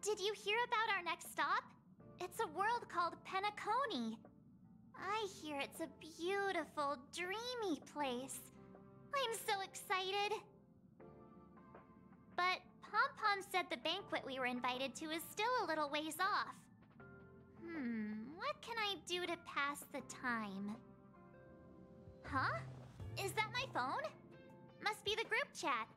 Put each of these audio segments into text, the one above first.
Did you hear about our next stop? It's a world called Penacony. I hear it's a beautiful, dreamy place. I'm so excited. But Pom-Pom said the banquet we were invited to is still a little ways off. What can I do to pass the time? Huh? Is that my phone? Must be the group chat.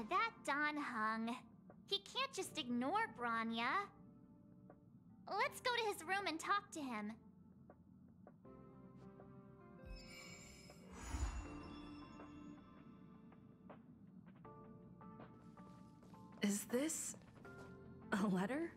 That Don Hung. He can't just ignore Branya. Let's go to his room and talk to him. Is this a letter?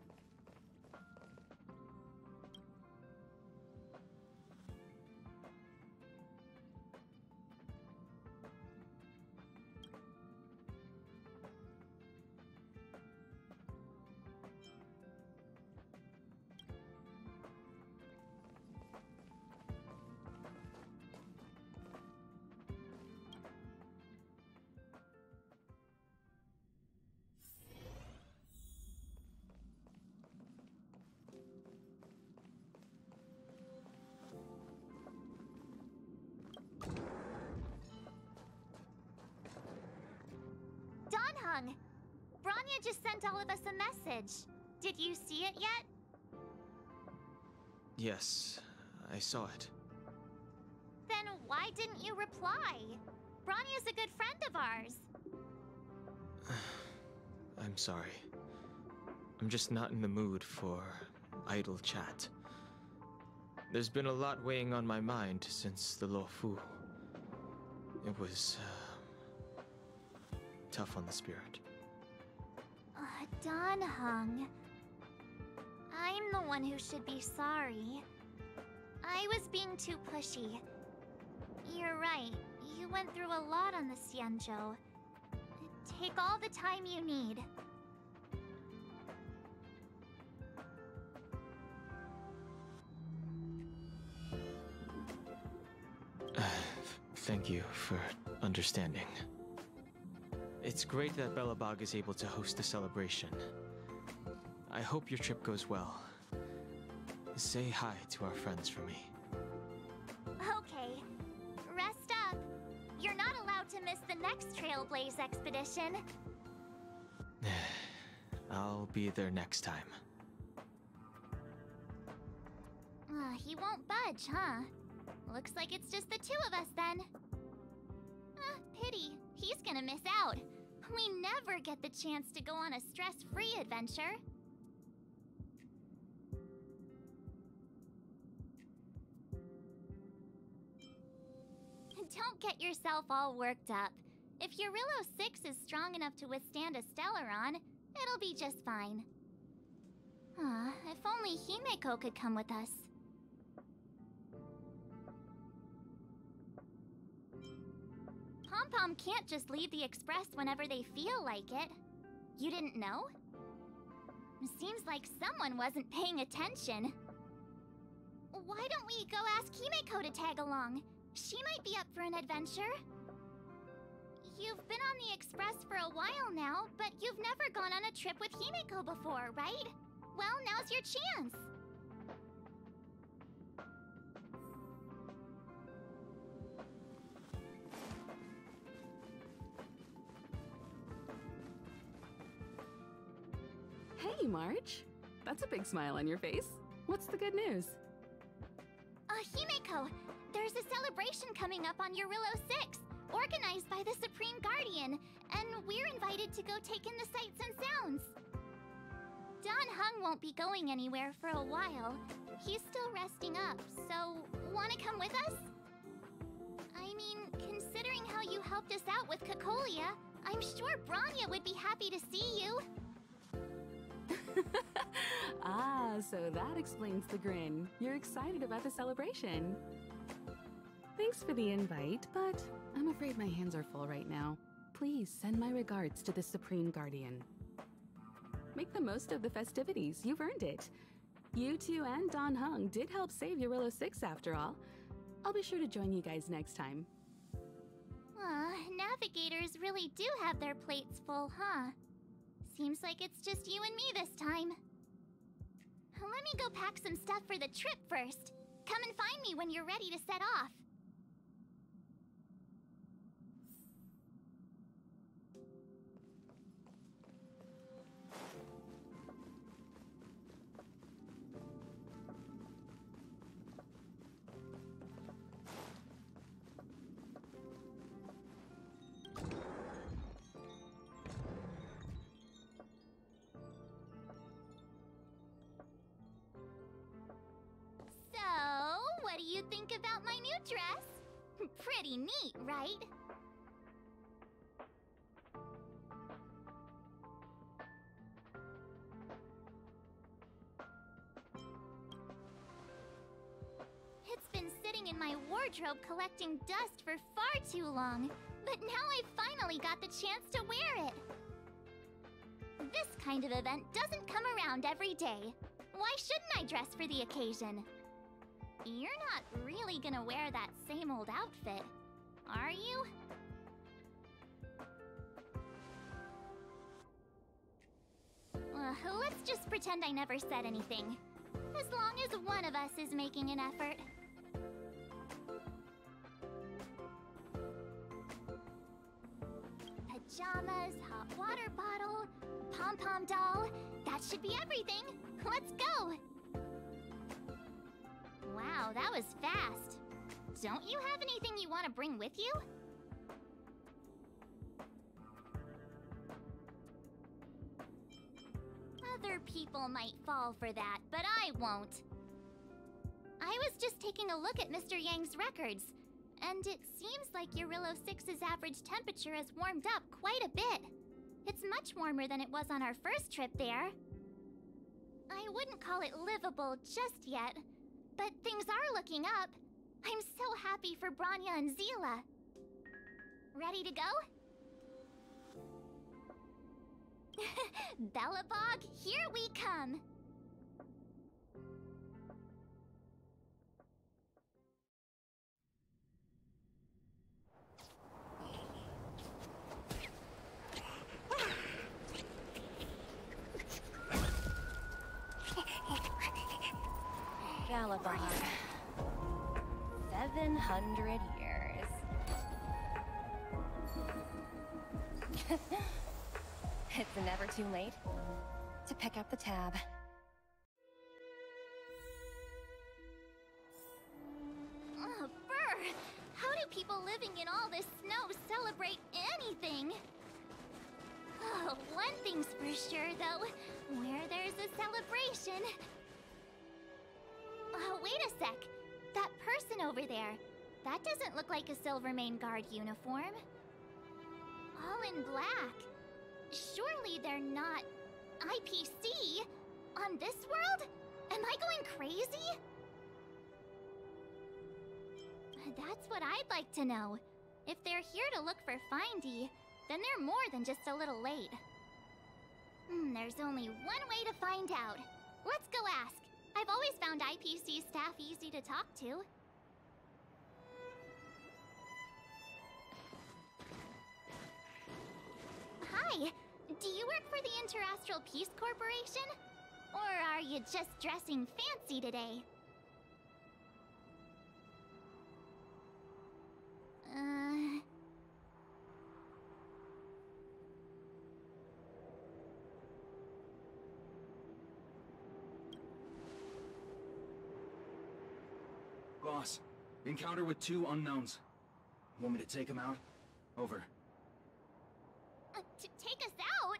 Donhung! Branya just sent all of us a message. Did you see it yet? Yes, I saw it. Then why didn't you reply? Branya's a good friend of ours. I'm sorry. I'm just not in the mood for idle chat. There's been a lot weighing on my mind since the Luofu. It was tough on the spirit. Donhung. I'm the one who should be sorry. I was being too pushy. You're right. You went through a lot on the Xianzhou. Take all the time you need. Thank you for understanding. It's great that Belobog is able to host a celebration. I hope your trip goes well. Say hi to our friends for me. Okay. Rest up. You're not allowed to miss the next Trailblaze expedition. I'll be there next time. He won't budge, huh? Looks like it's just the two of us then. Pity. He's gonna miss out. We never get the chance to go on a stress-free adventure. Don't get yourself all worked up. If Eurylo 6 is strong enough to withstand a Stellaron, it'll be just fine. If only Himeko could come with us. Pom-Pom can't just leave the Express whenever they feel like it. You didn't know? Seems like someone wasn't paying attention. Why don't we go ask Himeko to tag along? She might be up for an adventure. You've been on the Express for a while now, but you've never gone on a trip with Himeko before, right? Well, now's your chance. Hey, March. That's a big smile on your face. What's the good news? Himeko, there's a celebration coming up on Eurillo 6, organized by the Supreme Guardian, and we're invited to go take in the sights and sounds. Don Hung won't be going anywhere for a while. He's still resting up, so wanna come with us? I mean, considering how you helped us out with Cocolia, I'm sure Branya would be happy to see you. Ah, so that explains the grin. You're excited about the celebration. Thanks for the invite, but I'm afraid my hands are full right now. Please send my regards to the Supreme Guardian. Make the most of the festivities. You've earned it. You two and Don Hung did help save Eurillo 6 after all. I'll be sure to join you guys next time. Navigators really do have their plates full, huh? Seems like it's just you and me this time. Let me go pack some stuff for the trip first. Come and find me when you're ready to set off. What do you think about my new dress? Pretty neat, right? It's been sitting in my wardrobe collecting dust for far too long, but now I've finally got the chance to wear it. This kind of event doesn't come around every day. Why shouldn't I dress for the occasion? You're not really gonna wear that same old outfit, are you? Let's just pretend I never said anything. As long as one of us is making an effort. Pajamas, hot water bottle, pom-pom doll. That should be everything. Let's go! Wow, that was fast. Don't you have anything you want to bring with you? Other people might fall for that, but I won't. I was just taking a look at Mr. Yang's records, and it seems like Eurillo 6's average temperature has warmed up quite a bit. It's much warmer than it was on our first trip there. I wouldn't call it livable just yet, but things are looking up. I'm so happy for Branya and Zila. Ready to go? Bellabog, here we come! Galabog. 700 years. It's never too late to pick up the tab. Oh, brr! How do people living in all this snow celebrate anything? Oh, one thing's for sure, though. Where there's a celebration... Oh, wait a sec. That person over there. That doesn't look like a Silvermane Guard uniform. All in black. Surely they're not... IPC? On this world? Am I going crazy? That's what I'd like to know. If they're here to look for Findy, then they're more than just a little late. There's only one way to find out. Let's go ask. I've always found IPC staff easy to talk to. Hi, do you work for the Interastral Peace Corporation? Or are you just dressing fancy today? Boss, encounter with 2 unknowns. Want me to take them out? Over. Take us out?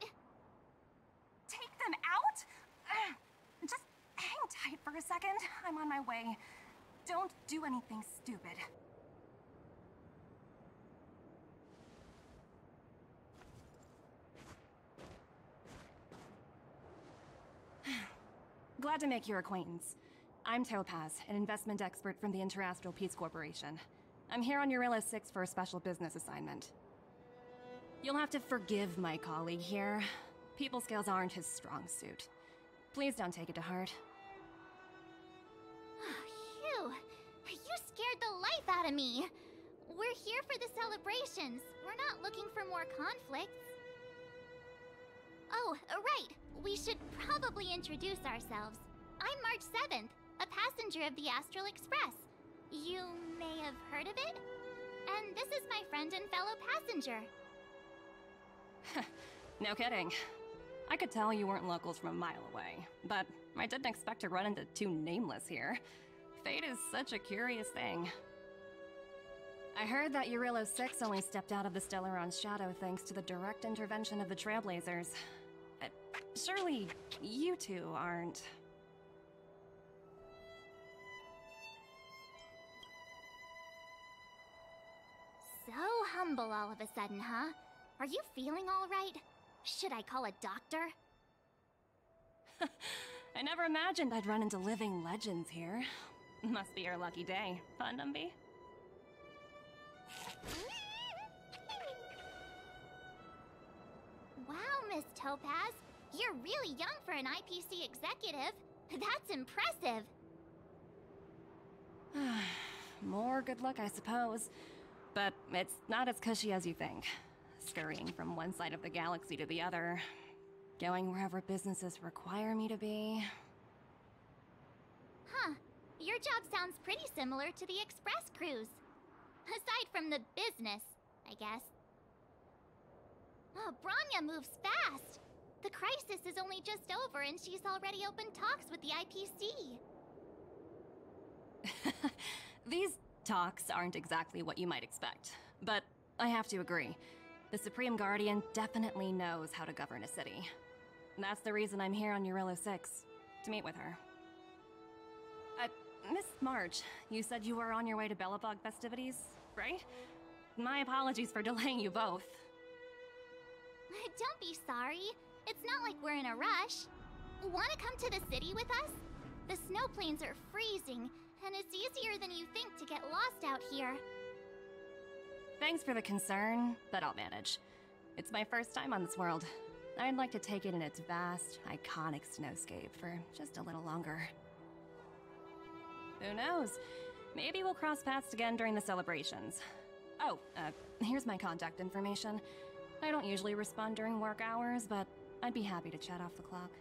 Take them out? Just hang tight for a second. I'm on my way. Don't do anything stupid. Glad to make your acquaintance. I'm Topaz, an investment expert from the Interastral Peace Corporation. I'm here on Eurilla 6 for a special business assignment. You'll have to forgive my colleague here. People skills aren't his strong suit. Please don't take it to heart. Phew! You scared the life out of me! We're here for the celebrations. We're not looking for more conflicts. Oh, right. We should probably introduce ourselves. I'm March 7th, a passenger of the Astral Express. You may have heard of it? And this is my friend and fellow passenger. No kidding. I could tell you weren't locals from a mile away, but I didn't expect to run into 2 nameless here. Fate is such a curious thing. I heard that Eurilla 6 only stepped out of the Stellaron's shadow thanks to the direct intervention of the Trailblazers. Surely, you two aren't... So humble all of a sudden, huh? Are you feeling all right? Should I call a doctor? I never imagined I'd run into living legends here. Must be your lucky day, huh, Numby? Wow, Miss Topaz. You're really young for an IPC executive. That's impressive. More good luck, I suppose. But it's not as cushy as you think. Scurrying from one side of the galaxy to the other. Going wherever businesses require me to be. Huh. Your job sounds pretty similar to the Express cruise. Aside from the business, I guess. Oh, Branya moves fast. The crisis is only just over and she's already opened talks with the IPC. These talks aren't exactly what you might expect. But I have to agree. The Supreme Guardian definitely knows how to govern a city. That's the reason I'm here on Eurilla 6, to meet with her. Miss March, you said you were on your way to Belobog festivities, right? My apologies for delaying you both. Don't be sorry. It's not like we're in a rush. Wanna come to the city with us? The snow plains are freezing, and it's easier than you think to get lost out here. Thanks for the concern, but I'll manage. It's my first time on this world. I'd like to take it in its vast, iconic snowscape for just a little longer. Who knows? Maybe we'll cross paths again during the celebrations. Oh, here's my contact information. I don't usually respond during work hours, but I'd be happy to chat off the clock.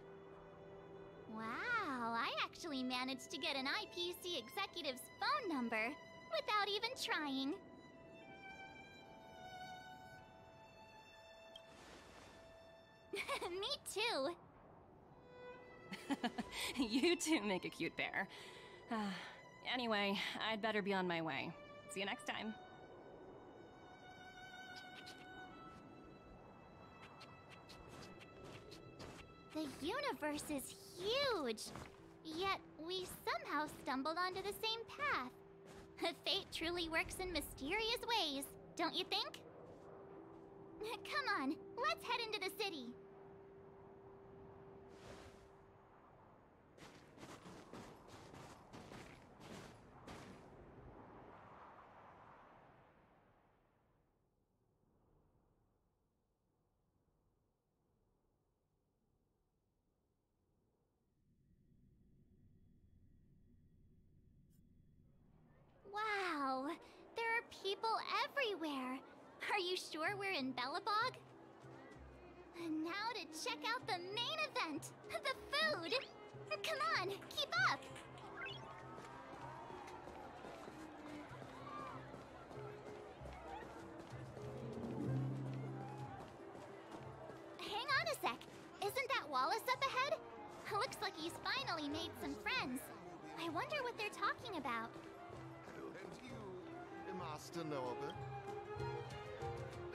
Wow, I actually managed to get an IPC executive's phone number without even trying. Me too. You two make a cute pair. Anyway, I'd better be on my way. See you next time. The universe is huge, yet we somehow stumbled onto the same path. Fate truly works in mysterious ways, don't you think? Come on, let's head into the city. everywhere. Are you sure we're in Belobog? And now to check out the main event, the food! Come on, keep up! Hang on a sec. Isn't that Wallace up ahead? Looks like he's finally made some friends. I wonder what they're talking about. And you, Master Norbert?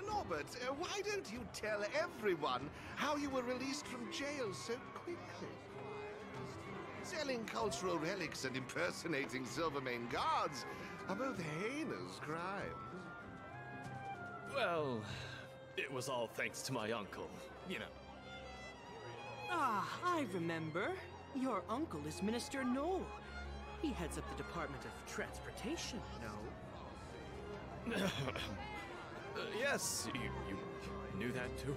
Norbert, why don't you tell everyone how you were released from jail so quickly? Selling cultural relics and impersonating Silvermane guards are both heinous crimes. Well, it was all thanks to my uncle, you know. Ah, I remember. Your uncle is Minister Knoll. He heads up the Department of Transportation, no? Yes, you knew that too?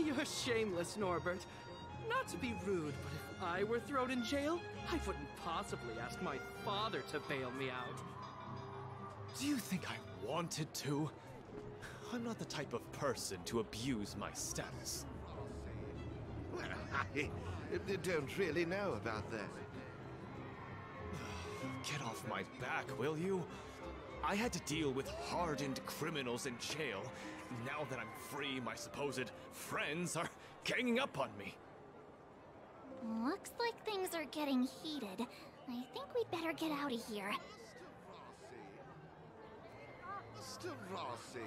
You're shameless, Norbert. Not to be rude, but if I were thrown in jail, I wouldn't possibly ask my father to bail me out. Do you think I wanted to? I'm not the type of person to abuse my status. Well, I don't really know about that. Get off my back, will you? I had to deal with hardened criminals in jail. Now that I'm free, my supposed friends are ganging up on me. Looks like things are getting heated. I think we'd better get out of here. Mr. Rossi,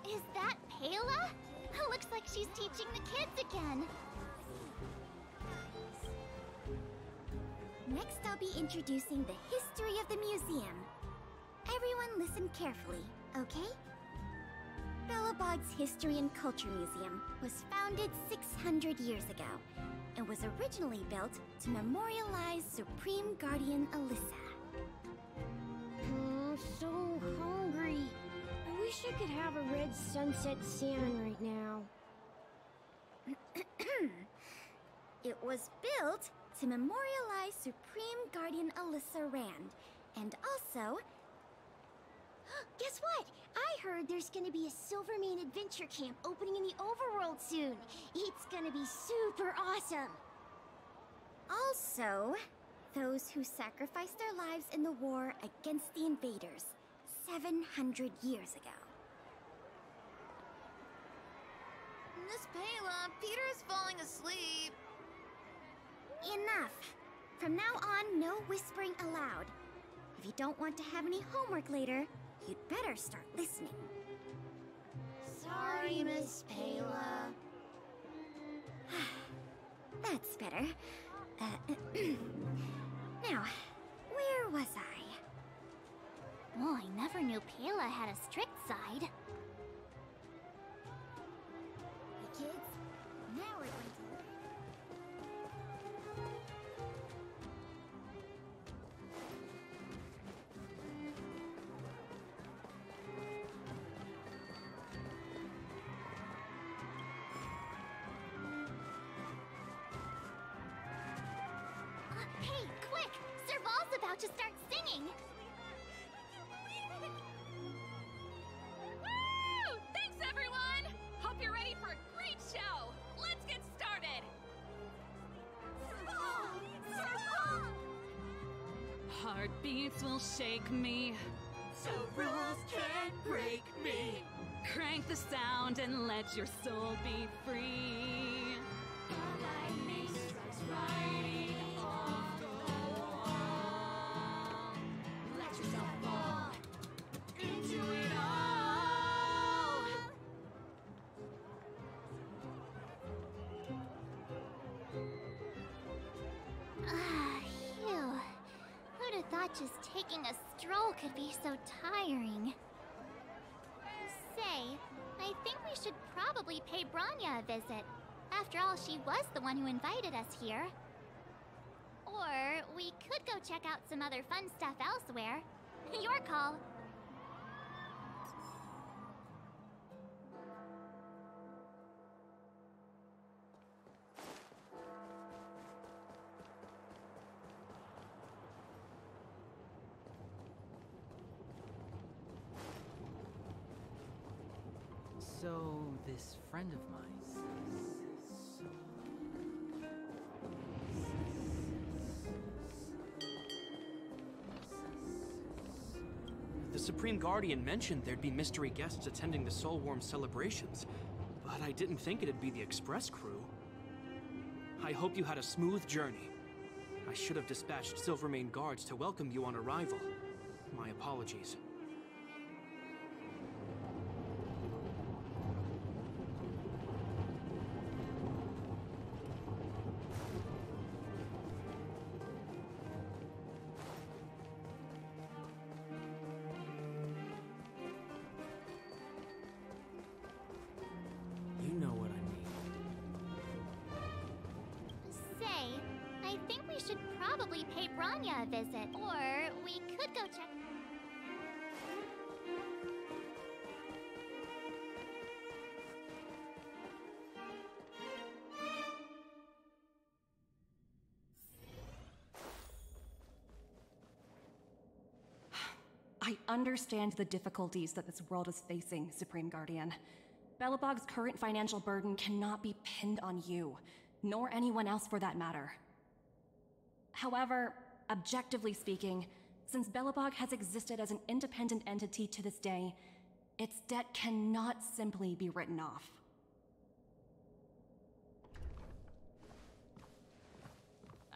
Is that Pela? Looks like she's teaching the kids again. Next, I'll be introducing the history of the museum. Everyone listen carefully, okay? Belobog's History and Culture Museum was founded 600 years ago and was originally built to memorialize Supreme Guardian Alyssa. I'm so hungry. I wish I could have a red sunset salmon right now. It was built to memorialize Supreme Guardian Alyssa Rand, and also... Guess what? I heard there's gonna be a Silvermane adventure camp opening in the overworld soon. It's gonna be super awesome. Also, those who sacrificed their lives in the war against the invaders 700 years ago. Miss Pela, Peter's falling asleep. Enough! From now on, no whispering aloud. If you don't want to have any homework later, you'd better start listening. Sorry, Miss Pela. That's better. Now, where was I? Oh, I never knew Pela had a strict side. Hey kids, now we're going to learn. Hey, quick! Serval's about to start singing! Woo! Thanks, everyone! Hope you're ready for a great show! Let's get started! Serval! Heartbeats will shake me, So rules can't break me. crank the sound and let your soul be free. The lightning strikes riding off the wall. Let yourself fall into it all. Ah, phew. Who'd have thought just taking a stroll could be so tiring? Say, I think we should probably pay Branya a visit. After all, she was the one who invited us here. Or we could go check out some other fun stuff elsewhere. Your call. So, this friend of mine. The Supreme Guardian mentioned there'd be mystery guests attending the Soulworm celebrations, but I didn't think it'd be the Express crew. I hope you had a smooth journey. I should have dispatched Silvermane guards to welcome you on arrival. My apologies. You know what I mean. Say, I think we should probably pay Branya a visit. Or we could go check... I understand the difficulties that this world is facing, Supreme Guardian. Belobog's current financial burden cannot be pinned on you, nor anyone else for that matter. However, objectively speaking, since Belobog has existed as an independent entity to this day, its debt cannot simply be written off.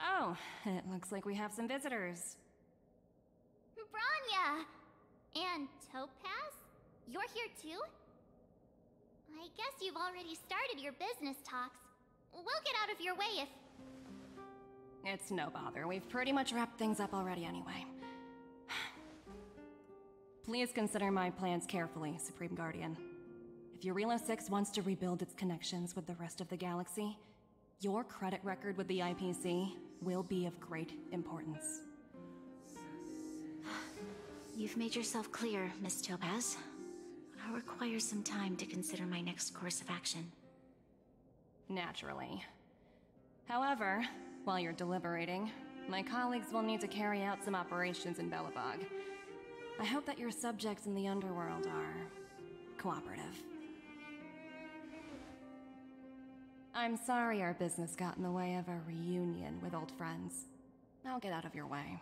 Oh, it looks like we have some visitors. Branya! And Topaz? You're here too? I guess you've already started your business talks. We'll get out of your way if... It's no bother. We've pretty much wrapped things up already anyway. Please consider my plans carefully, Supreme Guardian. If Eurilo 6 wants to rebuild its connections with the rest of the galaxy, your credit record with the IPC will be of great importance. You've made yourself clear, Miss Topaz. I'll require some time to consider my next course of action. Naturally. However, while you're deliberating, my colleagues will need to carry out some operations in Belobog. I hope that your subjects in the underworld are cooperative. I'm sorry our business got in the way of a reunion with old friends. I'll get out of your way.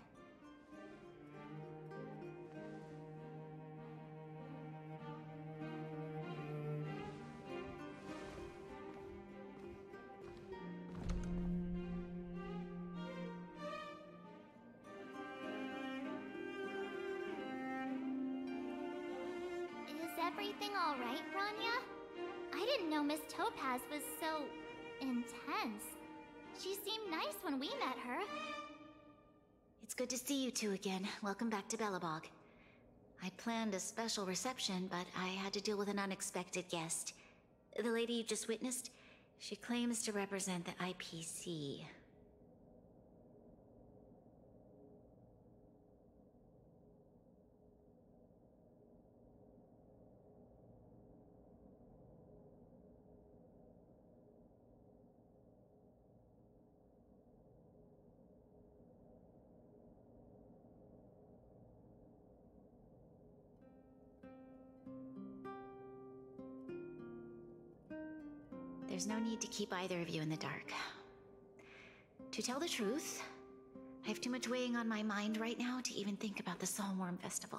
Everything all right, Branya? I didn't know Miss Topaz was so... intense. She seemed nice when we met her. It's good to see you two again. Welcome back to Belobog. I planned a special reception, but I had to deal with an unexpected guest. The lady you just witnessed, she claims to represent the IPC. There's no need to keep either of you in the dark. To tell the truth, I have too much weighing on my mind right now to even think about the Soulworm Festival.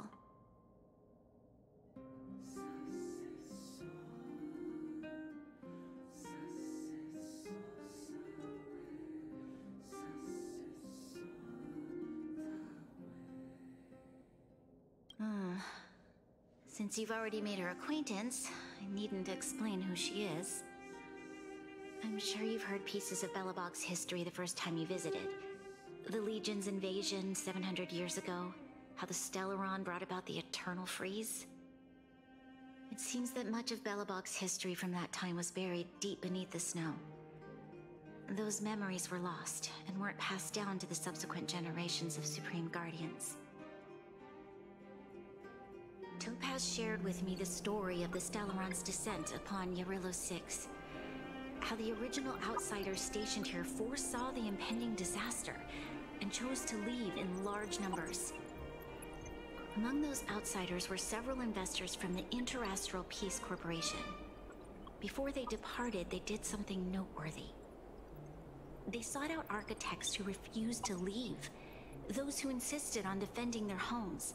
Since you've already made her acquaintance, I needn't explain who she is. I'm sure you've heard pieces of Belobog's history the first time you visited. The Legion's invasion 700 years ago, how the Stellaron brought about the Eternal Freeze. It seems that much of Belobog's history from that time was buried deep beneath the snow. Those memories were lost and weren't passed down to the subsequent generations of Supreme Guardians. Topaz shared with me the story of the Stellaron's descent upon Eurilo 6. How the original outsiders stationed here foresaw the impending disaster and chose to leave in large numbers. Among those outsiders were several investors from the Interastral Peace Corporation. Before they departed, they did something noteworthy. They sought out architects who refused to leave, those who insisted on defending their homes.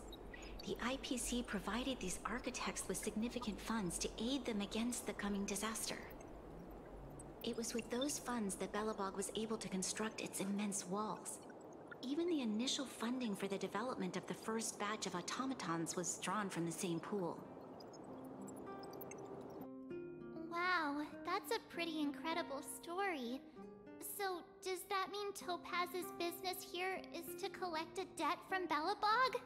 The IPC provided these architects with significant funds to aid them against the coming disaster. It was with those funds that Belobog was able to construct its immense walls. Even the initial funding for the development of the first batch of automatons was drawn from the same pool. Wow, that's a pretty incredible story. So, does that mean Topaz's business here is to collect a debt from Belobog?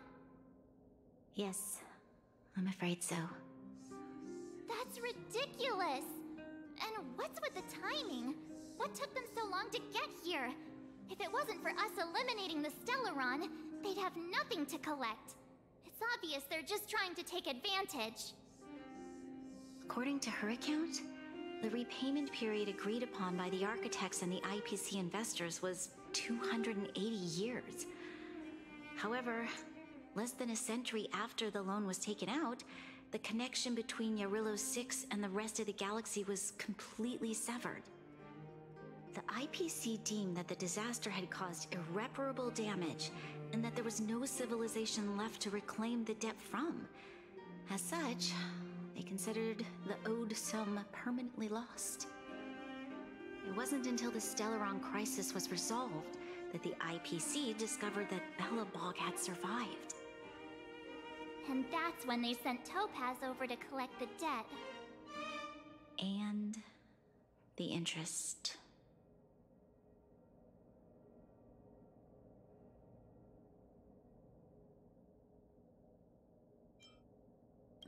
Yes, I'm afraid so. That's ridiculous! And what's with the timing? What took them so long to get here? If it wasn't for us eliminating the Stellaron, they'd have nothing to collect. It's obvious they're just trying to take advantage. According to her account, the repayment period agreed upon by the architects and the IPC investors was 280 years. However, less than a century after the loan was taken out, the connection between Yarillo 6 and the rest of the galaxy was completely severed. The IPC deemed that the disaster had caused irreparable damage and that there was no civilization left to reclaim the debt from. As such, they considered the owed sum permanently lost. It wasn't until the Stellaron crisis was resolved that the IPC discovered that Belobog had survived. And that's when they sent Topaz over to collect the debt. And the interest.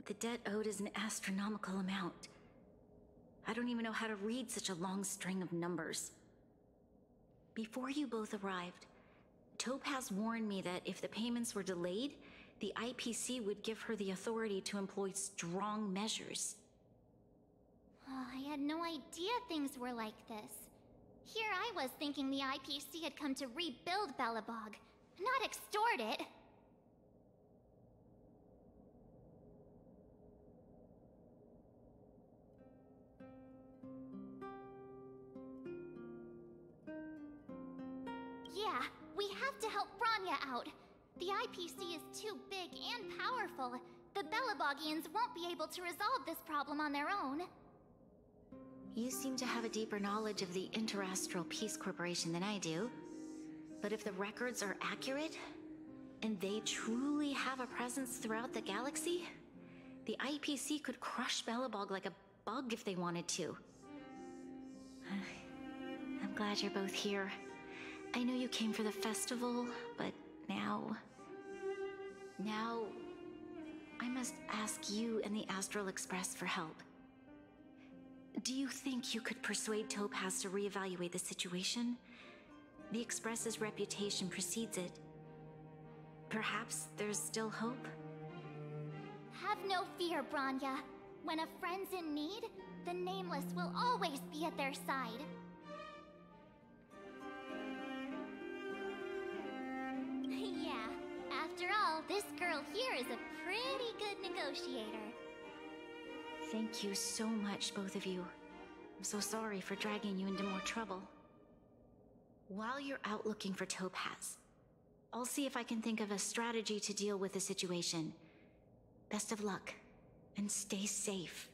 The debt owed is an astronomical amount. I don't even know how to read such a long string of numbers. Before you both arrived, Topaz warned me that if the payments were delayed, the IPC would give her the authority to employ strong measures. Oh, I had no idea things were like this. Here I was thinking the IPC had come to rebuild Belobog, not extort it. Yeah, we have to help Bronya out. The IPC is too big and powerful. The Belobogians won't be able to resolve this problem on their own. You seem to have a deeper knowledge of the Interastral Peace Corporation than I do. But if the records are accurate, and they truly have a presence throughout the galaxy, the IPC could crush Belobog like a bug if they wanted to. I'm glad you're both here. I know you came for the festival, but now I must ask you and the Astral Express for help. Do you think you could persuade Topaz to reevaluate the situation? The Express's reputation precedes it. Perhaps there's still hope? Have no fear, Bronya. When a friend's in need, the Nameless will always be at their side. Yeah, after all, this girl here is a pretty good negotiator. Thank you so much, both of you. I'm so sorry for dragging you into more trouble. While you're out looking for Topaz, I'll see if I can think of a strategy to deal with the situation. Best of luck, and stay safe.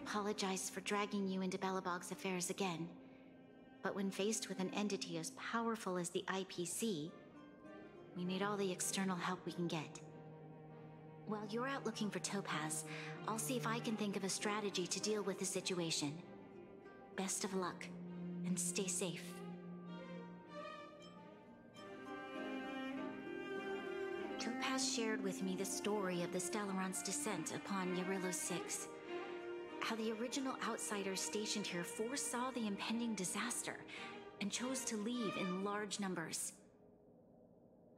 apologize for dragging you into Belobog's affairs again. But when faced with an entity as powerful as the IPC, we need all the external help we can get. While you're out looking for Topaz, I'll see if I can think of a strategy to deal with the situation. Best of luck, and stay safe. Topaz shared with me the story of the Stellaron's descent upon Yarillo 6. How the original outsiders stationed here foresaw the impending disaster and chose to leave in large numbers.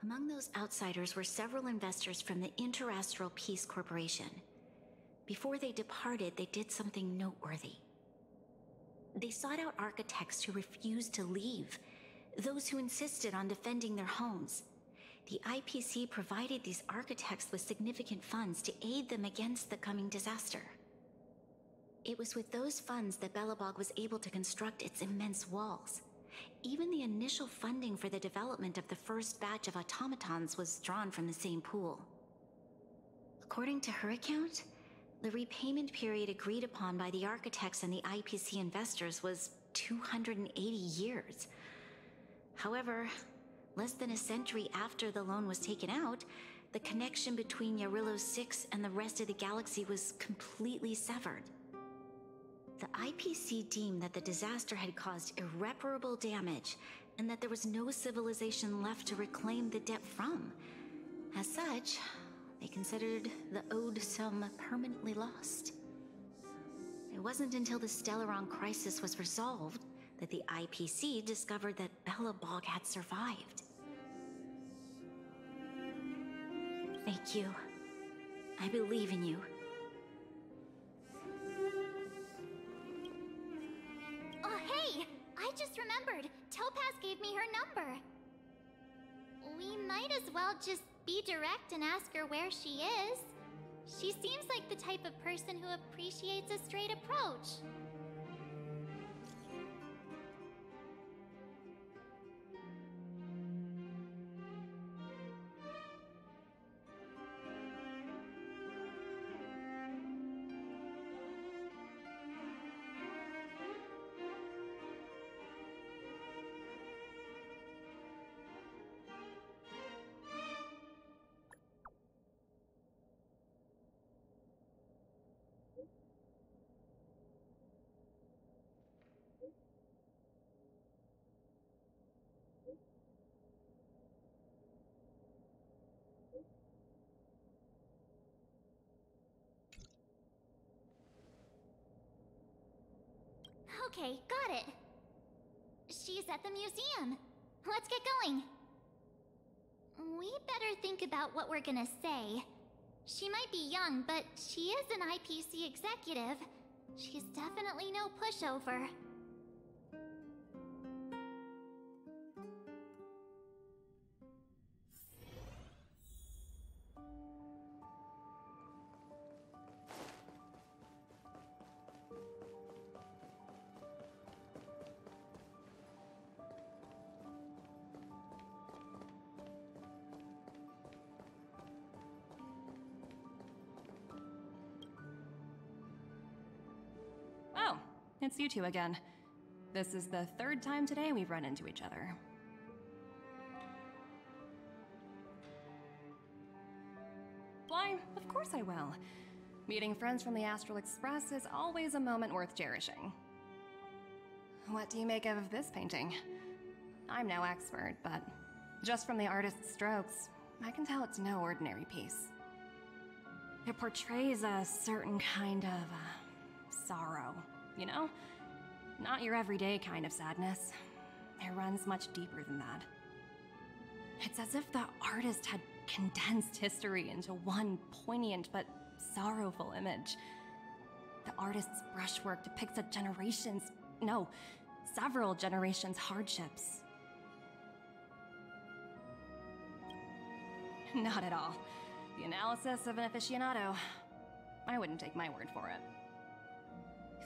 Among those outsiders were several investors from the Interastral Peace Corporation. Before they departed, they did something noteworthy. They sought out architects who refused to leave, those who insisted on defending their homes. The IPC provided these architects with significant funds to aid them against the coming disaster. It was with those funds that Belobog was able to construct its immense walls. Even the initial funding for the development of the first batch of automatons was drawn from the same pool. According to her account, the repayment period agreed upon by the architects and the IPC investors was 280 years. However, less than a century after the loan was taken out, the connection between Yarillo 6 and the rest of the galaxy was completely severed. The IPC deemed that the disaster had caused irreparable damage and that there was no civilization left to reclaim the debt from. As such, they considered the owed sum permanently lost. It wasn't until the Stellaron crisis was resolved that the IPC discovered that Belobog had survived. Thank you. I believe in you. Oh, hey! I just remembered. Topaz gave me her number. We might as well just be direct and ask her where she is. She seems like the type of person who appreciates a straight approach. Okay, got it. She's at the museum. Let's get going. We better think about what we're gonna say. She might be young, but she is an IPC executive. She's definitely no pushover. Oh, it's you two again. This is the third time today we've run into each other. Why, of course I will. Meeting friends from the Astral Express is always a moment worth cherishing. What do you make of this painting? I'm no expert, but just from the artist's strokes, I can tell it's no ordinary piece. It portrays a certain kind of sorrow, you know? Not your everyday kind of sadness. It runs much deeper than that. It's as if the artist had condensed history into one poignant but sorrowful image. The artist's brushwork depicts several generations' hardships. Not at all. The analysis of an aficionado. I wouldn't take my word for it.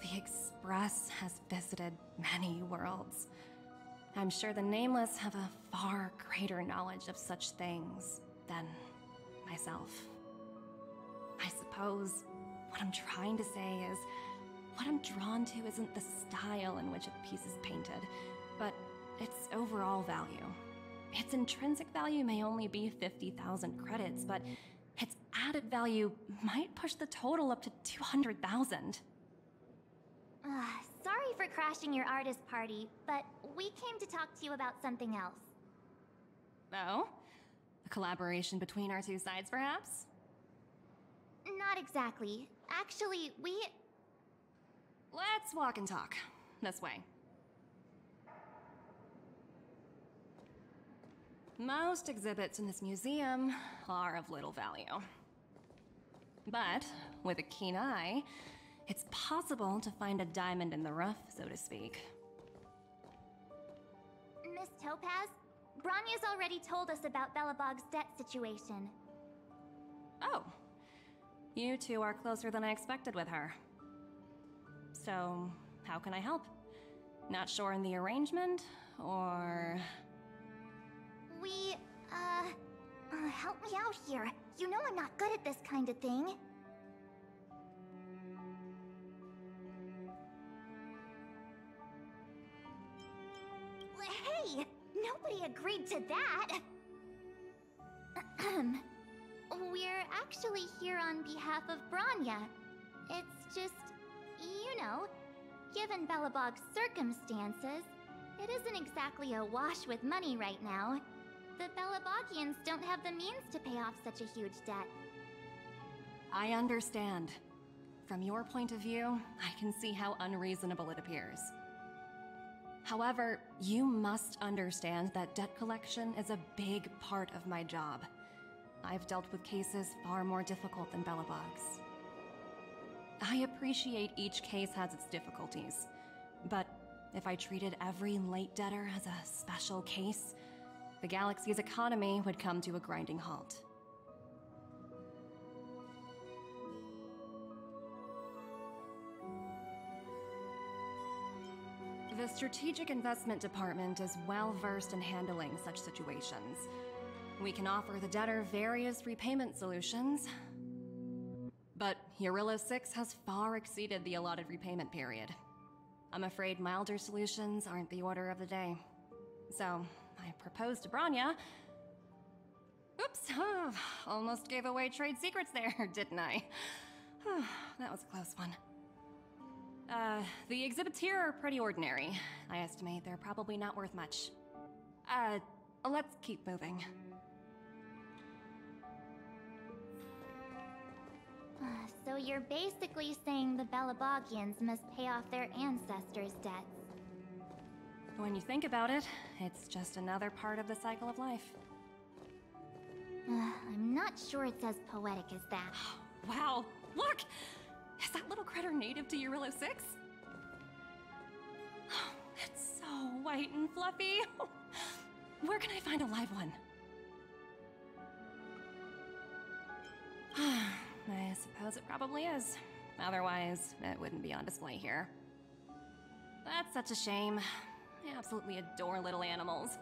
The Express has visited many worlds. I'm sure the Nameless have a far greater knowledge of such things than myself. I suppose what I'm trying to say is, what I'm drawn to isn't the style in which a piece is painted, but its overall value. Its intrinsic value may only be 50,000 credits, but its added value might push the total up to 200,000. Sorry for crashing your artist party, but we came to talk to you about something else. Oh? A collaboration between our two sides, perhaps? Not exactly. Actually, Let's walk and talk. This way. Most exhibits in this museum are of little value. But with a keen eye, it's possible to find a diamond in the rough, so to speak. Miss Topaz, Bronya's already told us about Belobog's debt situation. Oh. You two are closer than I expected with her. So, how can I help? Not sure in the arrangement, or... Help me out here. You know I'm not good at this kind of thing. Hey! Nobody agreed to that! We're actually here on behalf of Bronya. It's just, you know, given Belobog's circumstances, it isn't exactly a wash with money right now. The Belobogians don't have the means to pay off such a huge debt. I understand. From your point of view, I can see how unreasonable it appears. However, you must understand that debt collection is a big part of my job. I've dealt with cases far more difficult than Belobog's. I appreciate each case has its difficulties, but if I treated every late debtor as a special case, the galaxy's economy would come to a grinding halt. The Strategic Investment Department is well versed in handling such situations. We can offer the debtor various repayment solutions, but Eurillo 6 has far exceeded the allotted repayment period. I'm afraid milder solutions aren't the order of the day. So, I proposed to Bronya. Oops, almost gave away trade secrets there, didn't I? That was a close one. The exhibits here are pretty ordinary. I estimate they're probably not worth much. Let's keep moving. So you're basically saying the Belobogians must pay off their ancestors' debts. When you think about it, it's just another part of the cycle of life. I'm not sure it's as poetic as that. Wow, look! Is that little critter native to Eurillo 6? It's so white and fluffy. Where can I find a live one? I suppose it probably is. Otherwise, it wouldn't be on display here. That's such a shame. I absolutely adore little animals.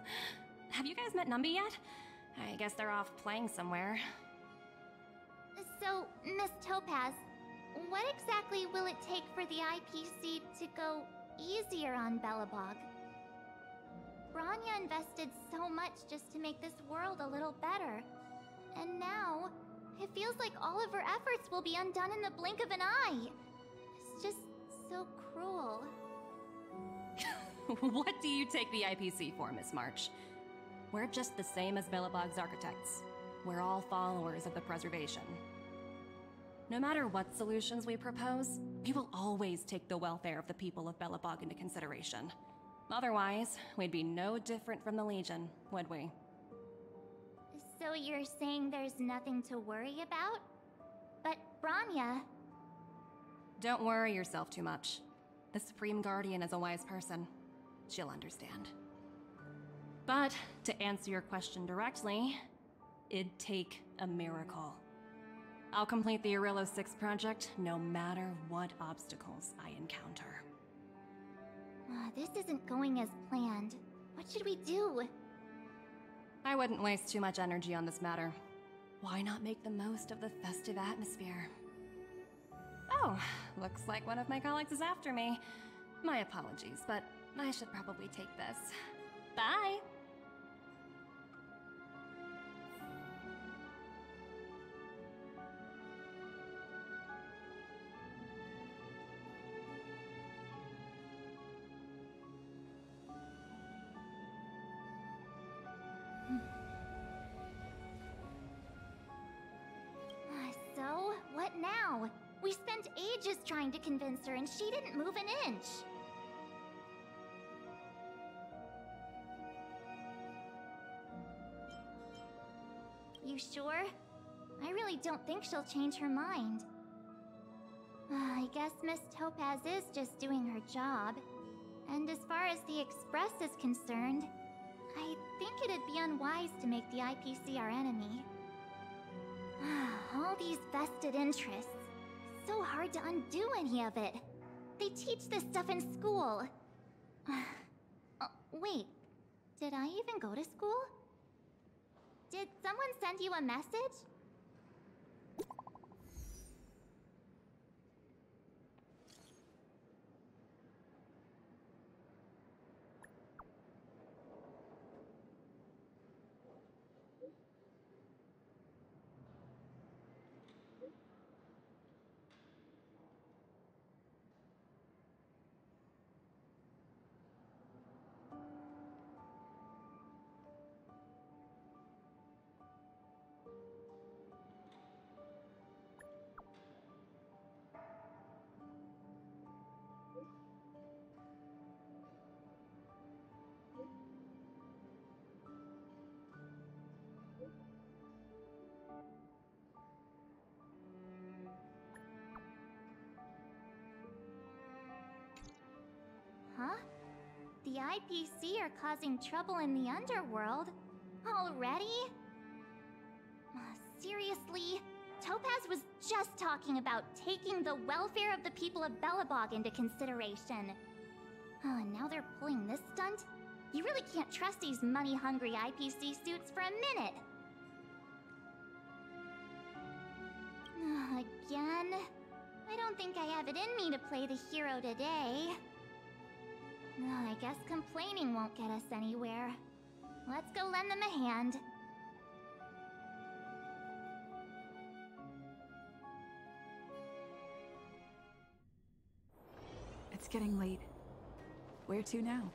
Have you guys met Numby yet? I guess they're off playing somewhere. So, Miss Topaz, what exactly will it take for the IPC to go easier on Belobog? Bronya invested so much just to make this world a little better. And now, it feels like all of her efforts will be undone in the blink of an eye. It's just so cruel. What do you take the IPC for, Miss March? We're just the same as Belobog's architects. We're all followers of the preservation. No matter what solutions we propose, we will always take the welfare of the people of Belobog into consideration. Otherwise, we'd be no different from the Legion, would we? So you're saying there's nothing to worry about? But Bronya... Don't worry yourself too much. The Supreme Guardian is a wise person. She'll understand. But, to answer your question directly, it'd take a miracle. I'll complete the Eurillo 6 project no matter what obstacles I encounter. This isn't going as planned. What should we do? I wouldn't waste too much energy on this matter. Why not make the most of the festive atmosphere? Oh, looks like one of my colleagues is after me. My apologies, but I should probably take this. Bye! So, what now? We spent ages trying to convince her and she didn't move an inch. You sure? I really don't think she'll change her mind. I guess Miss Topaz is just doing her job. And as far as the Express is concerned, I think it'd be unwise to make the IPC our enemy. All these vested interests. So hard to undo any of it. They teach this stuff in school. Wait, did I even go to school? Did someone send you a message? Huh? The IPC are causing trouble in the underworld? Already? Seriously? Topaz was just talking about taking the welfare of the people of Belobog into consideration. And now they're pulling this stunt? You really can't trust these money-hungry IPC suits for a minute. Again? I don't think I have it in me to play the hero today. I guess complaining won't get us anywhere. Let's go lend them a hand. It's getting late. Where to now?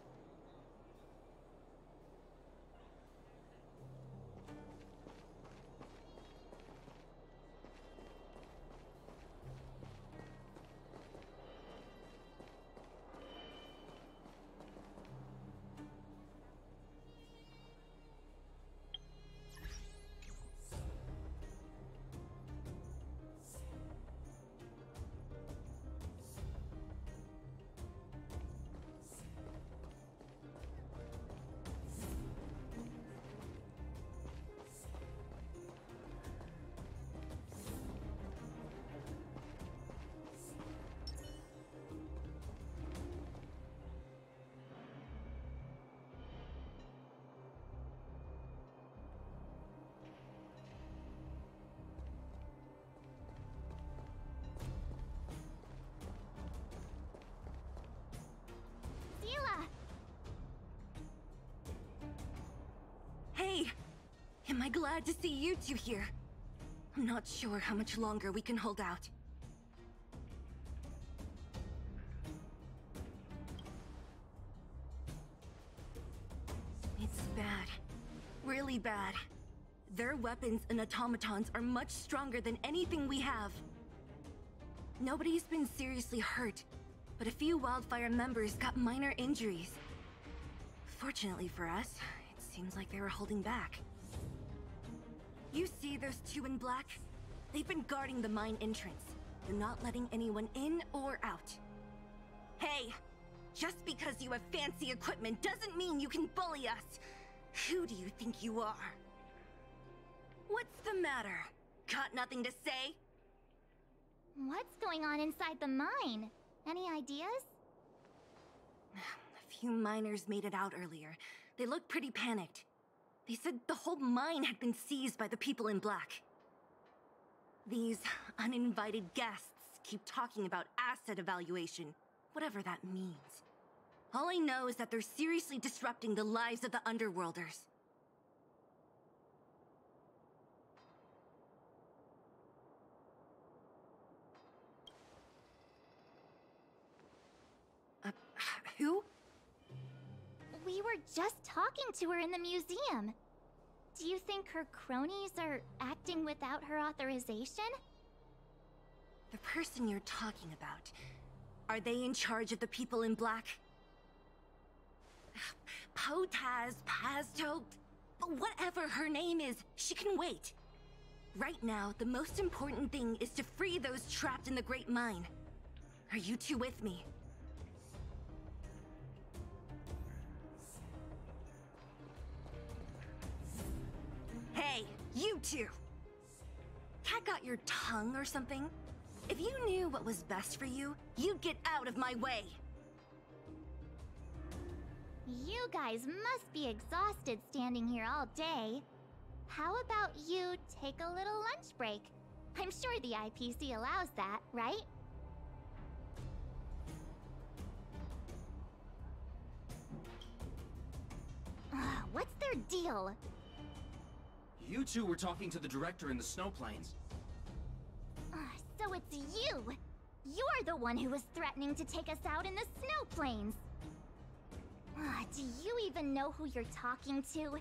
Hey! Am I glad to see you two here? I'm not sure how much longer we can hold out. It's bad. Really bad. Their weapons and automatons are much stronger than anything we have. Nobody's been seriously hurt, but a few Wildfire members got minor injuries. Fortunately for us, it seems like they were holding back. You see those two in black? They've been guarding the mine entrance. They're not letting anyone in or out. Hey! Just because you have fancy equipment doesn't mean you can bully us! Who do you think you are? What's the matter? Got nothing to say? What's going on inside the mine? Any ideas? A few miners made it out earlier. They looked pretty panicked. They said the whole mine had been seized by the people in black. These uninvited guests keep talking about asset evaluation, whatever that means. All I know is that they're seriously disrupting the lives of the Underworlders. Who? We were just talking to her in the museum. Do you think her cronies are acting without her authorization? The person you're talking about, are they in charge of the people in black? Potaz, Pazto, whatever her name is, she can wait. Right now, the most important thing is to free those trapped in the Great Mine. Are you two with me? Hey, you two! Cat got your tongue or something? If you knew what was best for you, you'd get out of my way! You guys must be exhausted standing here all day. How about you take a little lunch break? I'm sure the IPC allows that, right? What's their deal? You two were talking to the director in the snow plains. So it's you! You're the one who was threatening to take us out in the snow plains! Do you even know who you're talking to?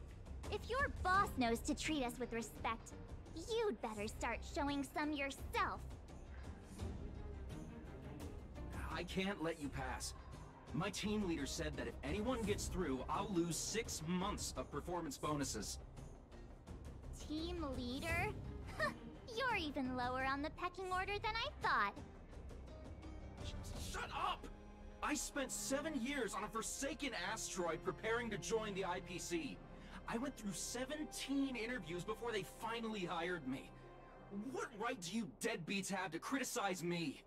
If your boss knows to treat us with respect, you'd better start showing some yourself. I can't let you pass. My team leader said that if anyone gets through, I'll lose 6 months of performance bonuses. Team leader? You're even lower on the pecking order than I thought. Shut up! I spent 7 years on a forsaken asteroid preparing to join the IPC. I went through 17 interviews before they finally hired me. What right do you deadbeats have to criticize me?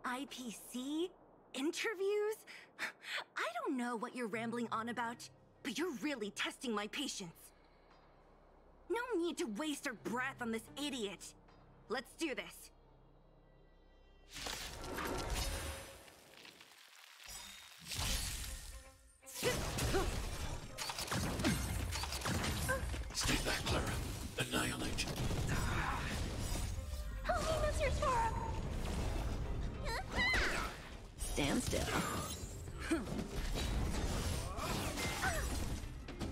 IPC? Interviews? I don't know what you're rambling on about, but you're really testing my patience. No need to waste our breath on this idiot. Let's do this. Stay back, Clara. Annihilate. Oh, he moves your Tora! Stand still.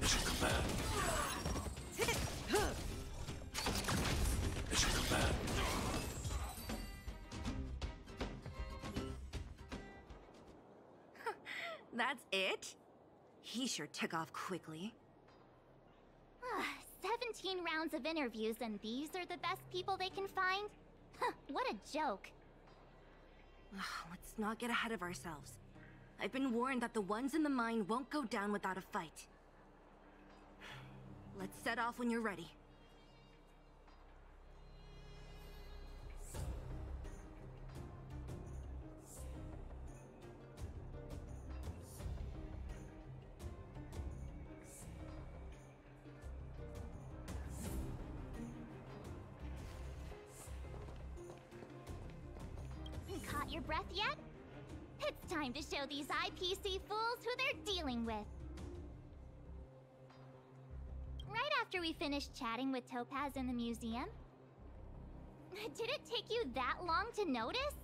Mission command. Mission command. That's it? He sure took off quickly. 17 rounds of interviews and these are the best people they can find? What a joke. Let's not get ahead of ourselves. I've been warned that the ones in the mine won't go down without a fight. Let's set off when you're ready. Caught your breath yet? It's time to show these IPC fools who they're dealing with. Right after we finished chatting with Topaz in the museum. Did it take you that long to notice?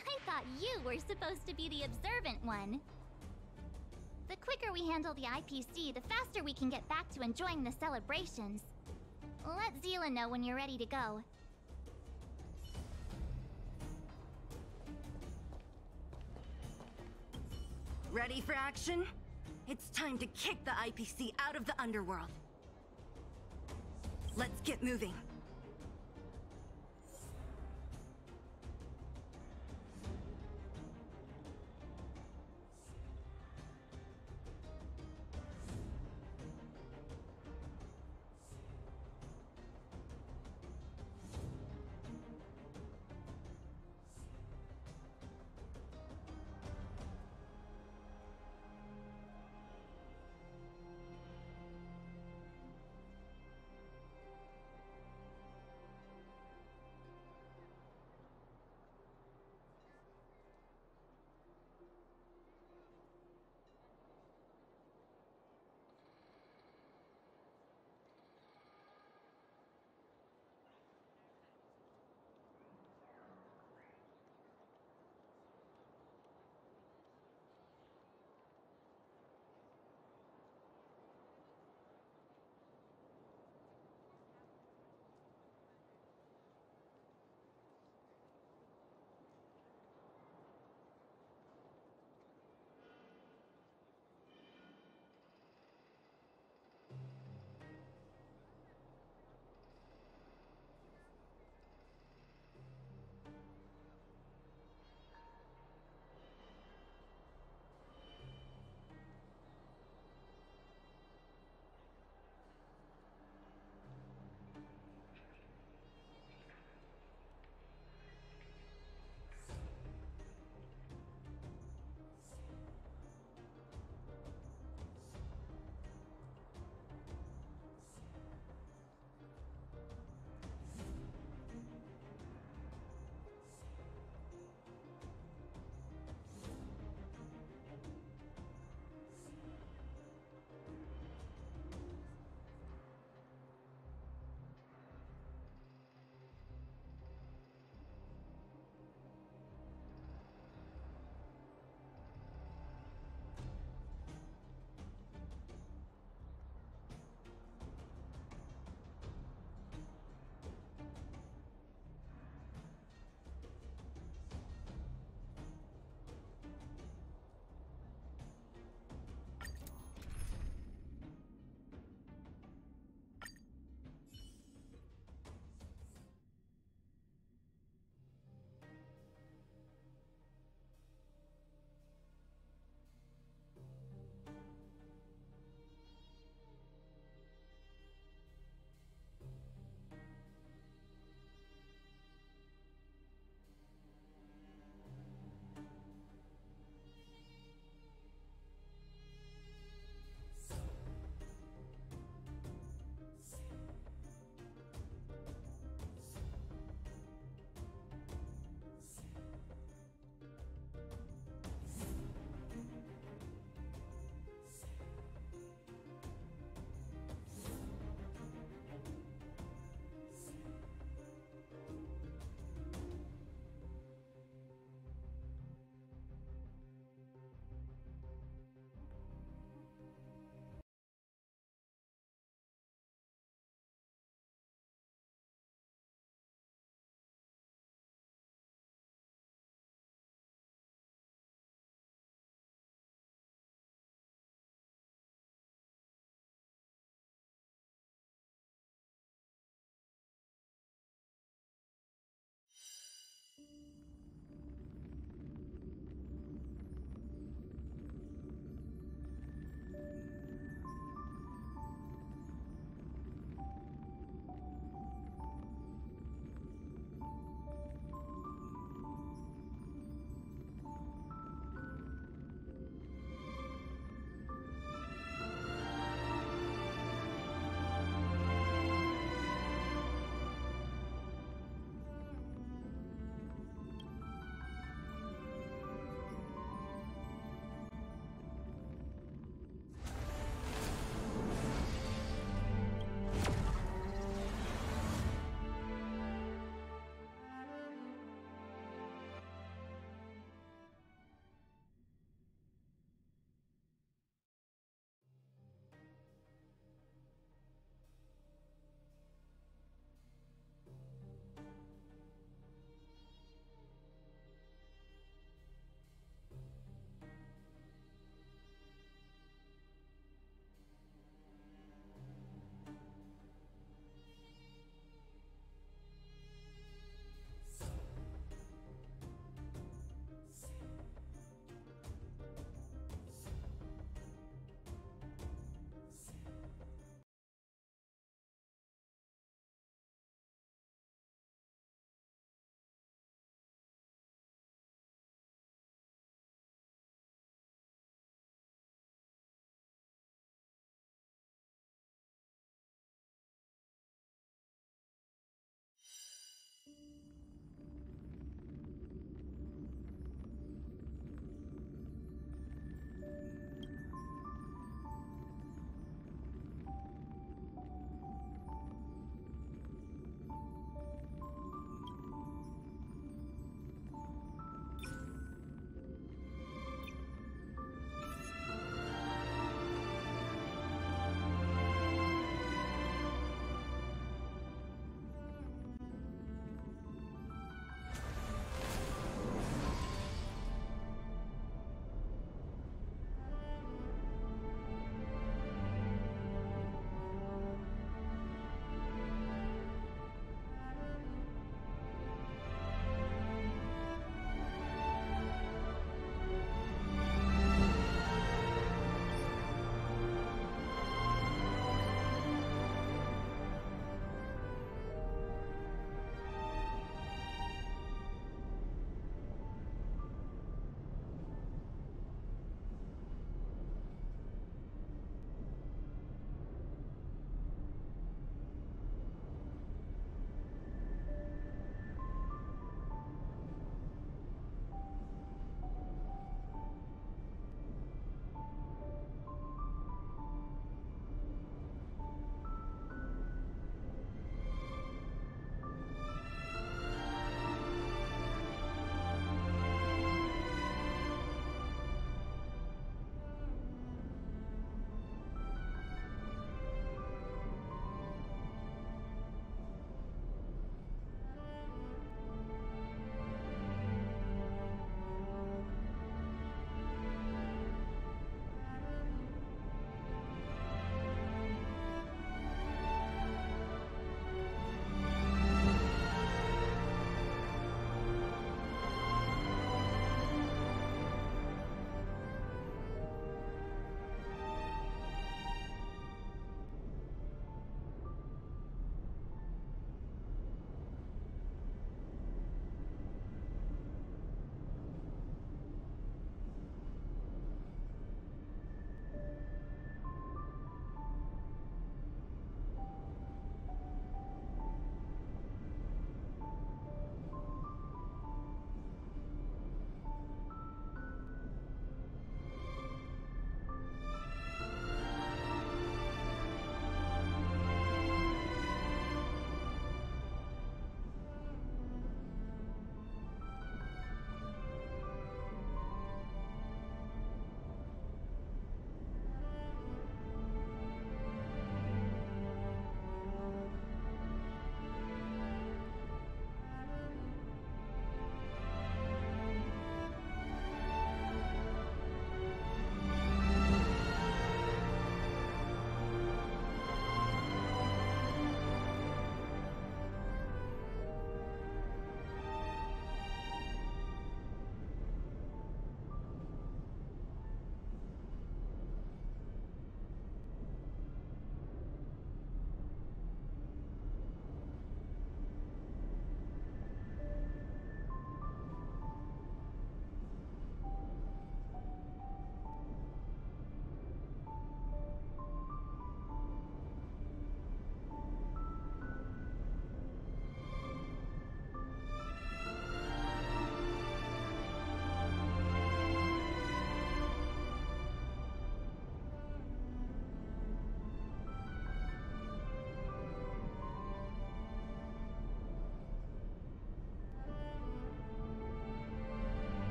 I thought you were supposed to be the observant one. The quicker we handle the IPC, the faster we can get back to enjoying the celebrations. Let Zila know when you're ready to go. Ready for action? It's time to kick the IPC out of the underworld. Let's get moving.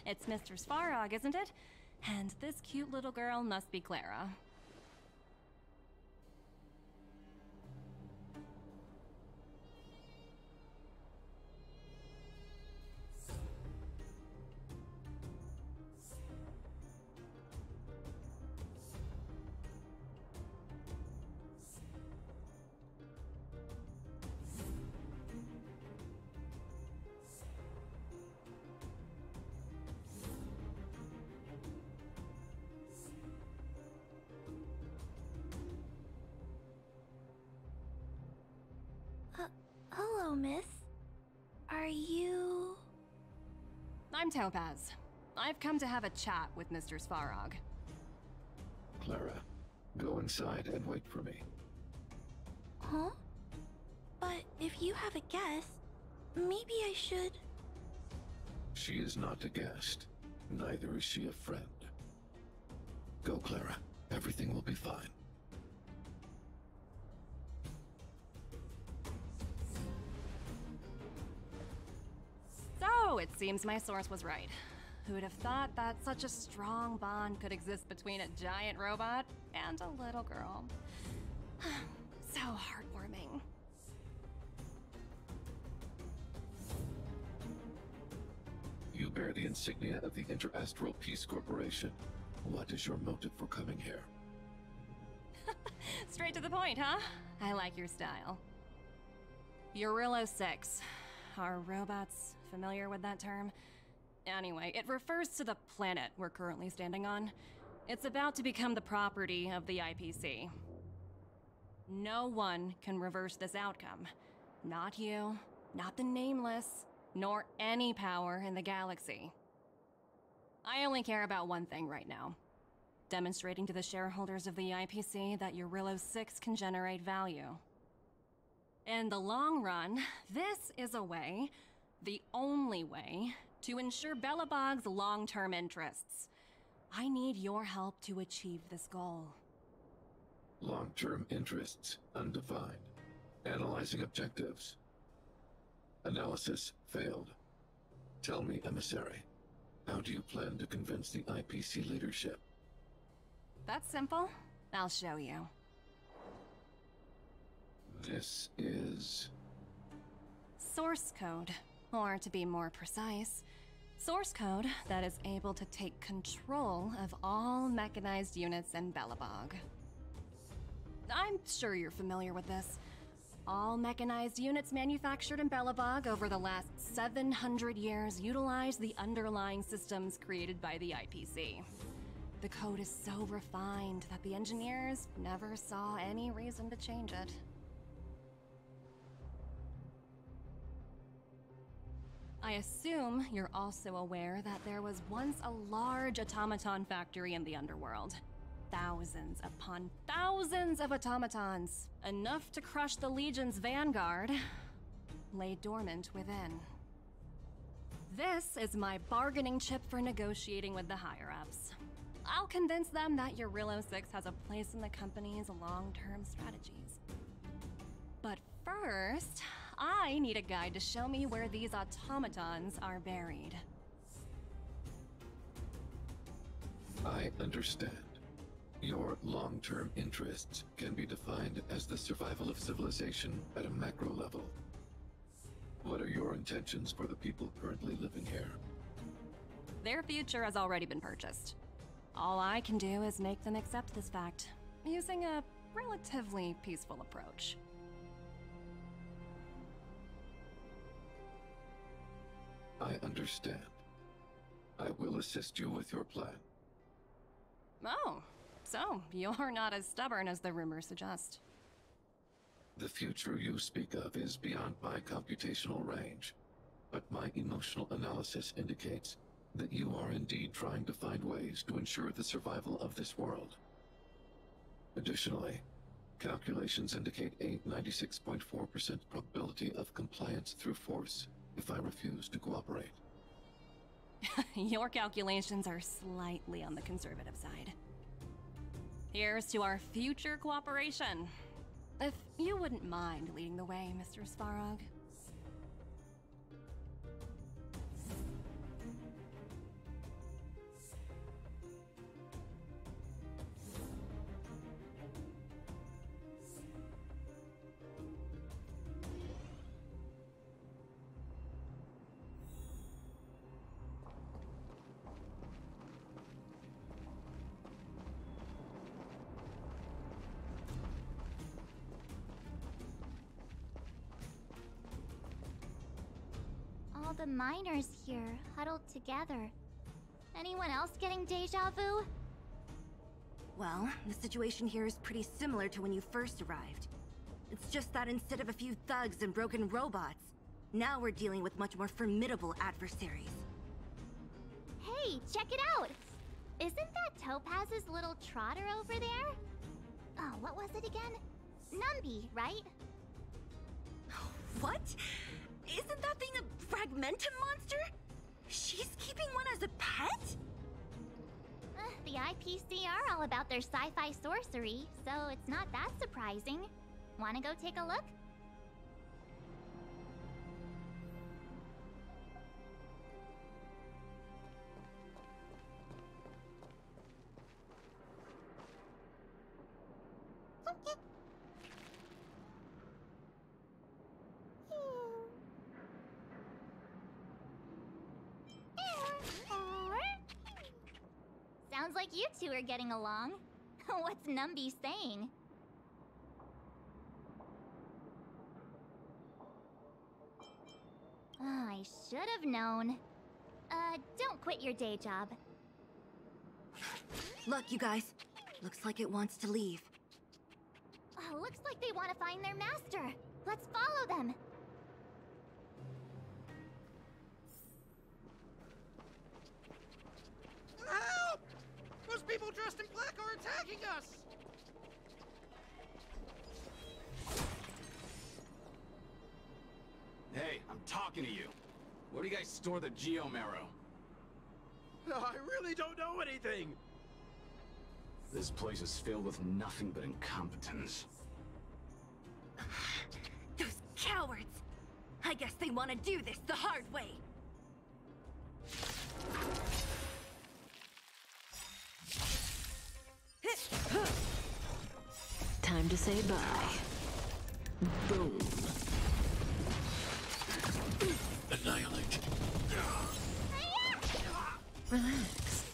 It's Mr. Svarog, isn't it? And this cute little girl must be Clara. Hello, miss. Are you... I'm Topaz. I've come to have a chat with Mr. Svarog. Clara, go inside and wait for me. Huh? But if you have a guest, maybe I should... She is not a guest. Neither is she a friend. Go, Clara. Everything will be fine. So, it seems my source was right. Who'd have thought that such a strong bond could exist between a giant robot and a little girl? So heartwarming. You bear the insignia of the Interastral Peace Corporation. What is your motive for coming here? Straight to the point, huh? I like your style. Eurillo 6. Are robots familiar with that term? Anyway, it refers to the planet we're currently standing on. It's about to become the property of the IPC. No one can reverse this outcome. Not you, not the Nameless, nor any power in the galaxy. I only care about one thing right now. Demonstrating to the shareholders of the IPC that Eurillo 6 can generate value. In the long run, this is a way, the only way, to ensure Belobog's long-term interests. I need your help to achieve this goal. Long-term interests, undefined. Analyzing objectives. Analysis failed. Tell me, Emissary, how do you plan to convince the IPC leadership? That's simple. I'll show you. This is... Source code. Or to be more precise, source code that is able to take control of all mechanized units in Belobog. I'm sure you're familiar with this. All mechanized units manufactured in Belobog over the last 700 years utilize the underlying systems created by the IPC. The code is so refined that the engineers never saw any reason to change it. I assume you're also aware that there was once a large automaton factory in the underworld. Thousands upon thousands of automatons, enough to crush the Legion's vanguard, lay dormant within. This is my bargaining chip for negotiating with the higher-ups. I'll convince them that Eurillo 6 has a place in the company's long-term strategies. But first, I need a guide to show me where these automatons are buried. I understand. Your long-term interests can be defined as the survival of civilization at a macro level. What are your intentions for the people currently living here? Their future has already been purchased. All I can do is make them accept this fact, using a relatively peaceful approach. I understand. I will assist you with your plan. Oh, so you're not as stubborn as the rumors suggest. The future you speak of is beyond my computational range, but my emotional analysis indicates that you are indeed trying to find ways to ensure the survival of this world. Additionally, calculations indicate a 96.4% probability of compliance through force if I refuse to cooperate. Your calculations are slightly on the conservative side. Here's to our future cooperation. If you wouldn't mind leading the way, Mr. Svarog. the miners here, huddled together. Anyone else getting deja vu? Well, the situation here is pretty similar to when you first arrived. It's just that instead of a few thugs and broken robots, now we're dealing with much more formidable adversaries. Hey, check it out! Isn't that Topaz's little trotter over there? Oh, what was it again? Numby, right? What? Isn't that thing a fragmentum monster? She's keeping one as a pet? The IPC are all about their sci-fi sorcery, so it's not that surprising. Wanna go take a look? Sounds like you two are getting along. What's Numby saying? Oh, I should have known. Don't quit your day job. Look, you guys. Looks like it wants to leave. Looks like they want to find their master. Let's follow them. Help! Those people dressed in black are attacking us! Hey, I'm talking to you. Where do you guys store the Geomarrow? I really don't know anything! This place is filled with nothing but incompetence. Those cowards! I guess they want to do this the hard way. Time to say bye. Boom. Annihilate. Relax.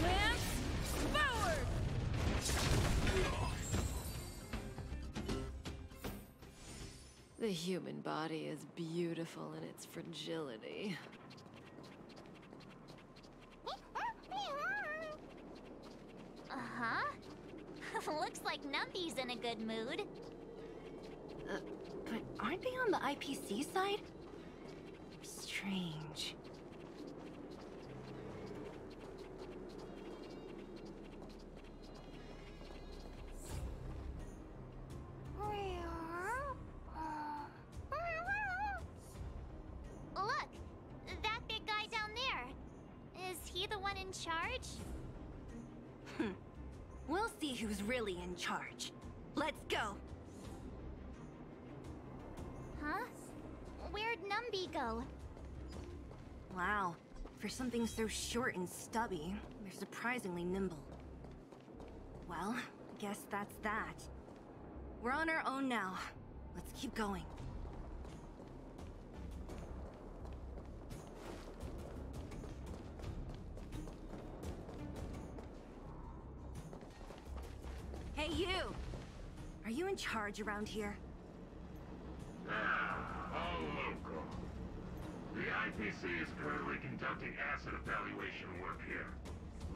Lance forward! The human body is beautiful in its fragility. Uh-huh. Looks like Numby's in a good mood. But aren't they on the IPC side? Strange. Look! That big guy down there. Is he the one in charge? We'll see who's really in charge. Let's go! Huh? Where'd Numby go? Wow. For something so short and stubby, they're surprisingly nimble. Well, I guess that's that. We're on our own now. Let's keep going. Hey, you! Are you in charge around here? All local. The IPC is currently conducting asset evaluation work here.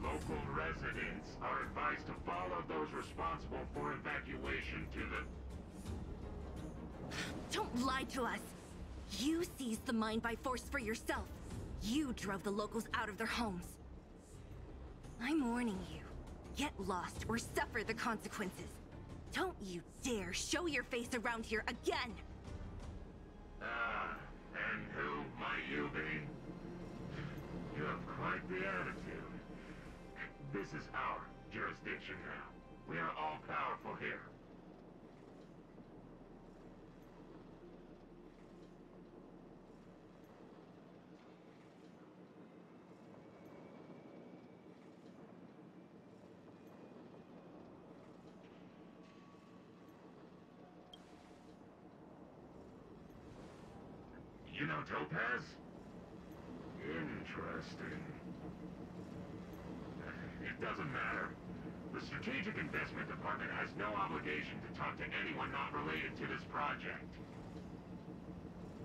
Local residents are advised to follow those responsible for evacuation to the... Don't lie to us! You seized the mine by force for yourself. You drove the locals out of their homes. I'm warning you. Get lost or suffer the consequences. Don't you dare show your face around here again! And who might you be? You have quite the attitude. This is our jurisdiction now. We are all powerful here. You know Topaz? Interesting. It doesn't matter. The Strategic Investment Department has no obligation to talk to anyone not related to this project.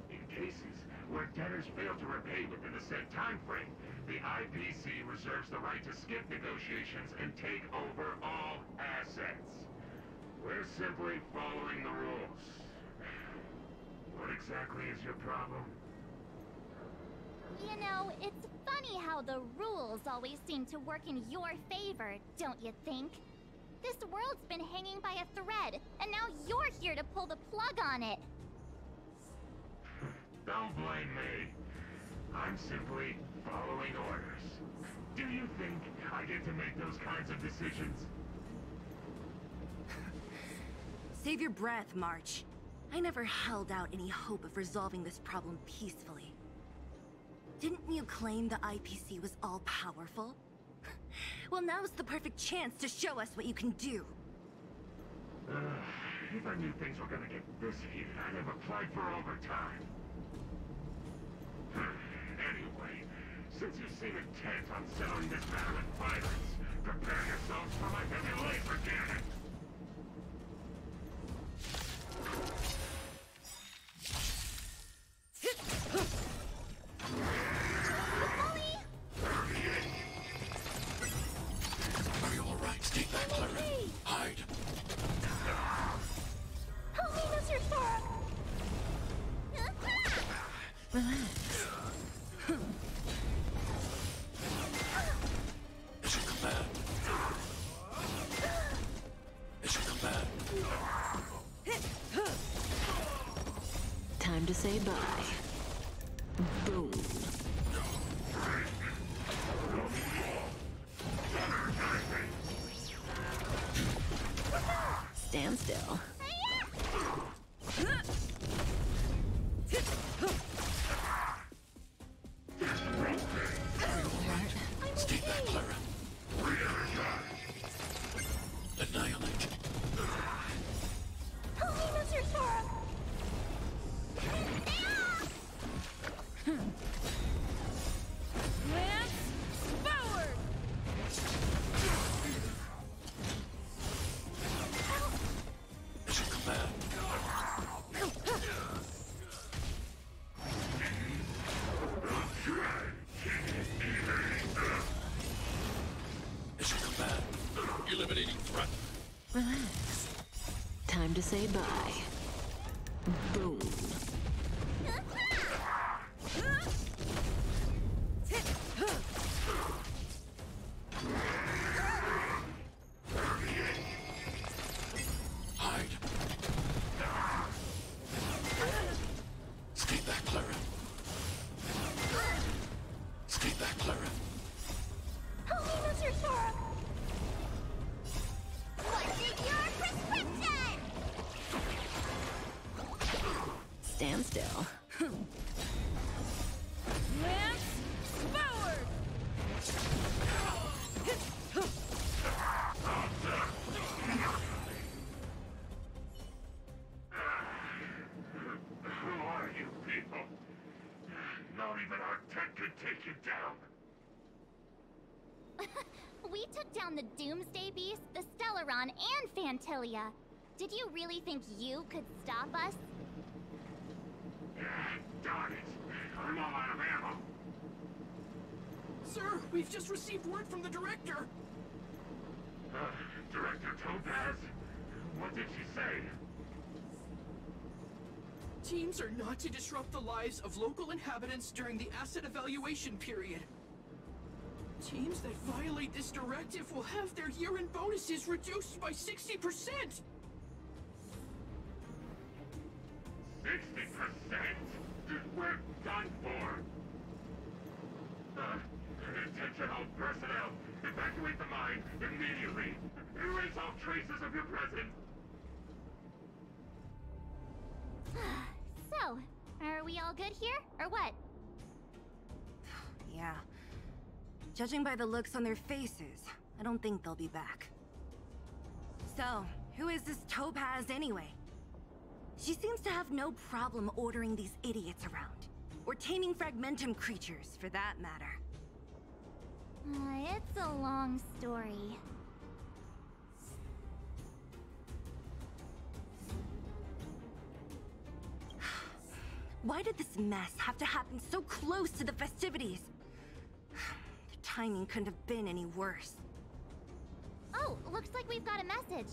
In cases where debtors fail to repay within the said time frame, the IPC reserves the right to skip negotiations and take over all assets. We're simply following the rules. What exactly is your problem? You know, it's funny how the rules always seem to work in your favor, don't you think? This world's been hanging by a thread, and now you're here to pull the plug on it. Don't blame me. I'm simply following orders. Do you think I get to make those kinds of decisions? Save your breath, March. I never held out any hope of resolving this problem peacefully. Didn't you claim the IPC was all-powerful? Well, now's the perfect chance to show us what you can do. If I knew things were gonna get this heated, I'd have applied for overtime. Anyway, since you seem intent on settling this matter with violence, prepare yourselves for my heavy laser cannon! Are you alright? Stay back, Clara. Hide. Help me, Mr. Sora! It's a command. It's a command. Time to say bye. Boom. Stand still. Stay back, Clara. Annihilate. Help me, Mr. Sora! Lance forward! It's a command. It's a command. Eliminating threat. Relax. Time to say bye. Boom. Hide. Stay back, Clara. Stay back, Clara. Help me, Mr. Sora! What's in your prescription? Stand still. Lance forward! Who are you people? Not even our tech could take you down. We took down the Doomsday Beast, the Stellaron, and Fantilia. Did you really think you could stop us? Darn it. I'm all out of ammo. Sir, we've just received word from the director. Director Topaz? What did she say? Teams are not to disrupt the lives of local inhabitants during the asset evaluation period. Teams that violate this directive will have their year-end bonuses reduced by 60%! 60%? We're done for. Attention all personnel. Evacuate the mine immediately. Erase all traces of your presence. So, are we all good here, or what? Yeah. Judging by the looks on their faces, I don't think they'll be back. So, who is this Topaz anyway? She seems to have no problem ordering these idiots around. Or taming fragmentum creatures, for that matter. It's a long story. Why did this mess have to happen so close to the festivities? The timing couldn't have been any worse. Oh, looks like we've got a message.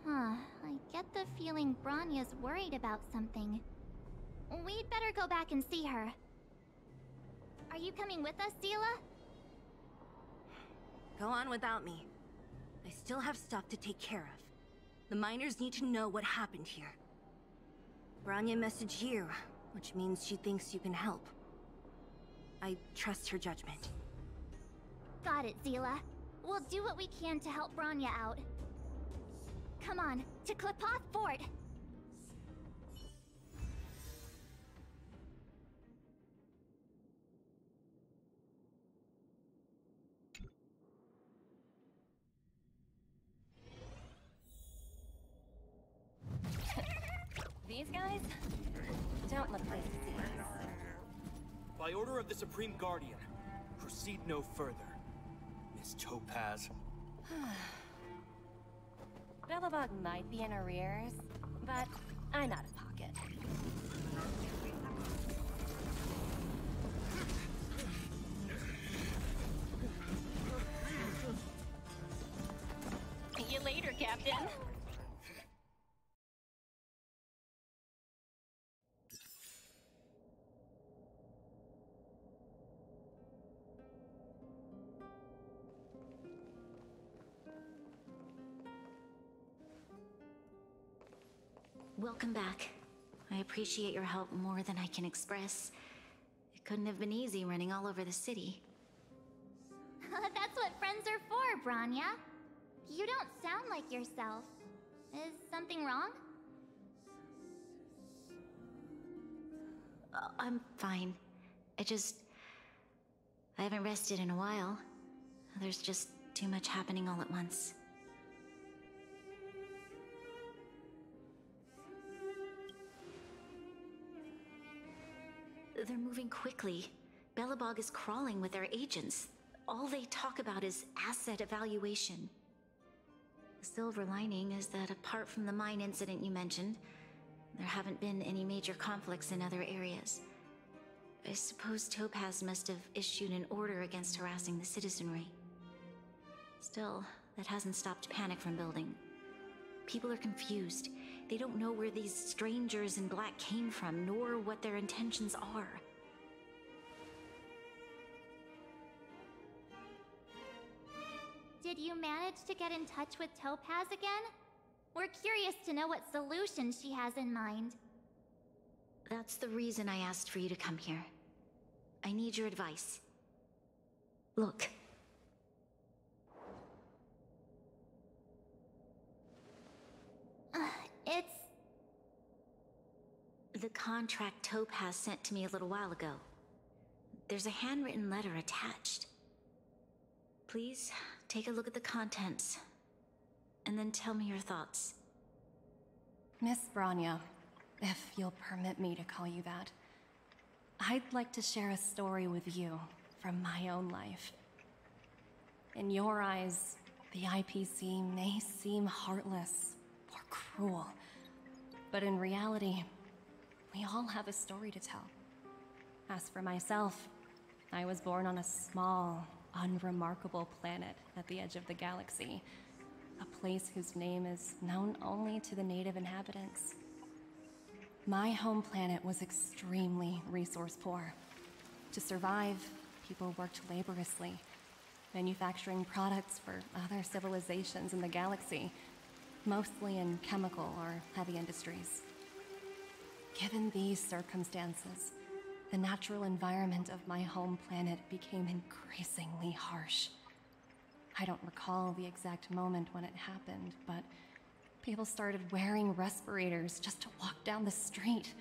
Huh, I get the feeling Bronya's worried about something. We'd better go back and see her. Are you coming with us, Zila? Go on without me. I still have stuff to take care of. The miners need to know what happened here. Bronya messaged you, which means she thinks you can help. I trust her judgment. Got it, Zila. We'll do what we can to help Bronya out. Come on, to Klipoth Fort! These guys don't look like thieves. By order of the Supreme Guardian, proceed no further, Miss Topaz. Belobog might be in arrears, but I'm out of pocket. See you later, Captain. Welcome back. I appreciate your help more than I can express. It couldn't have been easy running all over the city. That's what friends are for, Bronya. You don't sound like yourself. Is something wrong? I'm fine. I haven't rested in a while. There's just too much happening all at once. They're moving quickly. Belobog is crawling with their agents. All they talk about is asset evaluation. The silver lining is that apart from the mine incident you mentioned, there haven't been any major conflicts in other areas. I suppose Topaz must have issued an order against harassing the citizenry. Still, that hasn't stopped panic from building. People are confused. They don't know where these strangers in black came from, nor what their intentions are. Did you manage to get in touch with Topaz again? We're curious to know what solution she has in mind. That's the reason I asked for you to come here. I need your advice. Look. It's... The contract Topaz sent to me a little while ago. There's a handwritten letter attached. Please, take a look at the contents, and then tell me your thoughts. Miss Bronya, if you'll permit me to call you that, I'd like to share a story with you from my own life. In your eyes, the IPC may seem heartless or cruel, but in reality, we all have a story to tell. As for myself, I was born on a small, unremarkable planet at the edge of the galaxy, a place whose name is known only to the native inhabitants. My home planet was extremely resource poor. To survive, people worked laboriously, manufacturing products for other civilizations in the galaxy, mostly in chemical or heavy industries. Given these circumstances, the natural environment of my home planet became increasingly harsh. I don't recall the exact moment when it happened, but people started wearing respirators just to walk down the street.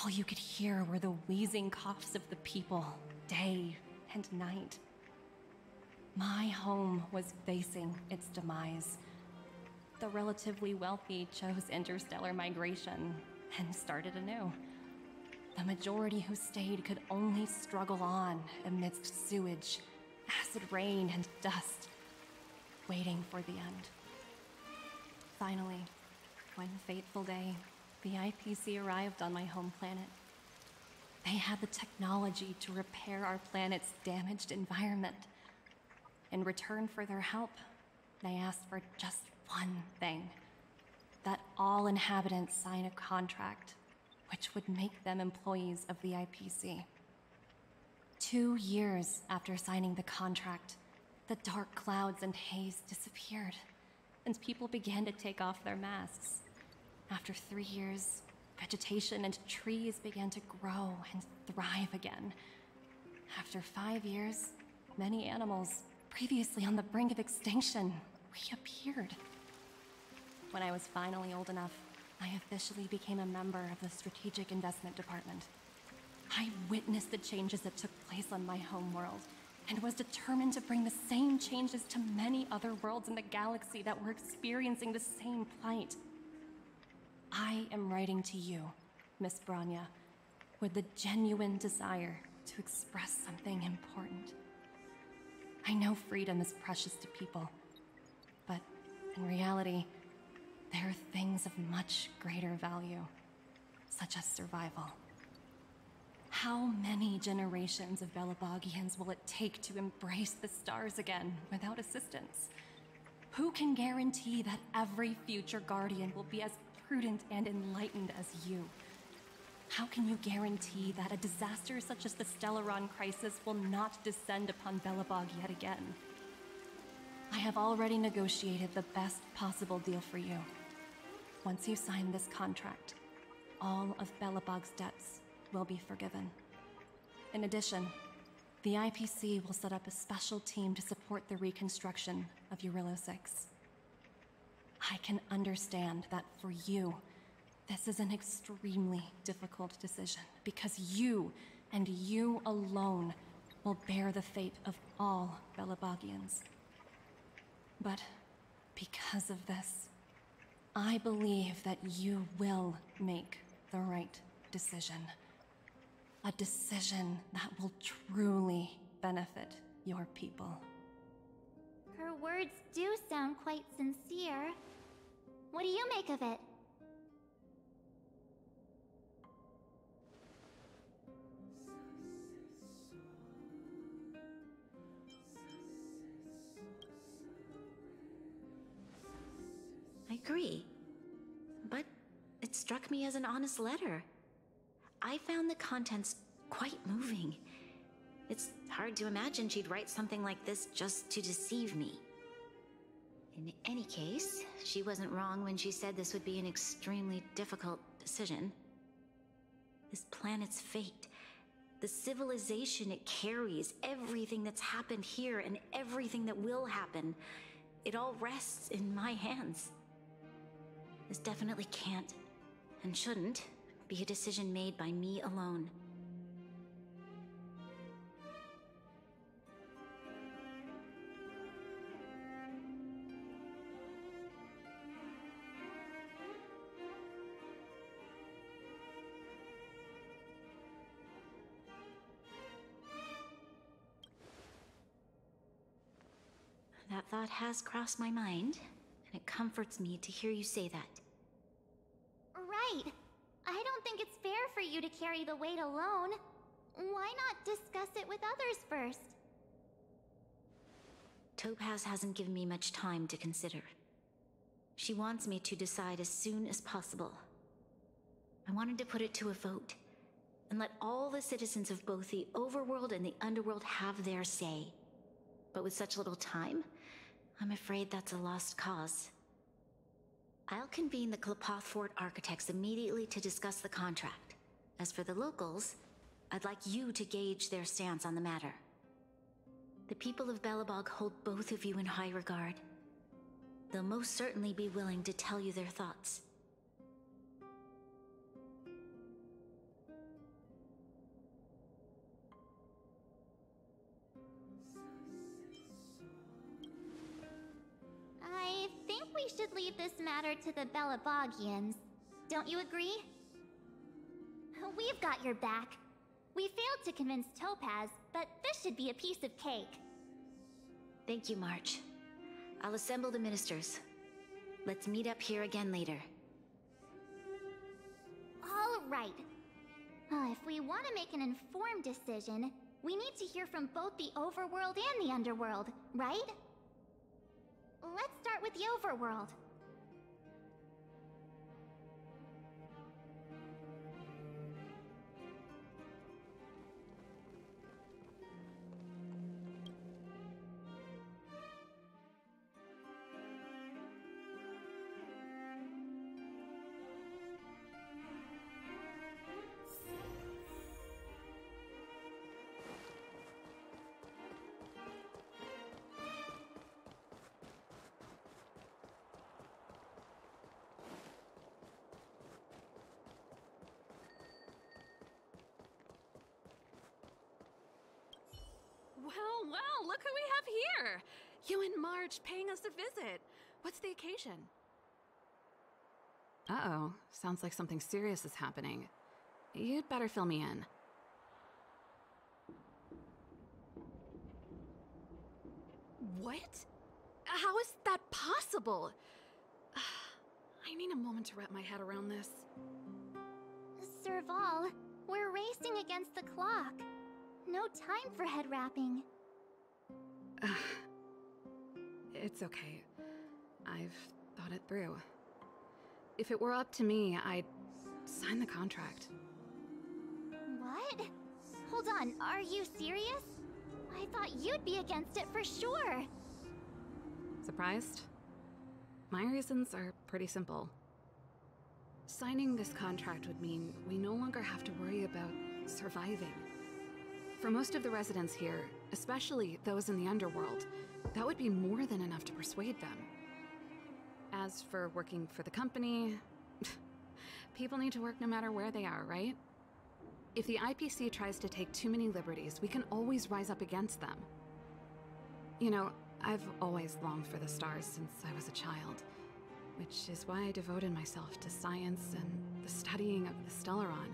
All you could hear were the wheezing coughs of the people, day and night. My home was facing its demise. The relatively wealthy chose interstellar migration and started anew. The majority who stayed could only struggle on amidst sewage, acid rain, and dust, waiting for the end. Finally, one fateful day, the IPC arrived on my home planet. They had the technology to repair our planet's damaged environment. In return for their help, they asked for just one thing: that all inhabitants sign a contract which would make them employees of the IPC. 2 years after signing the contract, the dark clouds and haze disappeared, and people began to take off their masks. After 3 years, vegetation and trees began to grow and thrive again. After 5 years, many animals, previously on the brink of extinction, reappeared. When I was finally old enough, I officially became a member of the Strategic Investment Department. I witnessed the changes that took place on my homeworld, and was determined to bring the same changes to many other worlds in the galaxy that were experiencing the same plight. I am writing to you, Miss Branya, with the genuine desire to express something important. I know freedom is precious to people, but in reality, there are things of much greater value, such as survival. How many generations of Belabogians will it take to embrace the stars again without assistance? Who can guarantee that every future Guardian will be as prudent and enlightened as you? How can you guarantee that a disaster such as the Stellaron crisis will not descend upon Belobog yet again? I have already negotiated the best possible deal for you. Once you sign this contract, all of Belobog's debts will be forgiven. In addition, the IPC will set up a special team to support the reconstruction of Urilla 6. I can understand that for you, this is an extremely difficult decision, because you, and you alone, will bear the fate of all Belabogians. But because of this, I believe that you will make the right decision. A decision that will truly benefit your people. Her words do sound quite sincere. What do you make of it? I agree. But it struck me as an honest letter. I found the contents quite moving. It's hard to imagine she'd write something like this just to deceive me. In any case, she wasn't wrong when she said this would be an extremely difficult decision. This planet's fate, the civilization it carries, everything that's happened here and everything that will happen, it all rests in my hands. This definitely can't, and shouldn't, be a decision made by me alone. That thought has crossed my mind, and it comforts me to hear you say that. Right. I don't think it's fair for you to carry the weight alone. Why not discuss it with others first? Topaz hasn't given me much time to consider. She wants me to decide as soon as possible. I wanted to put it to a vote, and let all the citizens of both the overworld and the underworld have their say. But with such little time, I'm afraid that's a lost cause. I'll convene the Klapoth Fort architects immediately to discuss the contract. As for the locals, I'd like you to gauge their stance on the matter. The people of Belobog hold both of you in high regard. They'll most certainly be willing to tell you their thoughts. I think we should leave this matter to the Belabogians. Don't you agree? We've got your back. We failed to convince Topaz, but this should be a piece of cake. Thank you, March. I'll assemble the ministers. Let's meet up here again later. All right. If we want to make an informed decision, we need to hear from both the overworld and the underworld, right? Let's start with the overworld. Well, look who we have here! You and March paying us a visit. What's the occasion? Uh-oh, sounds like something serious is happening. You'd better fill me in. What? How is that possible? I need a moment to wrap my head around this. Serval, we're racing against the clock. No time for head wrapping. It's okay. I've thought it through. If it were up to me, I'd sign the contract. What? Hold on, are you serious? I thought you'd be against it for sure. Surprised? My reasons are pretty simple. Signing this contract would mean we no longer have to worry about surviving. For most of the residents here, especially those in the underworld, that would be more than enough to persuade them. As for working for the company, people need to work no matter where they are, right? If the IPC tries to take too many liberties, we can always rise up against them. You know, I've always longed for the stars since I was a child, which is why I devoted myself to science and the studying of the Stellaron.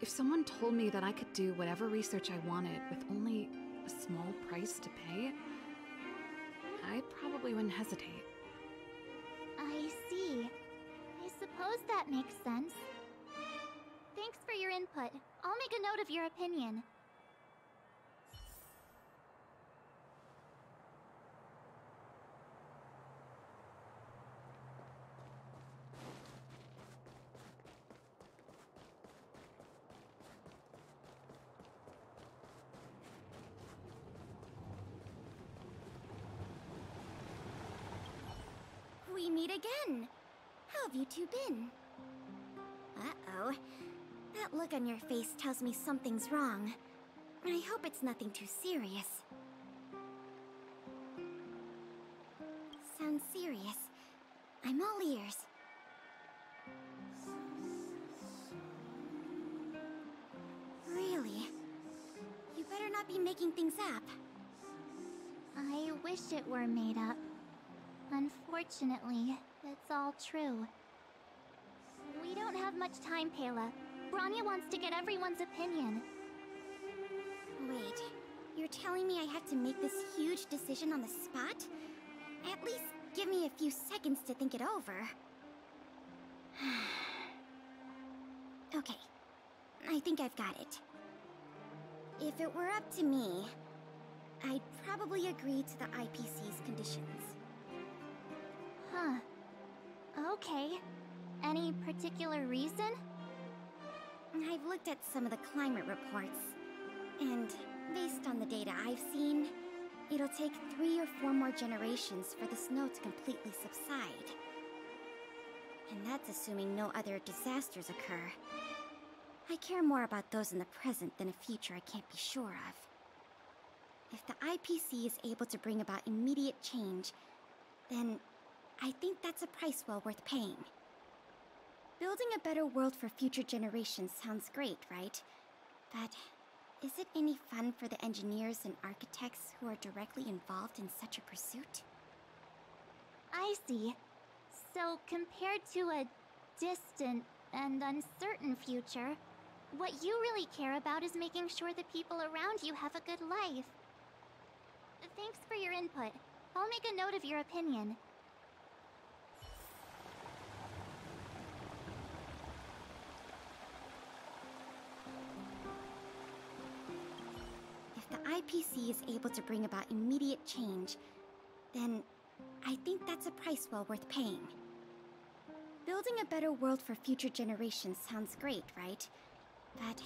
If someone told me that I could do whatever research I wanted with only a small price to pay, I probably wouldn't hesitate. I see. I suppose that makes sense. Thanks for your input. I'll make a note of your opinion. We meet again. How have you two been? Uh-oh. That look on your face tells me something's wrong. I hope it's nothing too serious. Sounds serious. I'm all ears. Really? You better not be making things up. I wish it were made up. Unfortunately, it's all true. We don't have much time, Pela. Branya wants to get everyone's opinion. Wait, you're telling me I have to make this huge decision on the spot? At least give me a few seconds to think it over. Okay, I think I've got it. If it were up to me, I'd probably agree to the IPC's conditions. Huh. Okay. Any particular reason? I've looked at some of the climate reports, and based on the data I've seen, It'll take 3 or 4 more generations for the snow to completely subside. And that's assuming no other disasters occur. I care more about those in the present than a future I can't be sure of. If the IPC is able to bring about immediate change, then I think that's a price well worth paying. Building a better world for future generations sounds great, right? But is it any fun for the engineers and architects who are directly involved in such a pursuit? I see. So, compared to a distant and uncertain future, what you really care about is making sure the people around you have a good life. Thanks for your input. I'll make a note of your opinion. If the IPC is able to bring about immediate change, then I think that's a price well worth paying. Building a better world for future generations sounds great, right? But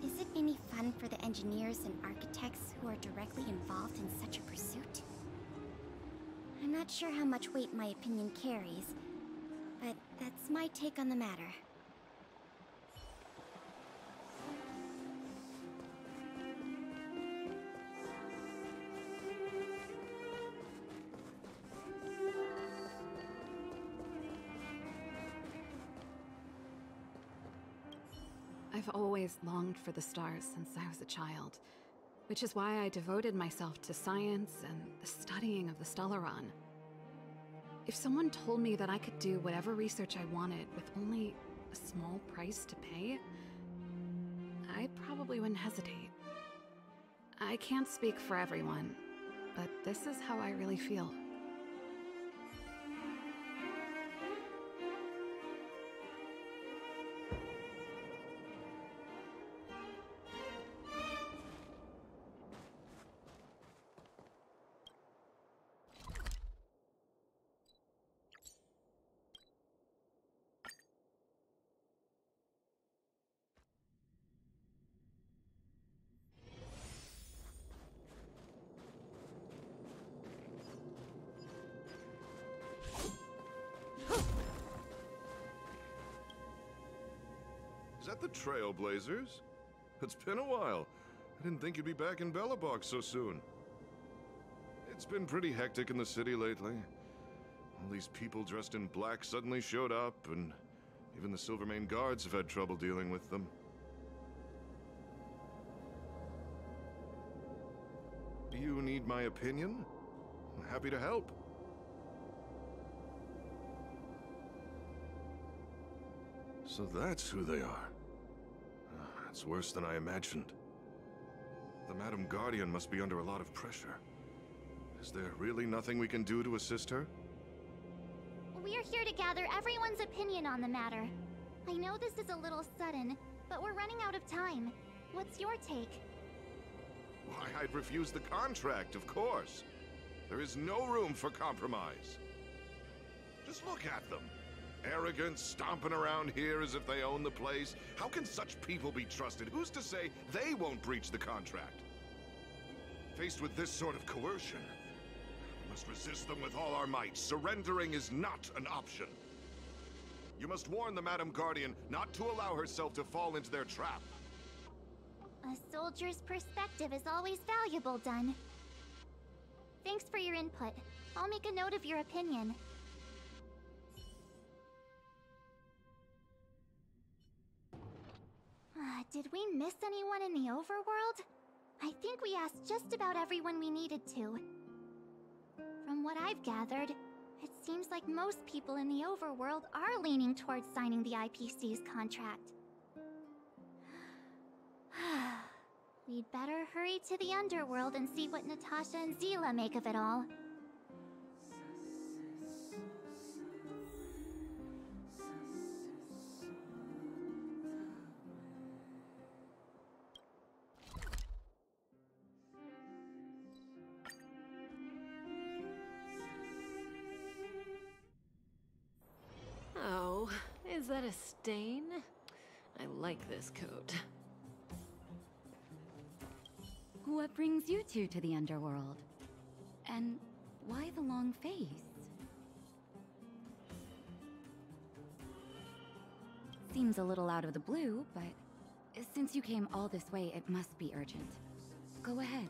is it any fun for the engineers and architects who are directly involved in such a pursuit? I'm not sure how much weight my opinion carries, but that's my take on the matter. I've always longed for the stars since I was a child, which is why I devoted myself to science and the studying of the Stellaron. If someone told me that I could do whatever research I wanted with only a small price to pay, I probably wouldn't hesitate. I can't speak for everyone, but this is how I really feel. Is that the Trailblazers? It's been a while. I didn't think you'd be back in Belobog so soon. It's been pretty hectic in the city lately. All these people dressed in black suddenly showed up, and even the Silvermane guards have had trouble dealing with them. Do you need my opinion? I'm happy to help. So that's who they are. It's worse than I imagined. The Madam Guardian must be under a lot of pressure. Is there really nothing we can do to assist her? We're here to gather everyone's opinion on the matter. I know this is a little sudden, but we're running out of time. What's your take? Why, I'd refuse the contract, of course. There is no room for compromise. Just look at them. Arrogant, stomping around here as if they own the place. How can such people be trusted? Who's to say they won't breach the contract? Faced with this sort of coercion, we must resist them with all our might. Surrendering is not an option. You must warn the Madam Guardian not to allow herself to fall into their trap. A soldier's perspective is always valuable, Dun. Thanks for your input. I'll make a note of your opinion. Did we miss anyone in the overworld? I think we asked just about everyone we needed to. From what I've gathered, it seems like most people in the overworld are leaning towards signing the IPC's contract. We'd better hurry to the underworld and see what Natasha and Zila make of it all. Oh, is that a stain? I like this coat. What brings you two to the underworld? And why the long face? Seems a little out of the blue, but since you came all this way, it must be urgent. Go ahead.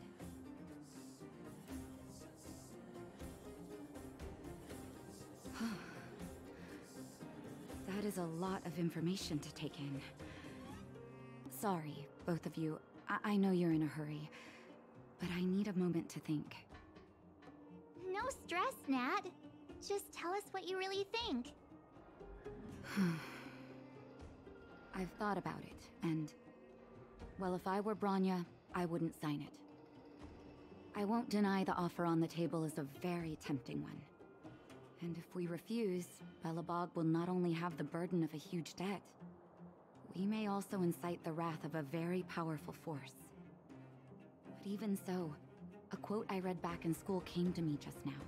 That is a lot of information to take in. Sorry, both of you. I know you're in a hurry, but I need a moment to think. No stress, Nat. Just tell us what you really think. I've thought about it, and... well, if I were Bronya, I wouldn't sign it. I won't deny the offer on the table is a very tempting one. And if we refuse, Belobog will not only have the burden of a huge debt, we may also incite the wrath of a very powerful force. But even so, a quote I read back in school came to me just now.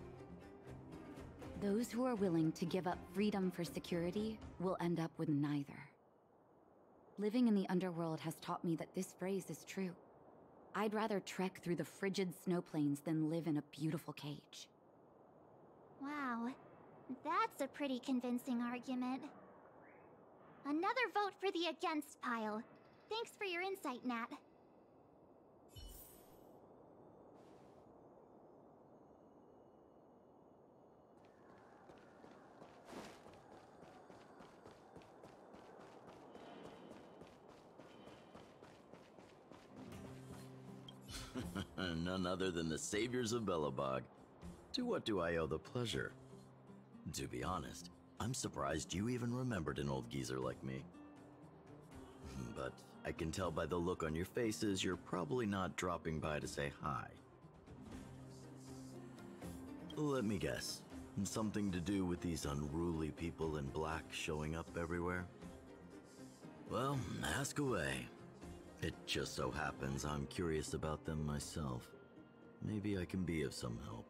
Those who are willing to give up freedom for security will end up with neither. Living in the underworld has taught me that this phrase is true. I'd rather trek through the frigid snow plains than live in a beautiful cage. Wow, that's a pretty convincing argument. Another vote for the against pile. Thanks for your insight, Nat. None other than the saviors of Belobog. To what do I owe the pleasure? To be honest, I'm surprised you even remembered an old geezer like me. But I can tell by the look on your faces you're probably not dropping by to say hi. Let me guess. Something to do with these unruly people in black showing up everywhere? Well, ask away. It just so happens I'm curious about them myself. Maybe I can be of some help.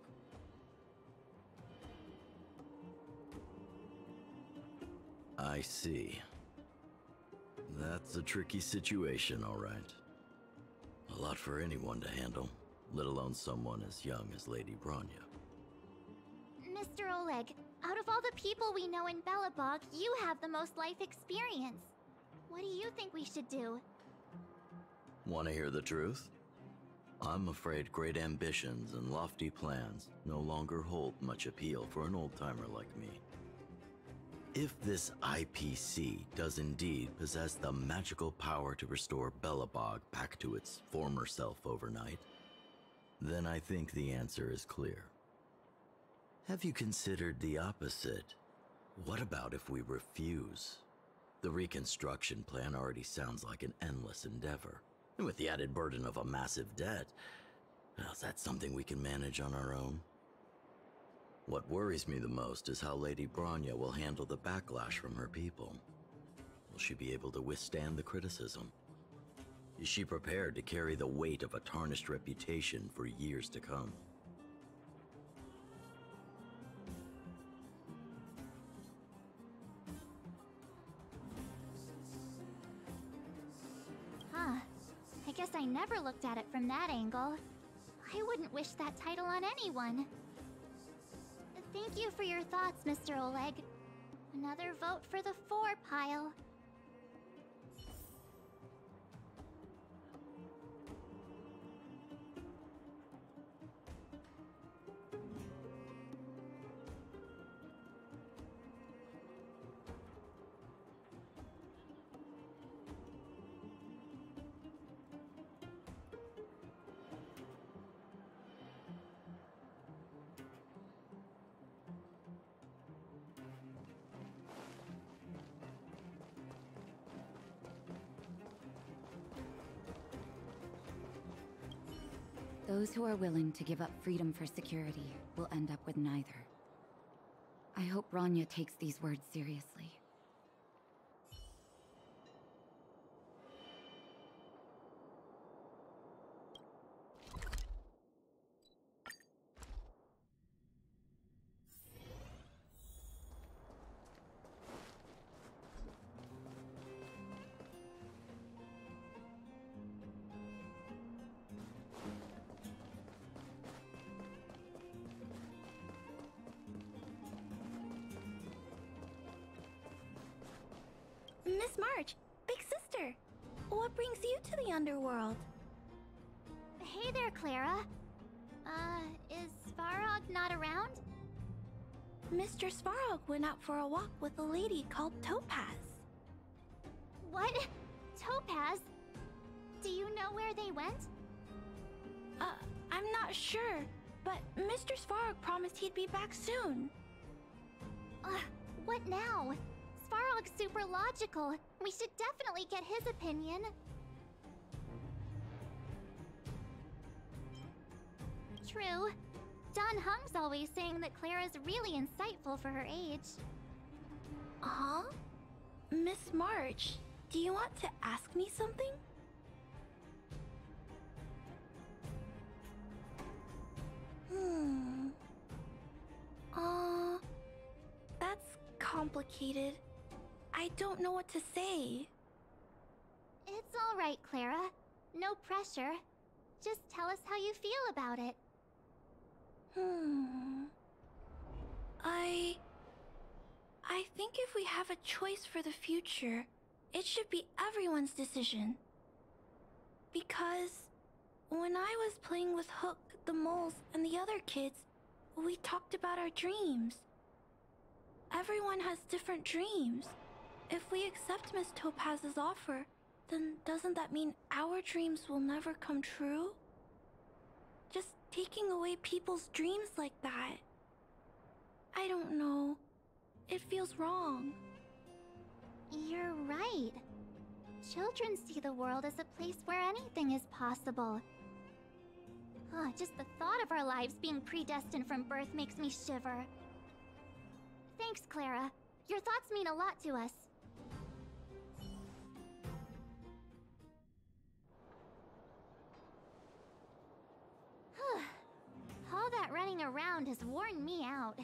I see. That's a tricky situation, all right. A lot for anyone to handle, let alone someone as young as Lady Bronya. Mr. Oleg, out of all the people we know in Belobog, you have the most life experience. What do you think we should do? Want to hear the truth? I'm afraid great ambitions and lofty plans no longer hold much appeal for an old-timer like me. If this IPC does indeed possess the magical power to restore Belobog back to its former self overnight, then I think the answer is clear. Have you considered the opposite? What about if we refuse? The reconstruction plan already sounds like an endless endeavor. And with the added burden of a massive debt, well, is that something we can manage on our own? What worries me the most is how Lady Bronya will handle the backlash from her people. Will she be able to withstand the criticism? Is she prepared to carry the weight of a tarnished reputation for years to come? Huh. I guess I never looked at it from that angle. I wouldn't wish that title on anyone. Thank you for your thoughts, Mr. Oleg. Another vote for the 4 pile. Those who are willing to give up freedom for security will end up with neither. I hope Bronya takes these words seriously. March, big sister. What brings you to the underworld? Hey there, Clara. Is Svarog not around? Mr. Svarog went out for a walk with a lady called Topaz. What? Topaz? Do you know where they went? I'm not sure, but Mr. Svarog promised he'd be back soon. What now? Svarog's super logical. We should definitely get his opinion. True. Don Hung's always saying that Clara's really insightful for her age. Huh? Miss March, do you want to ask me something? That's complicated. I don't know what to say. It's all right, Clara. No pressure. Just tell us how you feel about it. I think if we have a choice for the future, it should be everyone's decision. Because when I was playing with Hook, the moles, and the other kids, we talked about our dreams. Everyone has different dreams. If we accept Miss Topaz's offer, then doesn't that mean our dreams will never come true? Just taking away people's dreams like that. I don't know. It feels wrong. You're right. Children see the world as a place where anything is possible. Just the thought of our lives being predestined from birth makes me shiver. Thanks, Clara. Your thoughts mean a lot to us. All that running around has worn me out.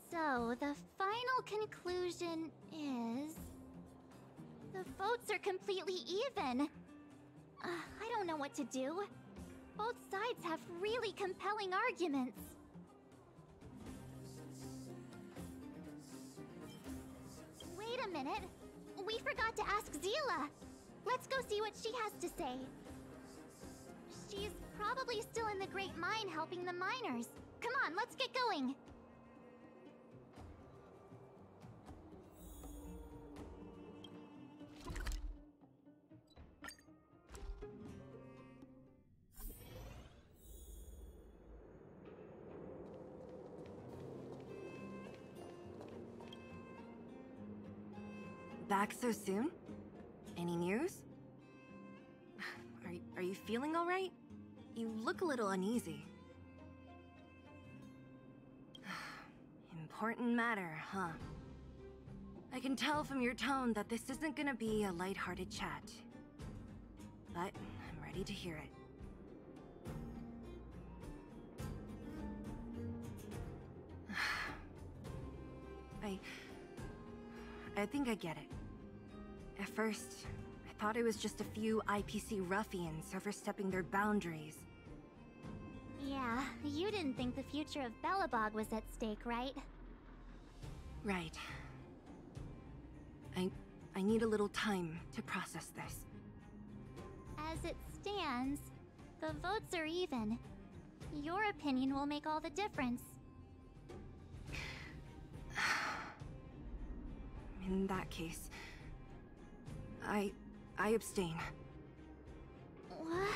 So, the final conclusion is... the votes are completely even. I don't know what to do. Both sides have really compelling arguments. Wait a minute. We forgot to ask Zila. Let's go see what she has to say. She's probably still in the Great Mine helping the miners. Come on, let's get going. Back so soon? Any news? Are you feeling all right? You look a little uneasy. Important matter, huh? I can tell from your tone that this isn't gonna be a lighthearted chat. But I'm ready to hear it. I think I get it. At first, I thought it was just a few IPC ruffians overstepping their boundaries. Yeah, you didn't think the future of Belobog was at stake, right? Right. I need a little time to process this. As it stands, the votes are even. Your opinion will make all the difference. In that case, I abstain. What?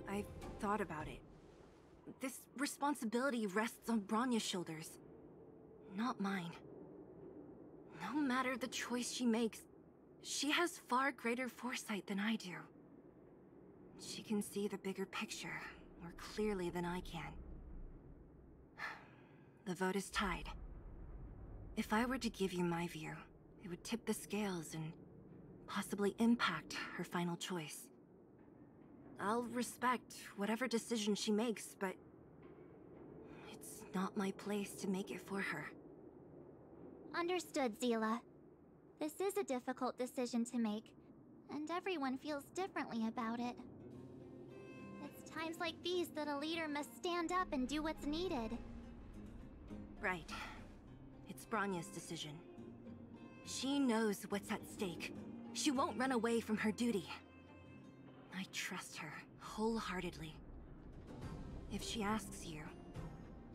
I've thought about it. This responsibility rests on Bronya's shoulders, not mine. No matter the choice she makes, she has far greater foresight than I do. She can see the bigger picture more clearly than I can. The vote is tied. If I were to give you my view, it would tip the scales and possibly impact her final choice. I'll respect whatever decision she makes, but it's not my place to make it for her. Understood, Zila. This is a difficult decision to make, and everyone feels differently about it. It's times like these that a leader must stand up and do what's needed. Right. It's Bronya's decision. She knows what's at stake. She won't run away from her duty. I trust her wholeheartedly. If she asks you,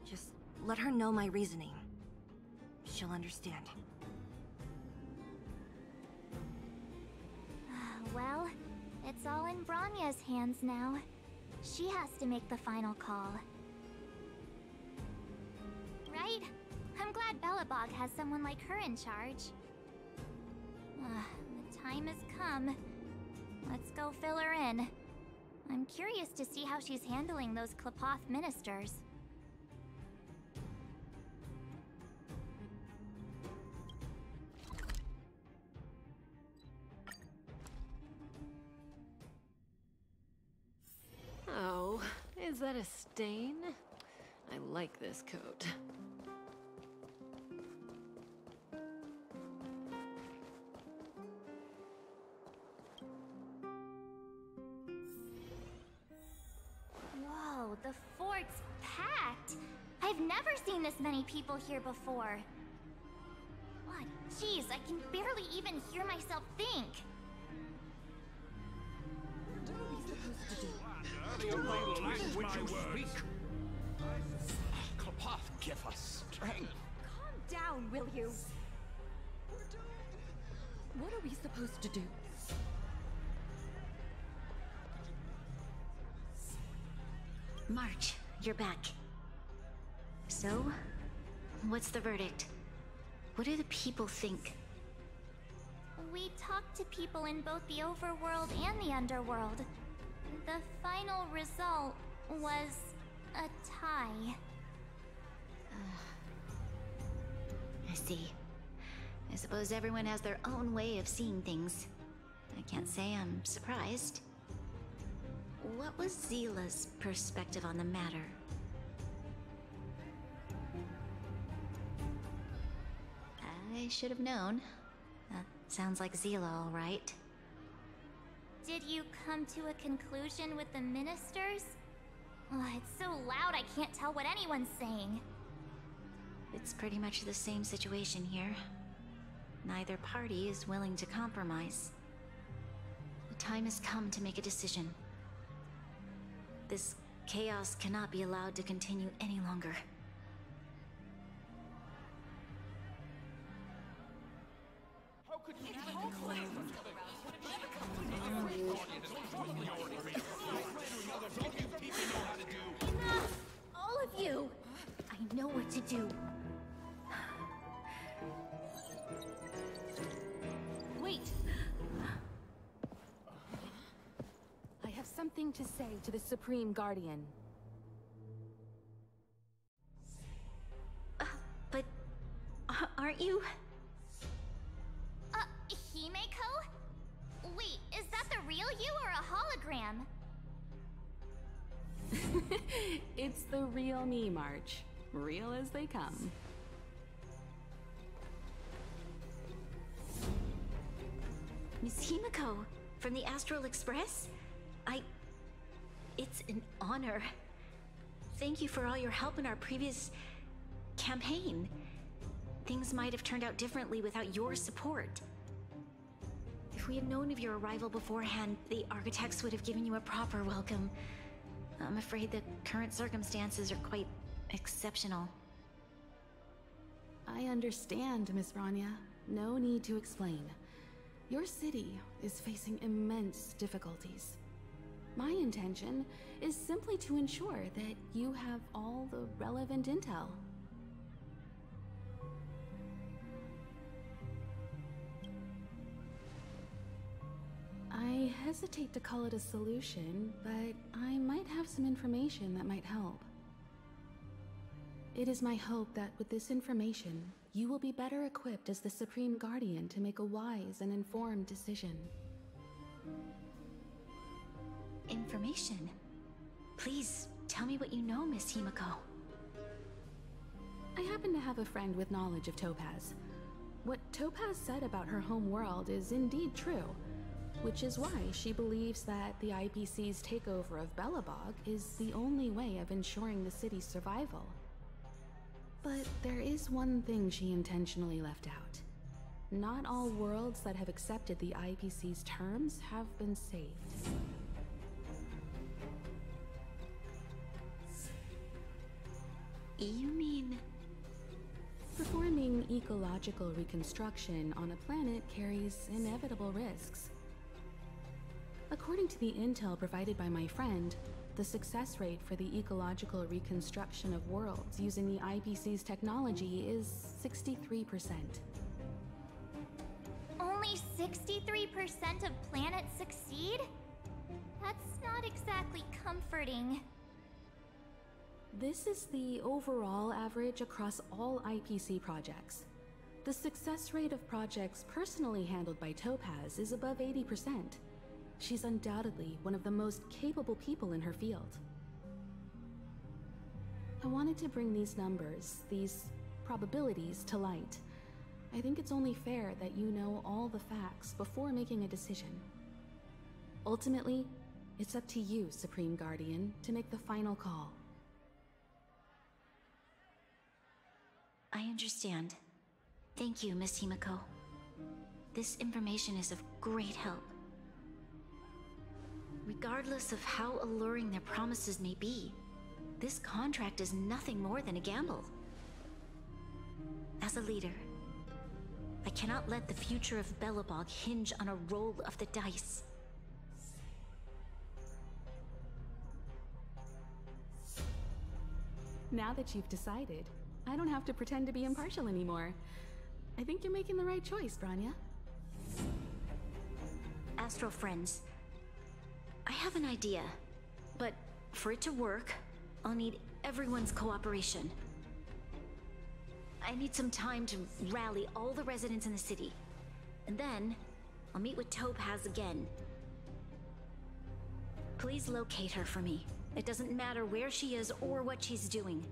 just let her know my reasoning. She'll understand. Well, it's all in Bronya's hands now. She has to make the final call. Right? I'm glad Belobog has someone like her in charge. The time has come. Let's go fill her in. I'm curious to see how she's handling those Klapoth ministers. Oh, is that a stain? I like this coat. Whoa, the fort's packed! I've never seen this many people here before. What? Jeez, I can barely even hear myself think. The only language you speak. Klapoth, give us strength. Calm down, will you? What are we supposed to do? March, you're back. So, what's the verdict? What do the people think? We talked to people in both the overworld and the underworld. The final result was a tie. I see. I suppose everyone has their own way of seeing things. I can't say I'm surprised. What was Zila's perspective on the matter? I should have known. That sounds like Zila, all right. Did you come to a conclusion with the ministers? Oh, it's so loud I can't tell what anyone's saying. It's pretty much the same situation here. Neither party is willing to compromise. The time has come to make a decision. This chaos cannot be allowed to continue any longer. Enough! All of you! I know what to do. Wait! I have something to say to the Supreme Guardian. But aren't you? Himeko? Wait, is that the real you or a hologram? It's the real me, March. Real as they come. Miss Himeko, from the Astral Express? It's an honor. Thank you for all your help in our previous campaign. Things might have turned out differently without your support. If we had known of your arrival beforehand, the architects would have given you a proper welcome. I'm afraid the current circumstances are quite exceptional. I understand, Miss Bronya. No need to explain. Your city is facing immense difficulties. My intention is simply to ensure that you have all the relevant intel. I hesitate to call it a solution, but I might have some information that might help. It is my hope that with this information, you will be better equipped as the Supreme Guardian to make a wise and informed decision. Information? Please, tell me what you know, Miss Himeko. I happen to have a friend with knowledge of Topaz. What Topaz said about her home world is indeed true, which is why she believes that the IPC's takeover of Belobog is the only way of ensuring the city's survival. But there is one thing she intentionally left out. Not all worlds that have accepted the IPC's terms have been saved. You mean... Performing ecological reconstruction on a planet carries inevitable risks. According to the intel provided by my friend, the success rate for the ecological reconstruction of worlds using the IPC's technology is 63%. Only 63% of planets succeed? That's not exactly comforting. This is the overall average across all IPC projects. The success rate of projects personally handled by Topaz is above 80%. She's undoubtedly one of the most capable people in her field. I wanted to bring these numbers, these probabilities, to light. I think it's only fair that you know all the facts before making a decision. Ultimately, it's up to you, Supreme Guardian, to make the final call. I understand. Thank you, Miss Himiko. This information is of great help. Regardless of how alluring their promises may be, this contract is nothing more than a gamble. As a leader, I cannot let the future of Belobog hinge on a roll of the dice. Now that you've decided, I don't have to pretend to be impartial anymore. I think you're making the right choice, Branya. Astro friends, I have an idea, but for it to work, I'll need everyone's cooperation. I need some time to rally all the residents in the city, and then I'll meet with Topaz again. Please locate her for me. It doesn't matter where she is or what she's doing.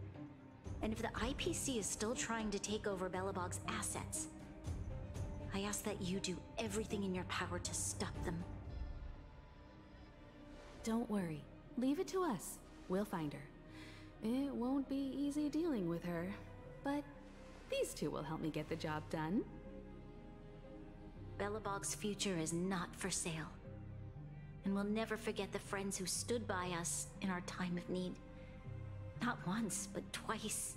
And if the IPC is still trying to take over Belobog's assets, I ask that you do everything in your power to stop them. Don't worry. Leave it to us. We'll find her. It won't be easy dealing with her, but these two will help me get the job done. Belobog's future is not for sale. And we'll never forget the friends who stood by us in our time of need. Not once, but twice.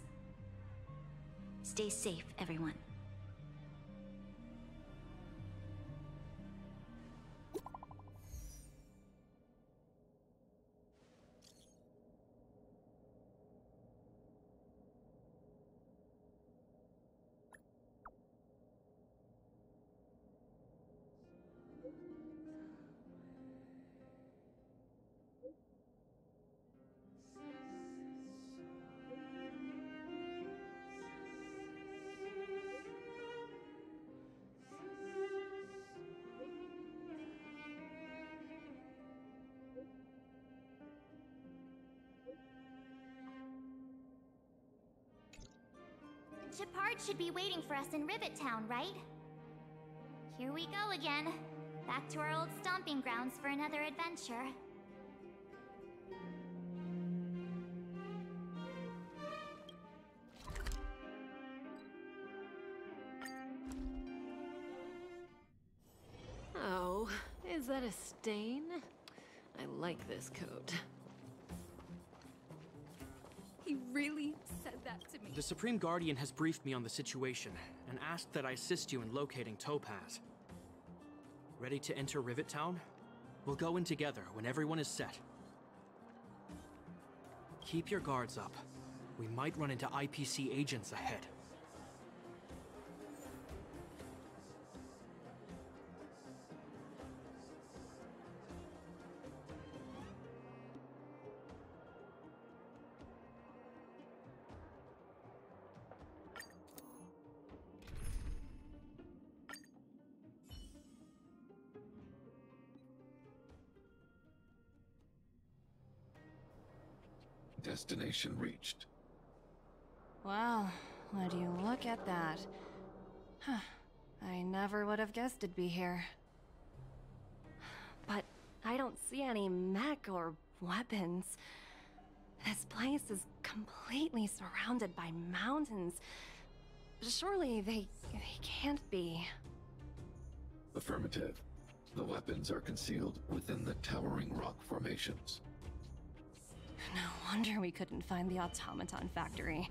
Stay safe, everyone. Shepard should be waiting for us in Rivet Town, right? Here we go again. Back to our old stomping grounds for another adventure. Oh, is that a stain? I like this coat. He really said that to me. The Supreme Guardian has briefed me on the situation and asked that I assist you in locating Topaz. Ready to enter Rivet Town? We'll go in together when everyone is set. Keep your guards up. We might run into IPC agents ahead. Destination reached. Well, would you look at that? Huh. I never would have guessed it'd be here. But I don't see any mech or weapons. This place is completely surrounded by mountains. Surely they can't be. Affirmative. The weapons are concealed within the towering rock formations. No wonder we couldn't find the automaton factory.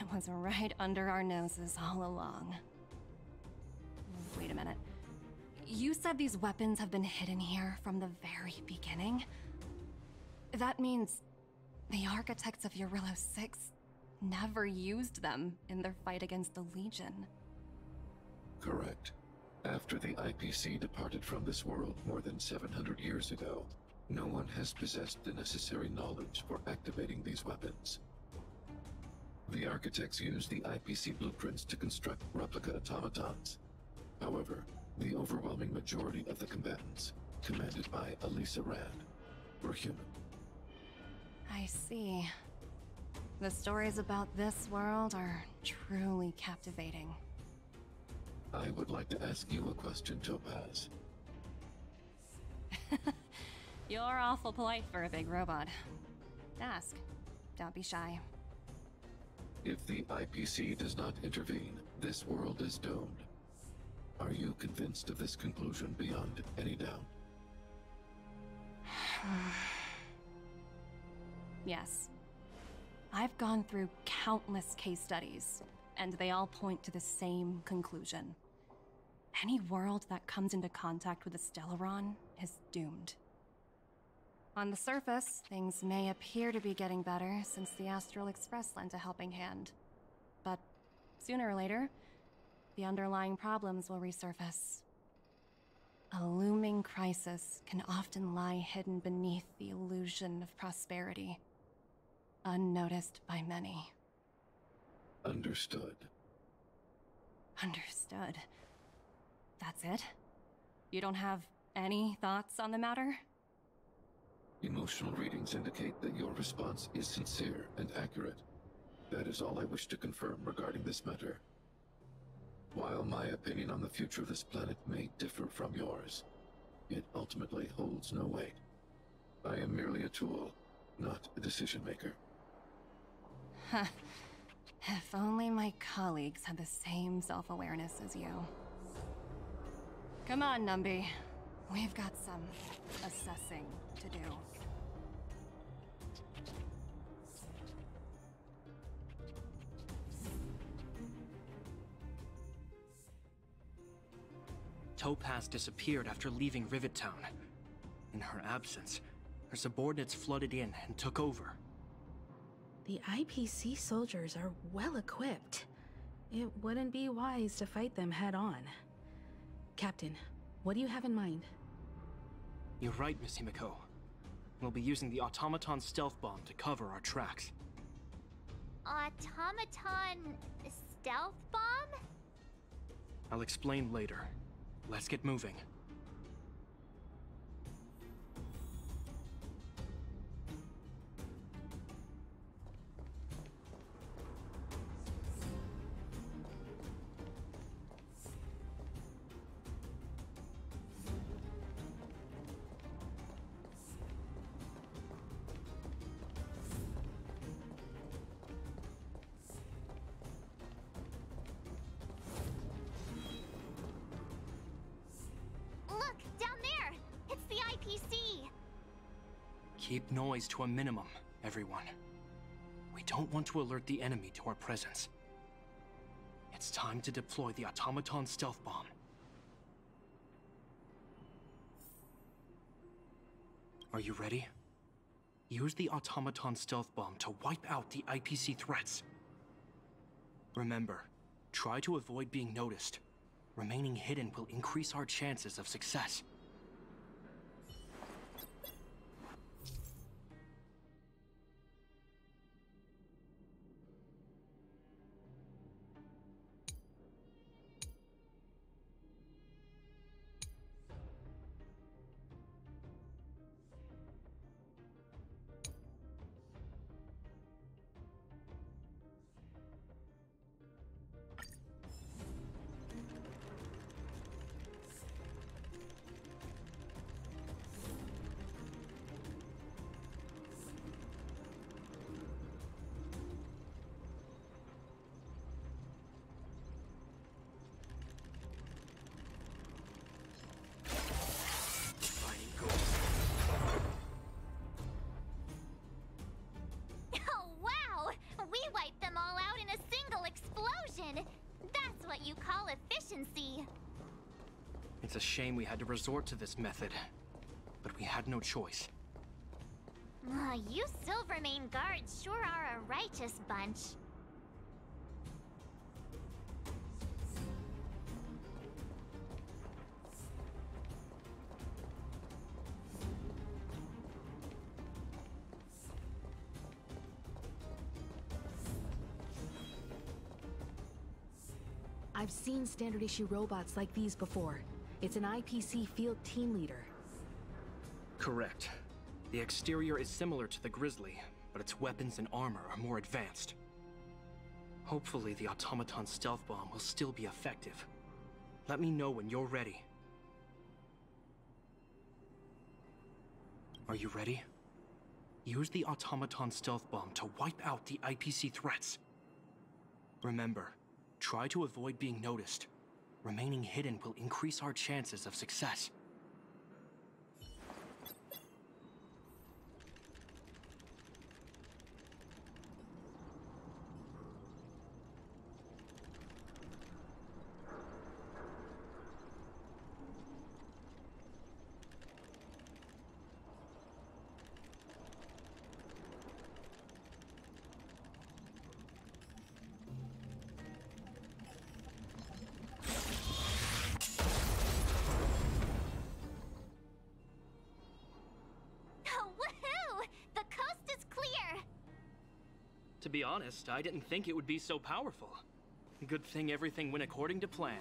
It was right under our noses all along. Wait a minute. You said these weapons have been hidden here from the very beginning? That means the architects of Eurillo 6 never used them in their fight against the Legion. Correct. After the IPC departed from this world more than 700 years ago, no one has possessed the necessary knowledge for activating these weapons. The architects used the IPC blueprints to construct replica automatons. However, the overwhelming majority of the combatants, commanded by Elisa Rand, were human. I see. The stories about this world are truly captivating. I would like to ask you a question, Topaz. You're awful polite for a big robot. Ask. Don't be shy. If the IPC does not intervene, this world is doomed. Are you convinced of this conclusion beyond any doubt? Yes. I've gone through countless case studies, and they all point to the same conclusion. Any world that comes into contact with a Stellaron is doomed. On the surface, things may appear to be getting better since the Astral Express lent a helping hand. But sooner or later, the underlying problems will resurface. A looming crisis can often lie hidden beneath the illusion of prosperity, unnoticed by many. Understood. Understood. That's it? You don't have any thoughts on the matter? Emotional readings indicate that your response is sincere and accurate. That is all I wish to confirm regarding this matter. While my opinion on the future of this planet may differ from yours, it ultimately holds no weight. I am merely a tool, not a decision maker. Huh. If only my colleagues had the same self-awareness as you. Come on, Numby. We've got some assessing to do. Topaz disappeared after leaving Rivet Town. In her absence, her subordinates flooded in and took over. The IPC soldiers are well equipped. It wouldn't be wise to fight them head on. Captain, what do you have in mind? You're right, Miss Himiko. We'll be using the automaton stealth bomb to cover our tracks. Automaton stealth bomb? I'll explain later. Let's get moving. Look, down there! It's the IPC! Keep noise to a minimum, everyone. We don't want to alert the enemy to our presence. It's time to deploy the automaton stealth bomb. Are you ready? Use the automaton stealth bomb to wipe out the IPC threats. Remember, try to avoid being noticed. Remaining hidden will increase our chances of success. It's a shame we had to resort to this method, but we had no choice. You Silvermane guards sure are a righteous bunch. I've seen standard issue robots like these before. It's an IPC field team leader. Correct. The exterior is similar to the Grizzly, but its weapons and armor are more advanced. Hopefully the automaton stealth bomb will still be effective. Let me know when you're ready. Are you ready? Use the automaton stealth bomb to wipe out the IPC threats. Remember, try to avoid being noticed. Remaining hidden will increase our chances of success. To be honest, I didn't think it would be so powerful. Good thing everything went according to plan.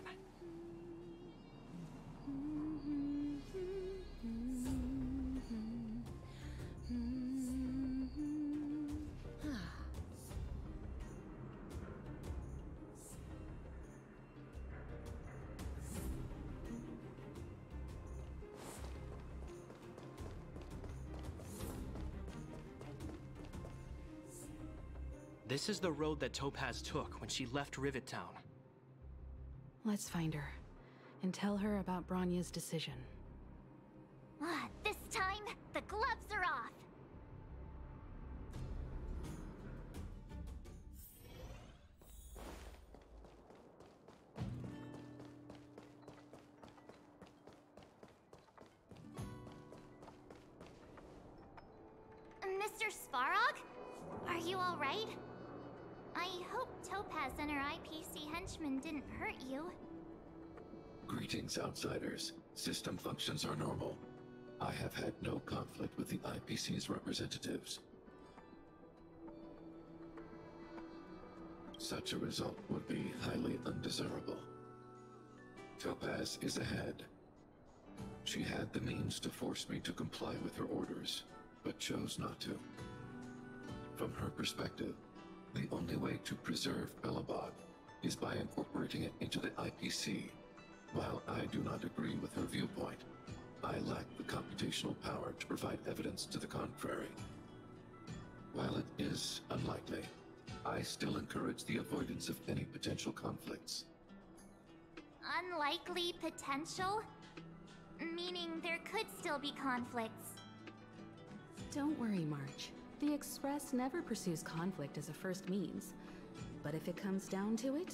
This is the road that Topaz took when she left Rivet Town. Let's find her, and tell her about Bronya's decision. This time, the gloves are off! Mr. Svarog? Are you alright? I hope Topaz and her IPC henchmen didn't hurt you. Greetings, outsiders. System functions are normal. I have had no conflict with the IPC's representatives. Such a result would be highly undesirable. Topaz is ahead. She had the means to force me to comply with her orders, but chose not to. From her perspective, the only way to preserve Belobog is by incorporating it into the IPC. While I do not agree with her viewpoint, I lack the computational power to provide evidence to the contrary. While it is unlikely, I still encourage the avoidance of any potential conflicts. Unlikely potential? Meaning there could still be conflicts. Don't worry, March. The Express never pursues conflict as a first means. But if it comes down to it,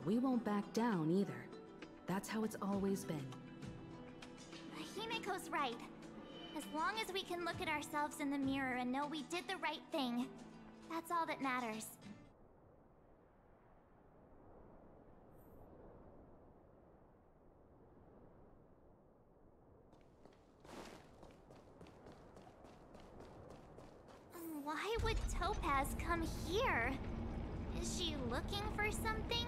we won't back down either. That's how it's always been. Himiko's right. As long as we can look at ourselves in the mirror and know we did the right thing, that's all that matters. Why would Topaz come here? Is she looking for something?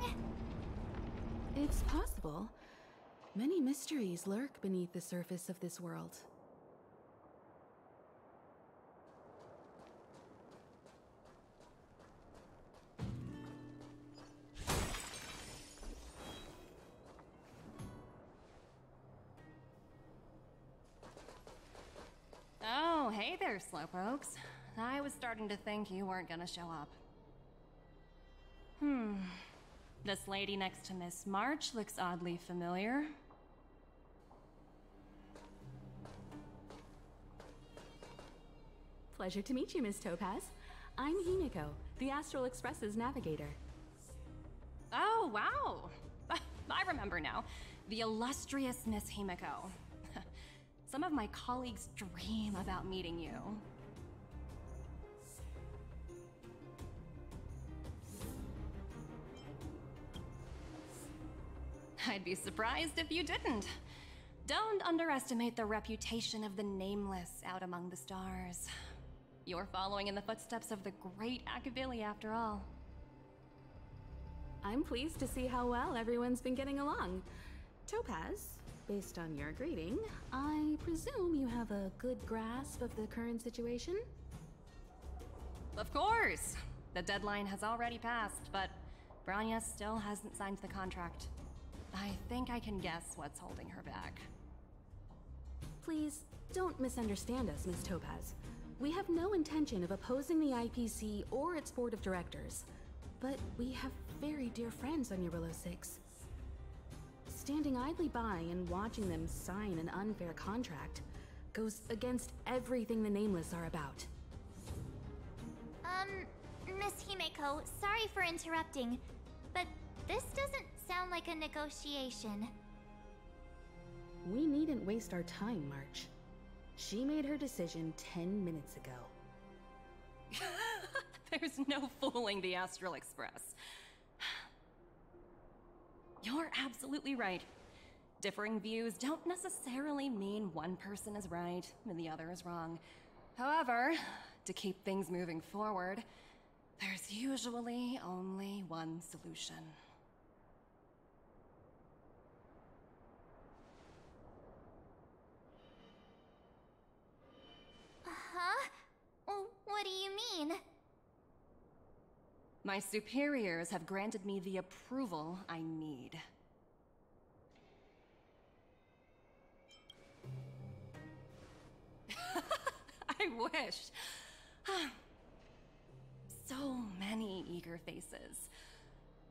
It's possible. Many mysteries lurk beneath the surface of this world. Oh, hey there, Slowpokes. I was starting to think you weren't gonna show up. This lady next to Miss March looks oddly familiar. Pleasure to meet you, Miss Topaz. I'm Himiko, the Astral Express's navigator. Oh, wow! I remember now. the illustrious Miss Himiko. Some of my colleagues dream about meeting you. I'd be surprised if you didn't. Don't underestimate the reputation of the Nameless out among the stars. You're following in the footsteps of the great Akavili, after all. I'm pleased to see how well everyone's been getting along. Topaz, based on your greeting, I presume you have a good grasp of the current situation? Of course! The deadline has already passed, but Branya still hasn't signed the contract. I think I can guess what's holding her back. Please, don't misunderstand us, Miss Topaz. We have no intention of opposing the IPC or its board of directors, but we have very dear friends on Eurillo 6. Standing idly by and watching them sign an unfair contract goes against everything the Nameless are about. Miss Himeko, sorry for interrupting, but this doesn't sound like a negotiation. We needn't waste our time, March. She made her decision 10 minutes ago. There's no fooling the Astral Express. You're absolutely right. Differing views don't necessarily mean one person is right and the other is wrong. However, to keep things moving forward, there's usually only one solution. Huh? What do you mean? My superiors have granted me the approval I need. I wish. So many eager faces.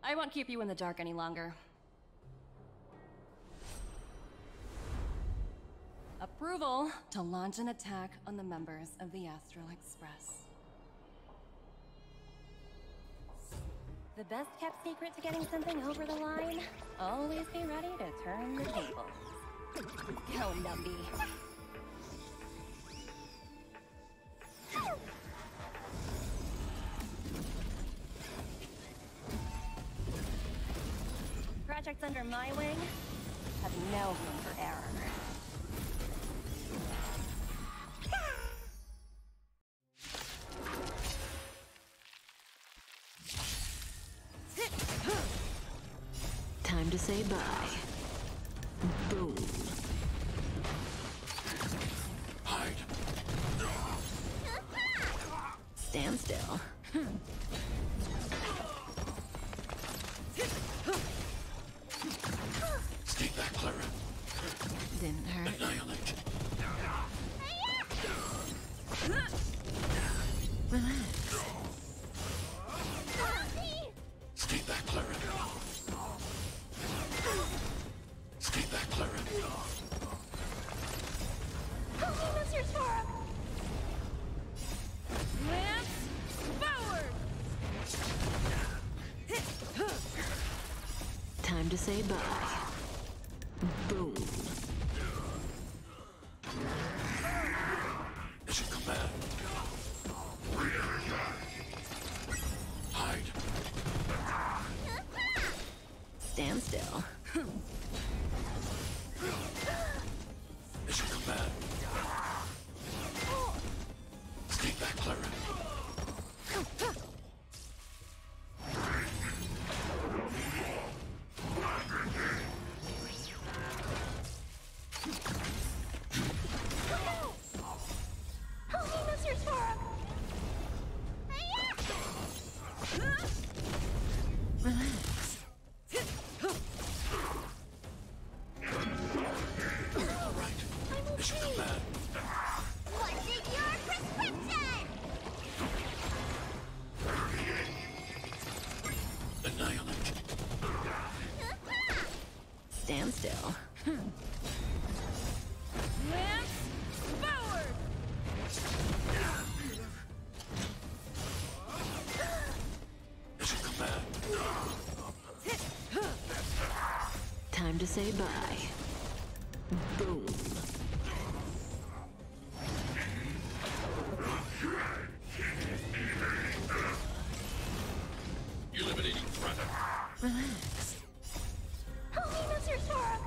I won't keep you in the dark any longer. Approval to launch an attack on the members of the Astral Express. The best kept secret to getting something over the line? Always be ready to turn the tables. Go, Numby. Projects under my wing have no room for error. Time to say bye. Boom. Hide. Stand still. Stay back, Clara. Didn't hurt. Annihilate. Relax. Stay back, Clara. Stay back, Clara. Lance forward! Time to say bye. Boom. Mission command. Hide. Stand still. Mission command. Stay back, Clara. Relax. All right. Mission command. What's in your prescription? Annihilate. Stand still. Lance forward! Mission command. time to say bye. Boom. Eliminating threat. Relax. Help me, Mr. Sora!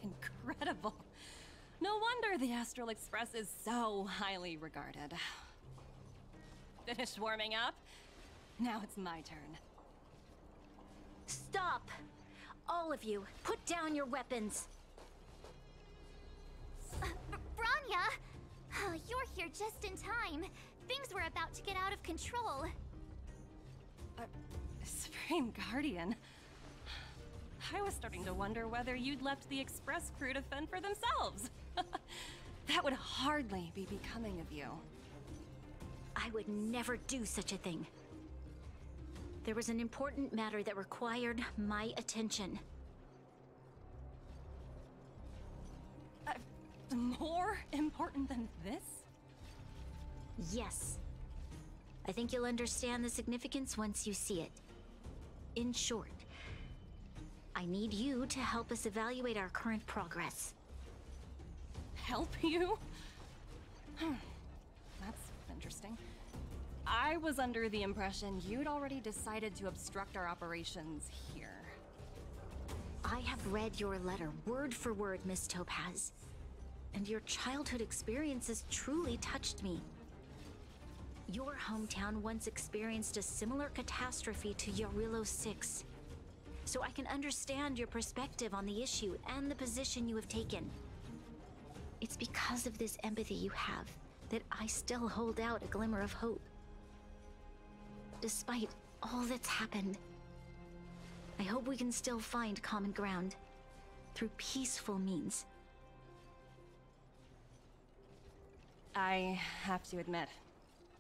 Incredible. No wonder the Astral Express is so highly regarded. Finished warming up? Now it's my turn. Stop! All of you, put down your weapons. Branya! Oh, you're here just in time. Things were about to get out of control. Supreme Guardian. I was starting to wonder whether you'd left the Express crew to fend for themselves. That would hardly be becoming of you. I would never do such a thing. There was an important matter that required my attention. More important than this? Yes. I think you'll understand the significance once you see it. In short, I need you to help us evaluate our current progress. Help you? That's interesting. I was under the impression you'd already decided to obstruct our operations here. I have read your letter word for word, Miss Topaz. And your childhood experiences truly touched me. Your hometown once experienced a similar catastrophe to Yarilo 6. So I can understand your perspective on the issue and the position you have taken. It's because of this empathy you have that I still hold out a glimmer of hope. Despite all that's happened, I hope we can still find common ground through peaceful means. I have to admit,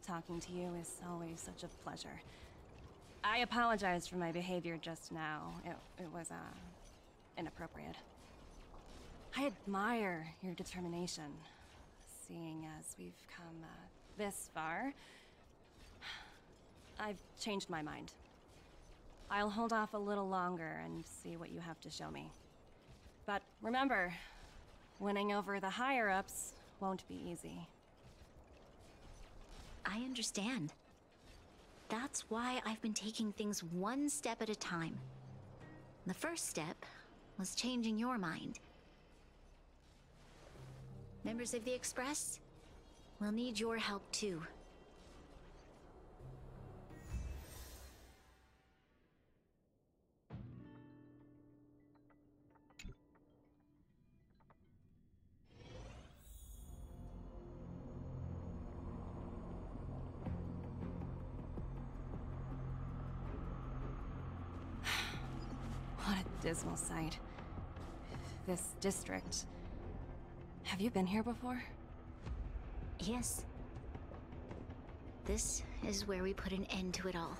talking to you is always such a pleasure. I apologize for my behavior just now. It was, inappropriate. I admire your determination, seeing as we've come, this far. I've changed my mind. I'll hold off a little longer and see what you have to show me. But remember, winning over the higher-ups won't be easy. I understand. That's why I've been taking things one step at a time. The first step was changing your mind. Members of the Express, we'll need your help too. What a dismal sight. This district. Have you been here before? Yes. This is where we put an end to it all.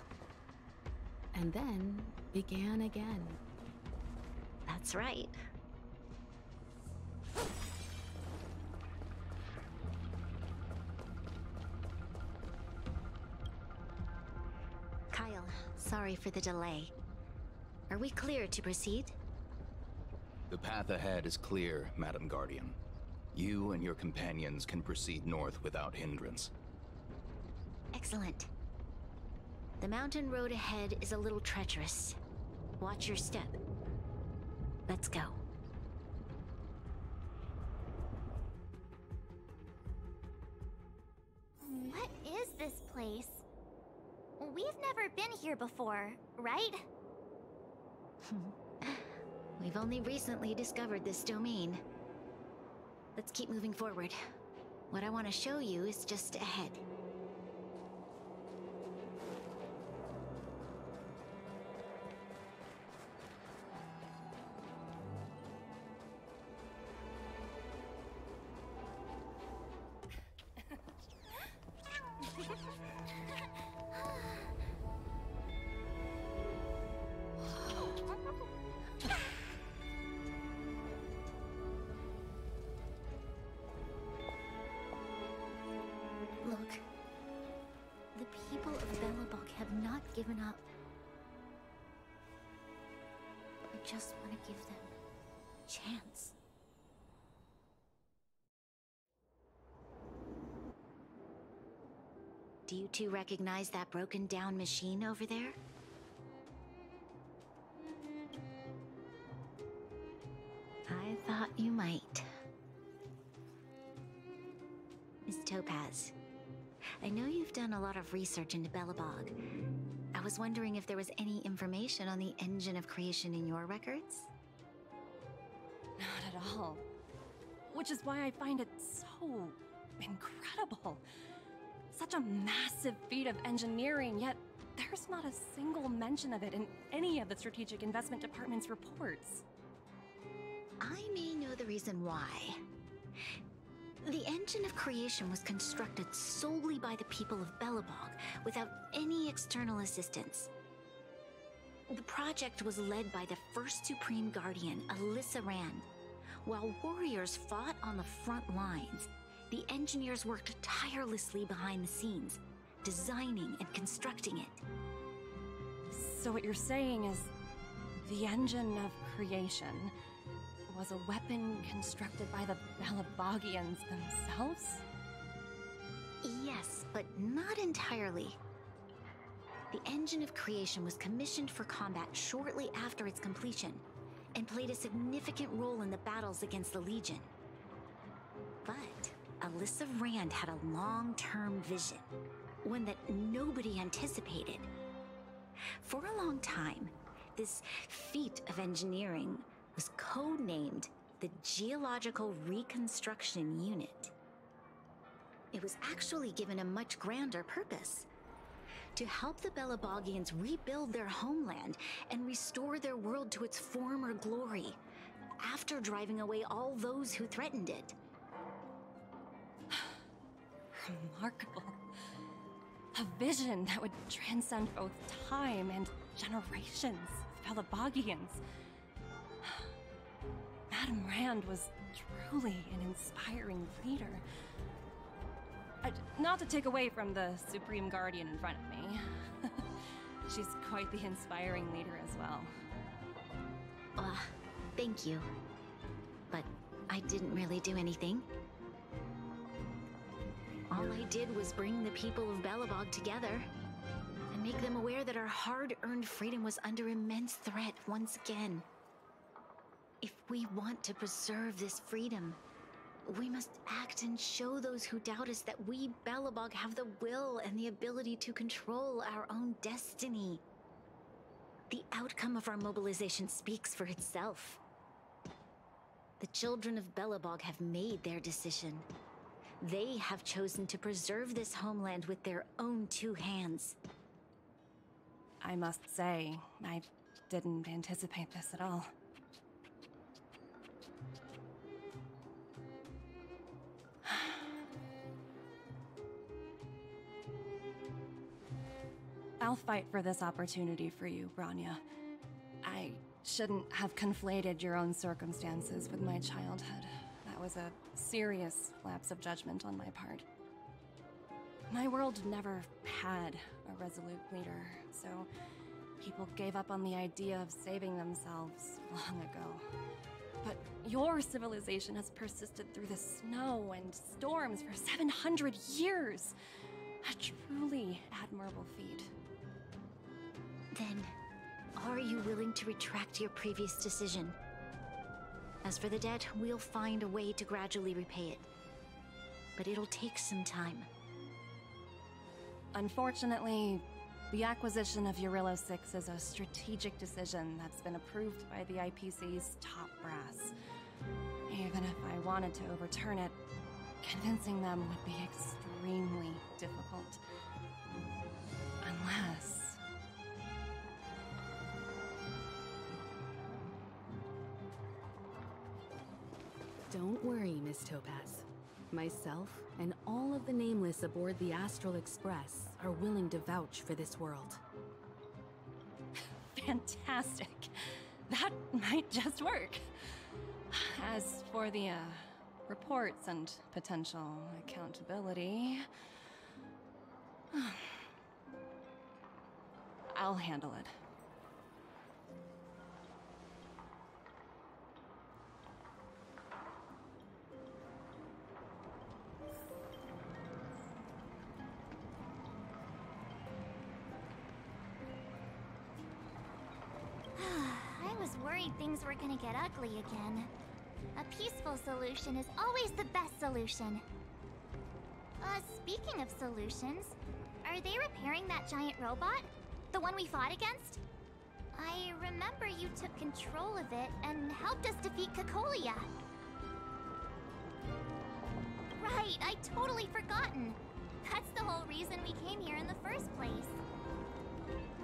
And then began again. That's right. Kyle, sorry for the delay. Are we clear to proceed? The path ahead is clear, Madam Guardian. You and your companions can proceed north without hindrance. Excellent. The mountain road ahead is a little treacherous. Watch your step. Let's go. What is this place? We've never been here before, right? We've only recently discovered this domain. Let's keep moving forward. What I want to show you is just ahead. given up. I just want to give them a chance. Do you two recognize that broken down machine over there? I thought you might. Miss Topaz, I know you've done a lot of research into Belobog. I was wondering if there was any information on the engine of creation in your records? Not at all. Which is why I find it so incredible. Such a massive feat of engineering, yet there's not a single mention of it in any of the Strategic Investment Department's reports. I may know the reason why. The engine of creation was constructed solely by the people of Belobog, without any external assistance. The project was led by the first Supreme Guardian, Alyssa Rand. While warriors fought on the front lines, the engineers worked tirelessly behind the scenes, designing and constructing it. So what you're saying is, the engine of creation was a weapon constructed by the Belabogians themselves? Yes, but not entirely. The engine of creation was commissioned for combat shortly after its completion, and played a significant role in the battles against the Legion. But Alyssa Rand had a long-term vision, one that nobody anticipated. For a long time, this feat of engineering was codenamed the Geological Reconstruction Unit. It was actually given a much grander purpose: to help the Belabogians rebuild their homeland and restore their world to its former glory, after driving away all those who threatened it. Remarkable. A vision that would transcend both time and generations of Belabogians. Madame Rand was truly an inspiring leader. Not to take away from the Supreme Guardian in front of me. She's quite the inspiring leader as well. Thank you. But I didn't really do anything. All I did was bring the people of Belobog together and make them aware that our hard-earned freedom was under immense threat once again. If we want to preserve this freedom, we must act and show those who doubt us that we Belobog have the will and the ability to control our own destiny. The outcome of our mobilization speaks for itself. The children of Belobog have made their decision. They have chosen to preserve this homeland with their own two hands. I must say, I didn't anticipate this at all. I'll fight for this opportunity for you, Branya. I shouldn't have conflated your own circumstances with my childhood. That was a serious lapse of judgment on my part. My world never had a resolute leader, so people gave up on the idea of saving themselves long ago. But your civilization has persisted through the snow and storms for 700 years. A truly admirable feat. Then, are you willing to retract your previous decision? As for the debt, we'll find a way to gradually repay it. But it'll take some time. Unfortunately, the acquisition of Urilla 6 is a strategic decision that's been approved by the IPC's top brass. Even if I wanted to overturn it, convincing them would be extremely difficult. Unless... Don't worry, Miss Topaz. Myself and all of the Nameless aboard the Astral Express are willing to vouch for this world. Fantastic. That might just work. As for the, reports and potential accountability... I'll handle it. I was worried things were gonna get ugly again. A peaceful solution is always the best solution. Speaking of solutions, are they repairing that giant robot? The one we fought against? I remember you took control of it and helped us defeat Cocolia. Right, I totally forgotten. That's the whole reason we came here in the first place.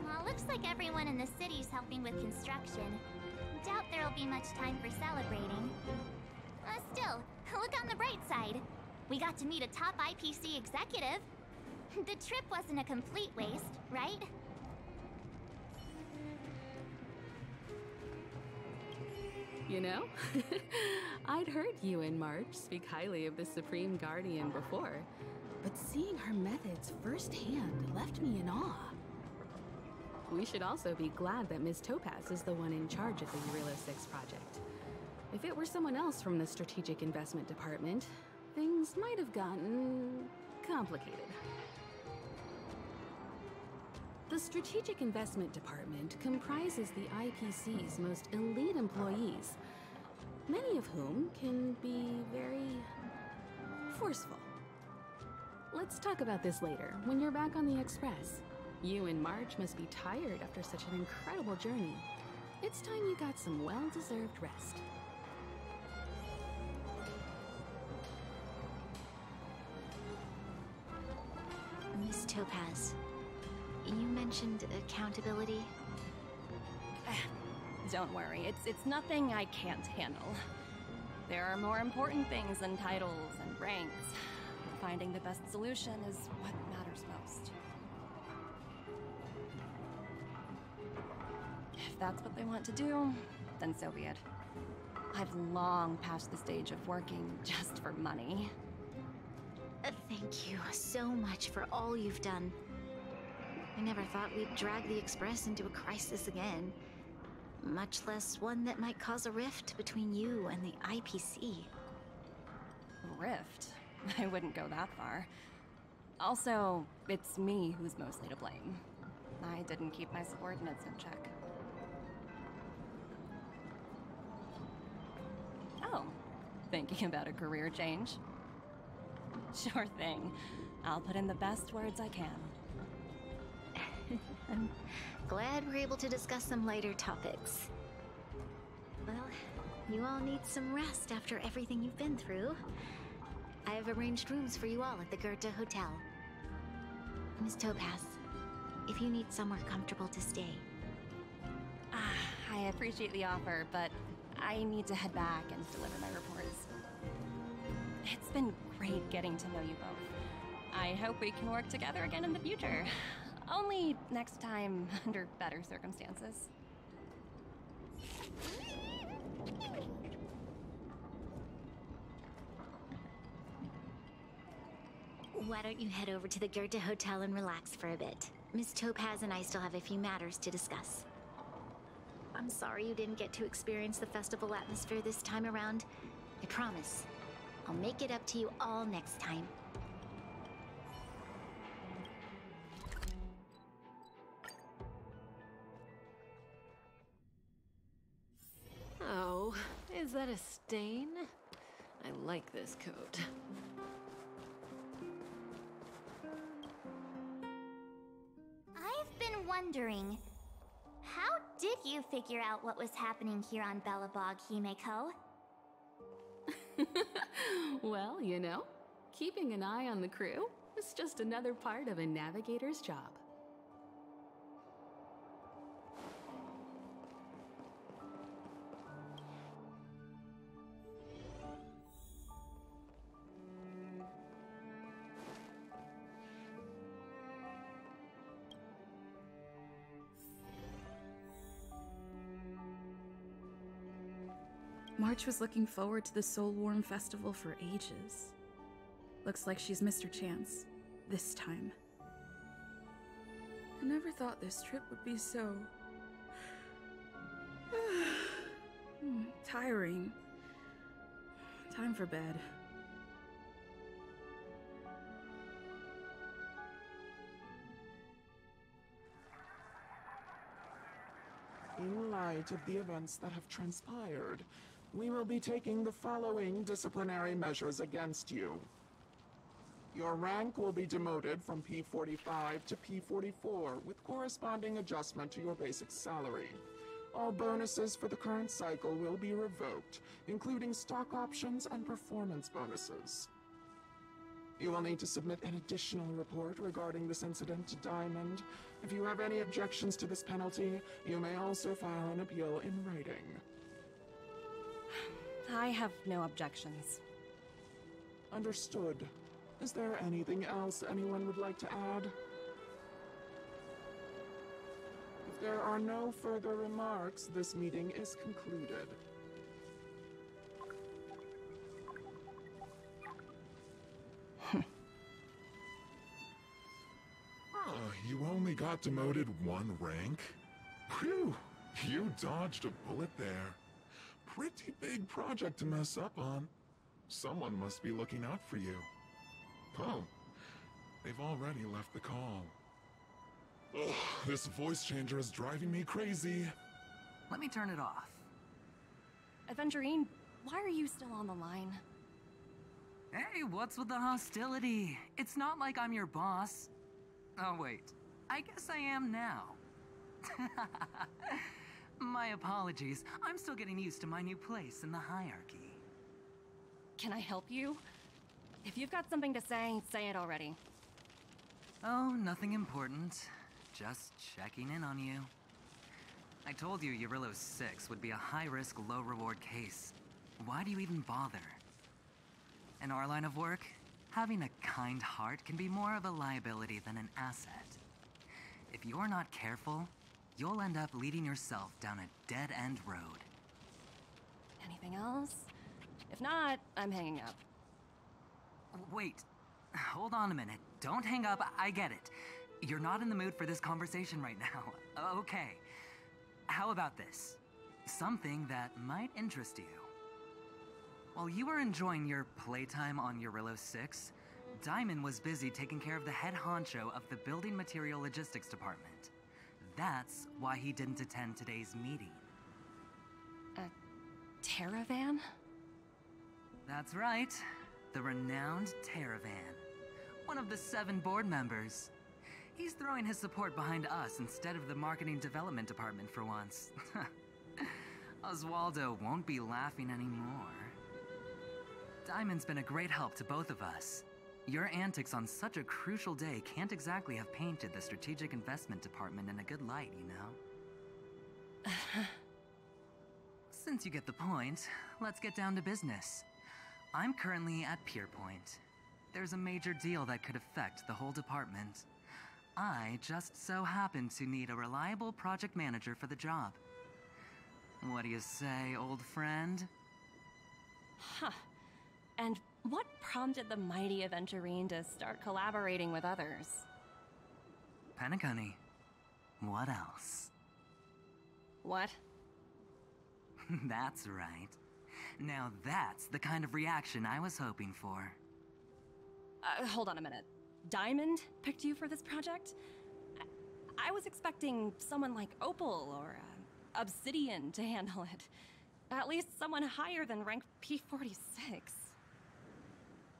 Well, looks like everyone in the city's helping with construction. Doubt there'll be much time for celebrating. Still, look on the bright side. We got to meet a top IPC executive. The trip wasn't a complete waste, right? You know, I'd heard you and March speak highly of the Supreme Guardian before, but seeing her methods firsthand left me in awe. We should also be glad that Ms. Topaz is the one in charge of the Eurilo 6 project. If it were someone else from the Strategic Investment Department, things might have gotten complicated. The Strategic Investment Department comprises the IPC's most elite employees, many of whom can be very forceful. Let's talk about this later, when you're back on the Express. You and March must be tired after such an incredible journey. It's time you got some well-deserved rest. Miss Topaz, you mentioned accountability. Don't worry, it's nothing I can't handle. There are more important things than titles and ranks. Finding the best solution is what matters most. If that's what they want to do, then so be it. I've long passed the stage of working just for money. Thank you so much for all you've done. I never thought we'd drag the Express into a crisis again. Much less one that might cause a rift between you and the IPC. Rift? I wouldn't go that far. Also, it's me who's mostly to blame. I didn't keep my subordinates in check. Oh, thinking about a career change? Sure thing. I'll put in the best words I can. I'm glad we're able to discuss some lighter topics. Well, you all need some rest after everything you've been through. I have arranged rooms for you all at the Goethe Hotel. Miss Topaz, if you need somewhere comfortable to stay. I appreciate the offer, but I need to head back and deliver my reports. It's been great getting to know you both. I hope we can work together again in the future. Only next time under better circumstances. Why don't you head over to the Goethe Hotel and relax for a bit? Miss Topaz and I still have a few matters to discuss. I'm sorry you didn't get to experience the festival atmosphere this time around. I promise, I'll make it up to you all next time. Oh, is that a stain? I like this coat. I've been wondering, how did you figure out what was happening here on Belobog, Himeko? Well, you know, keeping an eye on the crew is just another part of a navigator's job. March was looking forward to the Soul Warm Festival for ages. Looks like she's missed her chance. This time. I never thought this trip would be so... tiring. Time for bed. In light of the events that have transpired, we will be taking the following disciplinary measures against you. Your rank will be demoted from P45 to P44 with corresponding adjustment to your basic salary. All bonuses for the current cycle will be revoked, including stock options and performance bonuses. You will need to submit an additional report regarding this incident to Diamond. If you have any objections to this penalty, you may also file an appeal in writing. I have no objections. Understood. Is there anything else anyone would like to add? If there are no further remarks, this meeting is concluded. You only got demoted 1 rank? Phew! You dodged a bullet there. Pretty big project to mess up on. Someone must be looking out for you. Oh, they've already left the call. Ugh, this voice changer is driving me crazy. Let me turn it off. Aventurine, why are you still on the line? Hey, what's with the hostility? It's not like I'm your boss. Oh wait, I guess I am now. My apologies. I'm still getting used to my new place in the hierarchy. Can I help you? If you've got something to say it already. Oh, nothing important. Just checking in on you. I told you Eurylos 6 would be a high-risk, low-reward case. Why do you even bother? In our line of work, having a kind heart can be more of a liability than an asset. If you're not careful, you'll end up leading yourself down a dead-end road. Anything else? If not, I'm hanging up. Wait, hold on a minute. Don't hang up, I get it. You're not in the mood for this conversation right now. Okay. How about this? Something that might interest you. While you were enjoying your playtime on Eurylos 6, Diamond was busy taking care of the head honcho of the Building Material Logistics Department. That's why he didn't attend today's meeting. A Terravan? That's right. The renowned Terravan. One of the 7 board members. He's throwing his support behind us instead of the Marketing Development Department for once. Oswaldo won't be laughing anymore. Diamond's been a great help to both of us. Your antics on such a crucial day can't exactly have painted the Strategic Investment Department in a good light, you know? Since you get the point, let's get down to business. I'm currently at Pierpoint. There's a major deal that could affect the whole department. I just so happen to need a reliable project manager for the job. What do you say, old friend? Huh. And what prompted the mighty Aventurine to start collaborating with others? Penacony. What else? What? That's right. Now that's the kind of reaction I was hoping for. Hold on a minute. Diamond picked you for this project? I was expecting someone like Opal or Obsidian to handle it. At least someone higher than rank P46.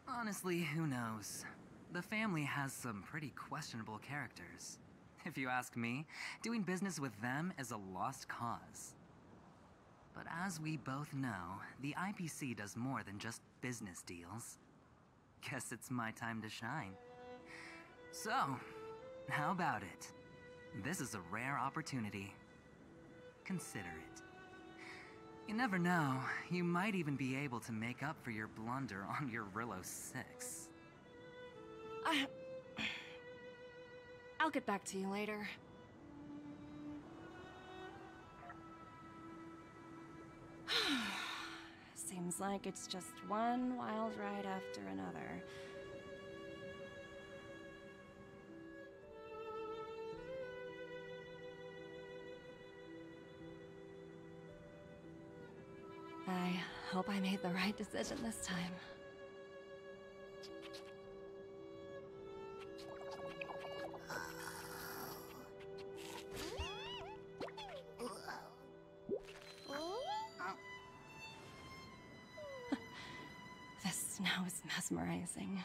Honestly, who knows? The family has some pretty questionable characters. If you ask me, doing business with them is a lost cause. But as we both know, the IPC does more than just business deals. Guess it's my time to shine. So, how about it? This is a rare opportunity. Consider it. You never know, you might even be able to make up for your blunder on your Eurylos 6. I'll get back to you later. Seems like it's just one wild ride after another. Hope I made the right decision this time. The snow is mesmerizing.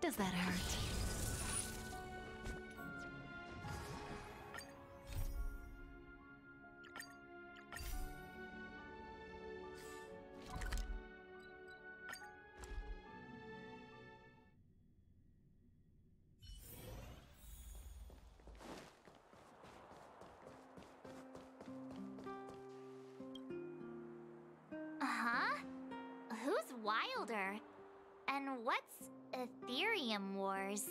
Does that hurt? Uh-huh. Who's Wilder? And what's Ethereum Wars?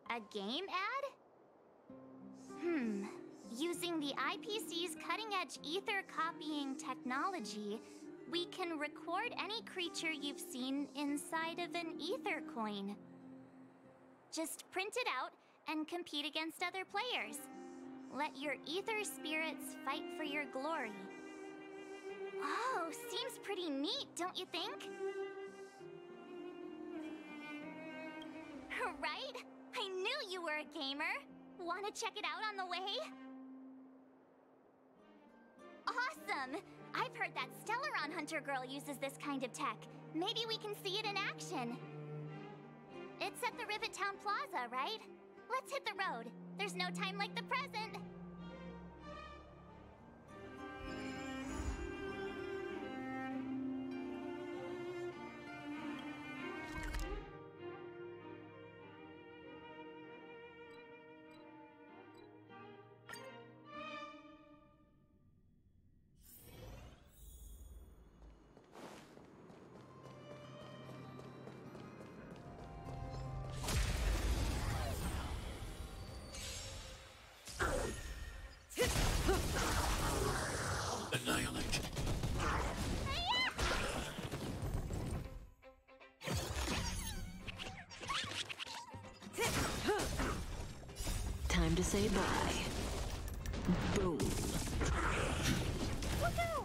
A game ad? Using the IPC's cutting-edge ether copying technology, we can record any creature you've seen inside of an ether coin. Just print it out and compete against other players. Let your ether spirits fight for your glory. Oh, seems pretty neat, don't you think? Right? I knew you were a gamer. Want to check it out on the way? Awesome! I've heard that Stellaron Hunter girl uses this kind of tech. Maybe we can see it in action. It's at the Rivet Town Plaza, right? Let's hit the road. There's no time like the present. to say bye. Boom. Look out!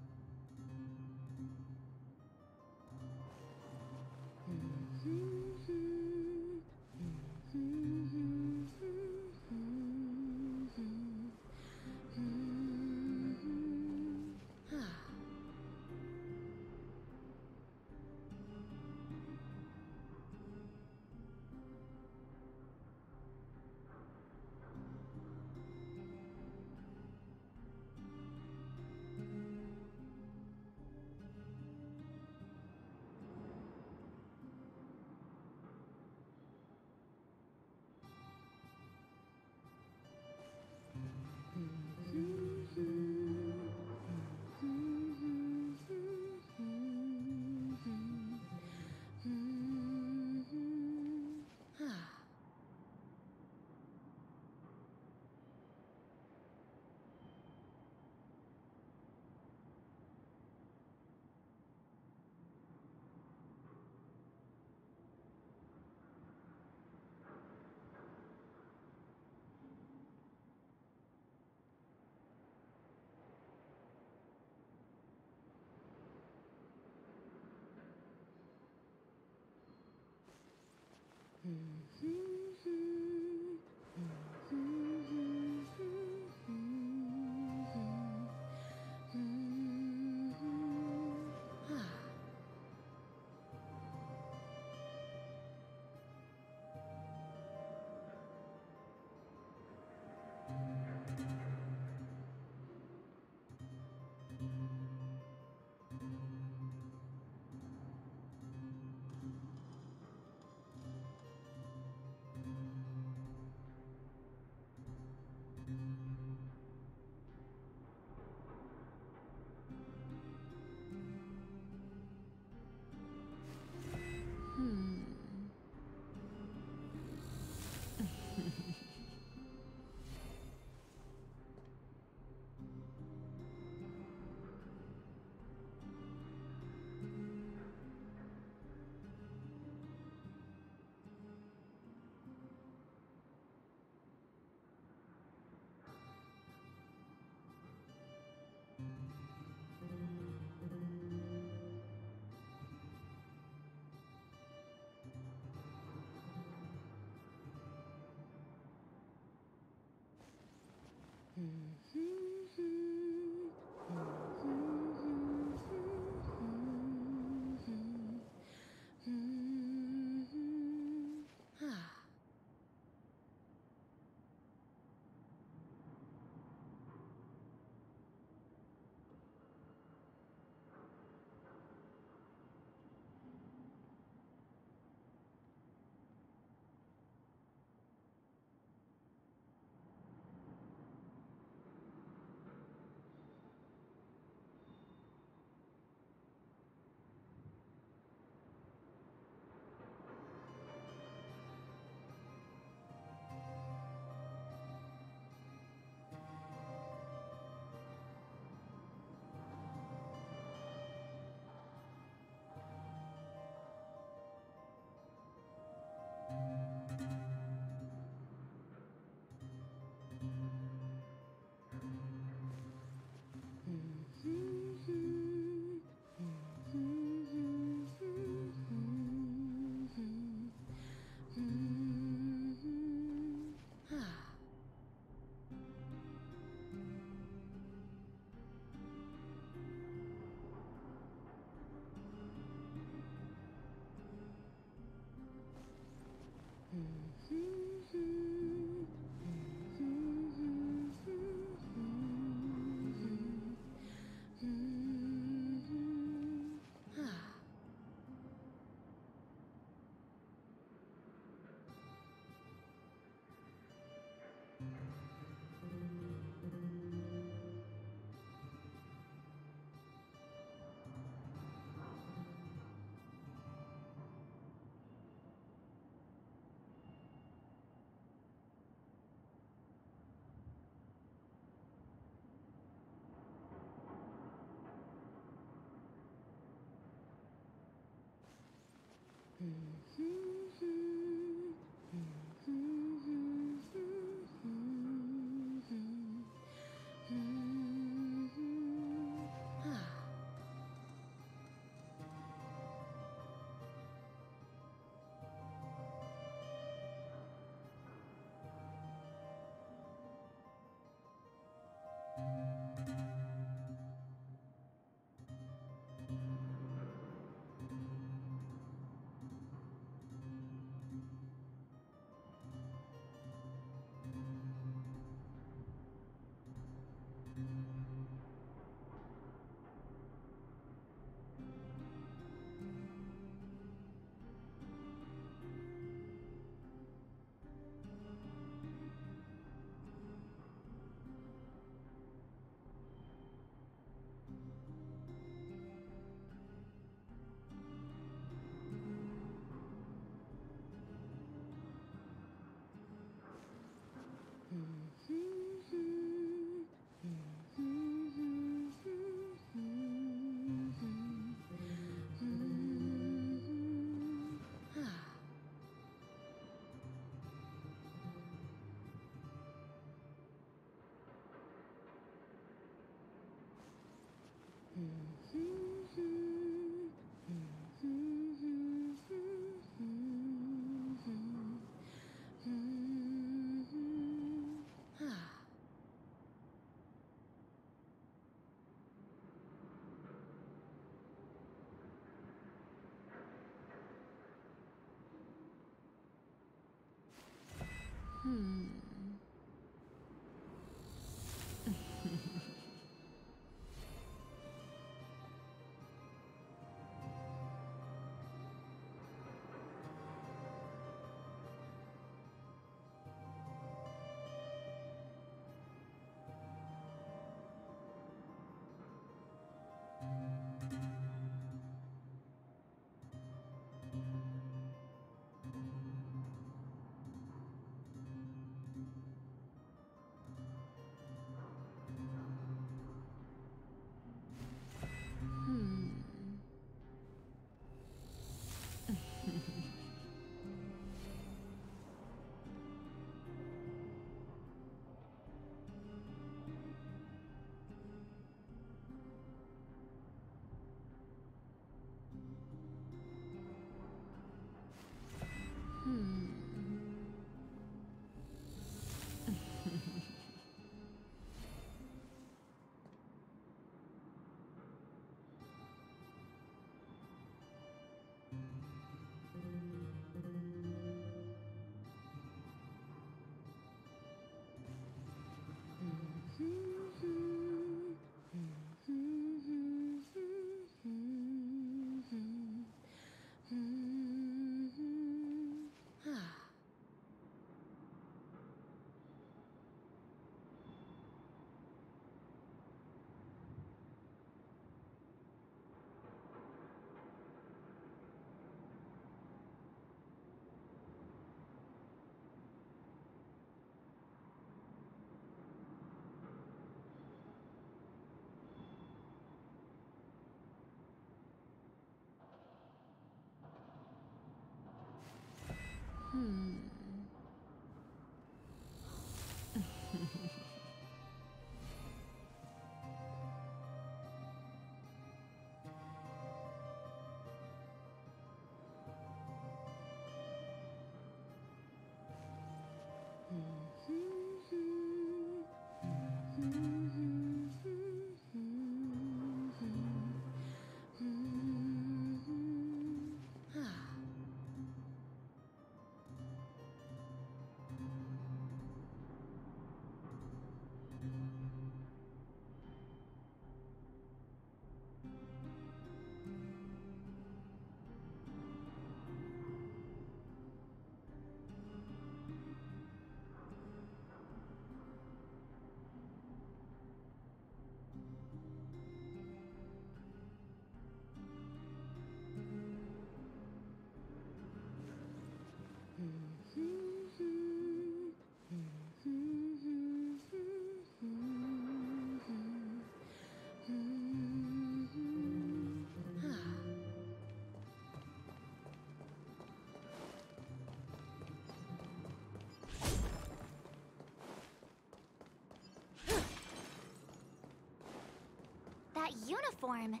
That uniform.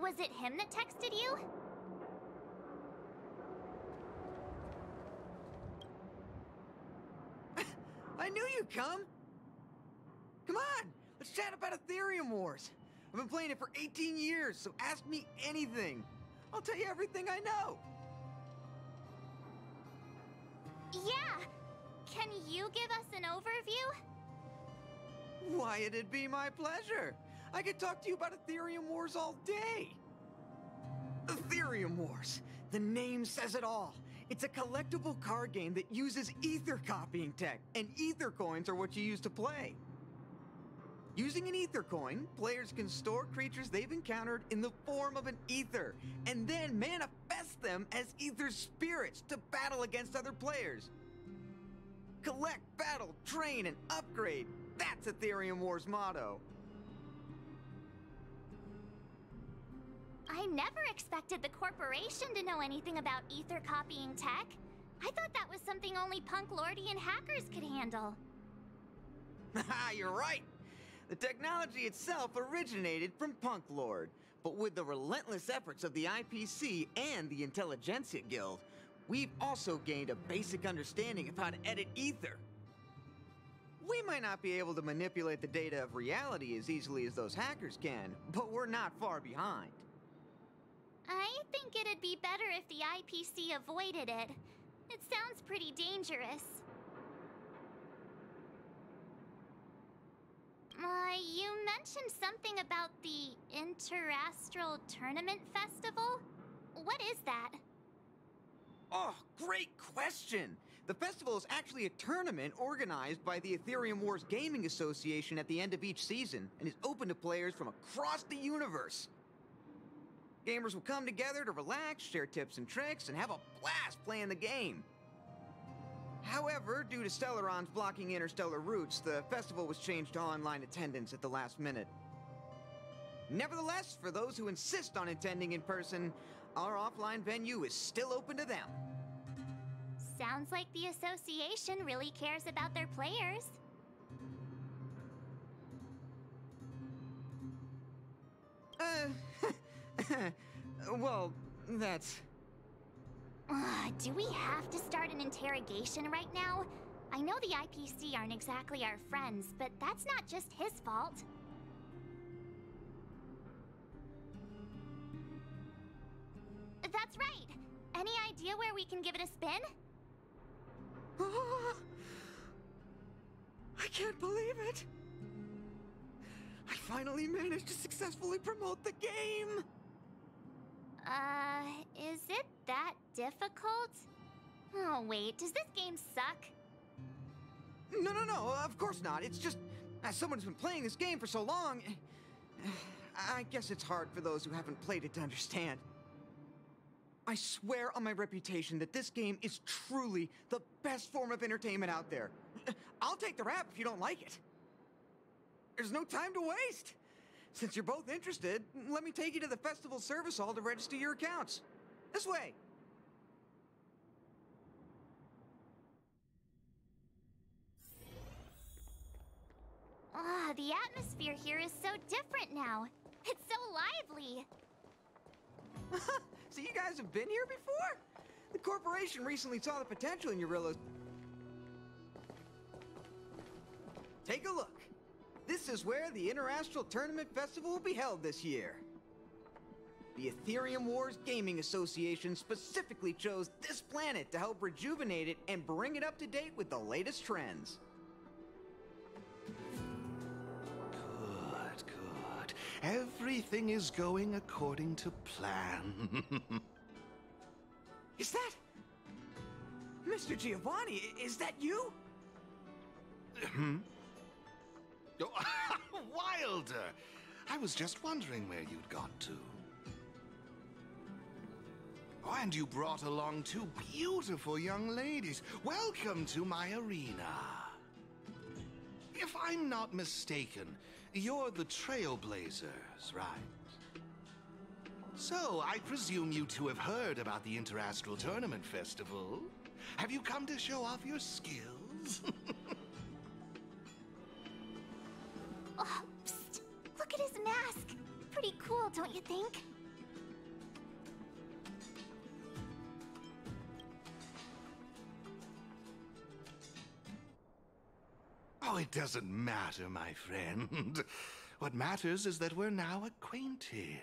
Was it him that texted you? I knew you'd come! Come on! Let's chat about Ethereum Wars! I've been playing it for 18 years, so ask me anything! I'll tell you everything I know! Yeah! Can you give us an overview? Why, it'd be my pleasure! I could talk to you about Ethereum Wars all day! Ethereum Wars! The name says it all! It's a collectible card game that uses ether copying tech, and ether coins are what you use to play. Using an ether coin, players can store creatures they've encountered in the form of an ether, and then manifest them as ether spirits to battle against other players. Collect, battle, train, and upgrade. That's Ethereum Wars' motto. I never expected the corporation to know anything about ether copying tech. I thought that was something only Punk Lordian hackers could handle. Haha, you're right! The technology itself originated from Punk Lord, but with the relentless efforts of the IPC and the Intelligentsia Guild, we've also gained a basic understanding of how to edit ether. We might not be able to manipulate the data of reality as easily as those hackers can, but we're not far behind. I think it'd be better if the IPC avoided it. It sounds pretty dangerous. You mentioned something about the Interastral Tournament Festival? What is that? Oh, great question! The festival is actually a tournament organized by the Ethereum Wars Gaming Association at the end of each season, and is open to players from across the universe. Gamers will come together to relax, share tips and tricks, and have a blast playing the game. However, due to Stellarons blocking interstellar routes, the festival was changed to online attendance at the last minute. Nevertheless, for those who insist on attending in person, our offline venue is still open to them. Sounds like the association really cares about their players. Well, that's... Do we have to start an interrogation right now? I know the IPC aren't exactly our friends, but that's not just his fault. That's right! Any idea where we can give it a spin? I can't believe it! I finally managed to successfully promote the game! Is it that difficult? Oh wait, does this game suck? No, of course not. It's just, as someone who's been playing this game for so long, I guess it's hard for those who haven't played it to understand. I swear on my reputation that this game is truly the best form of entertainment out there. I'll take the rap if you don't like it. There's no time to waste. Since you're both interested, let me take you to the festival service hall to register your accounts. This way. The atmosphere here is so different now. It's so lively. So you guys have been here before? The corporation recently saw the potential in Eurillo's... Take a look. This is where the Interastral Tournament Festival will be held this year. The Ethereum Wars Gaming Association specifically chose this planet to help rejuvenate it and bring it up to date with the latest trends. Good. Everything is going according to plan. Is that... Mr. Giovanni, is that you? Wilder! I was just wondering where you'd got to. Oh, and you brought along two beautiful young ladies. Welcome to my arena. If I'm not mistaken, you're the Trailblazers, right? So, I presume you two have heard about the Interastral Tournament Festival. Have you come to show off your skills? Oh, psst! Look at his mask! Pretty cool, don't you think? Oh, it doesn't matter, my friend. What matters is that we're now acquainted.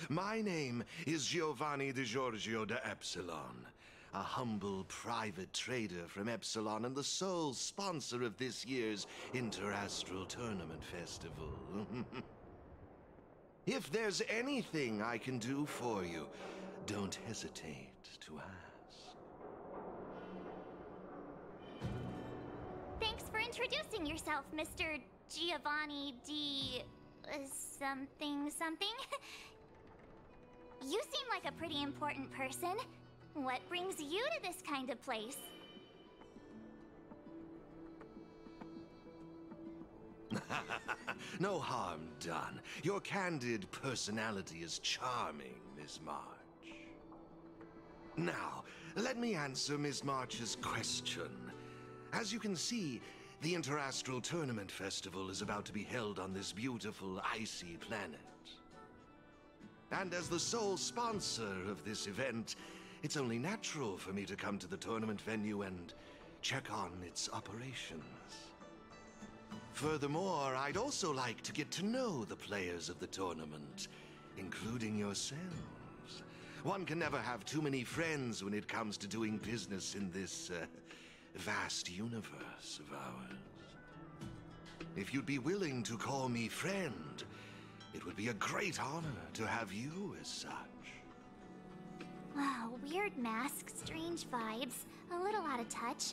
My name is Giovanni Di Giorgio de Epsilon, a humble private trader from Epsilon and the sole sponsor of this year's Interastral Tournament Festival. If there's anything I can do for you, don't hesitate to ask. Thanks for introducing yourself, Mr. Giovanni D... something. You seem like a pretty important person. What brings you to this kind of place? No harm done. Your candid personality is charming, Miss March. Now, let me answer Miss March's question. As you can see, the Interastral Tournament Festival is about to be held on this beautiful, icy planet. And as the sole sponsor of this event, it's only natural for me to come to the tournament venue and check on its operations. Furthermore, I'd also like to get to know the players of the tournament, including yourselves. One can never have too many friends when it comes to doing business in this, vast universe of ours. If you'd be willing to call me friend, it would be a great honor to have you as such. Wow, weird mask, strange vibes, a little out of touch.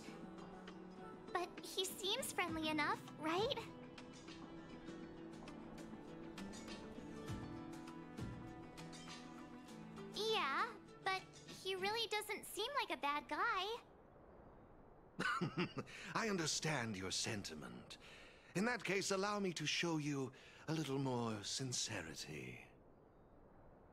But he seems friendly enough, right? Yeah, but he really doesn't seem like a bad guy. I understand your sentiment. In that case, allow me to show you a little more sincerity.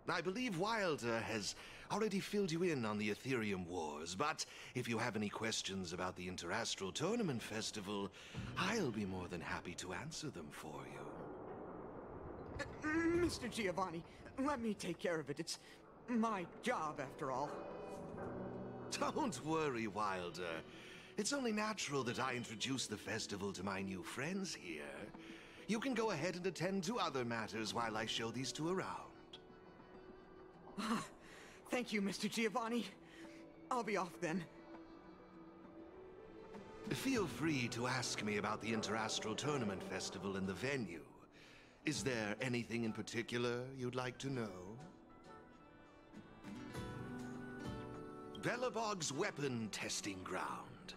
I believe Wilder has already filled you in on the Ethereum Wars, but if you have any questions about the Interastral Tournament Festival, I'll be more than happy to answer them for you. Mr. Giovanni, let me take care of it. It's my job, after all. Don't worry, Wilder. It's only natural that I introduce the festival to my new friends here. You can go ahead and attend to other matters while I show these two around. Thank you, Mr. Giovanni. I'll be off then. Feel free to ask me about the Interastral Tournament Festival and the venue. Is there anything in particular you'd like to know? Belobog's weapon testing ground.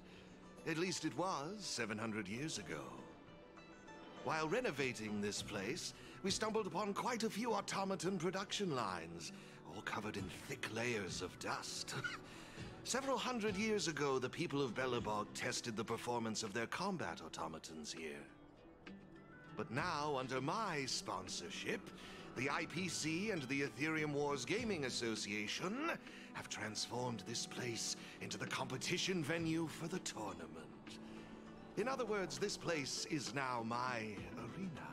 At least it was 700 years ago. While renovating this place, we stumbled upon quite a few automaton production lines, all covered in thick layers of dust. Several hundred years ago, the people of Belobog tested the performance of their combat automatons here. But now, under my sponsorship, the IPC and the Ethereum Wars Gaming Association have transformed this place into the competition venue for the tournament. In other words, this place is now my arena.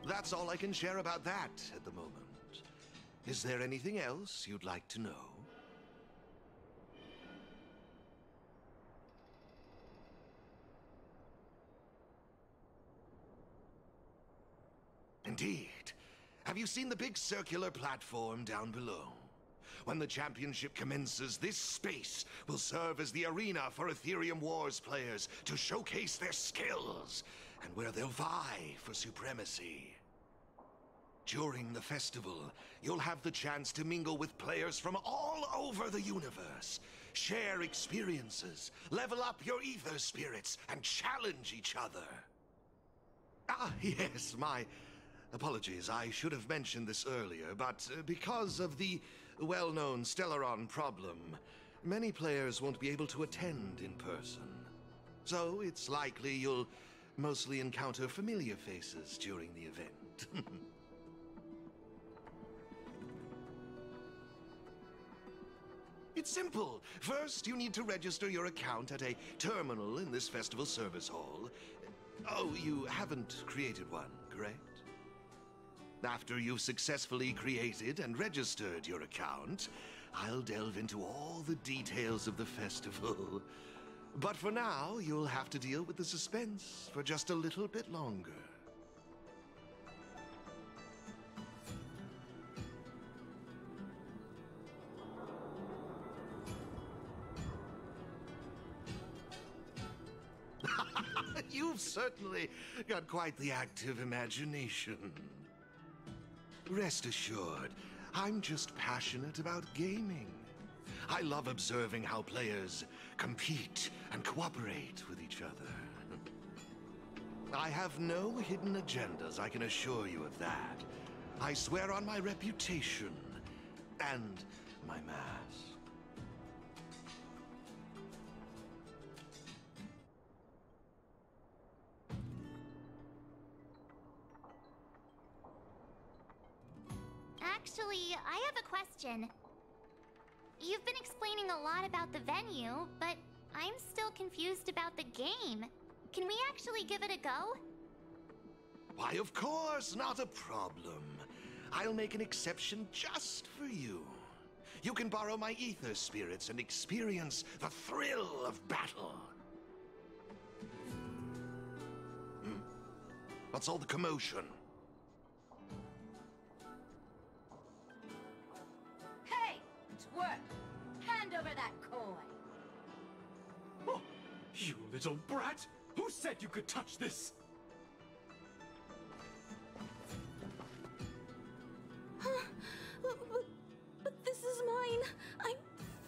That's all I can share about that at the moment. Is there anything else you'd like to know? Indeed. Have you seen the big circular platform down below? When the championship commences, this space will serve as the arena for Ethereum Wars players to showcase their skills, and where they'll vie for supremacy. During the festival, you'll have the chance to mingle with players from all over the universe, share experiences, level up your ether spirits, and challenge each other. Ah, yes, my apologies. I should have mentioned this earlier, but because of the well-known Stellaron problem, many players won't be able to attend in person. So it's likely you'll mostly encounter familiar faces during the event. It's simple. First, you need to register your account at a terminal in this festival service hall. Oh, you haven't created one, correct? After you've successfully created and registered your account, I'll delve into all the details of the festival. But for now, you'll have to deal with the suspense for just a little bit longer. You've certainly got quite the active imagination. Rest assured, I'm just passionate about gaming. I love observing how players compete and cooperate with each other. I have no hidden agendas, I can assure you of that. I swear on my reputation and my mask. Actually, I have a question. You've been explaining a lot about the venue, but I'm still confused about the game. Can we actually give it a go? Why, of course, not a problem. I'll make an exception just for you. You can borrow my ether spirits and experience the thrill of battle. What's all the commotion? Hey, twerp! Hand over that coin! You little brat! Who said you could touch this? But this is mine. I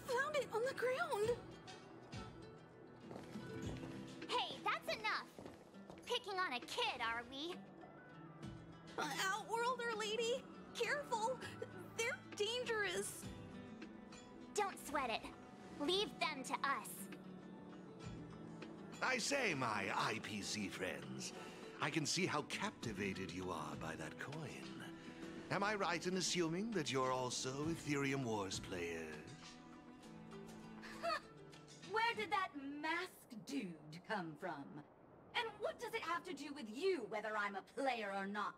found it on the ground. Hey, that's enough! Picking on a kid, are we? Outworlder lady, careful. They're dangerous. Don't sweat it. Leave them to us. I say, my IPC friends, I can see how captivated you are by that coin. Am I right in assuming that you're also Ethereum Wars players? Where did that masked dude come from? And what does it have to do with you, whether I'm a player or not?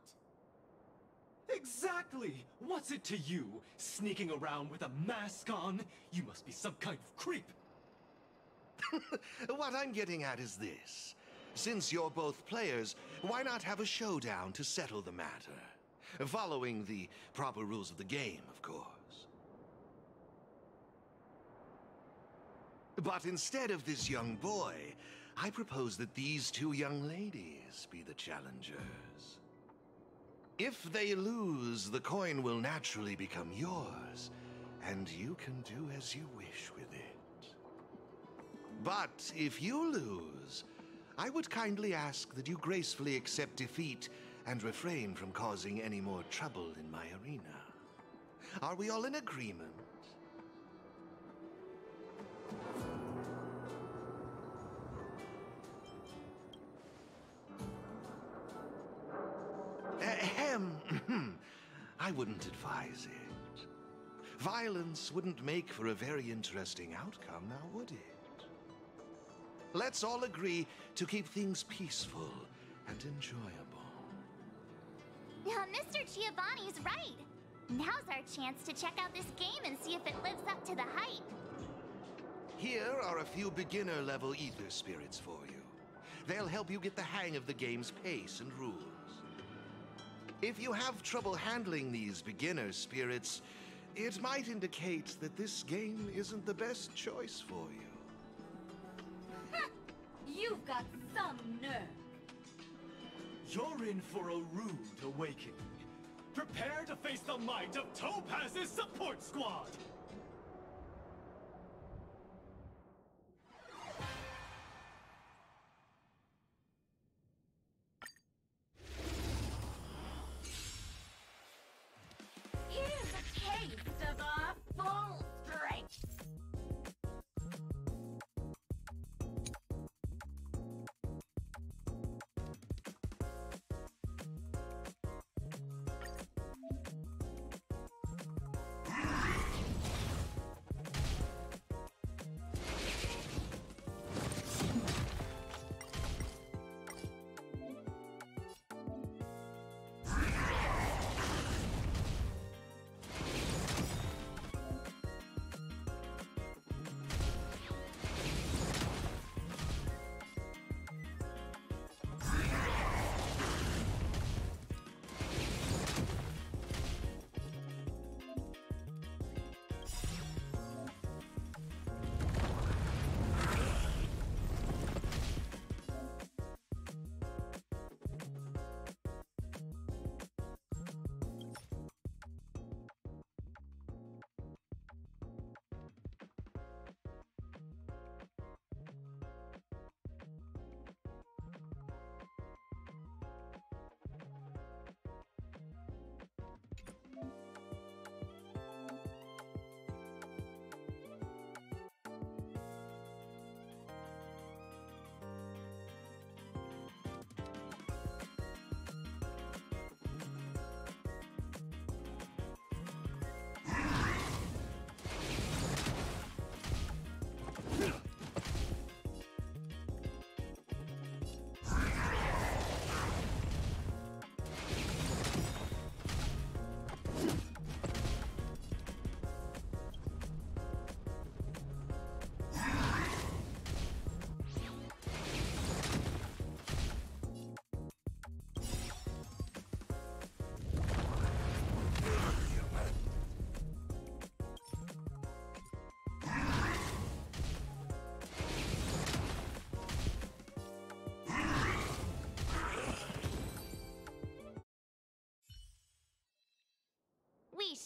Exactly! What's it to you, sneaking around with a mask on? You must be some kind of creep. What I'm getting at is this. Since you're both players, why not have a showdown to settle the matter? Following the proper rules of the game, of course. But instead of this young boy, I propose that these two young ladies be the challengers. If they lose, the coin will naturally become yours, and you can do as you wish with it. But if you lose, I would kindly ask that you gracefully accept defeat and refrain from causing any more trouble in my arena. Are we all in agreement? Ahem. I wouldn't advise it. Violence wouldn't make for a very interesting outcome, now would it? Let's all agree to keep things peaceful and enjoyable. Now, Mr. Giovanni's right. Now's our chance to check out this game and see if it lives up to the hype. Here are a few beginner-level ether spirits for you. They'll help you get the hang of the game's pace and rules. If you have trouble handling these beginner spirits, it might indicate that this game isn't the best choice for you. You've got some nerve. You're in for a rude awakening. Prepare to face the might of Topaz's support squad! Here's a taste of our full strength.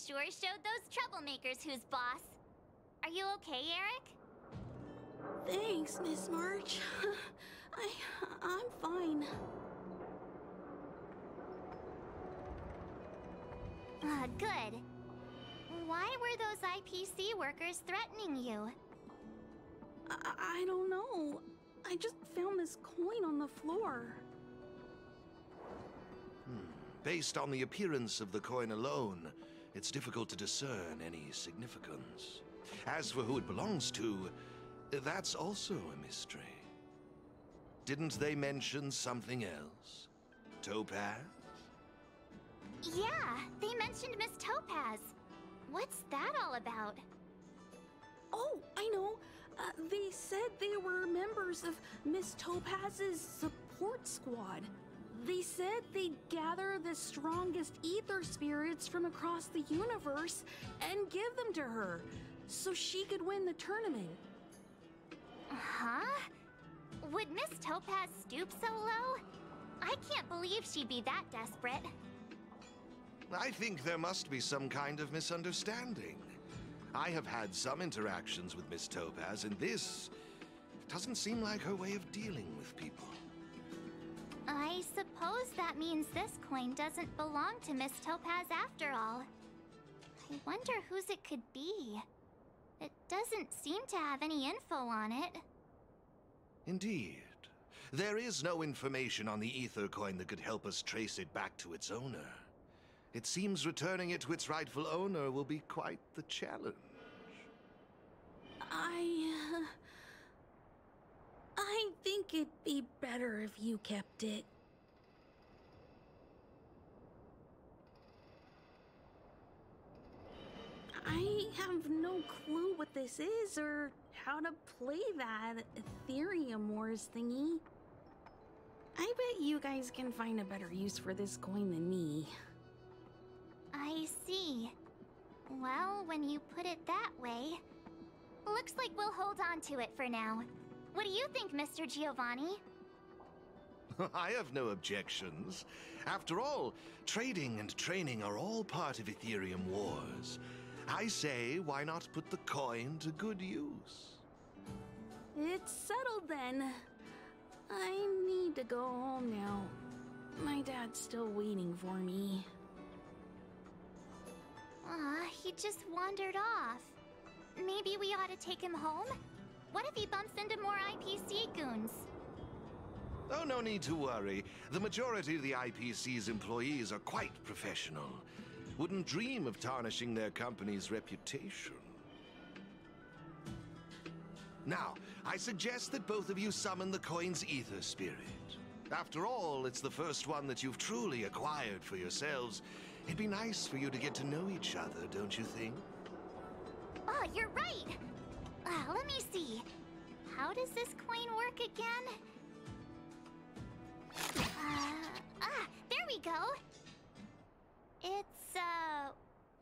sure showed those troublemakers who's boss. Are you okay, Eric? Thanks, Miss March. I'm fine. Good. Why were those IPC workers threatening you? I don't know. I just found this coin on the floor. Based on the appearance of the coin alone, it's difficult to discern any significance. As for who it belongs to, that's also a mystery. Didn't they mention something else? Topaz? Yeah, they mentioned Miss Topaz. What's that all about? Oh, I know. They said they were members of Miss Topaz's support squad. They said they'd gather the strongest ether spirits from across the universe and give them to her, so she could win the tournament. Huh? Would Miss Topaz stoop so low? I can't believe she'd be that desperate. I think there must be some kind of misunderstanding. I have had some interactions with Miss Topaz, and this doesn't seem like her way of dealing with people. I suppose that means this coin doesn't belong to Miss Topaz after all. I wonder whose it could be. It doesn't seem to have any info on it. Indeed. There is no information on the ether coin that could help us trace it back to its owner. It seems returning it to its rightful owner will be quite the challenge. I think it'd be better if you kept it. I have no clue what this is or how to play that Ethereum Wars thingy. I bet you guys can find a better use for this coin than me. I see. Well, when you put it that way, looks like we'll hold on to it for now. What do you think, Mr. Giovanni? I have no objections. After all, trading and training are all part of Ethereum Wars. I say, why not put the coin to good use? It's settled then. I need to go home now. My dad's still waiting for me. He just wandered off. Maybe we ought to take him home? What if he bumps into more IPC goons? Oh, no need to worry. The majority of the IPC's employees are quite professional. Wouldn't dream of tarnishing their company's reputation. Now, I suggest that both of you summon the coin's ether spirit. After all, it's the first one that you've truly acquired for yourselves. It'd be nice for you to get to know each other, don't you think? Oh, you're right! Let me see. How does this coin work again? There we go! It's a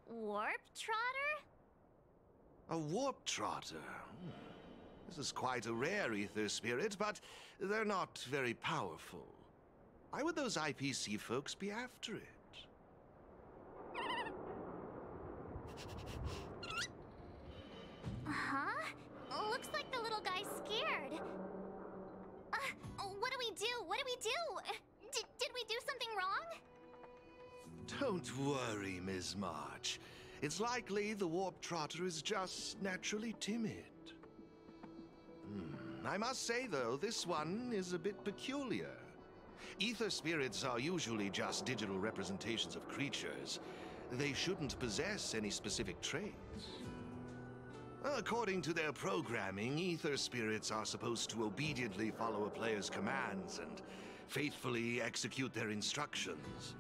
warp trotter? A warp trotter? This is quite a rare ether spirit, but they're not very powerful. Why would those IPC folks be after it? Huh? Looks like the little guy's scared. What do we do? What do we do? Did we do something wrong? Don't worry, Ms. March. It's likely the warp trotter is just naturally timid. I must say, though, this one is a bit peculiar. Ether spirits are usually just digital representations of creatures. They shouldn't possess any specific traits. According to their programming, ether spirits are supposed to obediently follow a player's commands and faithfully execute their instructions.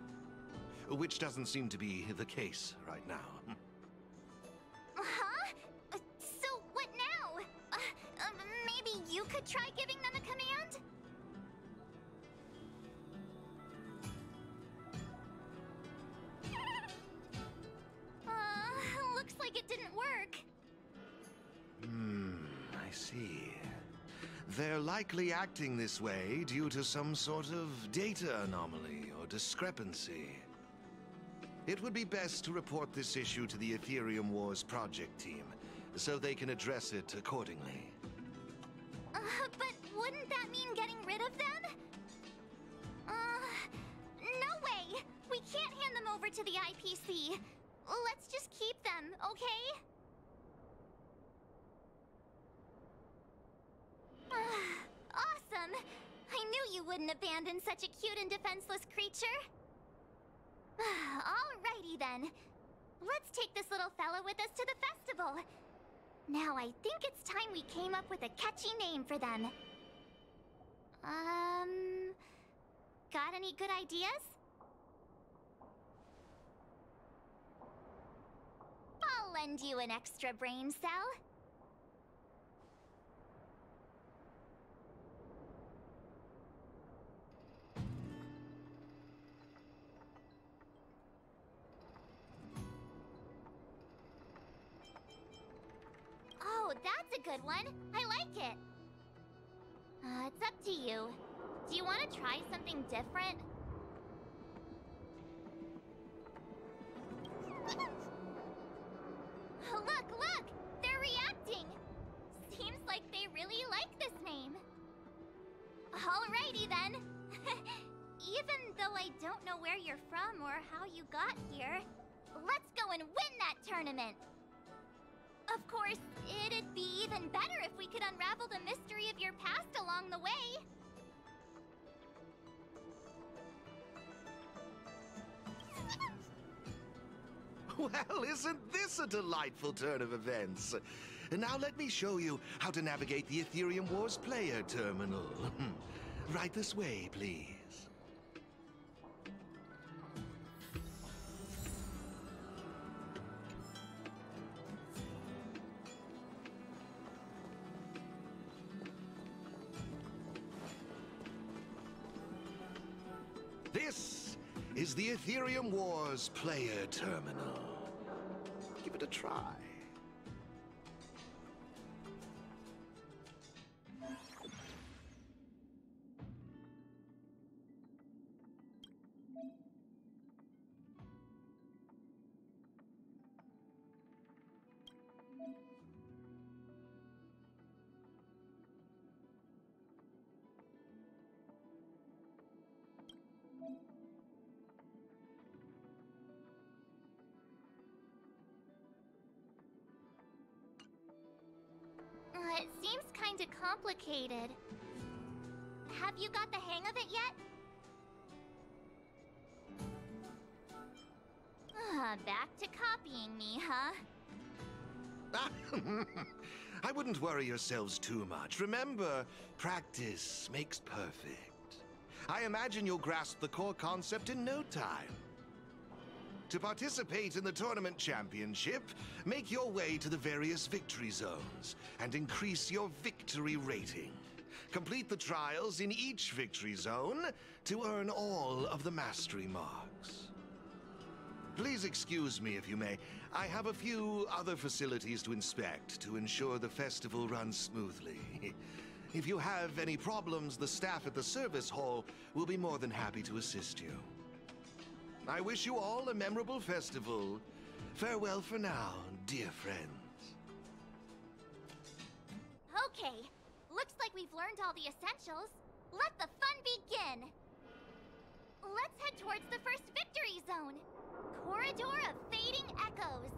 Which doesn't seem to be the case right now. Huh? So what now? Maybe you could try giving them a command? Looks like it didn't work. I see. They're likely acting this way due to some sort of data anomaly or discrepancy. It would be best to report this issue to the Ethereum Wars project team, so they can address it accordingly. But wouldn't that mean getting rid of them? No way! We can't hand them over to the IPC. Let's just keep them, okay? Awesome! I knew you wouldn't abandon such a cute and defenseless creature. Alrighty then. Let's take this little fella with us to the festival. Now I think it's time we came up with a catchy name for them. Got any good ideas? I'll lend you an extra brain cell. Oh, that's a good one. I like it. It's up to you. Do you want to try something different? Look! They're reacting! Seems like they really like this name. Alrighty then. Even though I don't know where you're from or how you got here, let's go and win that tournament! Of course, it'd be even better if we could unravel the mystery of your past along the way. Well, isn't this a delightful turn of events? Now let me show you how to navigate the Ethereum Wars player terminal. Right this way, please. This is the Ethereum Wars player terminal. Give it a try. It seems kinda complicated. Have you got the hang of it yet? Back to copying me, huh? I wouldn't worry yourselves too much. Remember, practice makes perfect. I imagine you'll grasp the core concept in no time. To participate in the tournament championship, make your way to the various victory zones and increase your victory rating. Complete the trials in each victory zone to earn all of the mastery marks. Please excuse me if you may. I have a few other facilities to inspect to ensure the festival runs smoothly. If you have any problems, the staff at the service hall will be more than happy to assist you. I wish you all a memorable festival. Farewell for now, dear friends. Okay, looks like we've learned all the essentials. Let the fun begin! Let's head towards the first victory zone. Corridor of Fading Echoes.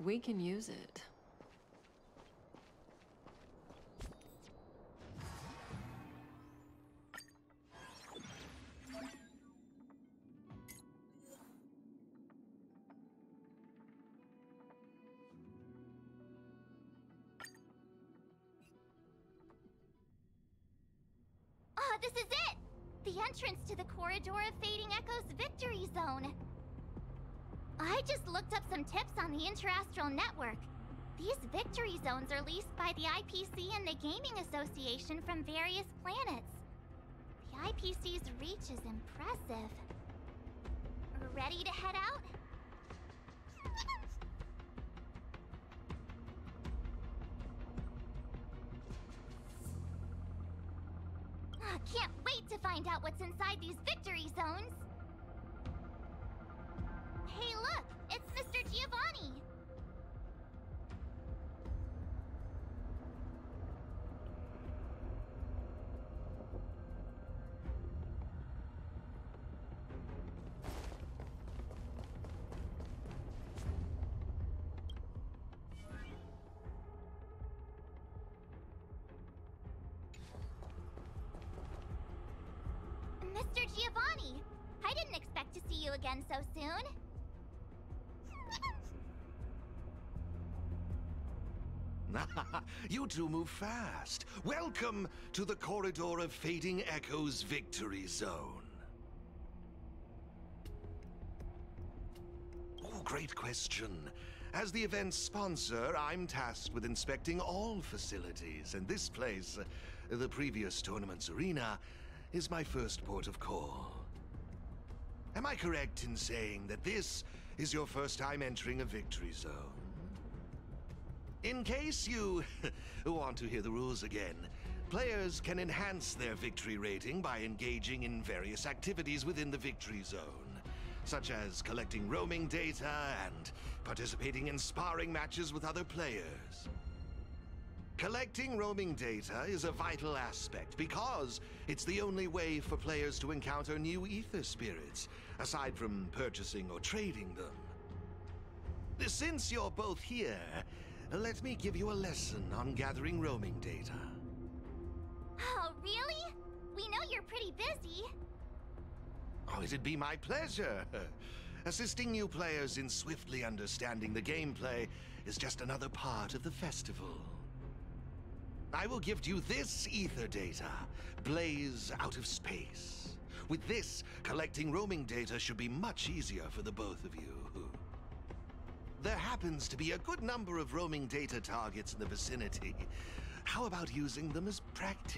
We can use it. This is it! The entrance to the Corridor of Fading Echoes Victory Zone. I just looked up some tips on the Interastral Network. These victory zones are leased by the IPC and the Gaming Association from various planets. The IPC's reach is impressive. Ready to head out? Can't wait to find out what's inside these victory zones! Hey look! It's Mr. Giovanni! Mr. Giovanni! I didn't expect to see you again so soon. You two move fast. Welcome to the Corridor of Fading Echoes Victory Zone. Oh, great question. As the event's sponsor, I'm tasked with inspecting all facilities, and this place, the previous tournament's arena, is my first port of call. Am I correct in saying that this is your first time entering a victory zone? In case you want to hear the rules again, players can enhance their victory rating by engaging in various activities within the victory zone, such as collecting roaming data and participating in sparring matches with other players. Collecting roaming data is a vital aspect because it's the only way for players to encounter new ether spirits, aside from purchasing or trading them. Since you're both here, let me give you a lesson on gathering roaming data. Oh, really? We know you're pretty busy. Oh, it'd be my pleasure. Assisting new players in swiftly understanding the gameplay is just another part of the festival. I will gift you this ether data, Blaze Out of Space. With this, collecting roaming data should be much easier for the both of you. There happens to be a good number of roaming data targets in the vicinity. How about using them as practice?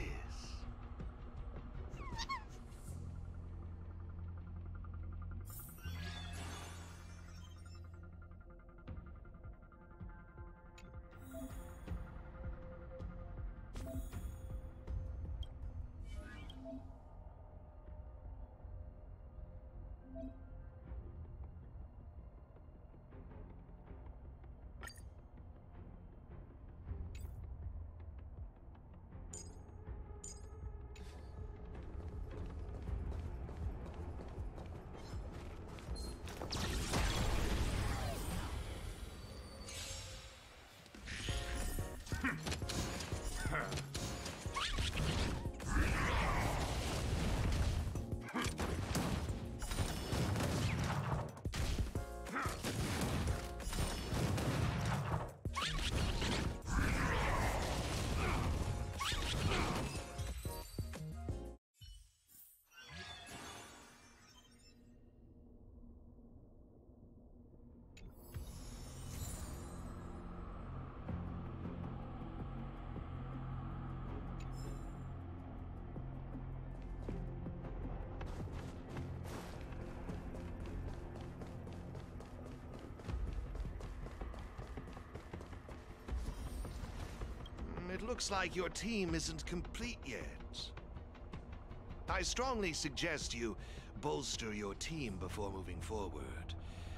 It looks like your team isn't complete yet. I strongly suggest you bolster your team before moving forward.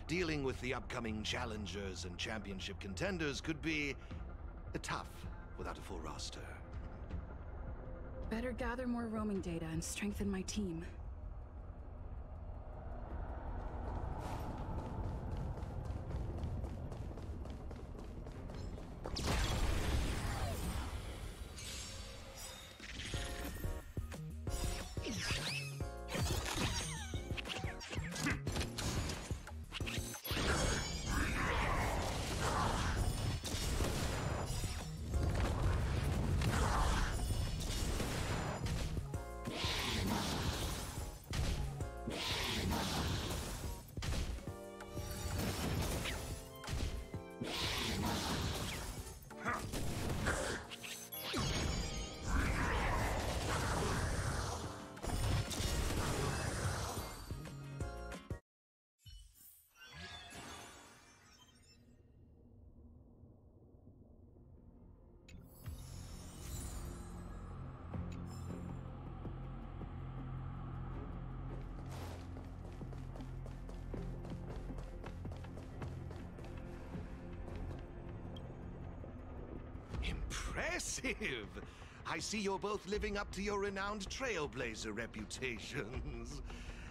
Dealing with the upcoming challengers and championship contenders could be tough without a full roster. Better gather more roaming data and strengthen my team. Impressive! I see you're both living up to your renowned trailblazer reputations.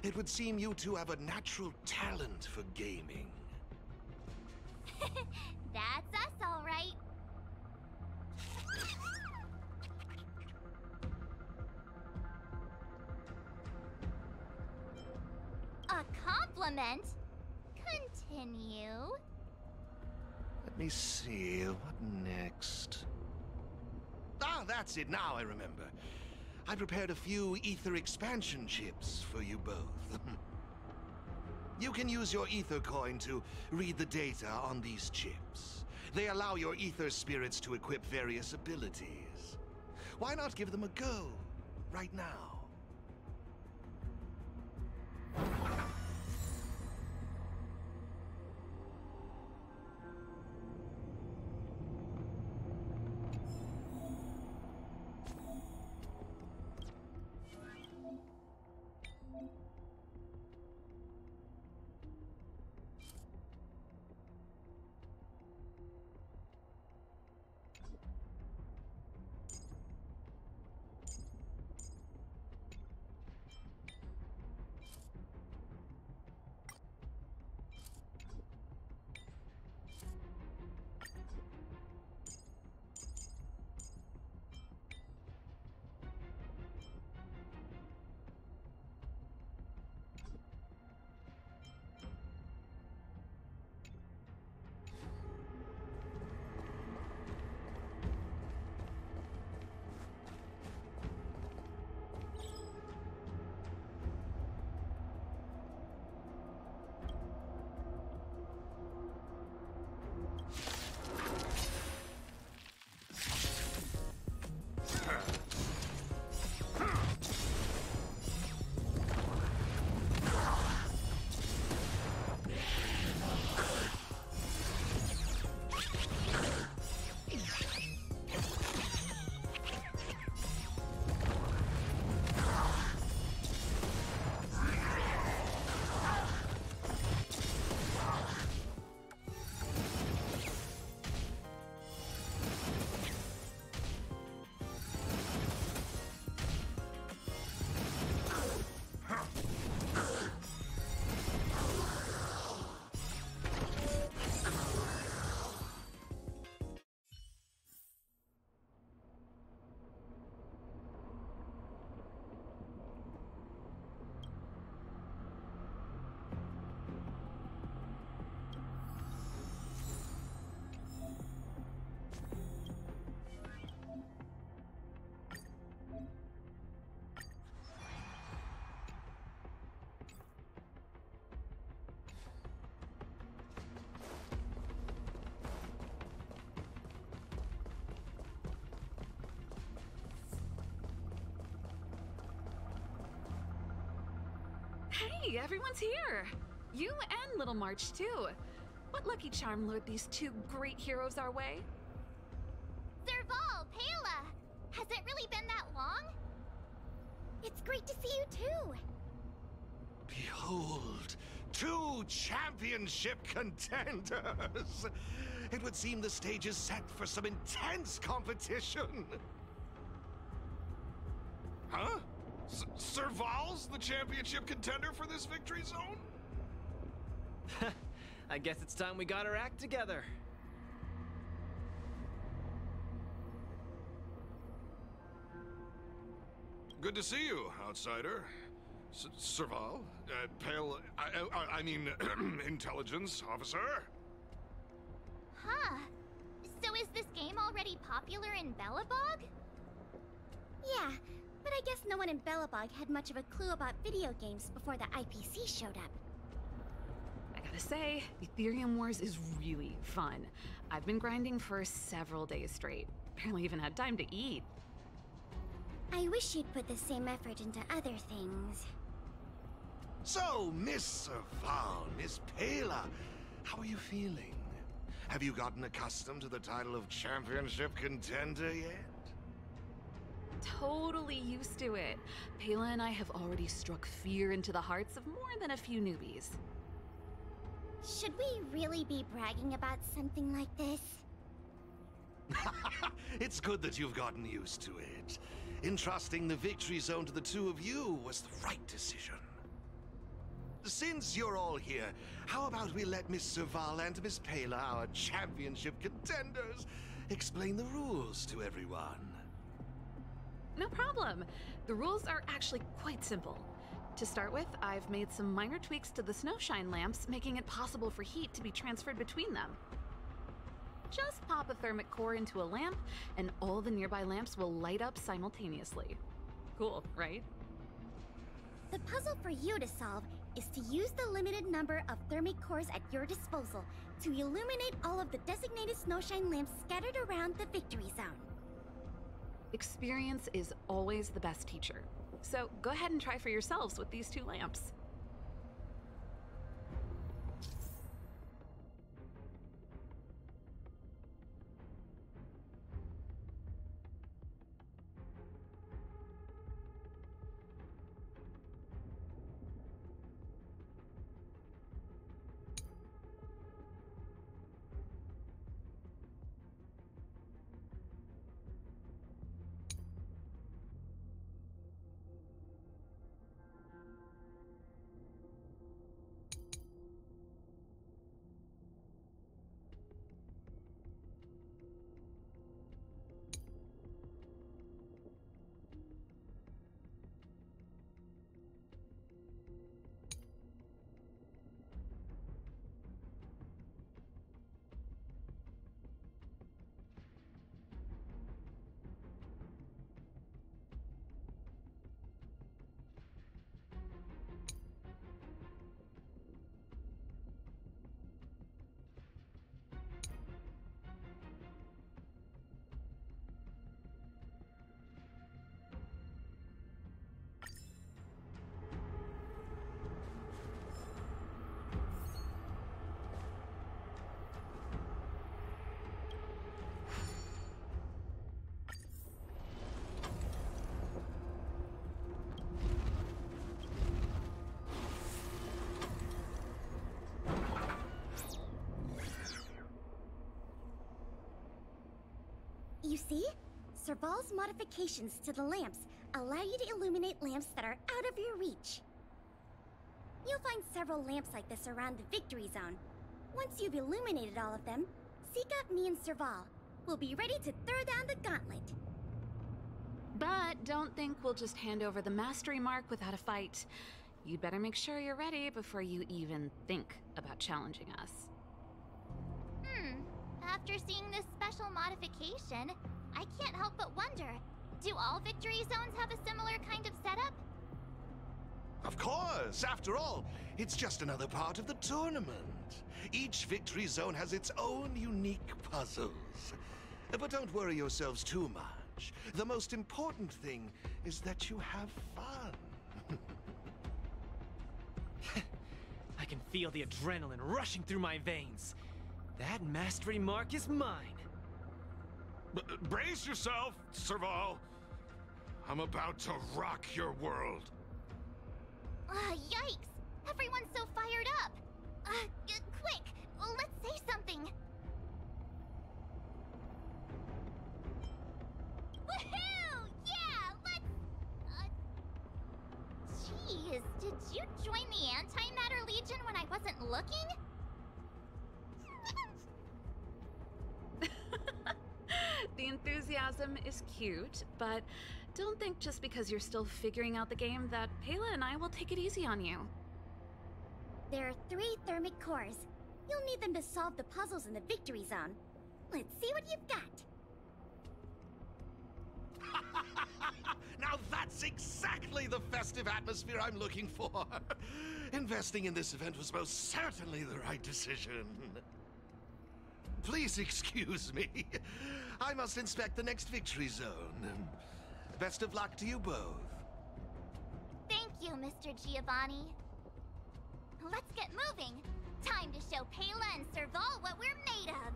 It would seem you two have a natural talent for gaming. That's us, all right. A compliment? Continue. Let me see, what next? Ah, that's it, now I remember. I prepared a few ether expansion chips for you both. You can use your ether coin to read the data on these chips. They allow your ether spirits to equip various abilities. Why not give them a go, right now? Hey, everyone's here! You and Little March, too. What lucky charm lured these two great heroes our way? Serval, Pela! Has it really been that long? It's great to see you, too! Behold, two championship contenders! It would seem the stage is set for some intense competition! Huh? Serval's the championship contender for this victory zone? I guess it's time we got our act together. Good to see you, outsider. Serval? Pale... I mean, intelligence officer? Huh. So is this game already popular in Belobog? Yeah, but I guess no one in Belobog had much of a clue about video games before the IPC showed up. I gotta say, Ethereum Wars is really fun. I've been grinding for several days straight. Barely even had time to eat. I wish you'd put the same effort into other things. So, Miss Serval, Miss Pela, how are you feeling? Have you gotten accustomed to the title of championship contender yet? Totally used to it. Pela and I have already struck fear into the hearts of more than a few newbies. Should we really be bragging about something like this? It's good that you've gotten used to it. Entrusting the victory zone to the two of you was the right decision. Since you're all here, how about we let Miss Serval and Miss Pela, our championship contenders, explain the rules to everyone? No problem. The rules are actually quite simple. To start with, I've made some minor tweaks to the snowshine lamps, making it possible for heat to be transferred between them. Just pop a thermic core into a lamp, and all the nearby lamps will light up simultaneously. Cool, right? The puzzle for you to solve is to use the limited number of thermic cores at your disposal to illuminate all of the designated snowshine lamps scattered around the victory zone. Experience is always the best teacher. So go ahead and try for yourselves with these two lamps. You see? Serval's modifications to the lamps allow you to illuminate lamps that are out of your reach. You'll find several lamps like this around the victory zone. Once you've illuminated all of them, seek out me and Serval. We'll be ready to throw down the gauntlet. But don't think we'll just hand over the mastery mark without a fight. You'd better make sure you're ready before you even think about challenging us. After seeing this special modification, I can't help but wonder, do all victory zones have a similar kind of setup? Of course! After all, it's just another part of the tournament. Each victory zone has its own unique puzzles. But don't worry yourselves too much. The most important thing is that you have fun. I can feel the adrenaline rushing through my veins. That mastery mark is mine. Brace yourself, Serval. I'm about to rock your world. Yikes! Everyone's so fired up! Quick! Let's say something! Woohoo! Yeah, let's... Jeez, did you join the Antimatter Legion when I wasn't looking? The enthusiasm is cute, but don't think just because you're still figuring out the game that Pela and I will take it easy on you. There are 3 thermic cores. You'll need them to solve the puzzles in the victory zone. Let's see what you've got. Now that's exactly the festive atmosphere I'm looking for. Investing in this event was most certainly the right decision. Please excuse me. I must inspect the next victory zone. Best of luck to you both. Thank you, Mr. Giovanni. Let's get moving. Time to show Pela and Serval what we're made of.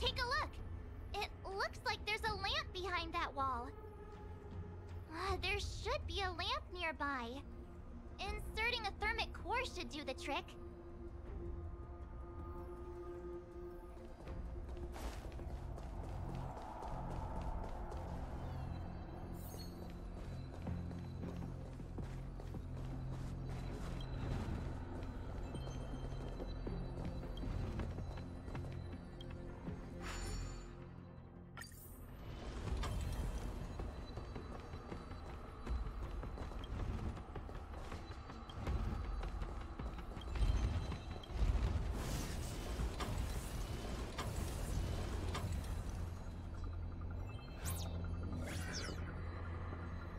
Take a look. It looks looks like there's a lamp behind that wall. There should be a lamp nearby. Inserting a thermic core should do the trick.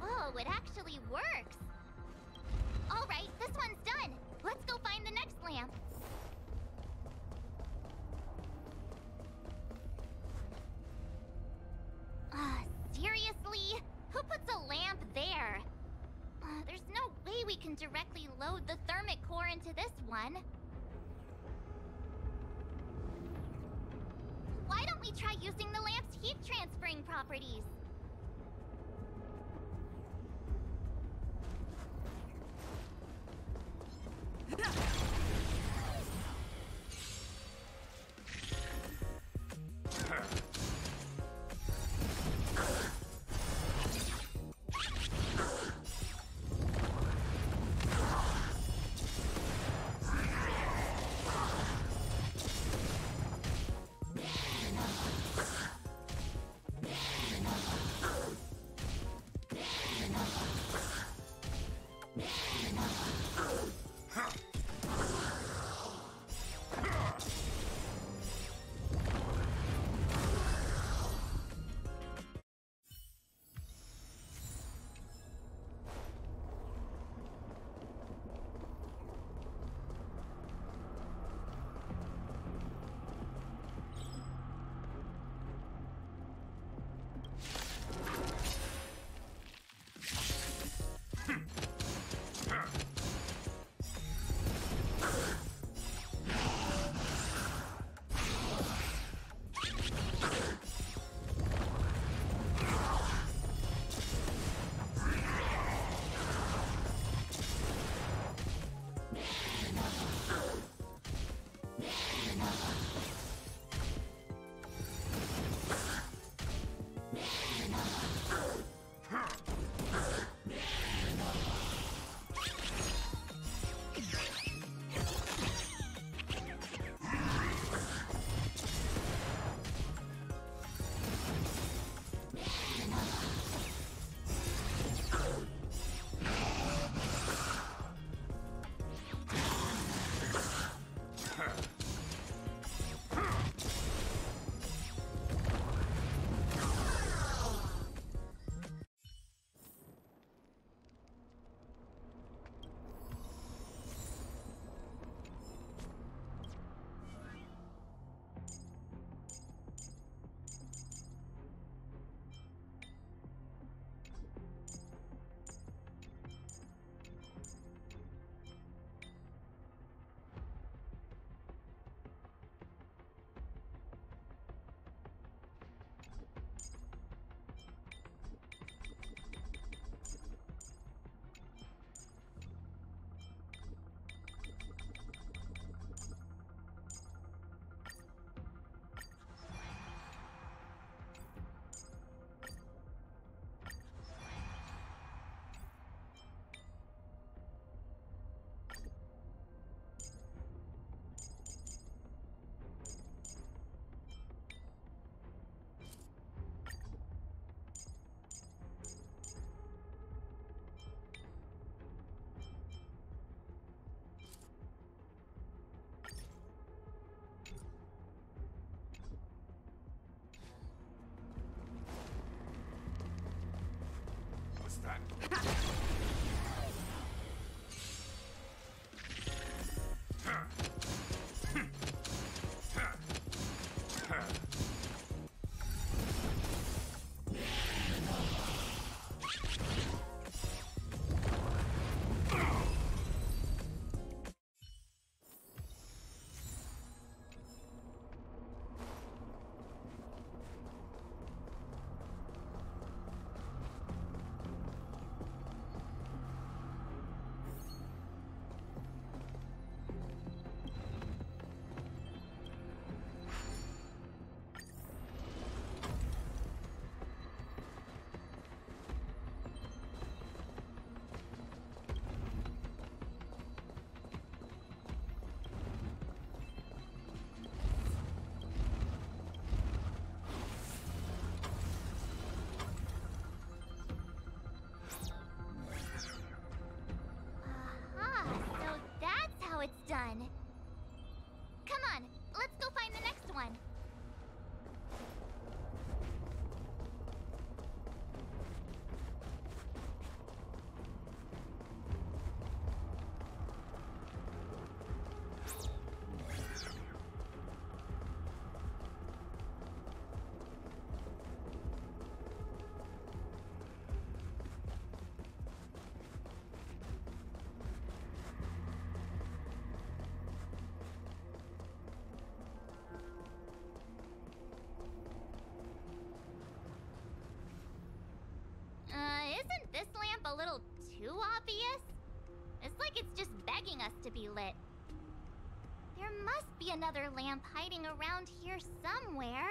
Whoa, it actually works! Alright, this one's done! Let's go find the next lamp! Seriously? Who puts a lamp there? There's no way we can directly load the thermic core into this one. Why don't we try using the lamp's heat transferring properties? Isn't this lamp a little too obvious? It's like it's just begging us to be lit. There must be another lamp hiding around here somewhere.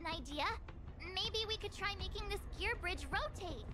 An idea. Maybe we could try making this gear bridge rotate.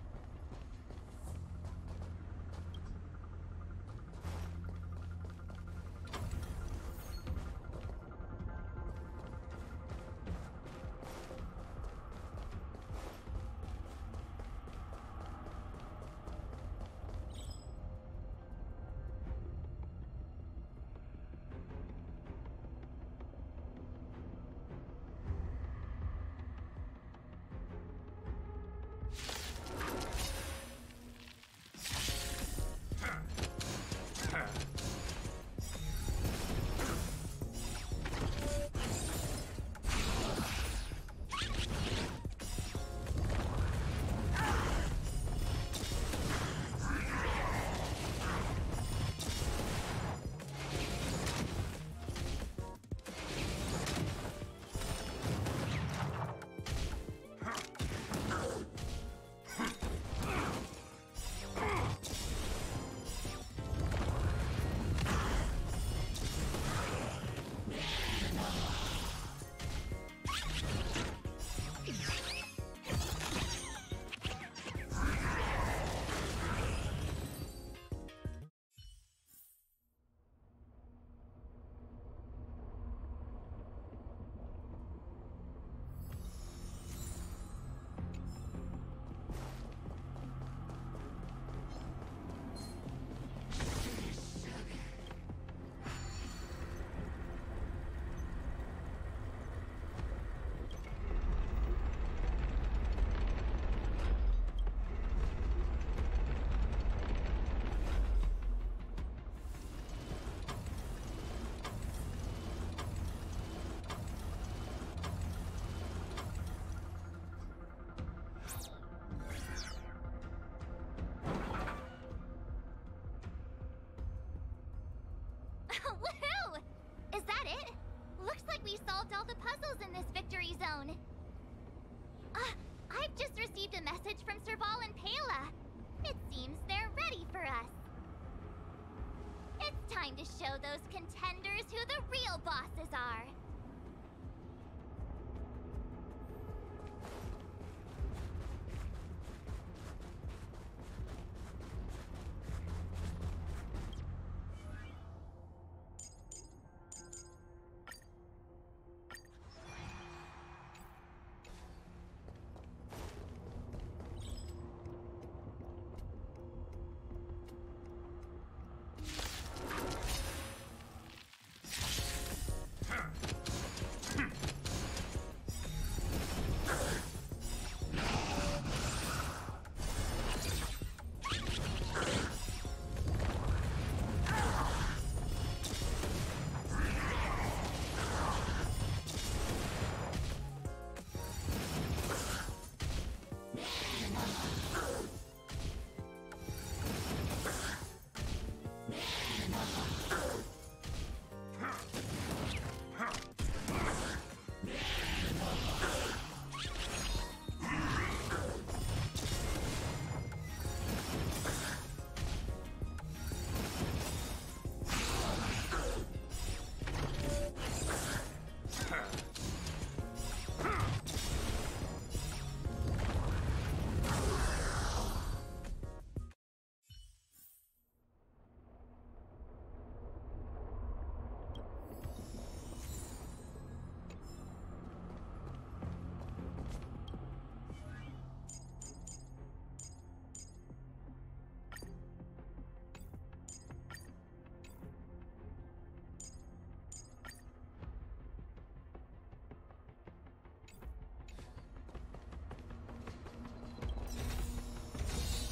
show those contenders who the real bosses are.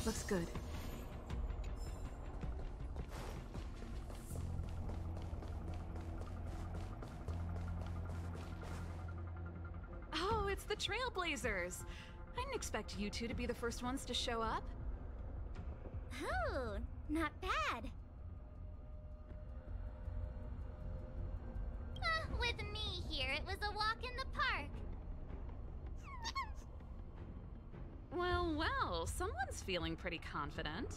Looks good. Oh, it's the Trailblazers! I didn't expect you two to be the first ones to show up. Oh, not bad. With me here, it was a walk in the park. Well, someone's feeling pretty confident.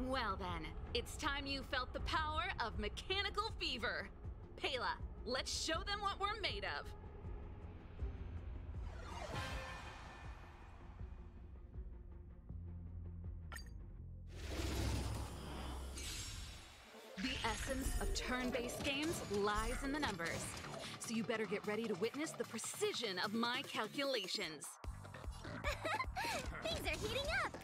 Well then, it's time you felt the power of mechanical fever. Pela, let's show them what we're made of. The essence of turn-based games lies in the numbers. So you better get ready to witness the precision of my calculations. Things are heating up!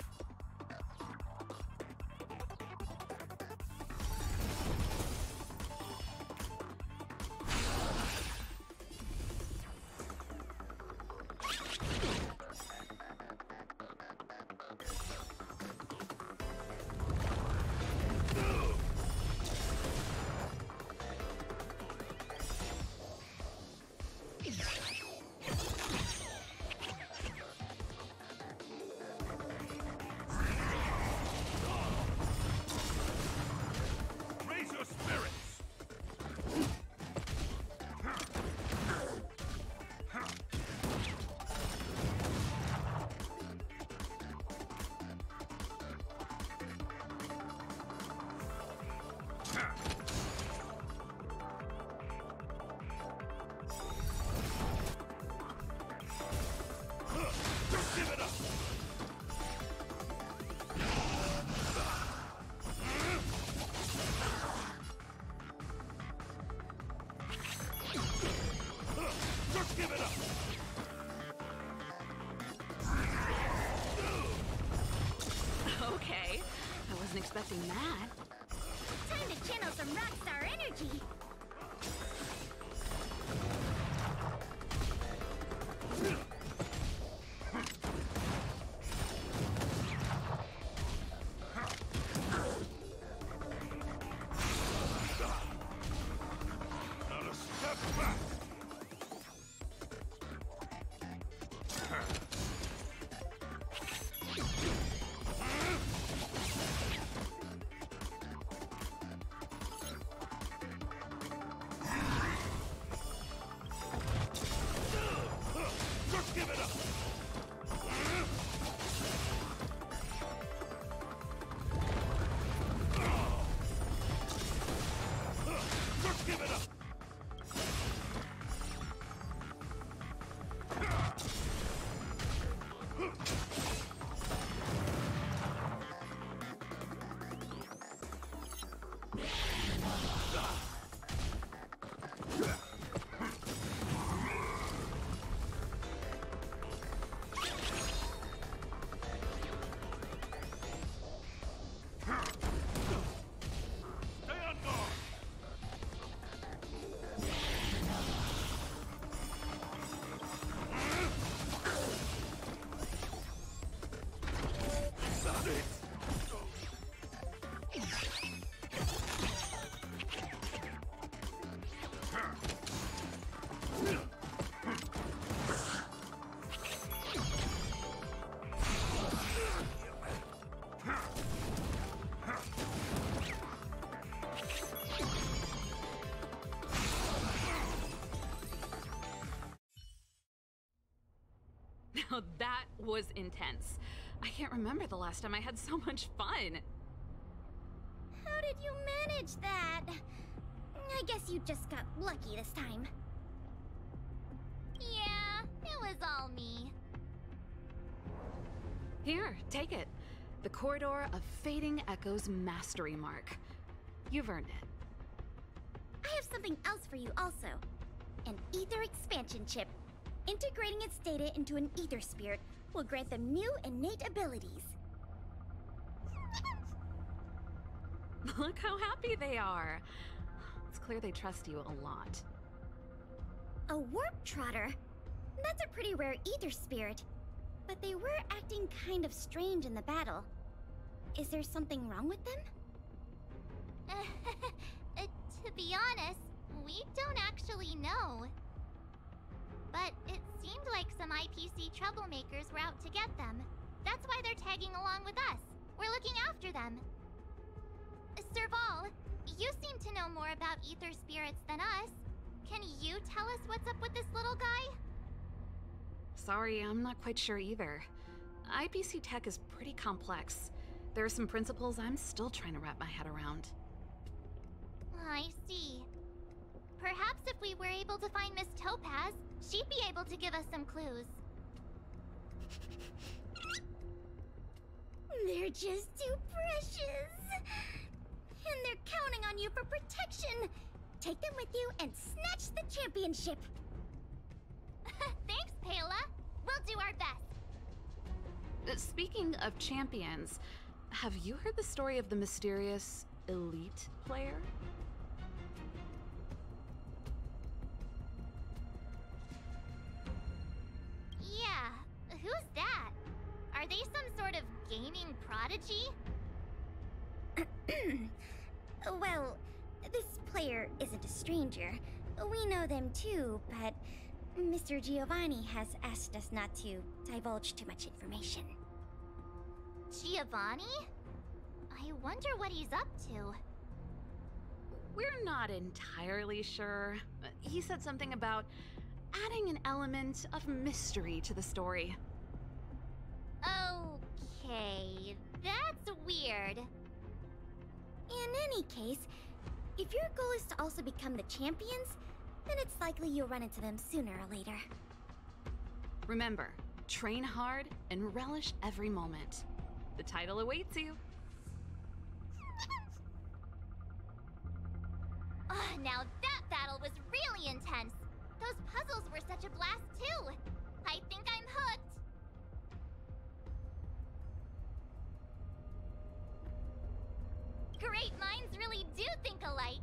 Okay, I wasn't expecting that. Time to channel some rockstar energy! Not a step back! Oh, that was intense. I can't remember the last time I had so much fun. How did you manage that? I guess you just got lucky this time. Yeah, it was all me. Here, take it. The Corridor of Fading Echoes Mastery Mark. You've earned it. I have something else for you also. An Ether expansion chip. Integrating its data into an Ether spirit will grant them new innate abilities. Look how happy they are. It's clear they trust you a lot. A warp trotter? That's a pretty rare Ether spirit. But they were acting kind of strange in the battle. Is there something wrong with them? To be honest, we don't actually know. But it seemed like some IPC troublemakers were out to get them. That's why they're tagging along with us. We're looking after them. Serval, you seem to know more about Ether spirits than us. Can you tell us what's up with this little guy? Sorry, I'm not quite sure either. IPC tech is pretty complex. There are some principles I'm still trying to wrap my head around. I see. Perhaps if we were able to find Miss Topaz, she'd be able to give us some clues. They're just too precious. And they're counting on you for protection. Take them with you and snatch the championship. Thanks, Pela. We'll do our best. Speaking of champions, have you heard the story of the mysterious elite player? Yeah, who's that? Are they some sort of gaming prodigy? Well, this player isn't a stranger. We know them too, but Mr. Giovanni has asked us not to divulge too much information. Giovanni? I wonder what he's up to. We're not entirely sure. He said something about adding an element of mystery to the story. Okay, that's weird. In any case, if your goal is to also become the champions, then it's likely you'll run into them sooner or later. Remember, train hard and relish every moment. The title awaits you. Now that battle was really intense. Those puzzles were such a blast too. I think I'm hooked. Great minds really do think alike.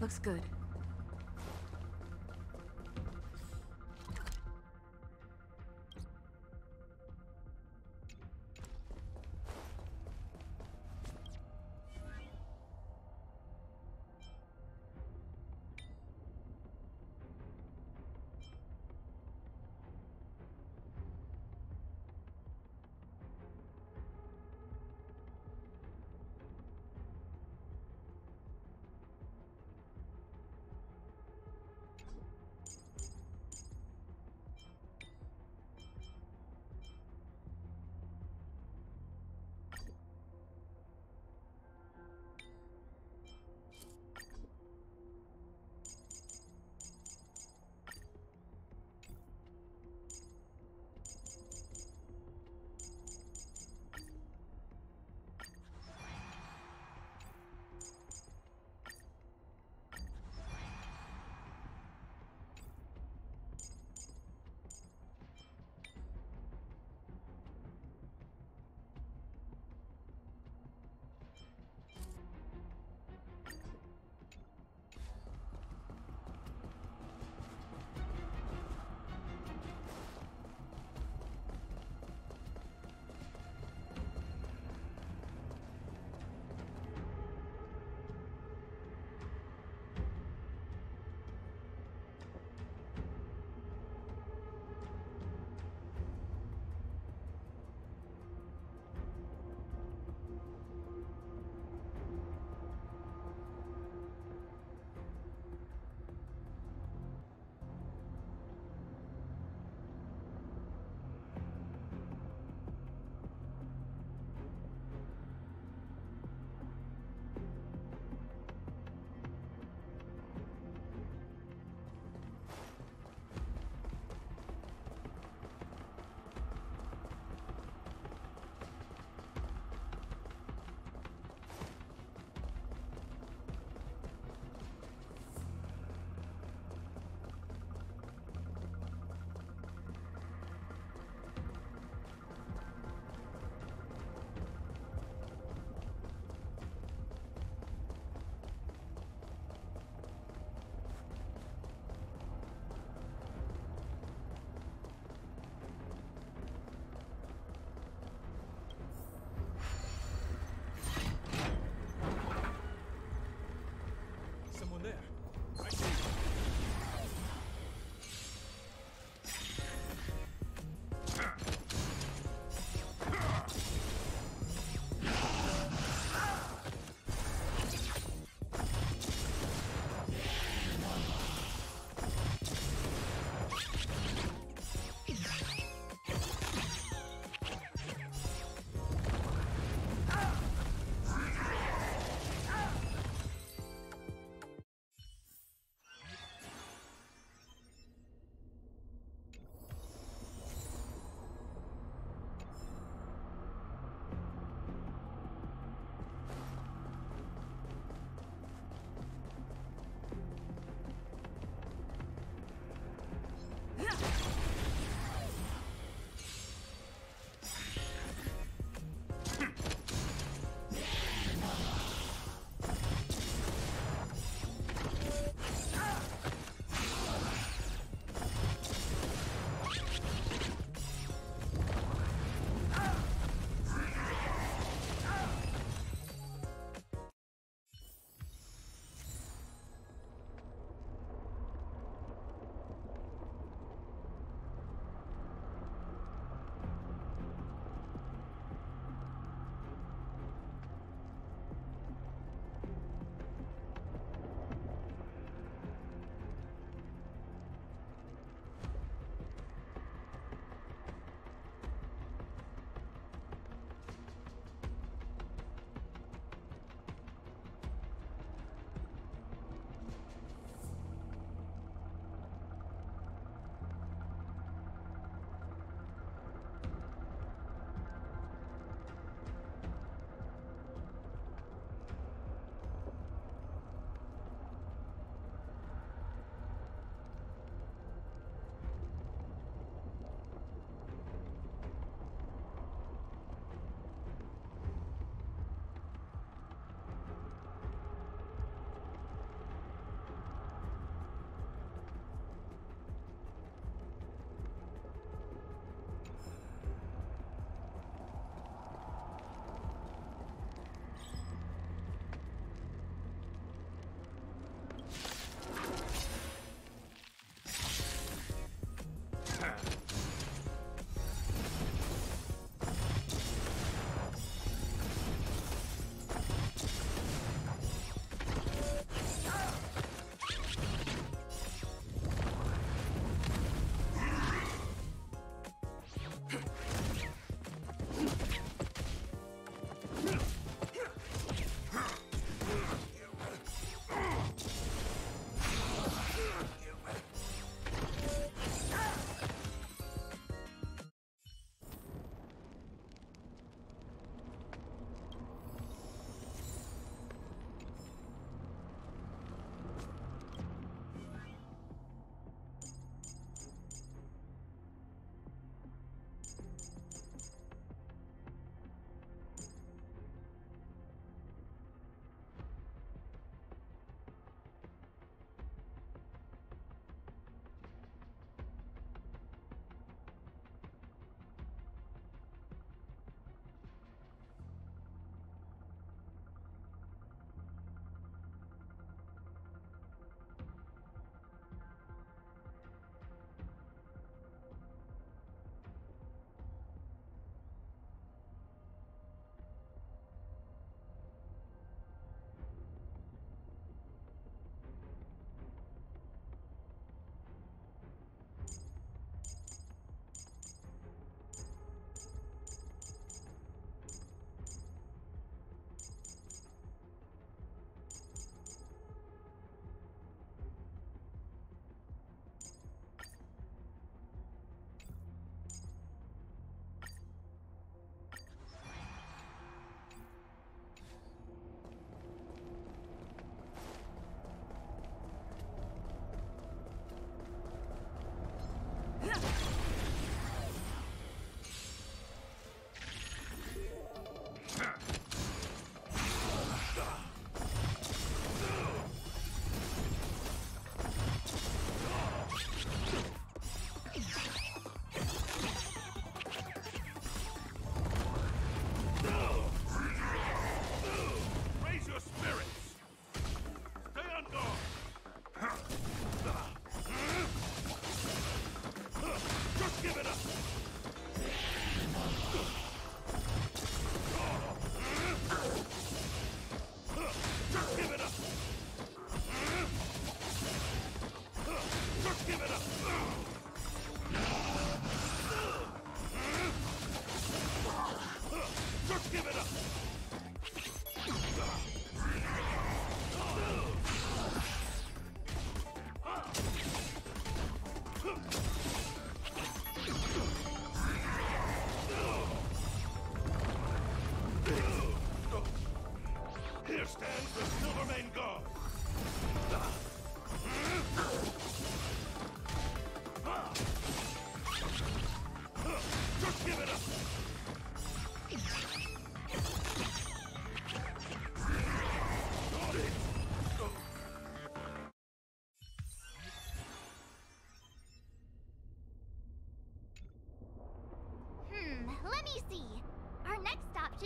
looks good.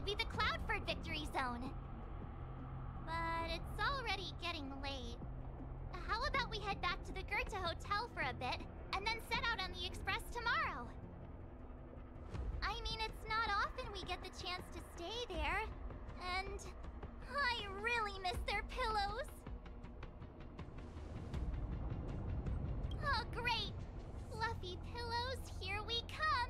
should be the Cloudford Victory Zone. But it's already getting late. How about we head back to the Goethe Hotel for a bit, and then set out on the Express tomorrow? I mean, it's not often we get the chance to stay there, and I really miss their pillows. Oh, great! Fluffy pillows, here we come!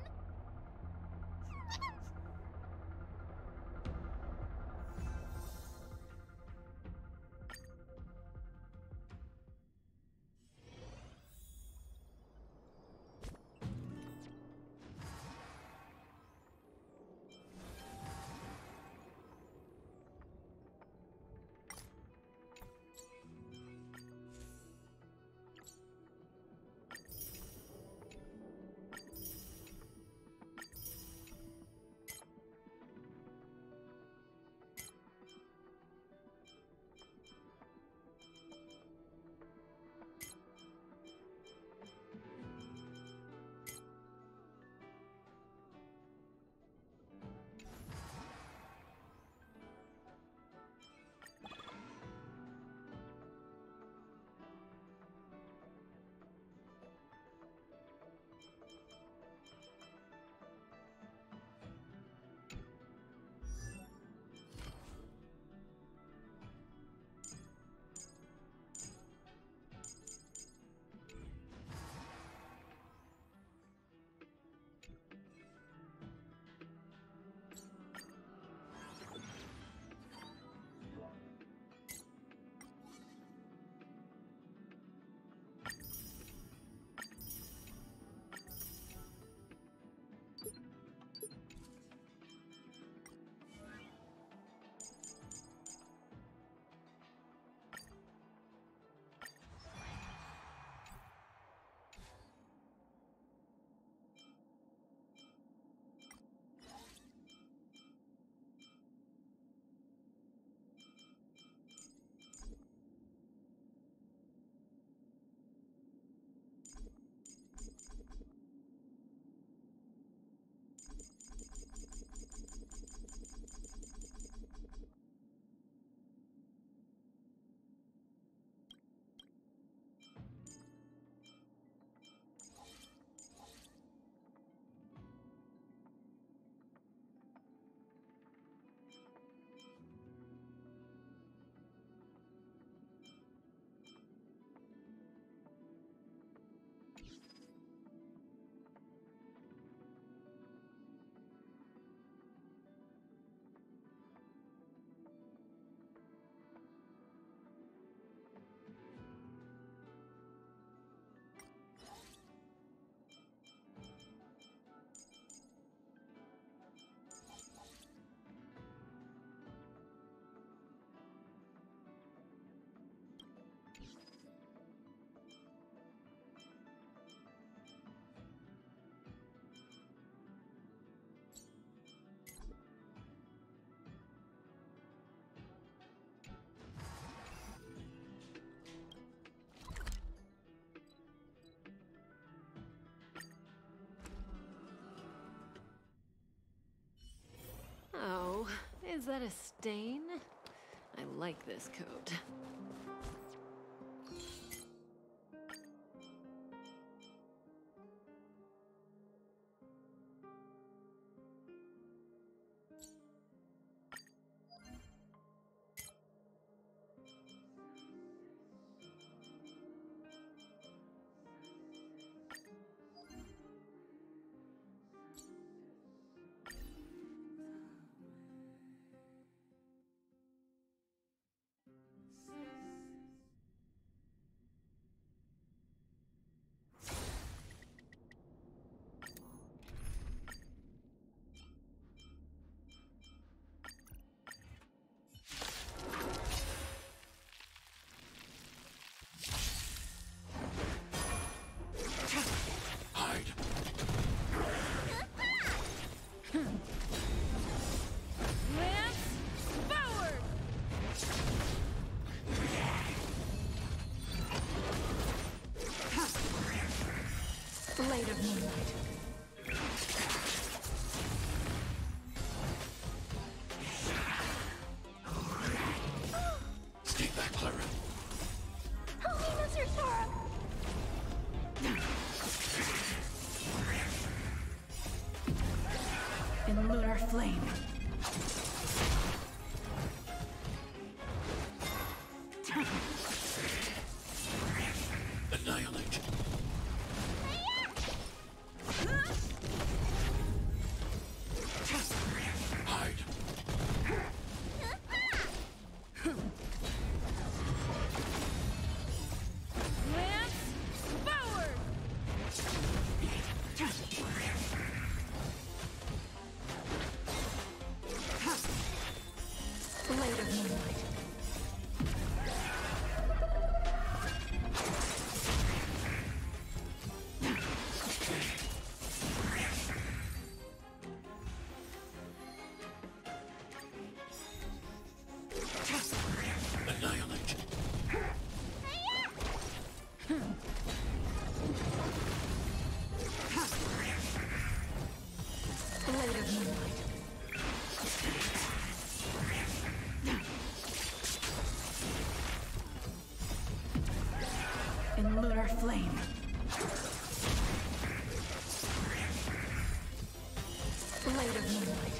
Oh, is that a stain? I like this coat. Blade of Moonlight. flame. Annihilate. Hide. Lance forward. Blade of moonlight. Annihilate. Blade of moonlight. In lunar flame. Blade of moonlight.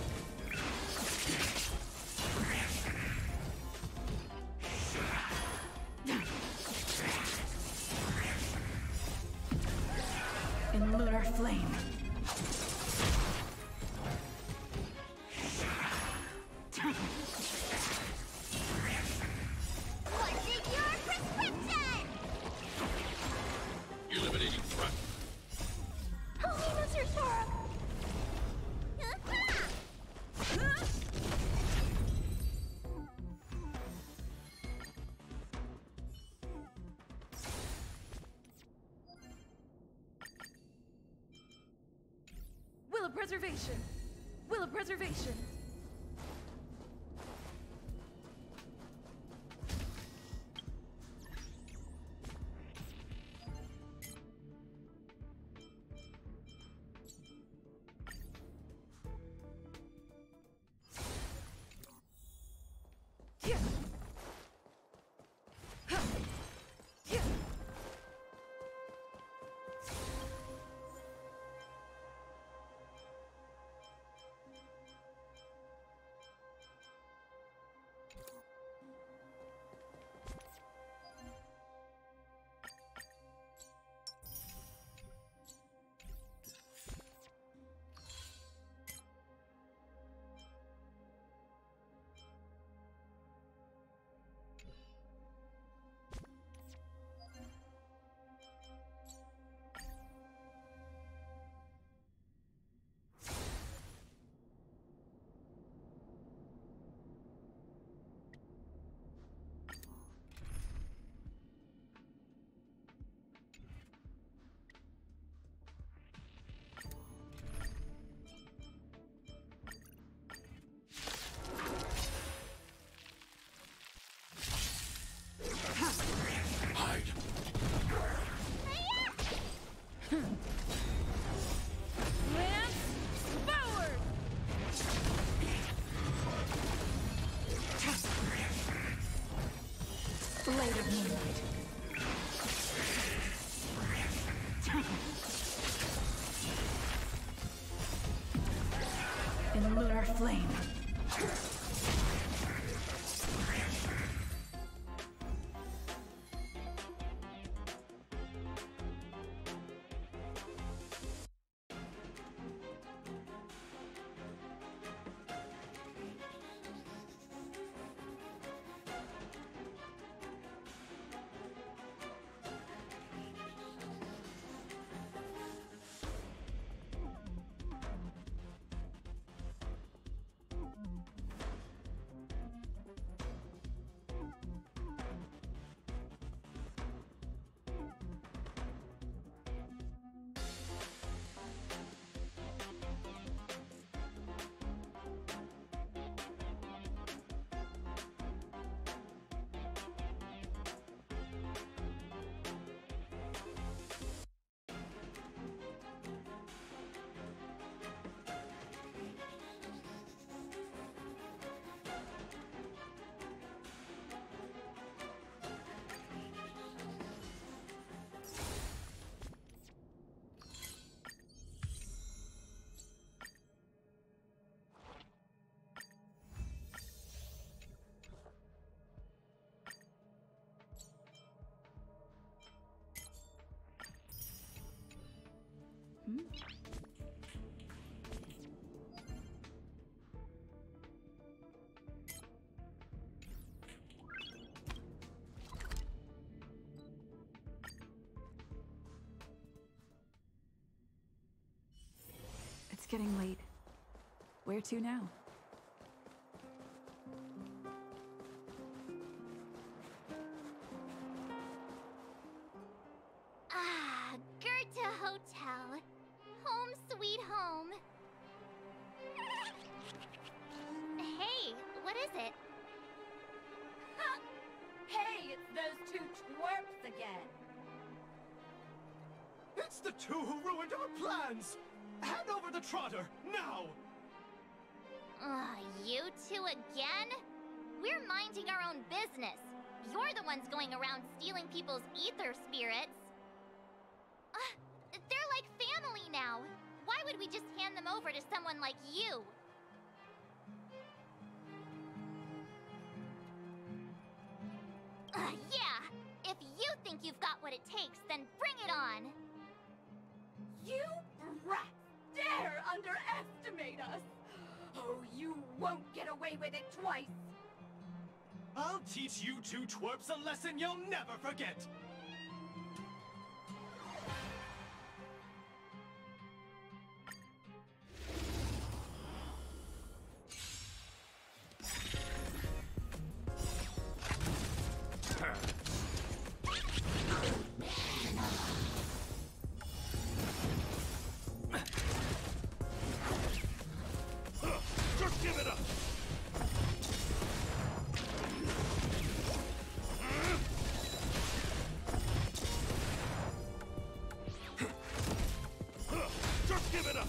In lunar flame. What's in your prescription? Eliminating threat. Holy Mr. Sora! Will of preservation. Will of preservation. Yeah. Huh. Yeah. Hide. Lance forward. Blade of moonlight. In lunar flame. welcome. It's getting late. Where to now? Ah, Goethe Hotel. Home sweet home. Hey, what is it? Hey, it's those two twerps again. It's the two who ruined our plans! Hand over the trotter, now! You two again? We're minding our own business. You're the ones going around stealing people's ether spirits. They're like family now. Why would we just hand them over to someone like you? Yeah! If you think you've got what it takes, then bring it on! You brats dare underestimate us! Oh, you won't get away with it twice! I'll teach you two twerps a lesson you'll never forget! Just give it up! Just give it up!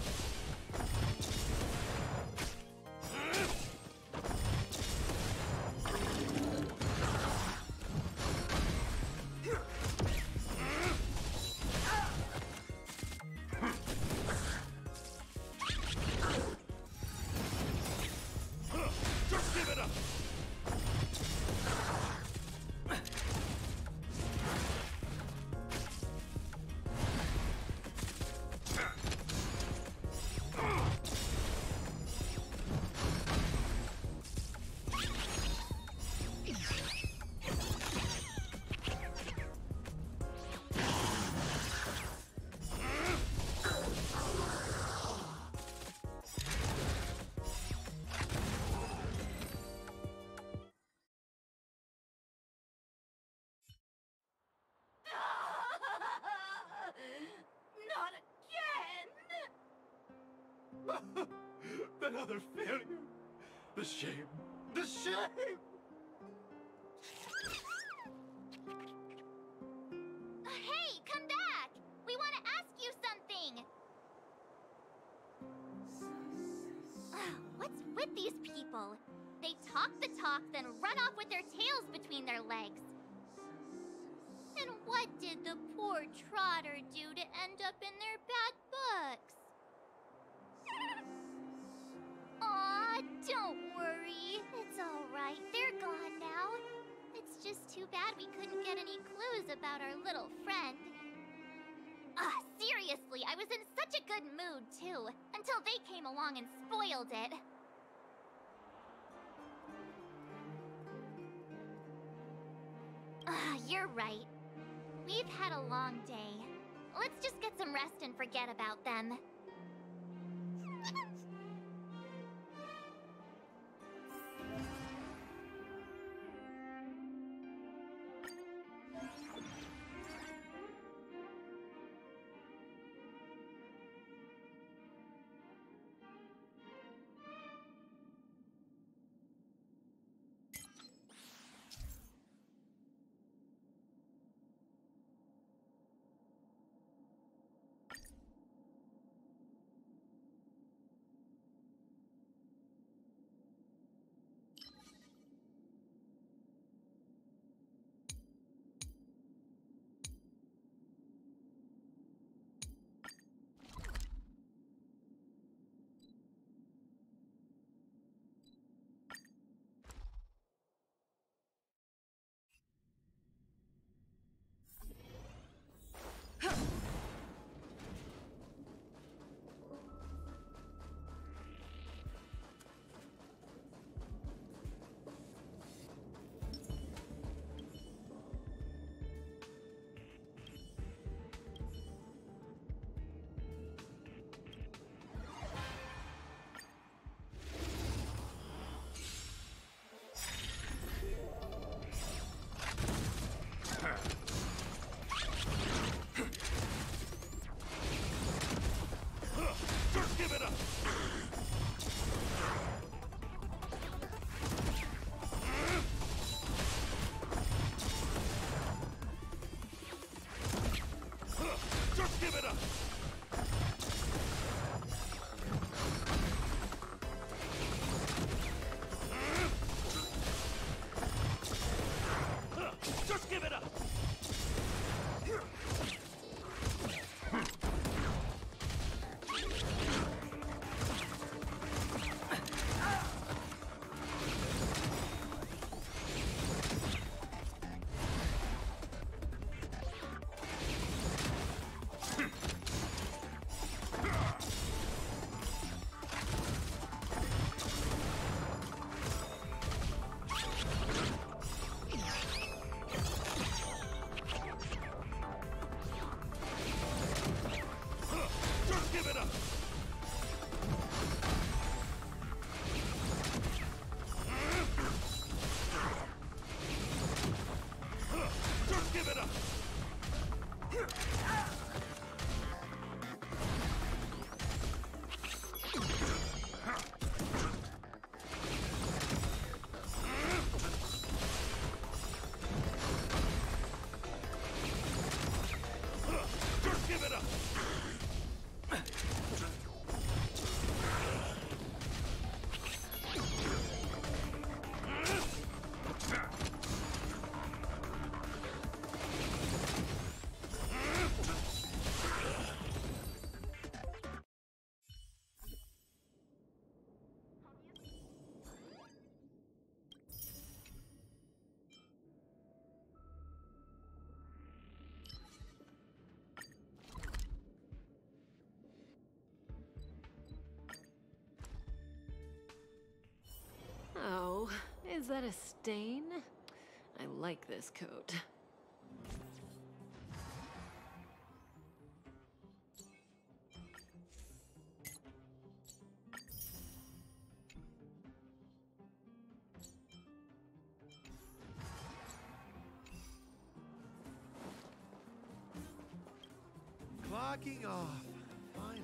Just give it up! Not again! Another failure! The shame! The shame! Hey, come back! We want to ask you something! What's with these people? They talk the talk, then run off with their tails between their legs. And what did the poor trotter do to end up in their bad books? Aw, don't worry. It's alright. They're gone now. It's just too bad we couldn't get any clues about our little friend. Seriously, I was in such a good mood, too, until they came along and spoiled it. You're right. We've had a long day. Let's just get some rest and forget about them. Just give it up! Just give it up! Just give it up! Just give it up! Just give it up! Oh, is that a stain? I like this coat. Clocking off. Finally.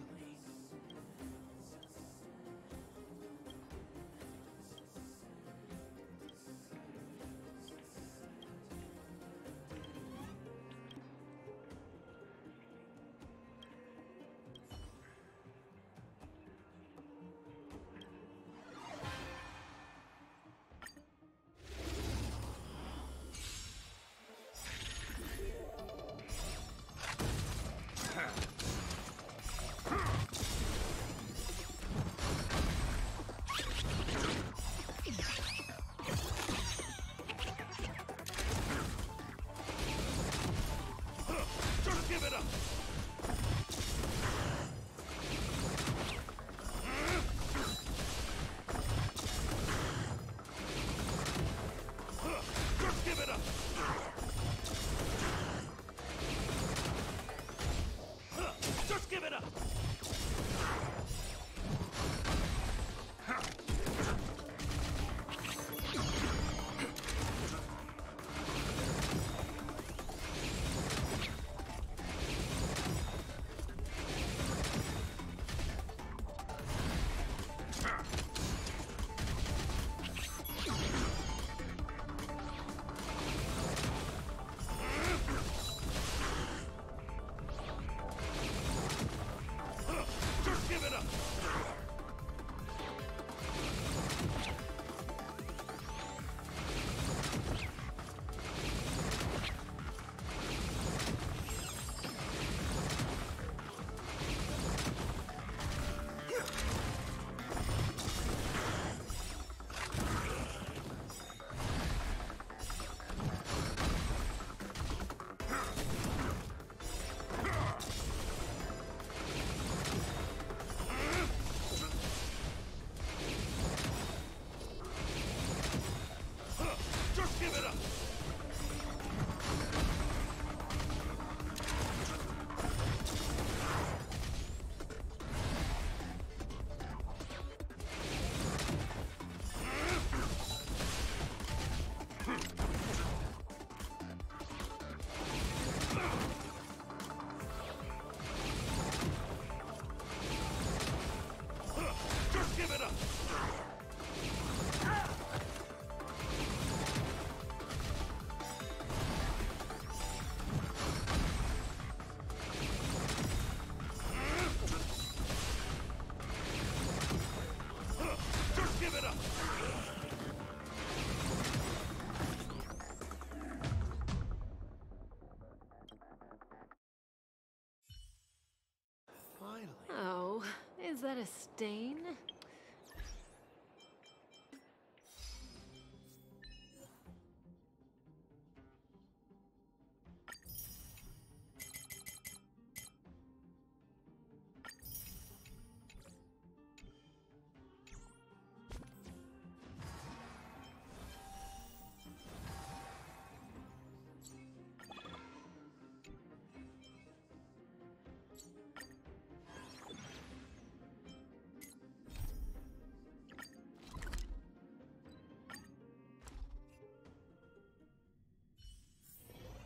that a stain?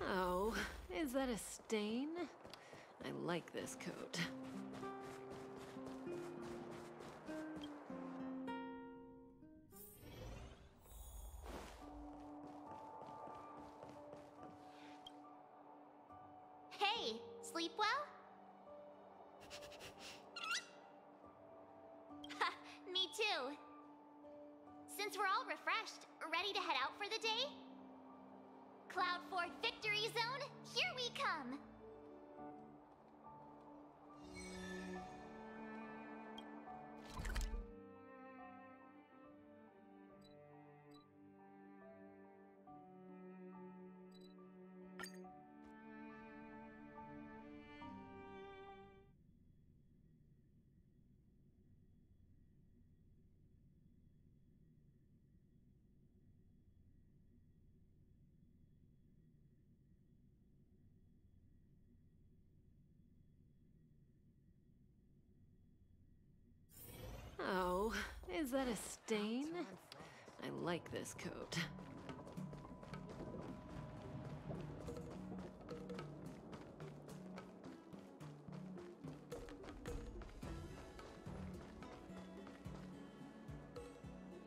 Oh, is that a stain? I like this coat. Hey, sleep well? Ha, me too. Since we're all refreshed, ready to head out for the day? Cloud Fort Victory Zone, here we come! Oh, is that a stain? I like this coat.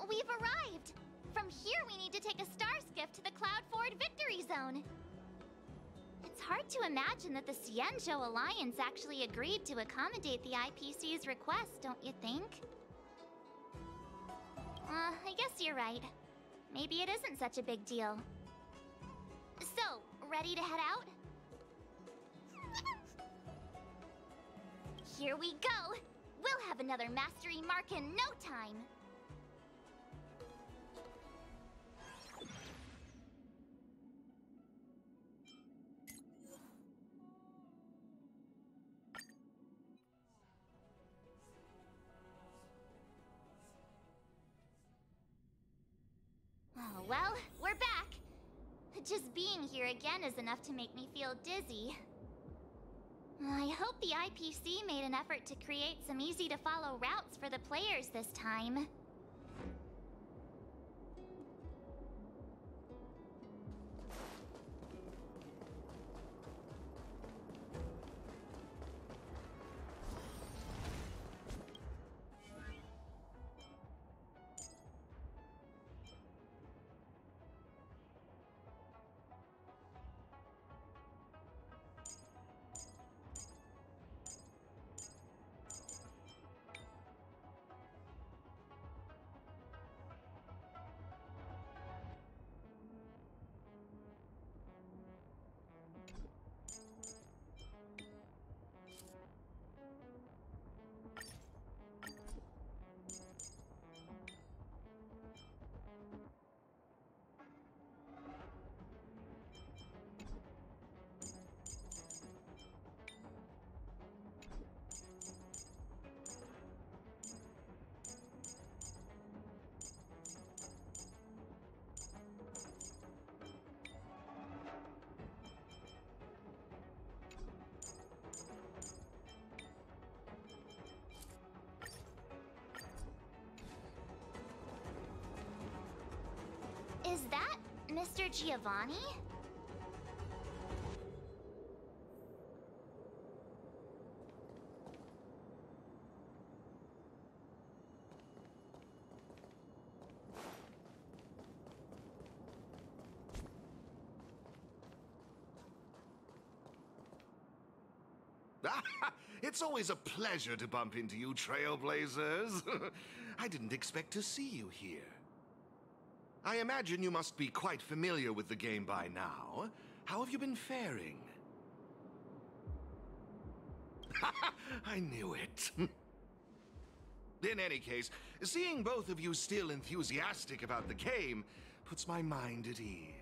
We've arrived! From here we need to take a star skiff to the Cloud Ford Victory Zone. It's hard to imagine that the Xianzhou Alliance actually agreed to accommodate the IPC's request, don't you think? I guess you're right. Maybe it isn't such a big deal. So, ready to head out? Here we go! We'll have another mastery mark in no time! Oh, well, we're back. Just being here again is enough to make me feel dizzy. I hope the IPC made an effort to create some easy-to-follow routes for the players this time. Is that Mr. Giovanni? It's always a pleasure to bump into you, Trailblazers. I didn't expect to see you here. I imagine you must be quite familiar with the game by now. How have you been faring? I knew it. In any case, seeing both of you still enthusiastic about the game puts my mind at ease.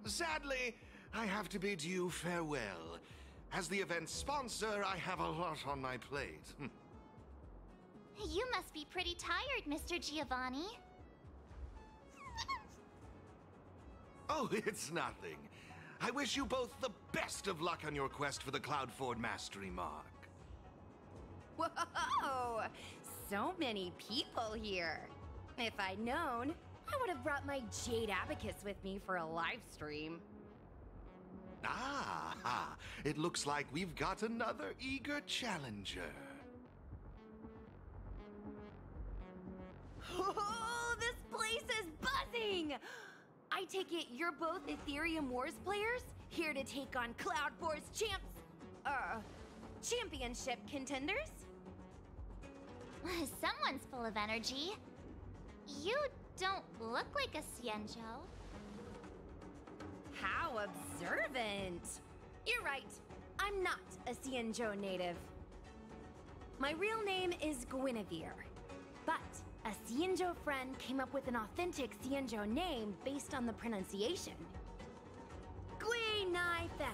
Sadly, I have to bid you farewell. As the event's sponsor, I have a lot on my plate. You must be pretty tired, Mr. Giovanni. Oh, it's nothing. I wish you both the best of luck on your quest for the Cloudford Mastery Mark. Whoa! So many people here. If I'd known, I would have brought my Jade Abacus with me for a live stream. Ah, it looks like we've got another eager challenger. Oh, this place is buzzing! I take it you're both Ethereum Wars players? Here to take on Cloudforce championship contenders? Someone's full of energy. You don't look like a Xianzhou. How observant! You're right, I'm not a Xianzhou native. My real name is Guinevere, but a Xianzhou friend came up with an authentic Xianzhou name based on the pronunciation. Gui Nai Fen.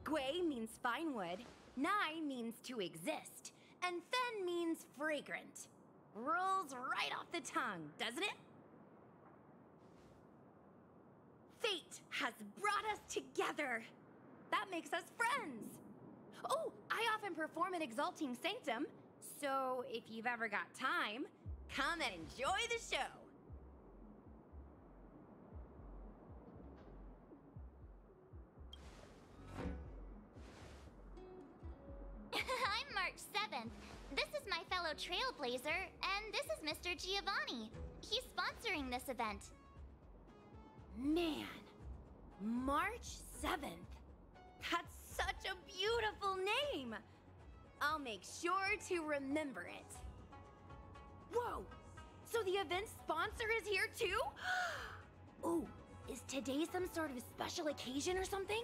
Gui means fine wood, Nai means to exist, and Fen means fragrant. Rolls right off the tongue, doesn't it? Fate has brought us together. That makes us friends. Oh, I often perform at Exalting Sanctum, so if you've ever got time, come and enjoy the show. I'm March 7th. This is my fellow Trailblazer, and this is Mr. Giovanni. He's sponsoring this event. Man, March 7th. That's such a beautiful name. I'll make sure to remember it. Whoa, so the event sponsor is here too? Ooh, is today some sort of special occasion or something?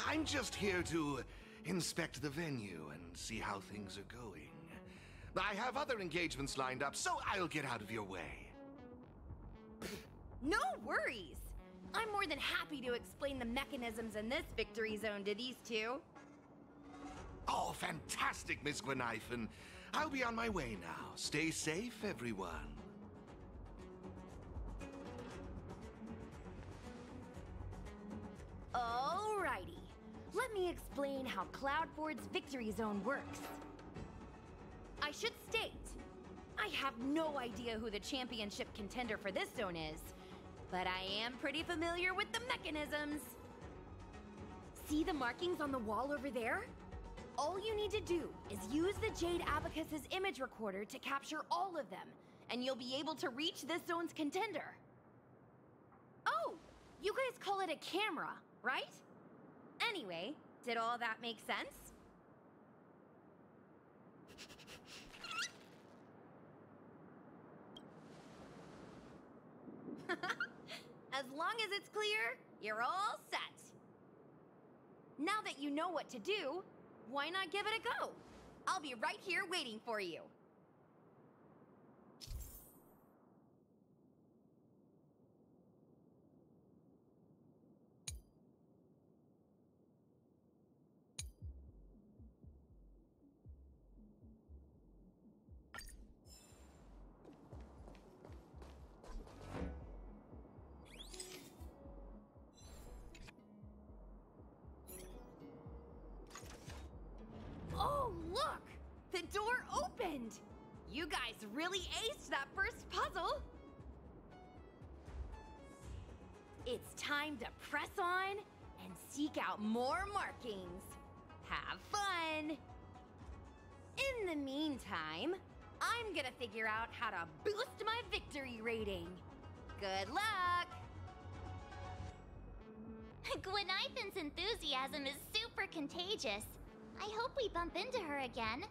I'm just here to inspect the venue and see how things are going. I have other engagements lined up, so I'll get out of your way. No worries. I'm more than happy to explain the mechanisms in this victory zone to these two. Oh, fantastic, Miss Gwenithan. I'll be on my way now. Stay safe, everyone. Alrighty. Let me explain how Cloudford's victory zone works. I should state, I have no idea who the championship contender for this zone is, but I am pretty familiar with the mechanisms. See the markings on the wall over there? All you need to do is use the Jade Abacus's image recorder to capture all of them, and you'll be able to reach this zone's contender. Oh, you guys call it a camera, right? Anyway, did all that make sense? As long as it's clear, you're all set. Now that you know what to do, why not give it a go? I'll be right here waiting for you. Oh, look! The door opened! You guys really aced that first puzzle! It's time to press on and seek out more markings. Have fun! In the meantime, I'm gonna figure out how to boost my victory rating. Good luck! Gwenithan's enthusiasm is super contagious. I hope we bump into her again.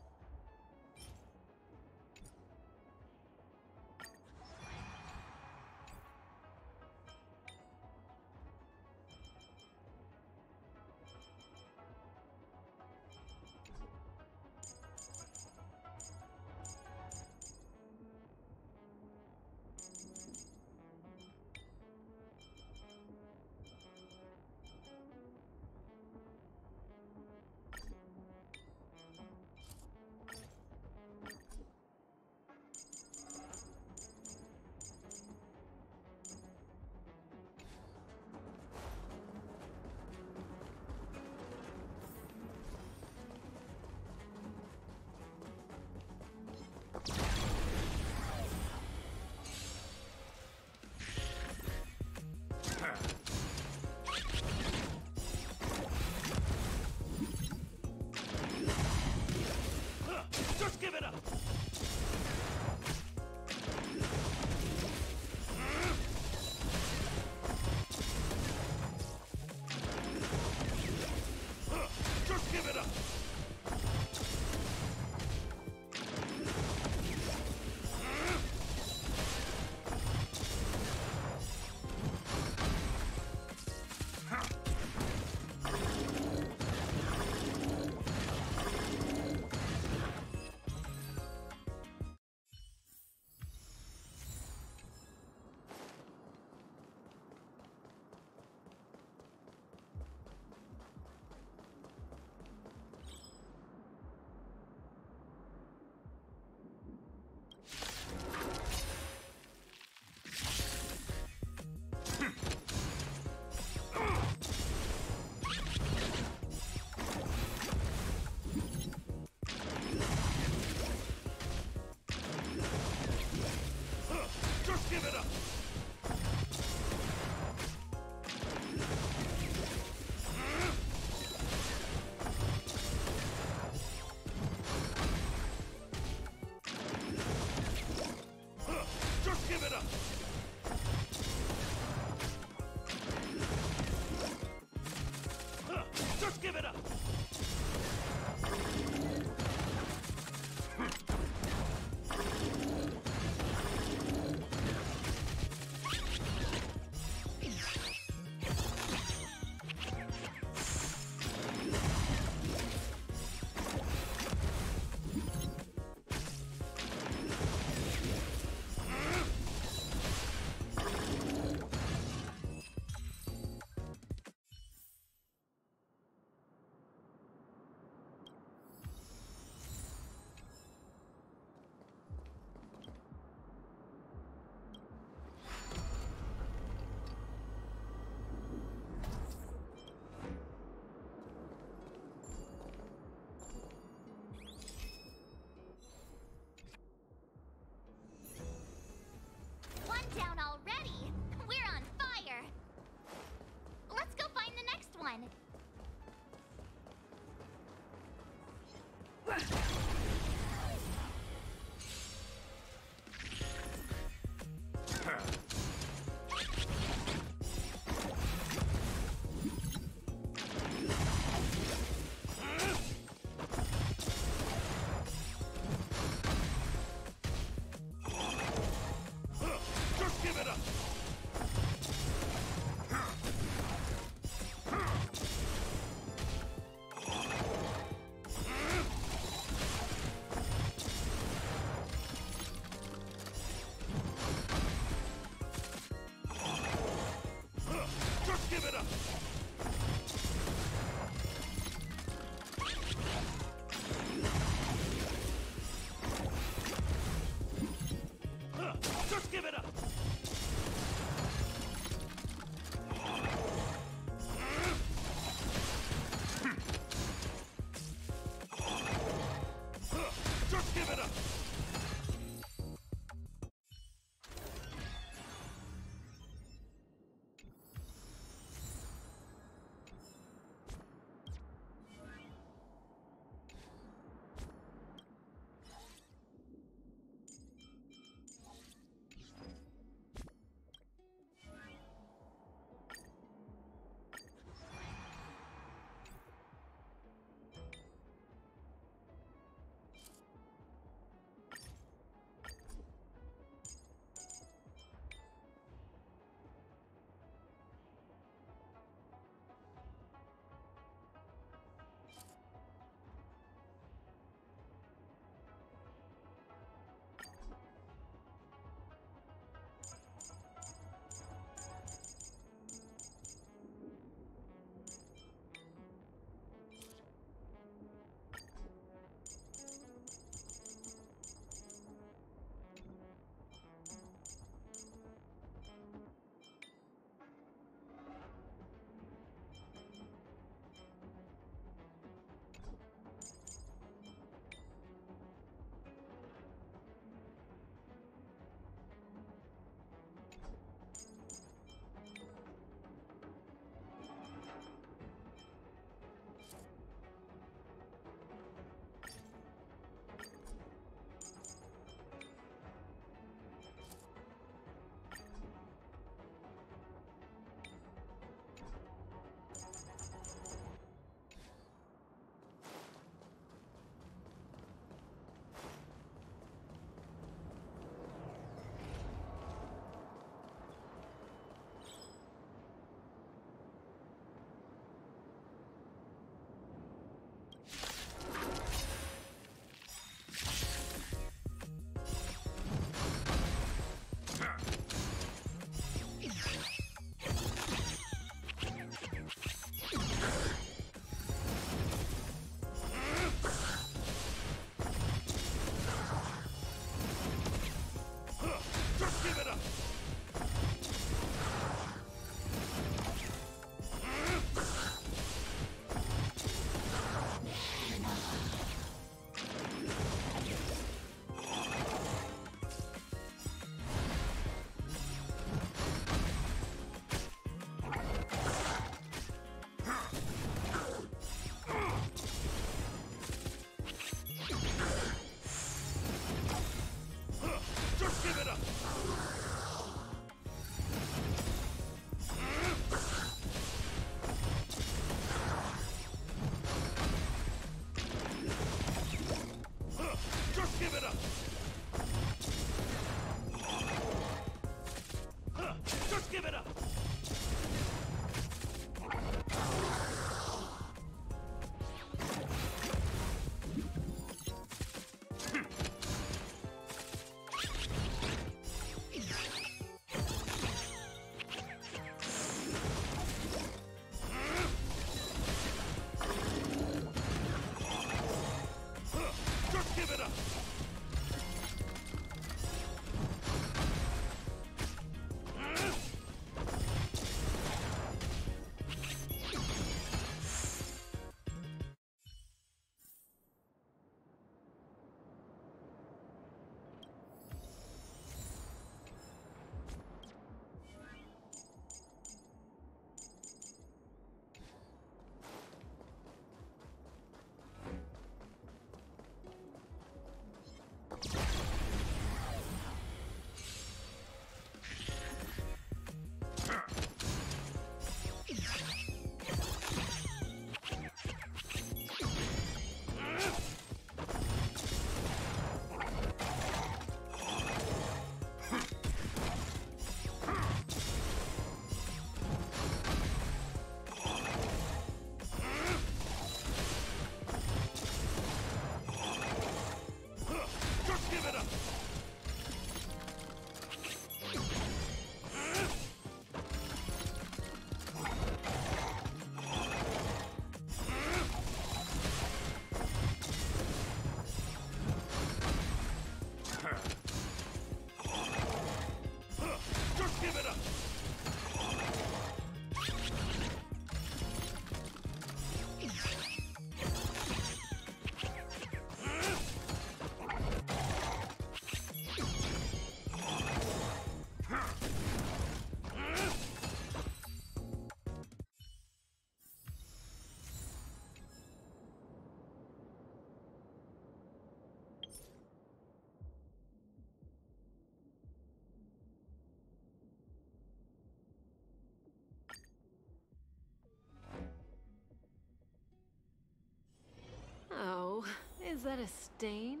a stain?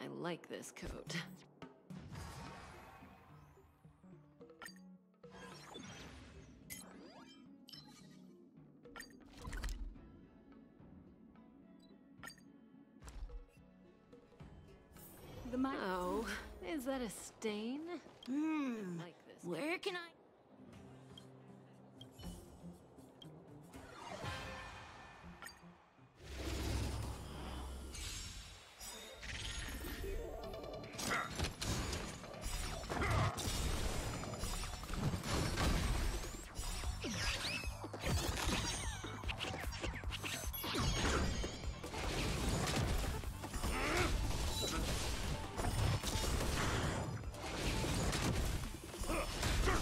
I like this coat. Oh, is that a stain? I like this. Where can I...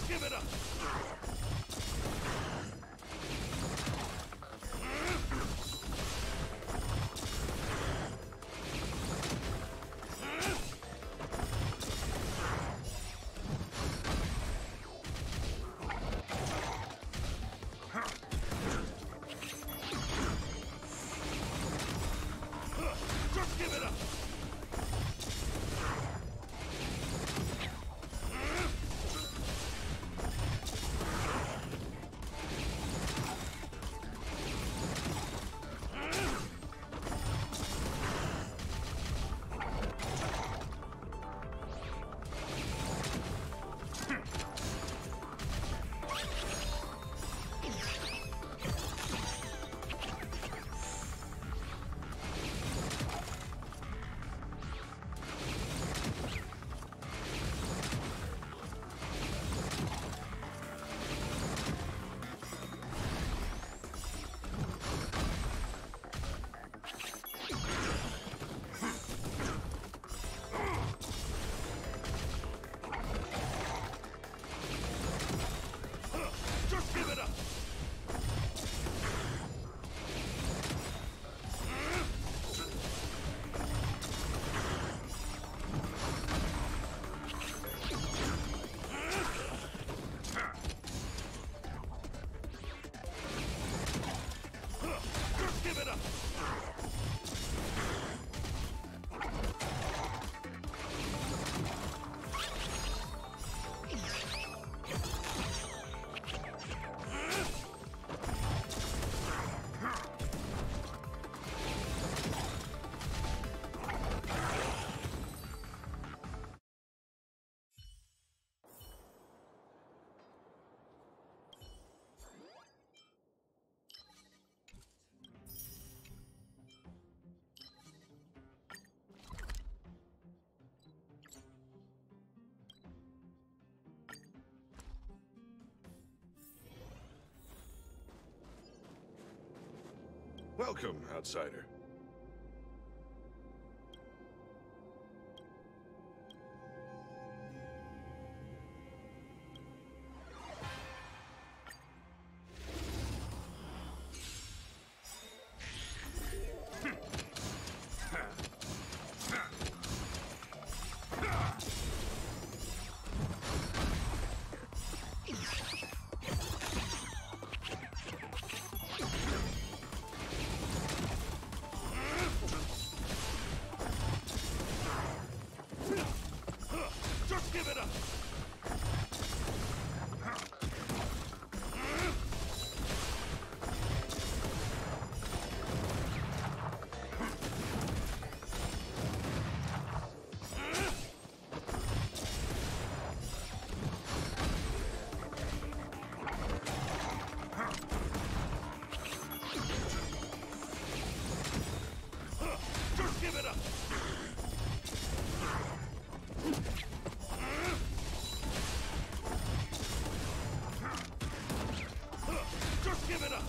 Give it up! Just give it up! Just give it up! Just give it up! Welcome, outsider. Just give it up! Just give it up! Just give it up!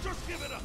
Just give it up!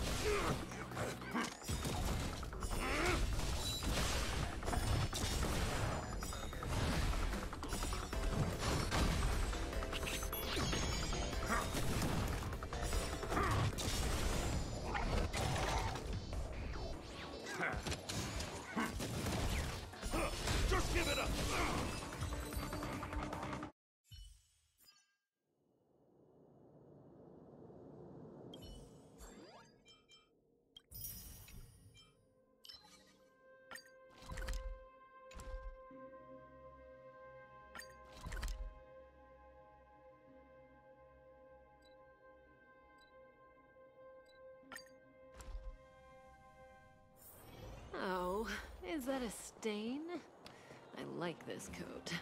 that a stain? I like this coat.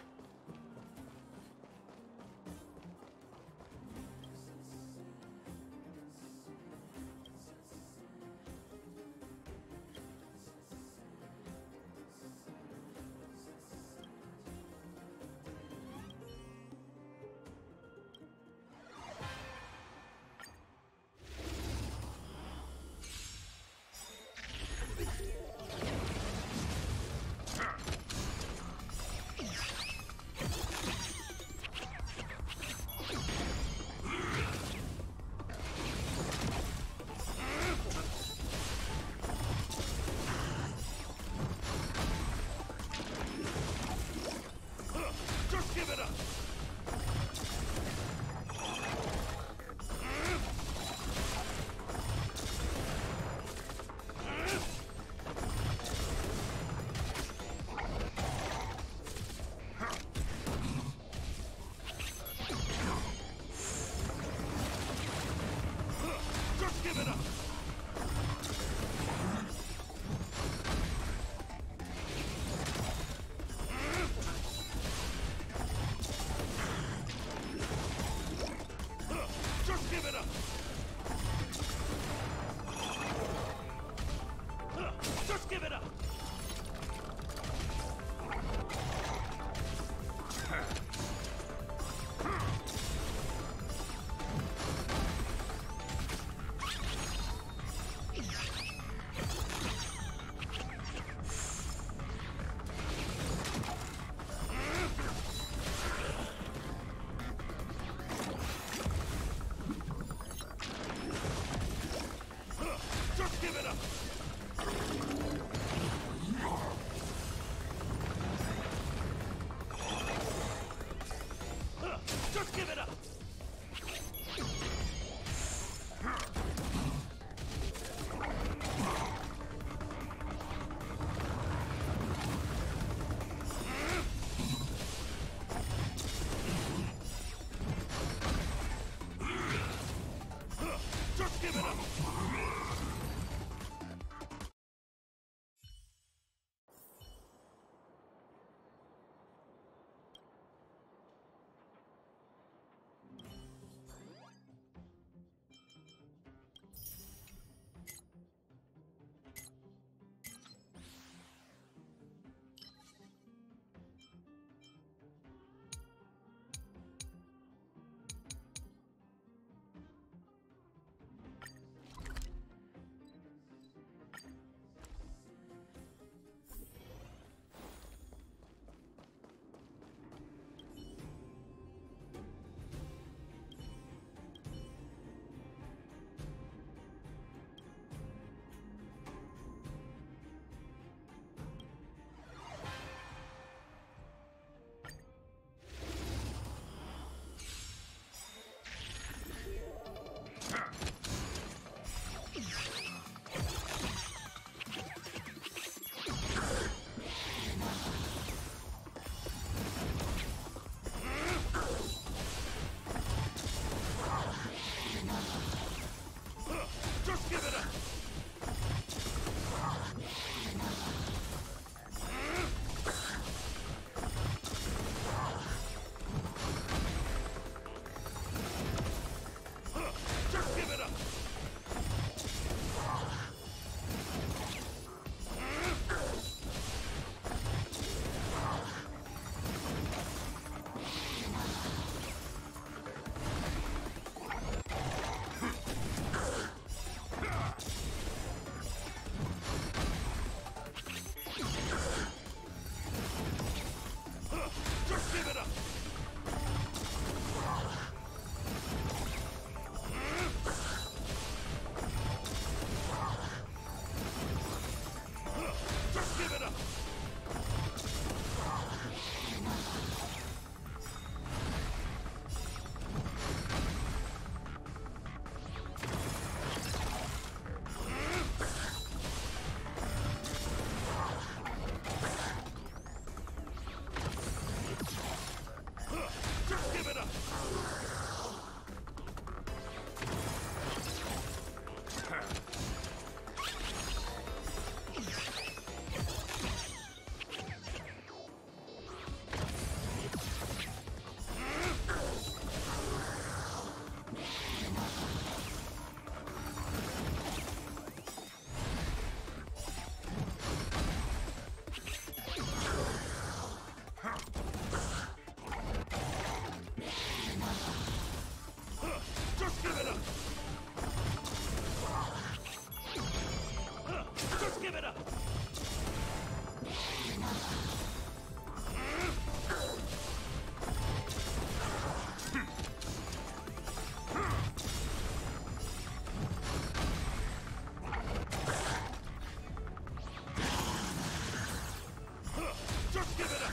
Just give it up!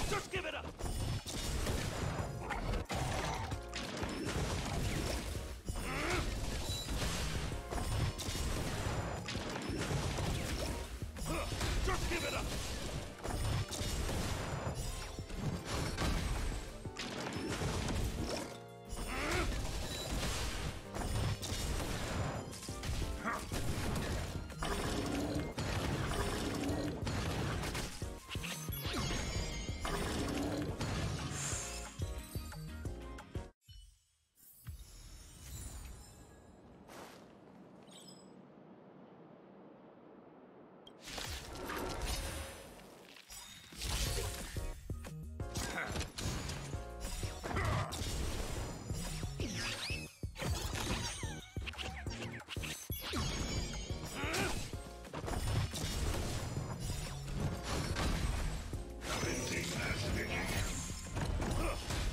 Just give it up! Just give it up!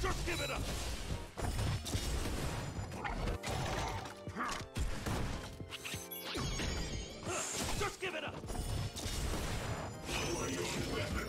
Just give it up! Just give it up! Lower your weapon!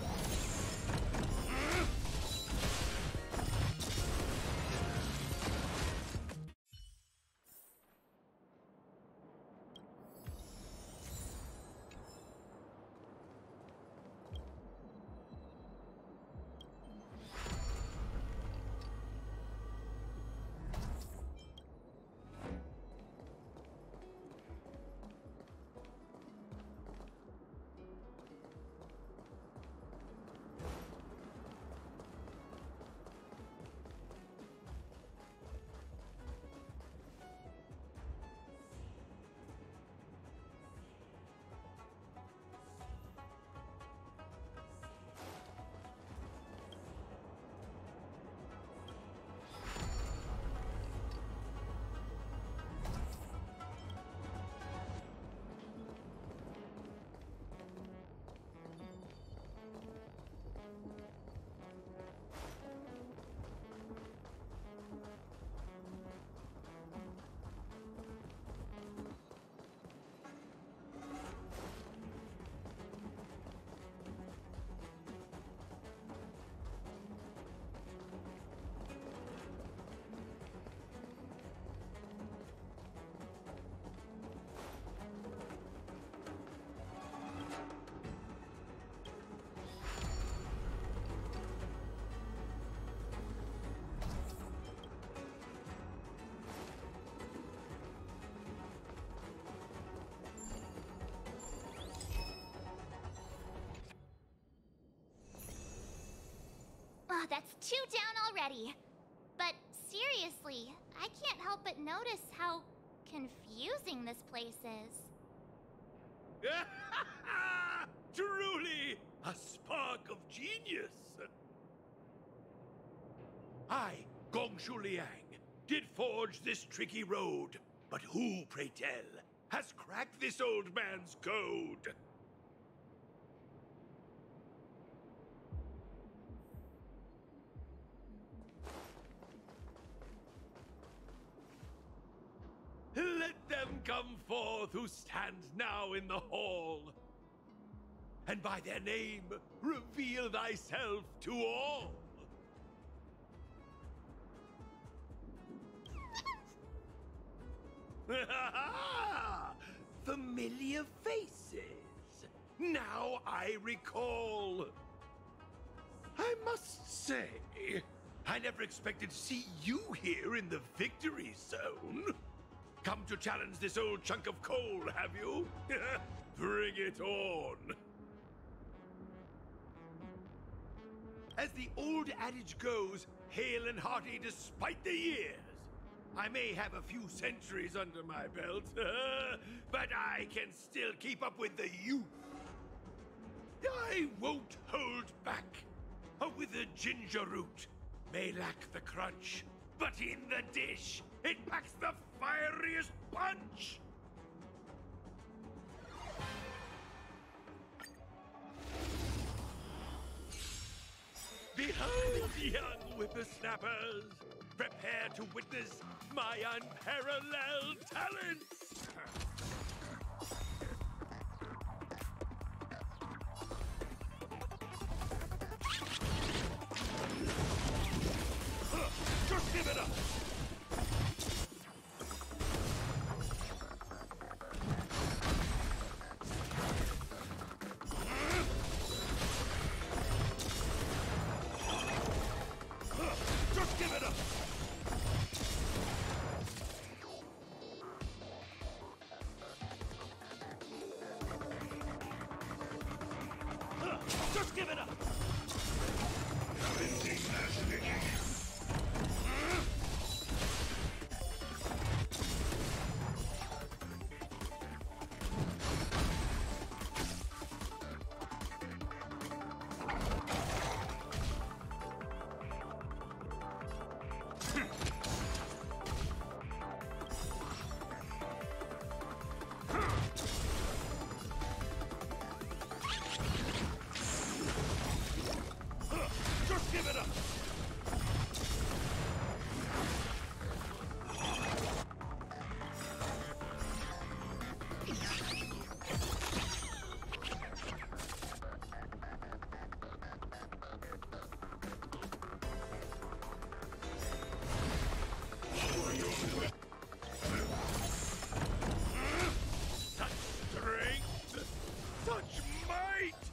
Oh, that's 2 down already. But seriously, I can't help but notice how confusing this place is. Truly a spark of genius! I, Gongshu Liang, did forge this tricky road, but who, pray tell, has cracked this old man's code? Let them come forth who stand now in the hall, and by their name reveal thyself to all. Familiar faces. Now I recall. I must say, I never expected to see you here in the victory zone. Come to challenge this old chunk of coal, have you? Bring it on. As the old adage goes, hale and hearty despite the years. I may have a few centuries under my belt, but I can still keep up with the youth. I won't hold back. A withered ginger root may lack the crunch, but in the dish, it packs the fieriest punch! Behold, young whippersnappers! Prepare to witness my unparalleled talents! Just give it up! Just give it up! Just give it up! Just give it up! Such strength! Such might!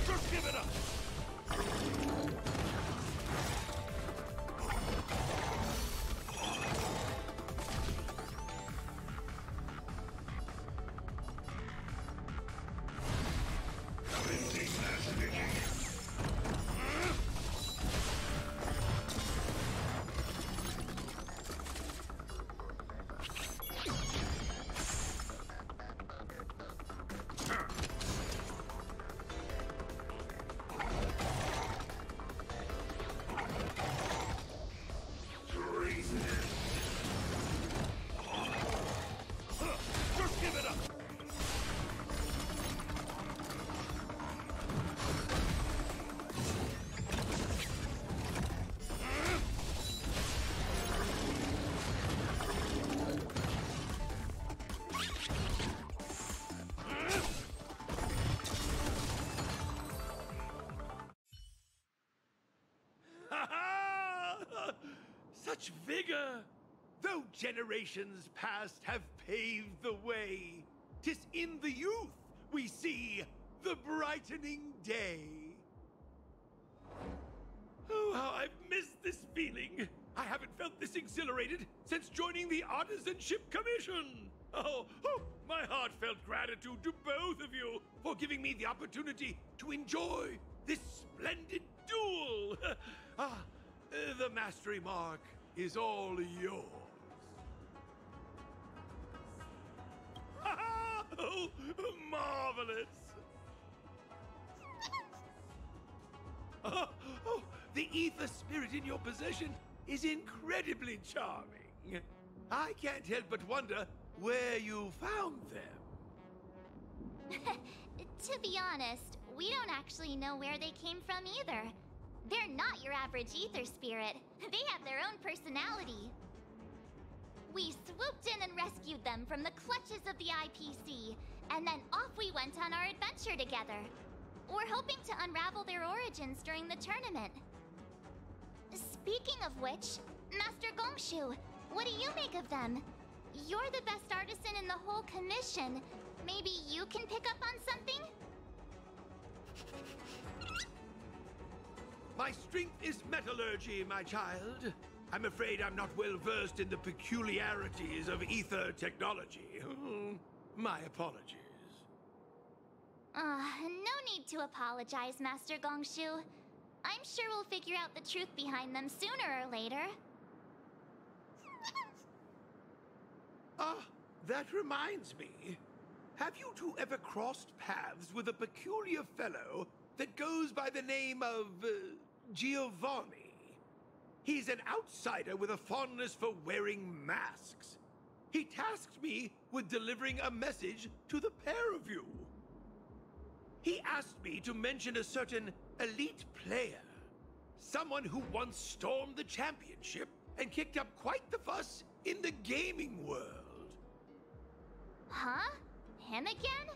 Just give it up! Just give it up! Such vigor! Though generations past have paved the way, 'tis in the youth we see the brightening day. Oh, how I've missed this feeling! I haven't felt this exhilarated since joining the Artisanship Commission! Oh, my heartfelt gratitude to both of you for giving me the opportunity to enjoy this splendid duel! The mastery mark is all yours. Oh, marvelous! The ether spirit in your possession is incredibly charming. I can't help but wonder where you found them. To be honest, we don't actually know where they came from either. They're not your average ether spirit. They have their own personality. We swooped in and rescued them from the clutches of the IPC, and then off we went on our adventure together. We're hoping to unravel their origins during the tournament. Speaking of which, Master Gongshu, what do you make of them? You're the best artisan in the whole commission. Maybe you can pick up on something? My strength is metallurgy, my child. I'm afraid I'm not well versed in the peculiarities of ether technology. My apologies. No need to apologize, Master Gongshu. I'm sure we'll figure out the truth behind them sooner or later. That reminds me. Have you two ever crossed paths with a peculiar fellow that goes by the name of Giovanni? He's an outsider with a fondness for wearing masks. He tasked me with delivering a message to the pair of you. He asked me to mention a certain elite player. Someone who once stormed the championship and kicked up quite the fuss in the gaming world. Huh? Him again?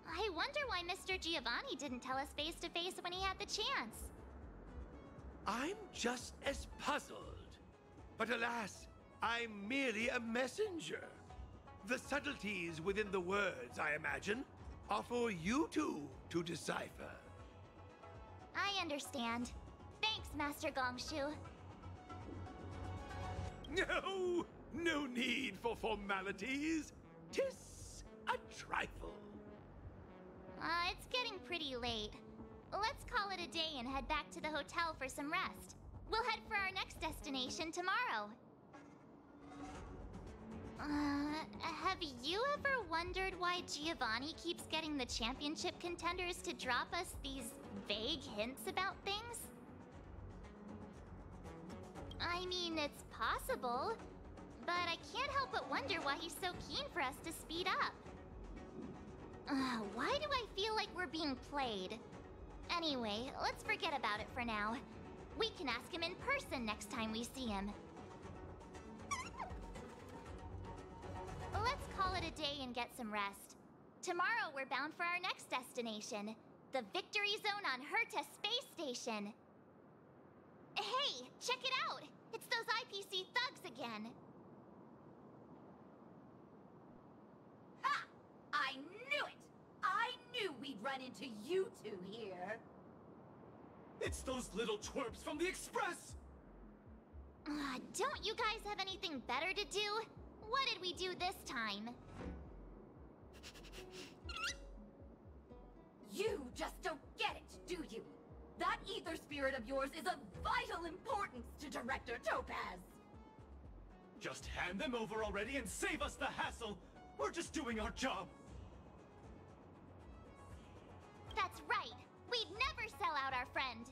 I wonder why Mr. Giovanni didn't tell us face to face when he had the chance. I'm just as puzzled. But alas, I'm merely a messenger. The subtleties within the words, I imagine, are for you two to decipher. I understand. Thanks, Master Gongshu. No need for formalities. 'Tis a trifle. It's getting pretty late. Let's call it a day and head back to the hotel for some rest. We'll head for our next destination tomorrow. Have you ever wondered why Giovanni keeps getting the championship contenders to drop us these vague hints about things? I mean, it's possible, but I can't help but wonder why he's so keen for us to speed up. Why do I feel like we're being played? Anyway, let's forget about it for now. We can ask him in person next time we see him. Let's call it a day and get some rest. Tomorrow we're bound for our next destination, the Victory Zone on Herta Space Station. Hey, check it out! It's those IPC thugs again. Ha! I knew it! I knew we'd run into you two here. It's those little twerps from the Express! Don't you guys have anything better to do? What did we do this time? You just don't get it, do you? That ether spirit of yours is of vital importance to Director Topaz. Just hand them over already and save us the hassle! We're just doing our job! That's right! We'd never sell out our friend!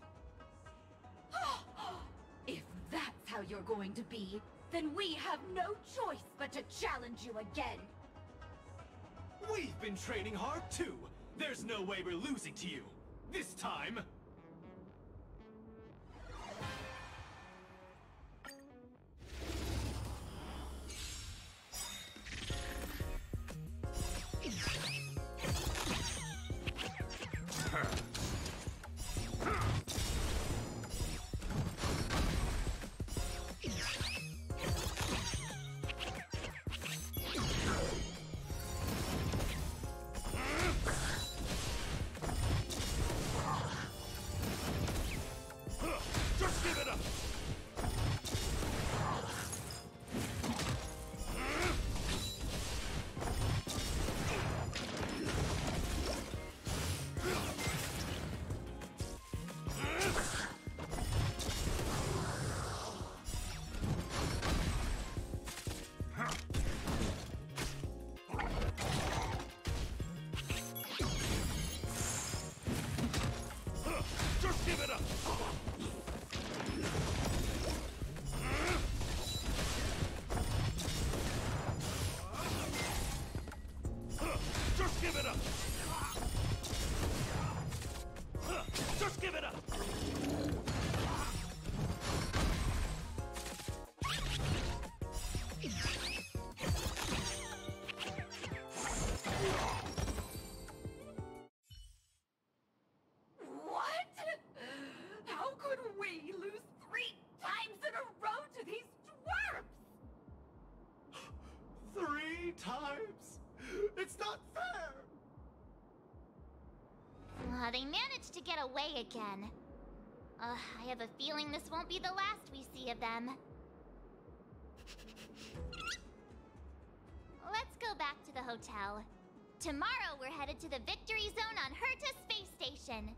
If that's how you're going to be, then we have no choice but to challenge you again. We've been training hard too! There's no way we're losing to you! This time! to get away again. I have a feeling this won't be the last we see of them. Let's go back to the hotel. Tomorrow we're headed to the Victory Zone on Herta Space Station.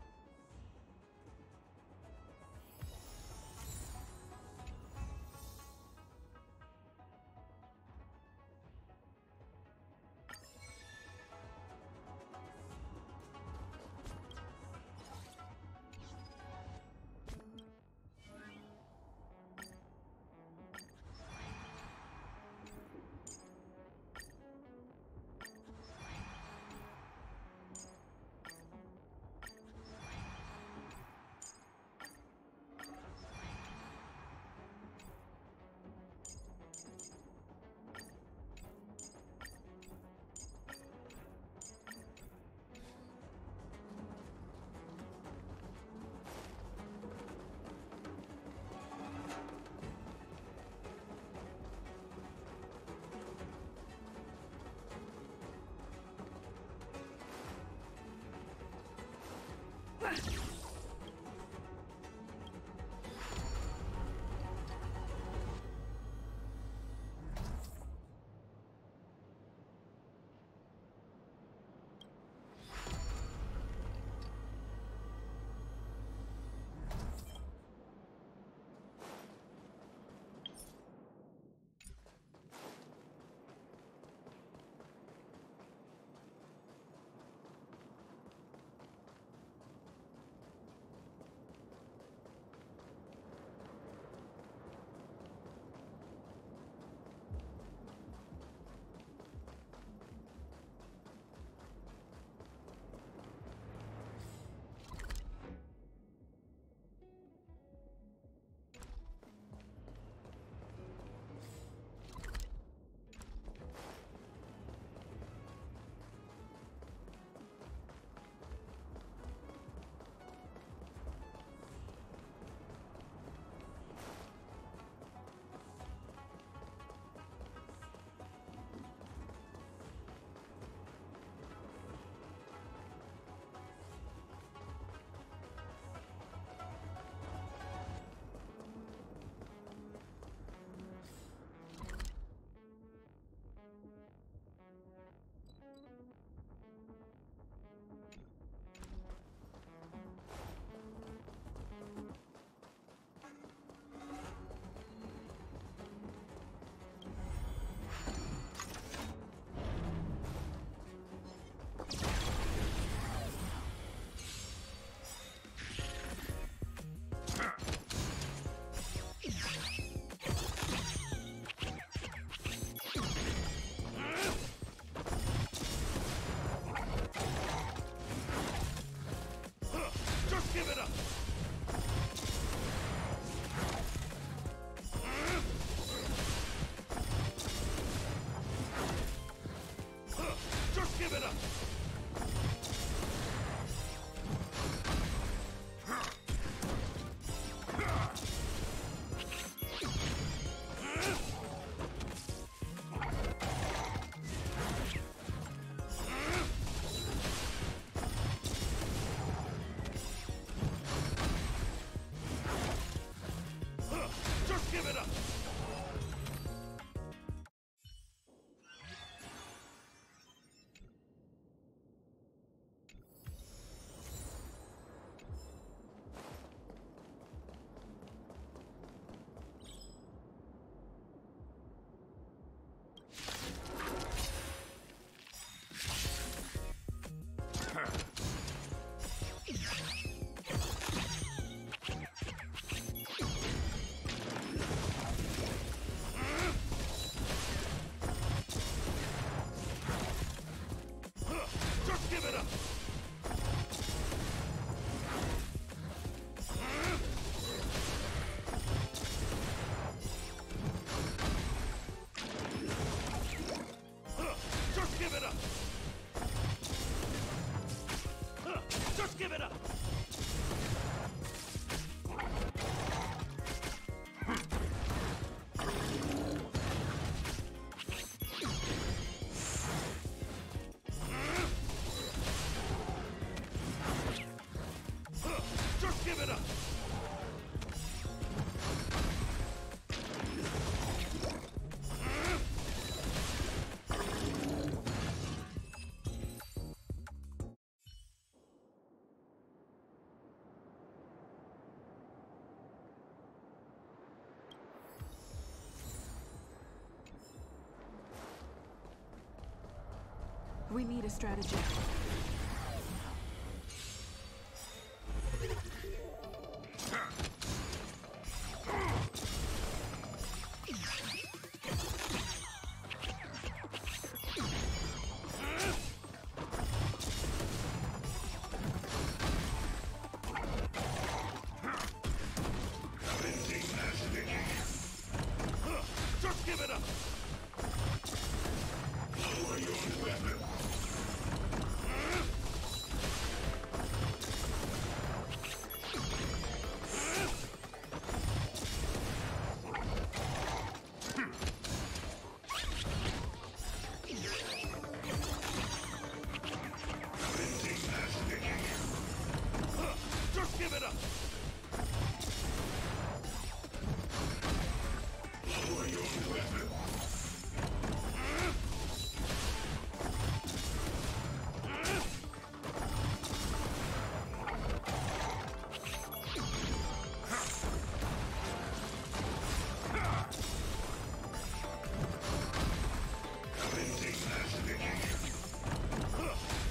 give it up! We need a strategy. Just give it up! Lower your weapon! Just give it up! Lower your weapon!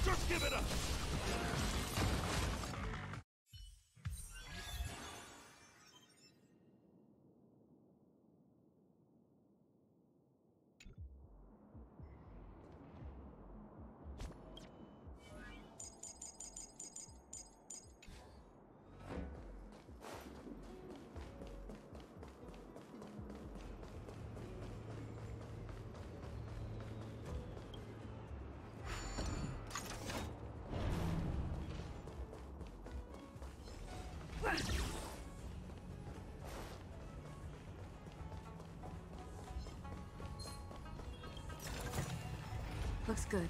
Just give it up! Looks good.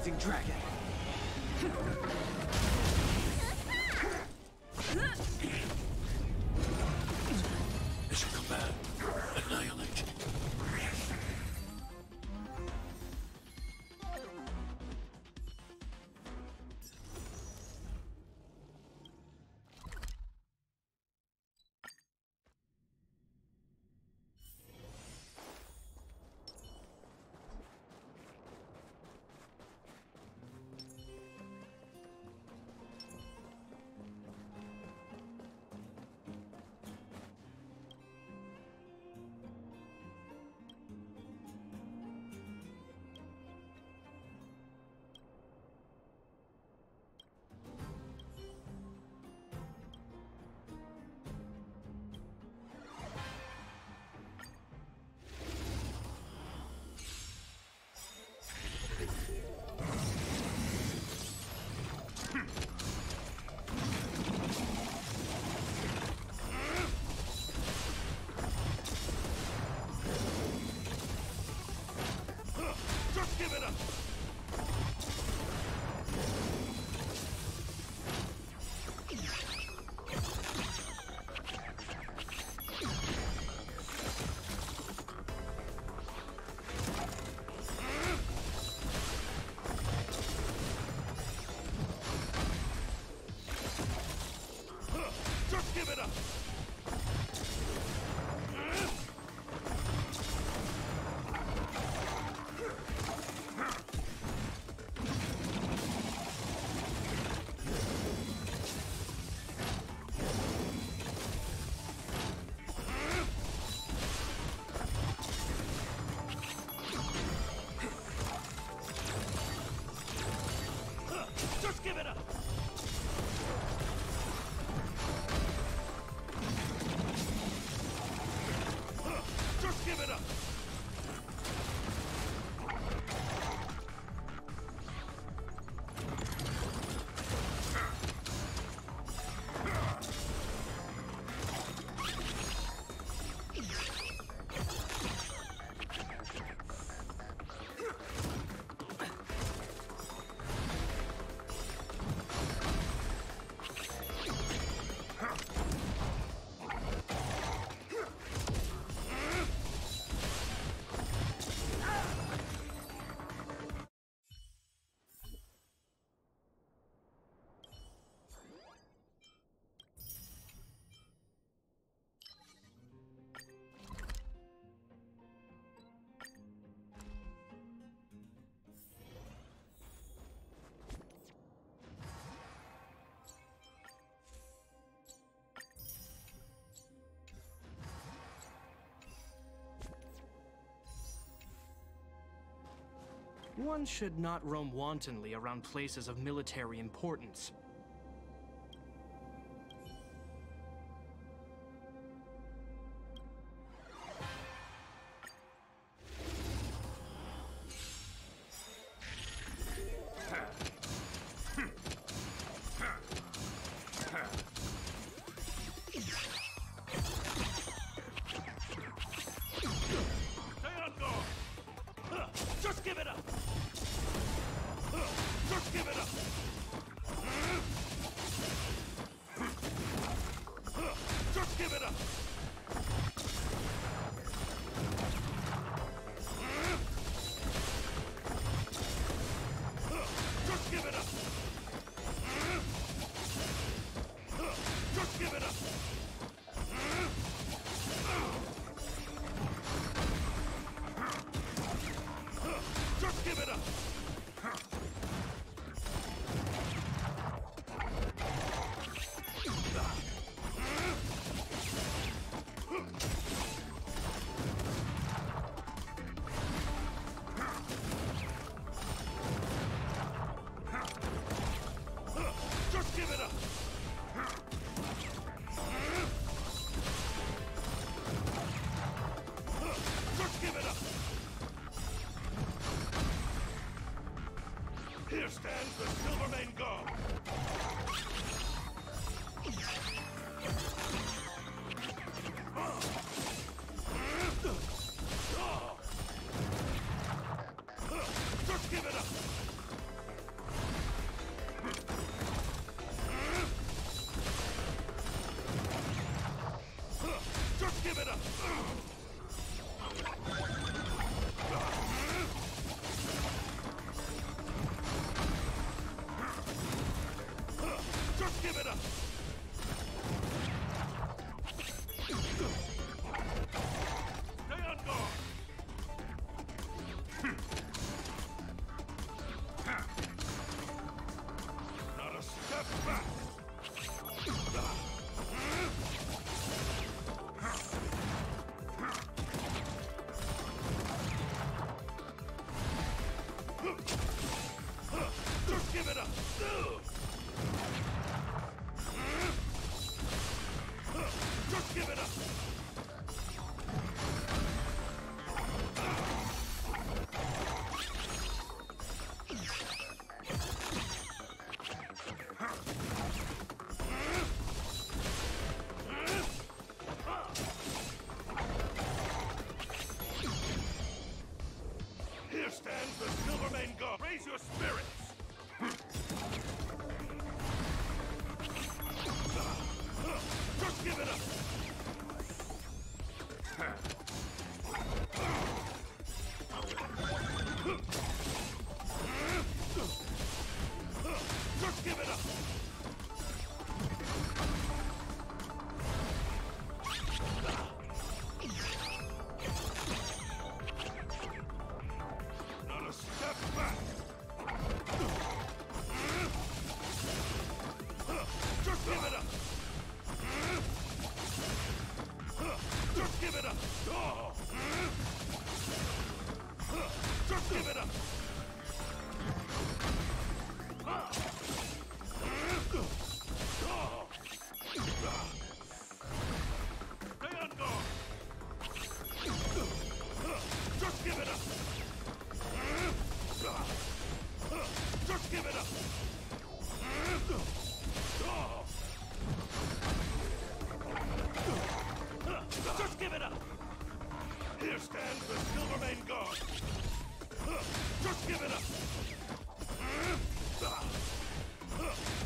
amazing dragon. Mission command. Annihilate. Just give it up! Just give it up! Just give it up! Just give it up! One should not roam wantonly around places of military importance. Stay on guard! Just give it up! Just give it up! Just give it up! Just give it up! Just give it up! Just give it up! Just give it up! Just give it up! Here stands the Silvermane Guard! Just give it up! Just give it up! Here stands the Silvermane God. Raise your spirits! Just give it up! Just give it up! Not a step back! Just give it up! Just give it up! Oh. Just give it up! Stay on guard! Just give it up! Just give it up! Just give it up! Here stands the Silvermane Guard! Just give it up!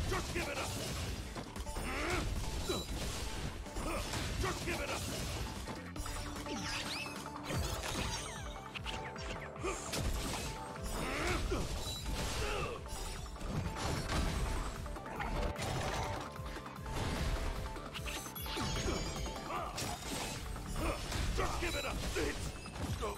Just give it up! Just give it up! Just give it up! Go!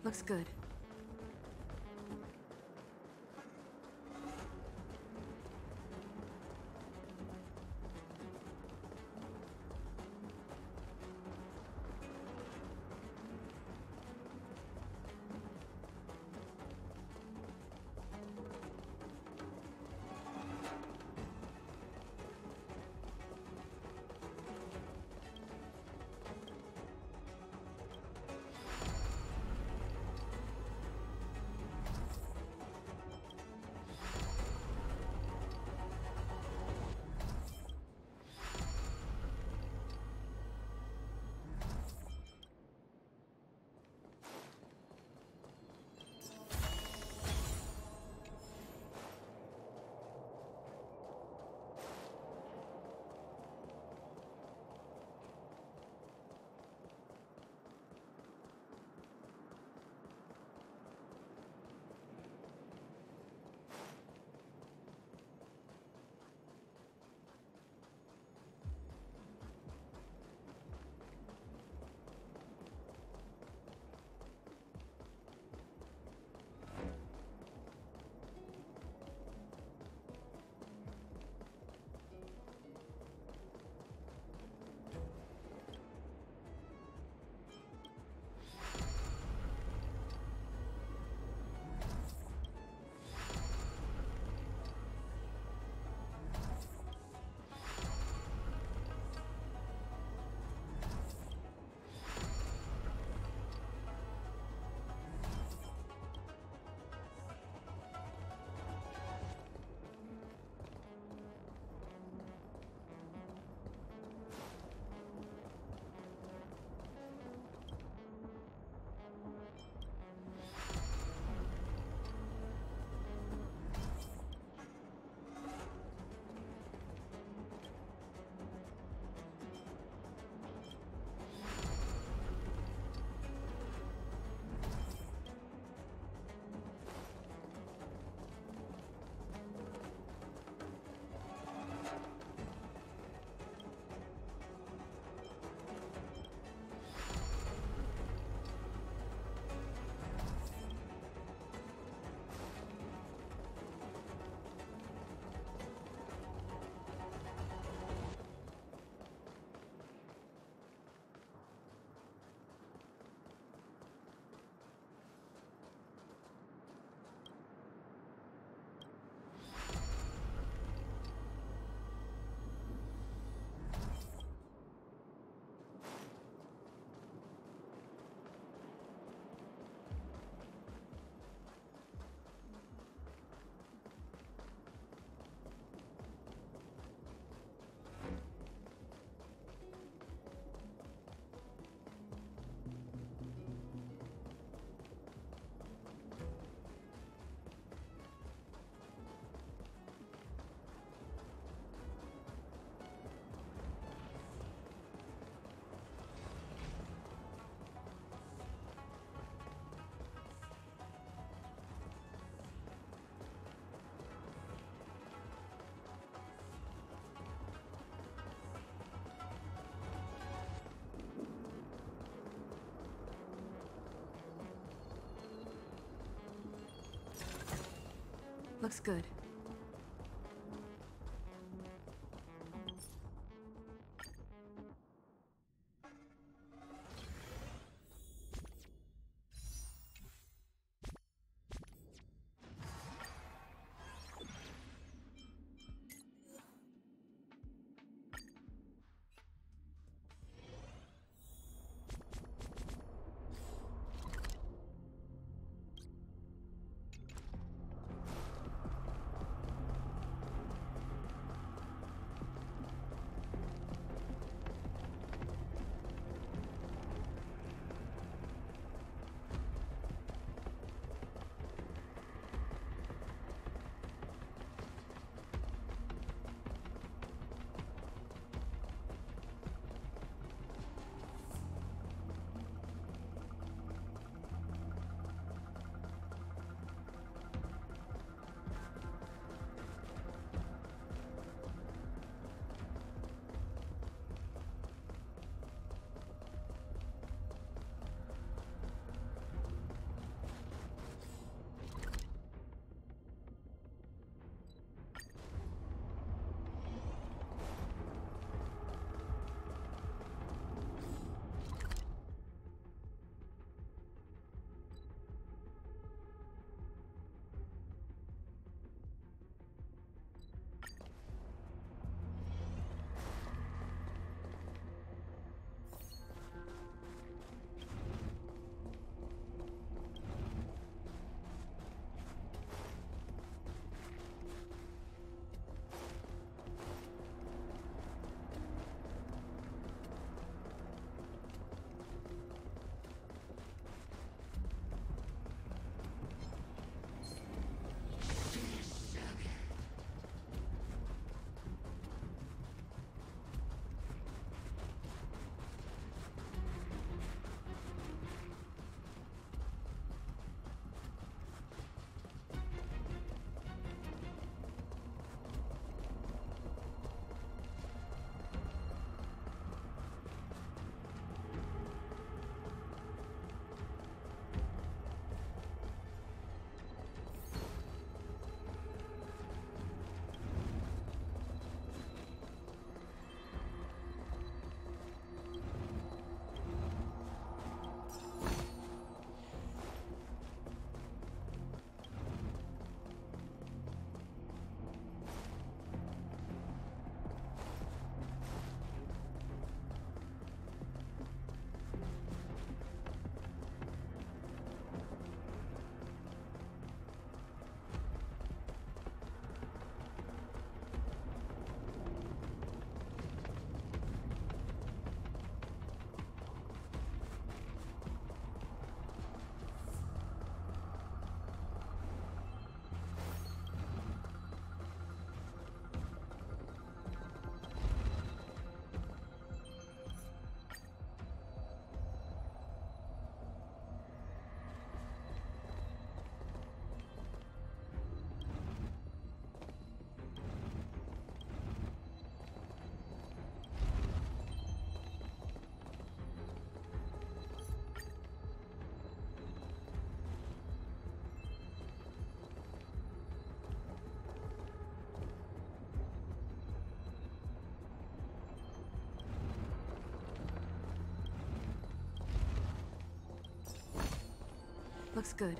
Looks good. Looks good. Looks good.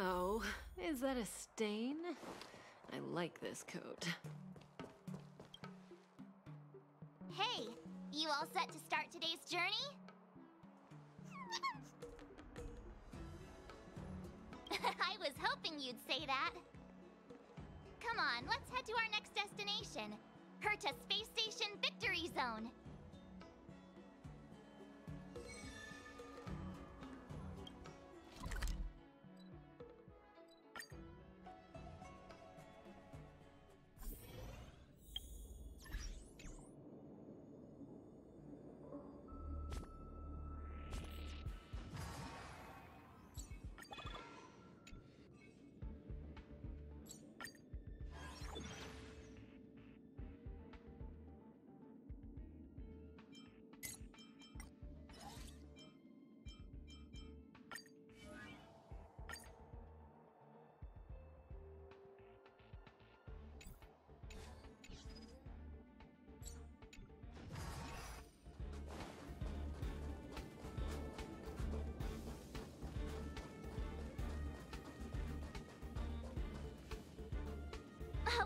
Oh, is that a stain? I like this coat. Hey, you all set to start today's journey? I was hoping you'd say that. Come on, let's head to our next destination. Herta Space Station Victory Zone.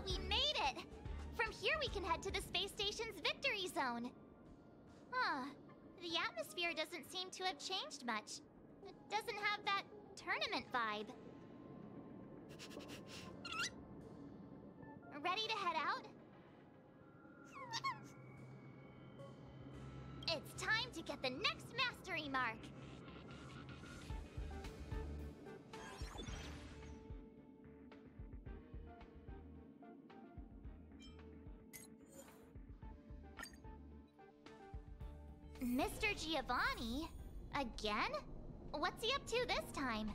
We made it! From here we can head to the space station's victory zone. Huh. The atmosphere doesn't seem to have changed much. It doesn't have that tournament vibe. Ready to head out? It's time to get the next mastery mark! Mr. Giovanni? Again? What's he up to this time?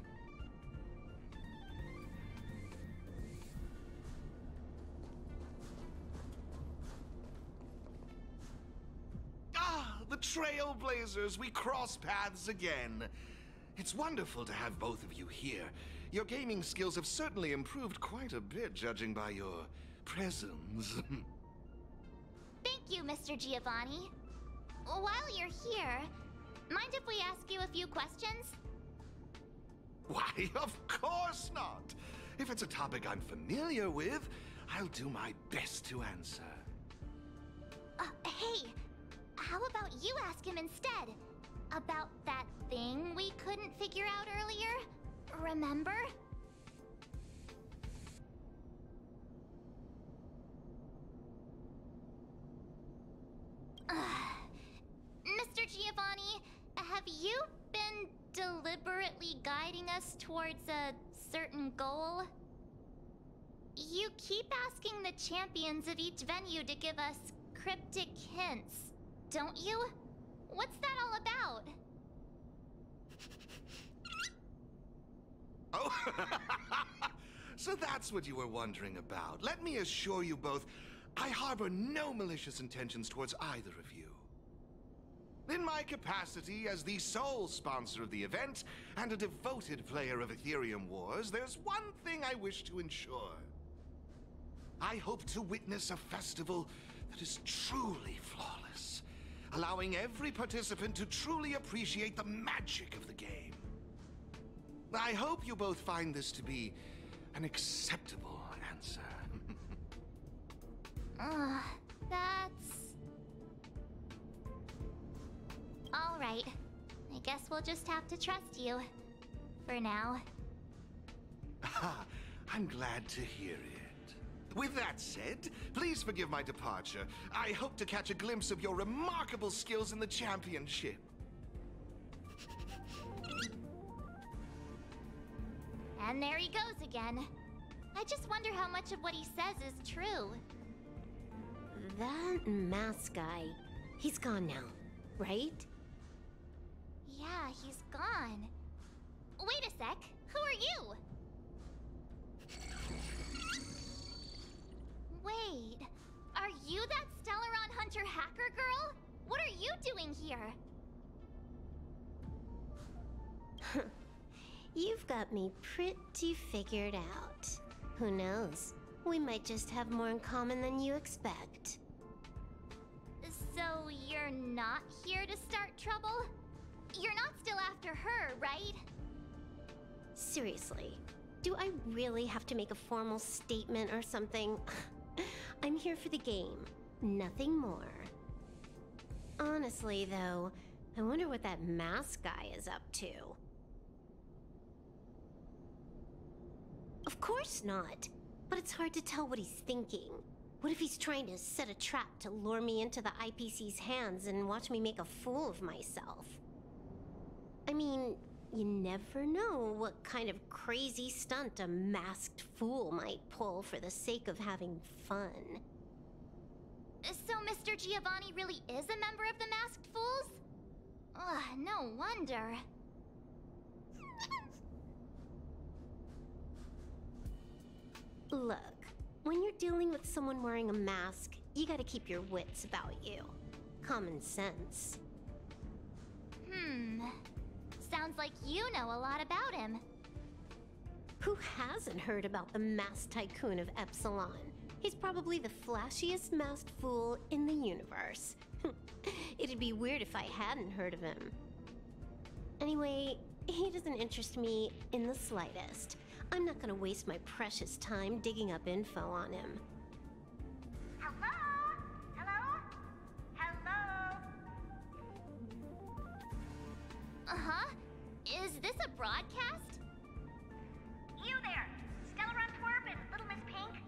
Ah, the Trailblazers! We cross paths again. It's wonderful to have both of you here. Your gaming skills have certainly improved quite a bit, judging by your presence. Thank you, Mr. Giovanni. While you're here, mind if we ask you a few questions? Why, of course not! If it's a topic I'm familiar with, I'll do my best to answer. Hey, how about you ask him instead? About that thing we couldn't figure out earlier? Remember? Mr. Giovanni, have you been deliberately guiding us towards a certain goal? You keep asking the champions of each venue to give us cryptic hints, don't you? What's that all about? Oh, so that's what you were wondering about. Let me assure you both, I harbor no malicious intentions towards either of you. In my capacity as the sole sponsor of the event and a devoted player of Ethereum Wars, there's one thing I wish to ensure. I hope to witness a festival that is truly flawless, allowing every participant to truly appreciate the magic of the game. I hope you both find this to be an acceptable answer. That's... Alright. I guess we'll just have to trust you. For now. Ah, I'm glad to hear it. With that said, please forgive my departure. I hope to catch a glimpse of your remarkable skills in the championship. And there he goes again. I just wonder how much of what he says is true. That mask guy, he's gone now, right? Yeah, he's gone. Wait a sec, who are you? Wait, are you that Stellaron Hunter hacker girl? What are you doing here? You've got me pretty figured out. Who knows? We might just have more in common than you expect. So you're not here to start trouble? You're not still after her, right? Seriously, do I really have to make a formal statement or something? I'm here for the game, nothing more. Honestly, though, I wonder what that mask guy is up to. Of course not, but it's hard to tell what he's thinking. What if he's trying to set a trap to lure me into the IPC's hands and watch me make a fool of myself? I mean, you never know what kind of crazy stunt a masked fool might pull for the sake of having fun. So Mr. Giovanni really is a member of the Masked Fools? Ugh, no wonder. Look, when you're dealing with someone wearing a mask, you gotta keep your wits about you. Common sense. Sounds like you know a lot about him. Who hasn't heard about the masked tycoon of Epsilon? He's probably the flashiest masked fool in the universe. It'd be weird if I hadn't heard of him. Anyway, he doesn't interest me in the slightest. I'm not gonna waste my precious time digging up info on him. Hello? Hello? Hello? Uh-huh. Is this a broadcast? You there! Stellaron Twerp and Little Miss Pink?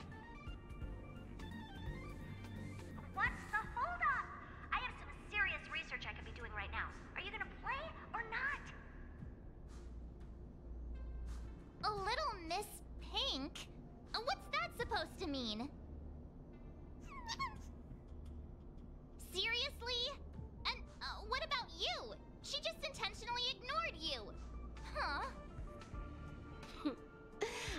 What's the holdup? I have some serious research I could be doing right now. Are you gonna play or not? A Little Miss Pink? What's that supposed to mean? Seriously? And what about you? She just intentionally ignored you. Huh?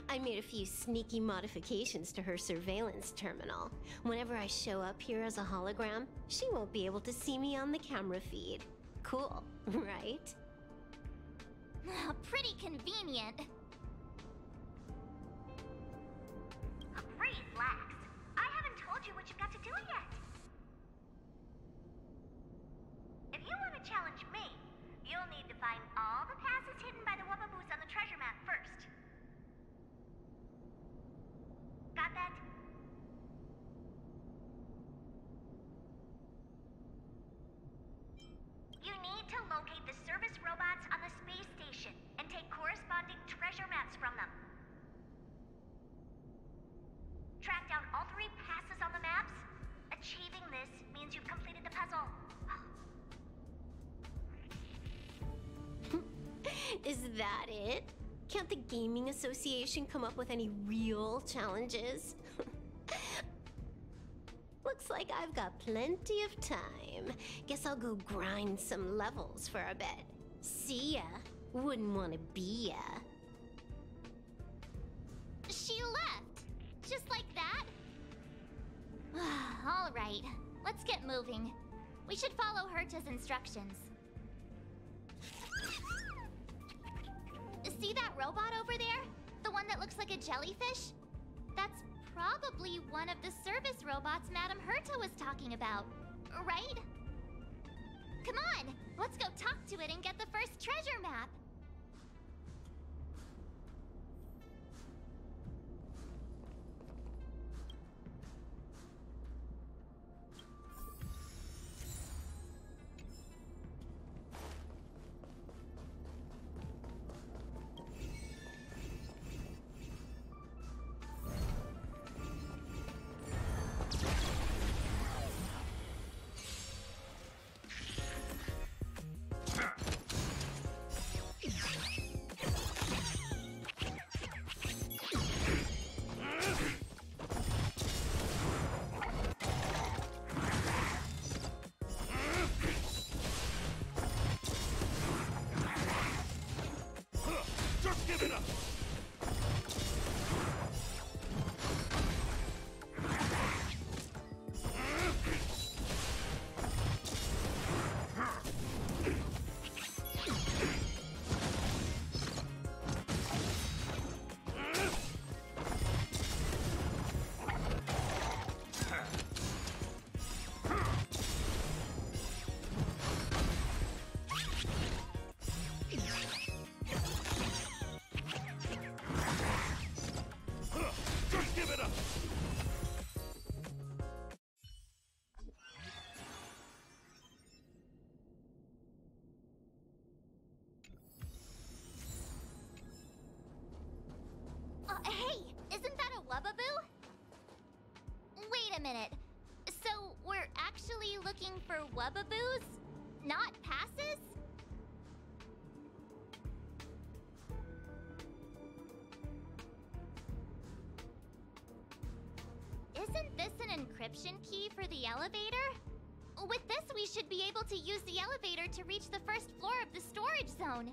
I made a few sneaky modifications to her surveillance terminal. Whenever I show up here as a hologram, she won't be able to see me on the camera feed. Cool, right? Pretty convenient. Relax. I haven't told you what you've got to do yet. If you want to challenge me, you'll need to find all the passes hidden by the Wubbaboos on the treasure map first. Got that? You need to locate the service robots on the space station and take corresponding treasure maps from them. Track down all 3 passes on the maps. Achieving this means you've completed the puzzle. Is that it? Can't the Gaming Association come up with any real challenges? Looks like I've got plenty of time. Guess I'll go grind some levels for a bit. See ya. Wouldn't want to be ya. She left! Just like that? All right, let's get moving. We should follow Herta's instructions. See that robot over there? The one that looks like a jellyfish? That's probably one of the service robots Madame Herta was talking about, right? Come on, let's go talk to it and get the first treasure map. minute. So, we're actually looking for wubbaboos? Not passes? Isn't this an encryption key for the elevator? With this, we should be able to use the elevator to reach the first floor of the storage zone.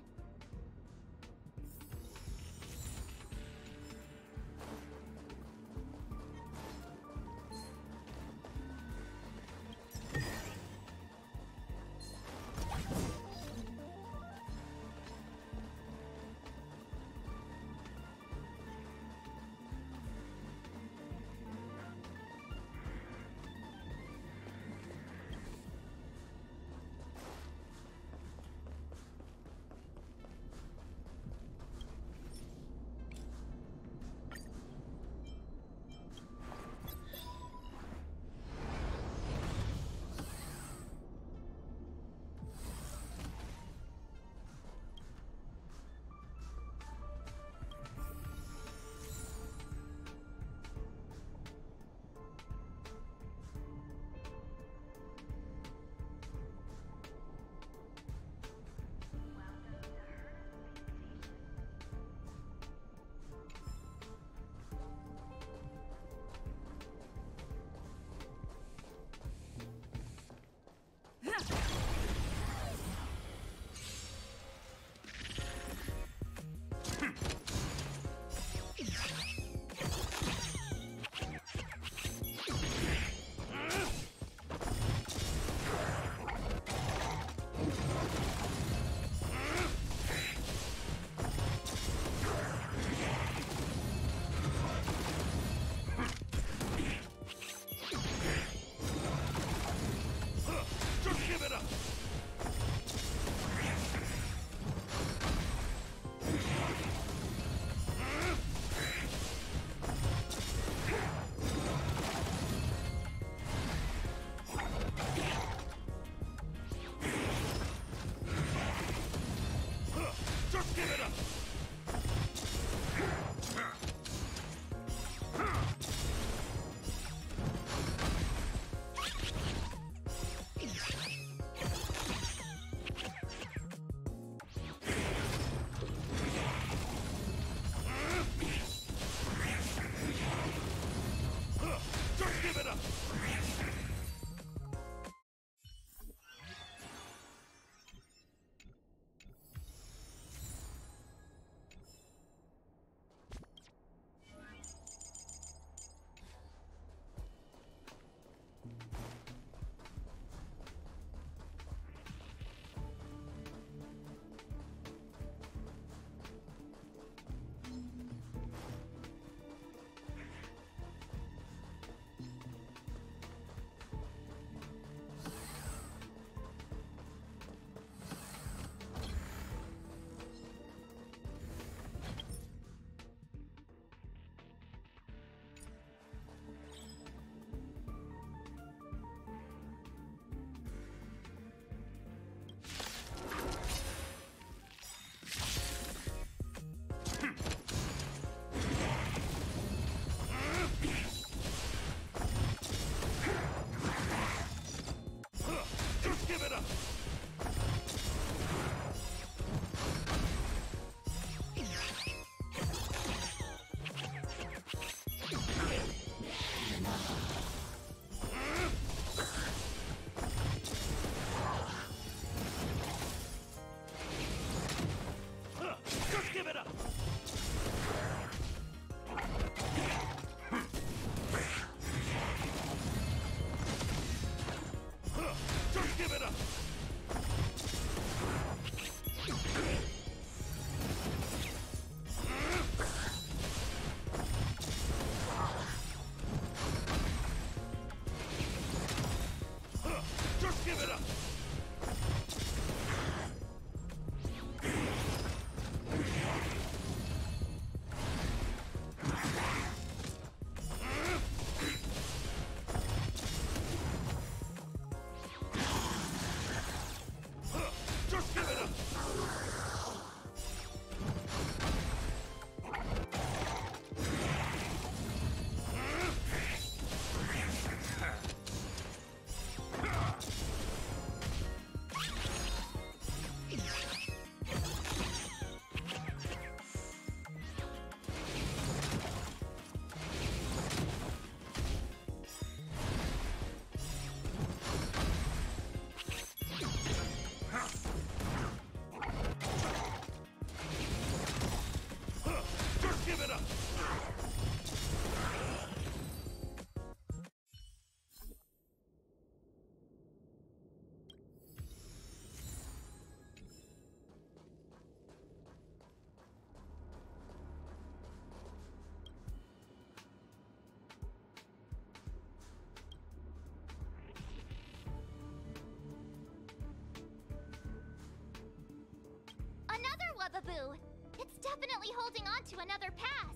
Wubaboo! It's definitely holding on to another pass!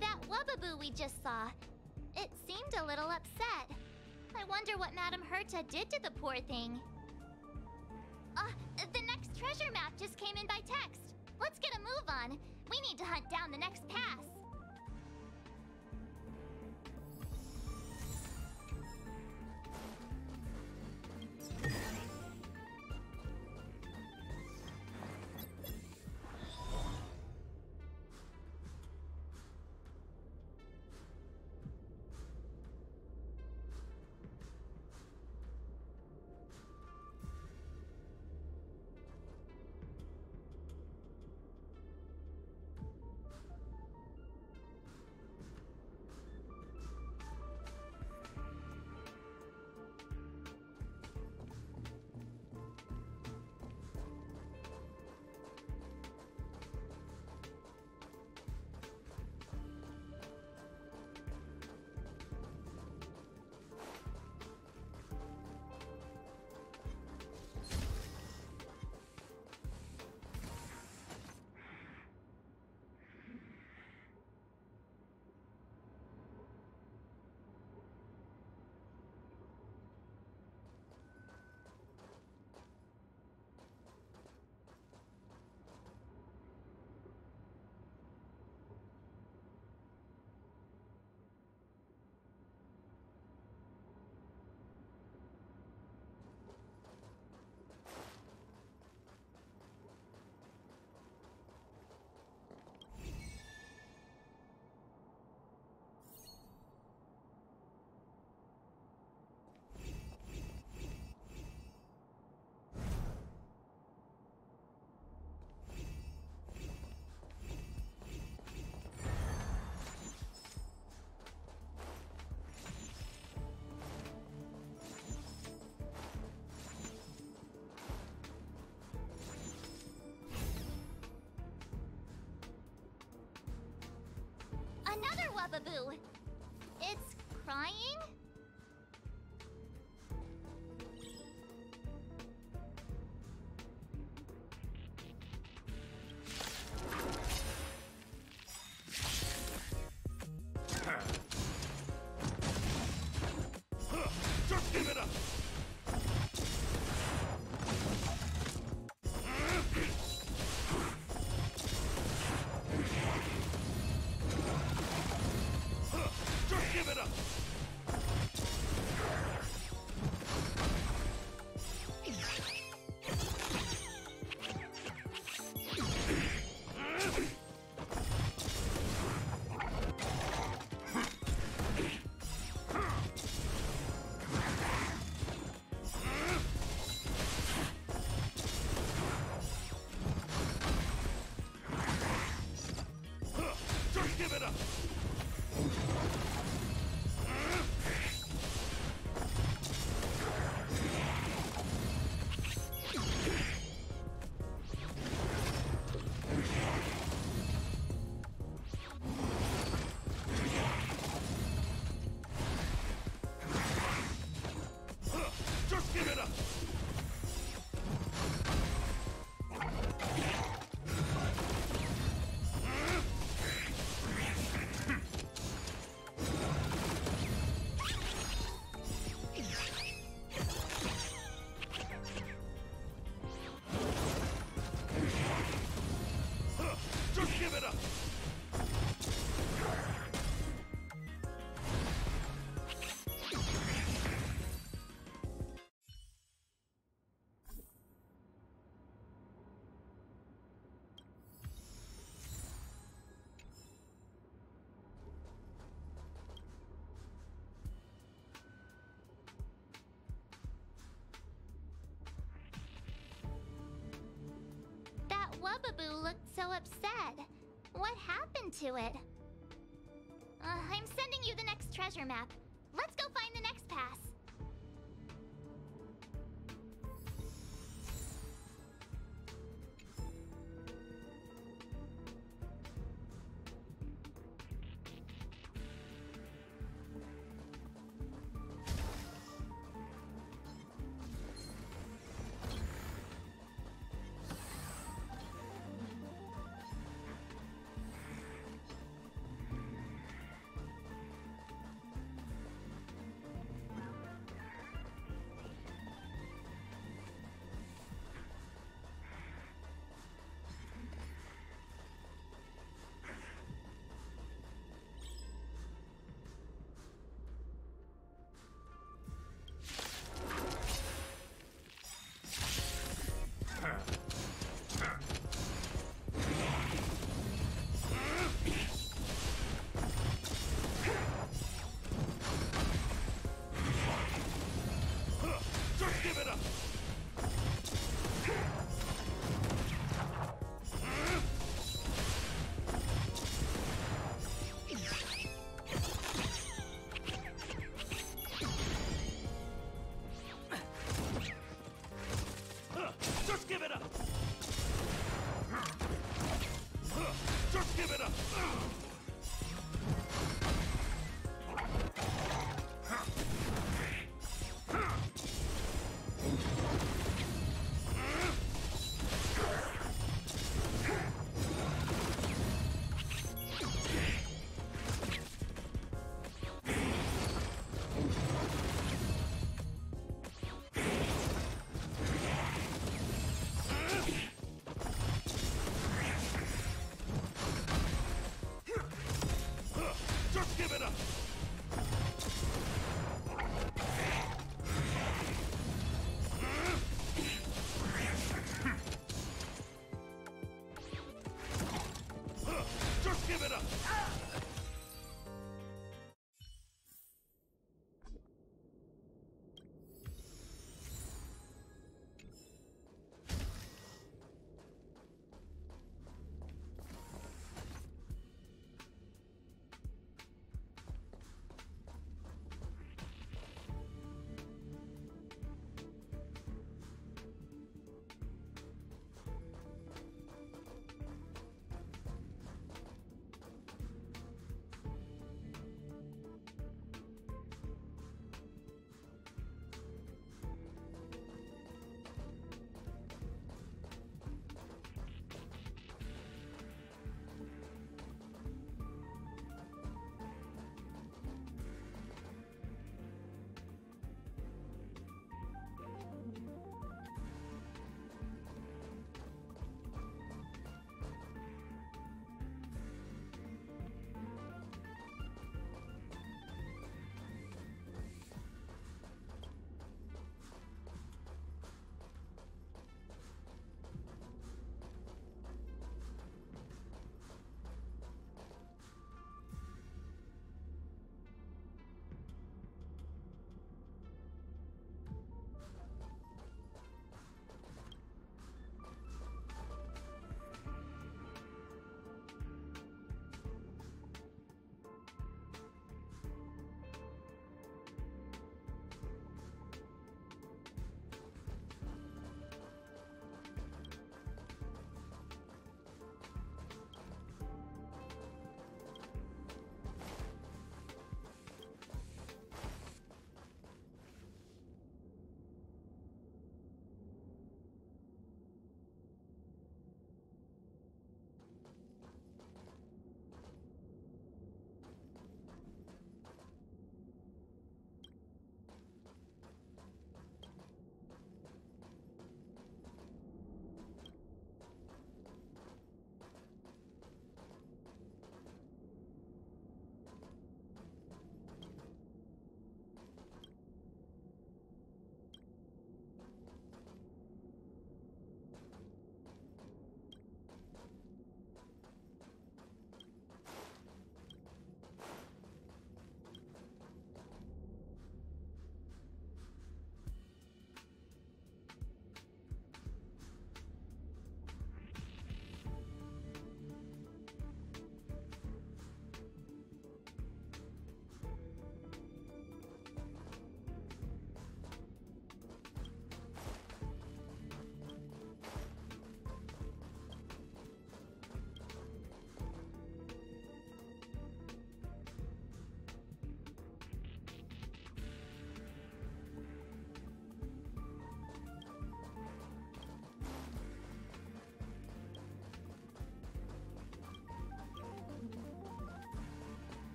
That Wubaboo we just saw, it seemed a little upset. I wonder what Madame Herta did to the poor thing. The next treasure map just came in by text. Let's get a move on. We need to hunt down the next pass. Another Wubaboo! It's crying? Just give it up! Just give it up! Just give it up! Just give it up! Just give it up! That Wubaboo looked so upset. What happened to it? I'm sending you the next treasure map. Let's go find the next pass. Just give it up! Just give it up!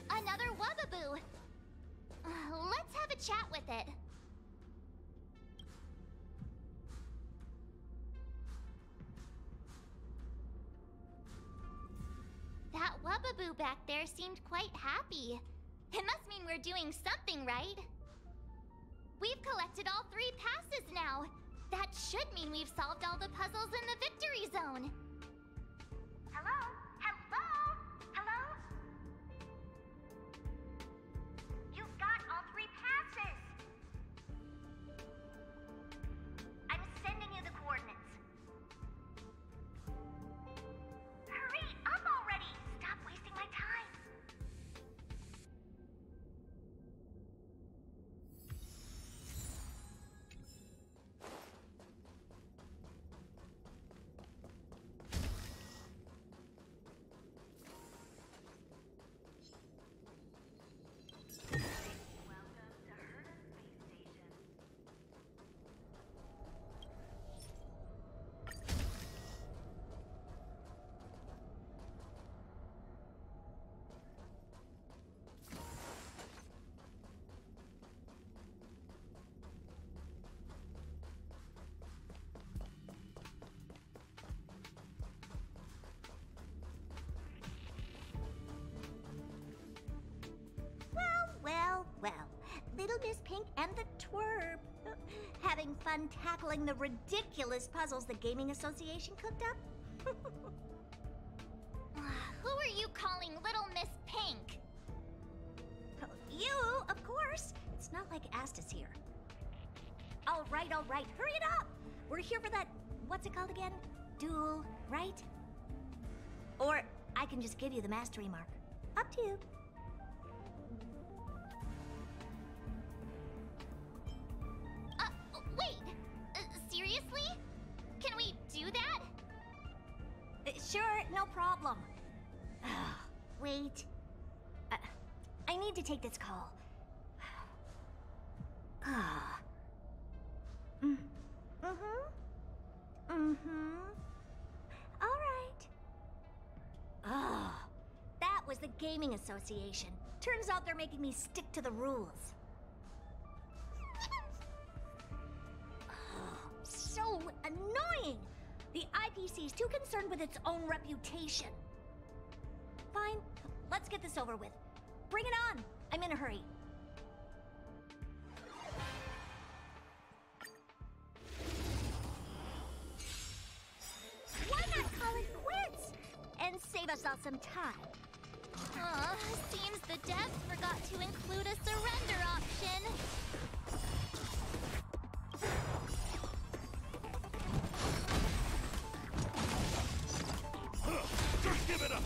Another Wubbaboo! Let's have a chat with it. That Wubbaboo back there seemed quite happy. It must mean we're doing something right. We've collected all 3 passes now. That should mean we've solved all the puzzles in the victory zone. Hello? Hello? Hello? You've got all 3 passes! I'm sending you the coordinates. Hurry up already! Stop wasting my time! Miss Pink and the Twerp. Having fun tackling the ridiculous puzzles the Gaming Association cooked up? Who are you calling Little Miss Pink? You, of course. It's not like Asta's here. All right, hurry it up! We're here for that, what's it called again? Duel, right? Or I can just give you the mastery mark. Up to you. Wait! Seriously? Can we do that? Sure, no problem. Wait. I need to take this call. All right. That was the Gaming Association. Turns out they're making me stick to the rules. So annoying! The IPC's too concerned with its own reputation. Fine, let's get this over with. Bring it on! I'm in a hurry. Why not call it quits? And save us all some time. Seems the devs forgot to include a surrender option. Just give it up!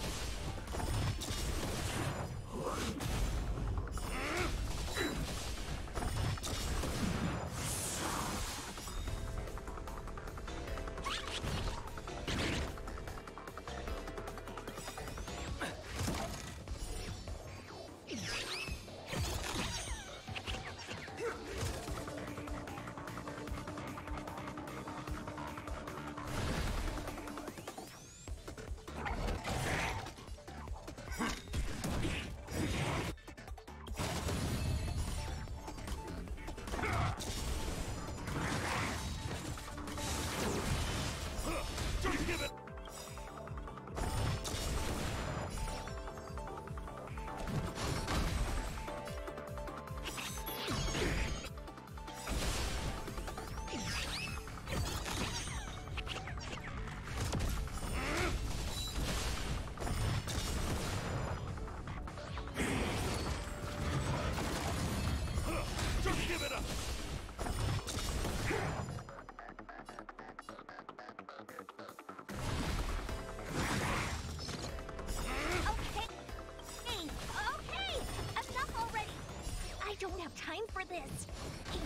Don't have time for this.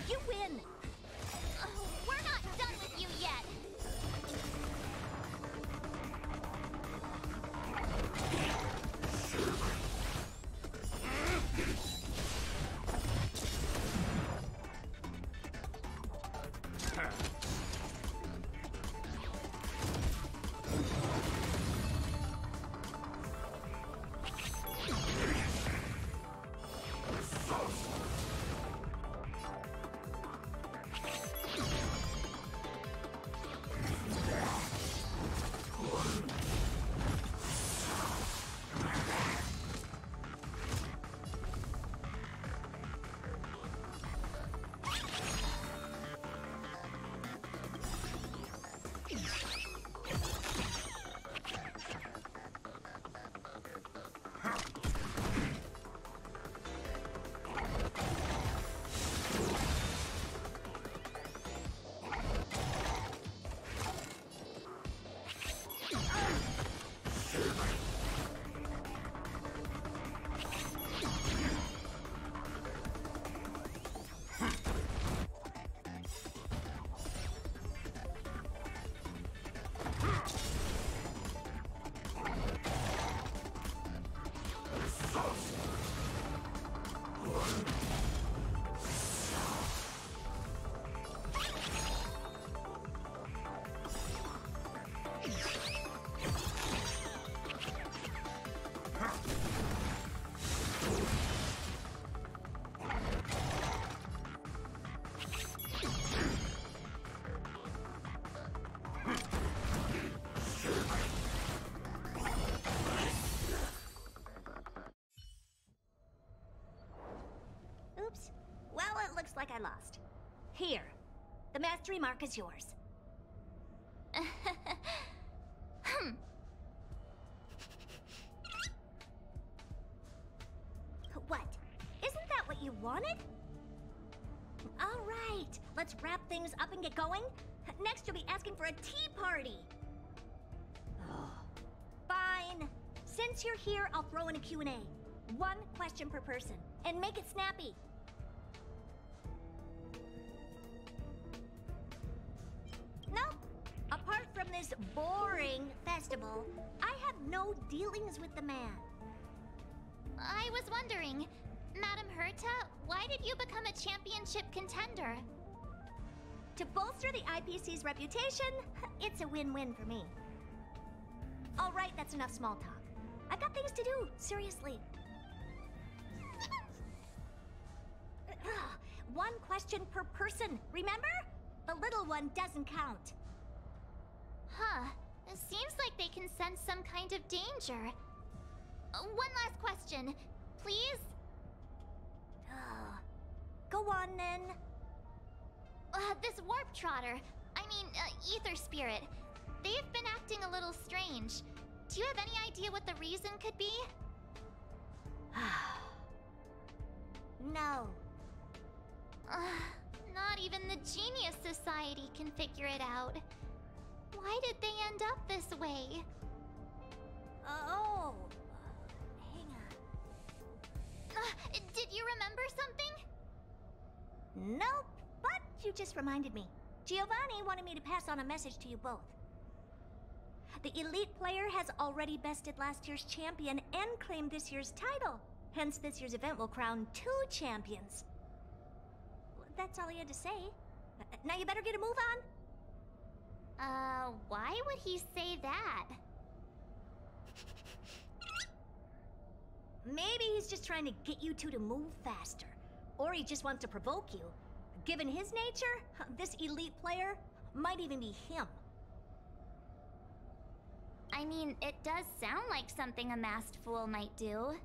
You win. We're not done with you yet. Looks like I lost. Here. The mastery mark is yours. What? Isn't that what you wanted? All right, let's wrap things up and get going. Next, you'll be asking for a tea party. Fine. Since you're here, I'll throw in a Q&A. One question per person, and make it snappy. Nope. Apart from this boring festival, I have no dealings with the man. I was wondering, Madam Herta, why did you become a championship contender? To bolster the IPC's reputation, it's a win-win for me. All right, that's enough small talk. I've got things to do, seriously. One question per person, remember? The little one doesn't count. Huh. It seems like they can sense some kind of danger. One last question, please? Go on, then. This Warp Trotter, Ether Spirit, they've been acting a little strange. Do you have any idea what the reason could be? No. Not even the Genius Society can figure it out. Why did they end up this way? Hang on. Did you remember something? Nope, but you just reminded me. Giovanni wanted me to pass on a message to you both. The elite player has already bested last year's champion and claimed this year's title. Hence, this year's event will crown 2 champions. That's all he had to say. Now you better get a move on. Why would he say that? Maybe he's just trying to get you two to move faster. Or he just wants to provoke you. Given his nature, this elite player might even be him. It does sound like something a masked fool might do.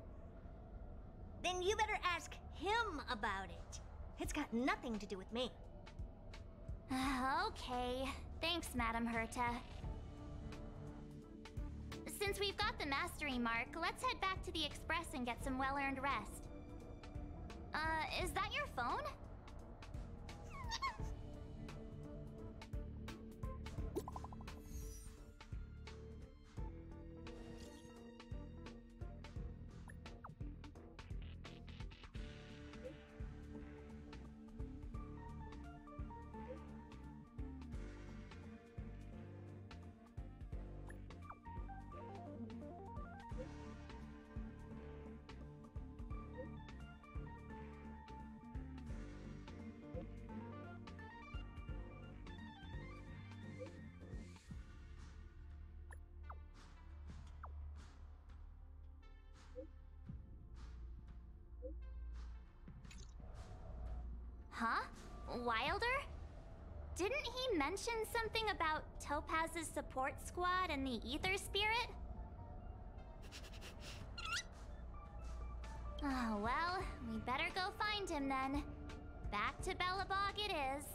Then you better ask him about it. It's got nothing to do with me. Okay. Thanks, Madam Herta. Since we've got the mastery mark, let's head back to the Express and get some well-earned rest. Is that your phone? Huh? Wilder? Didn't he mention something about Topaz's support squad and the Ether Spirit? Oh, well, we better go find him then. Back to Belobog it is.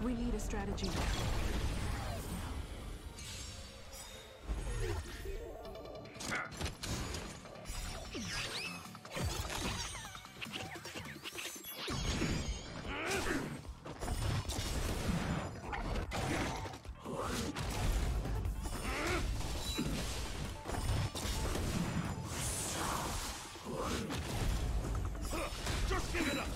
We need a strategy. Just give it up!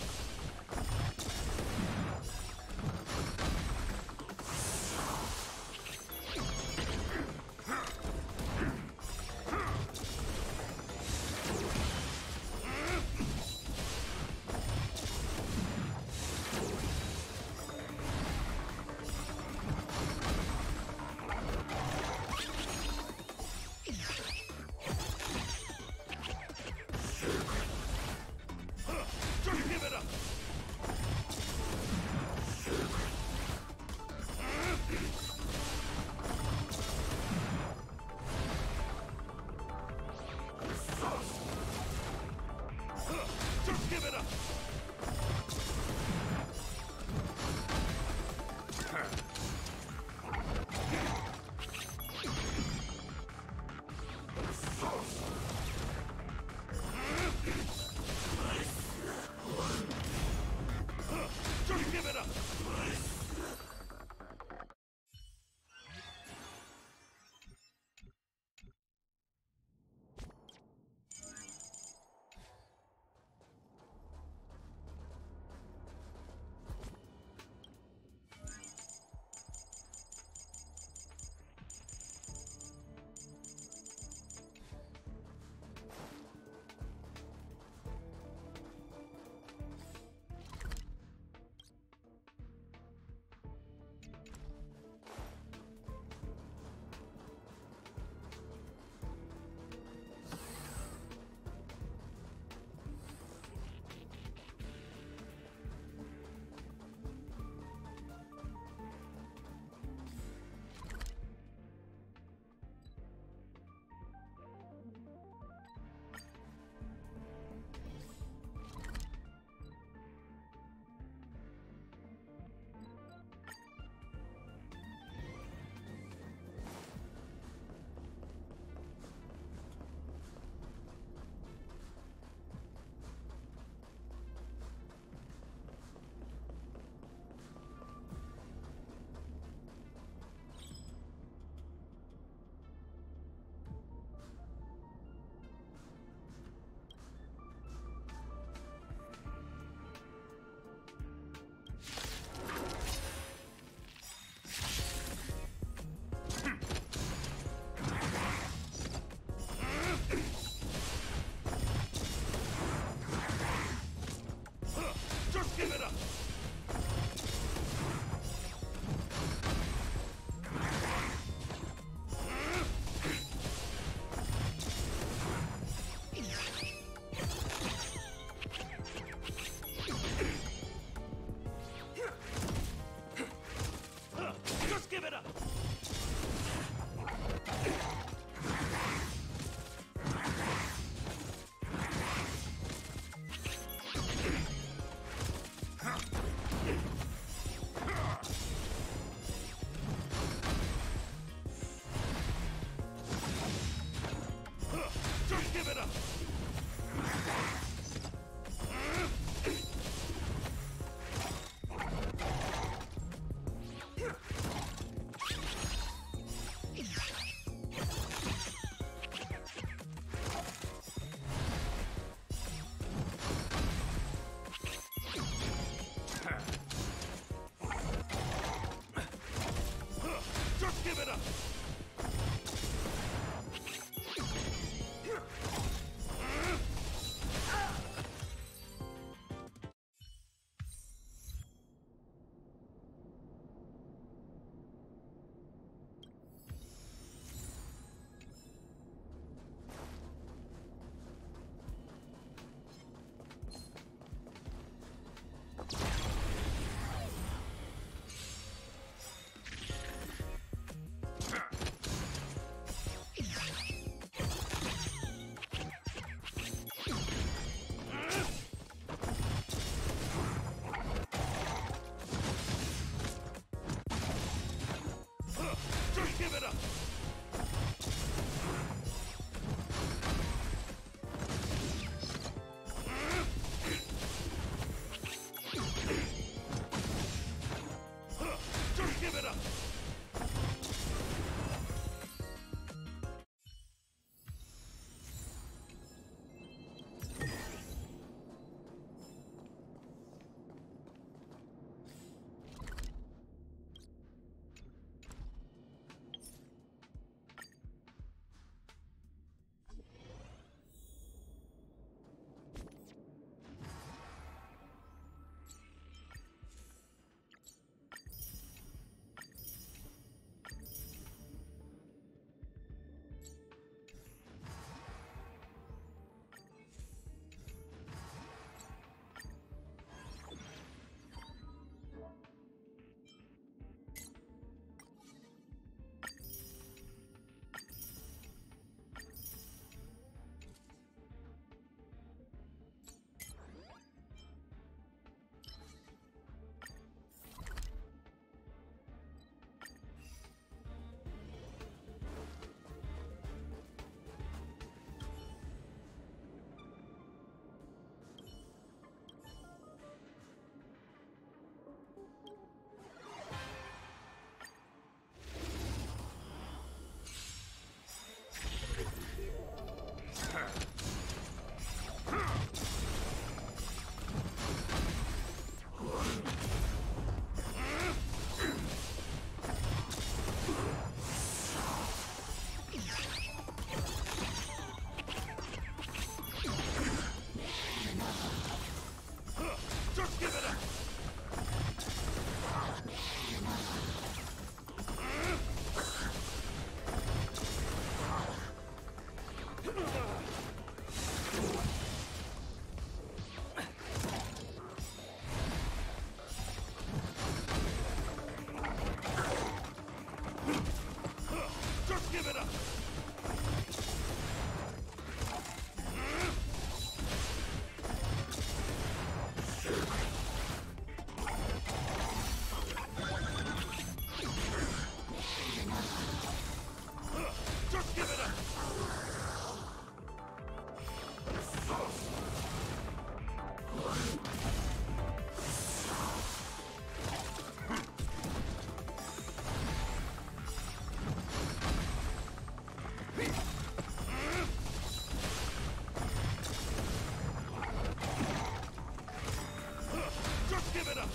give it up!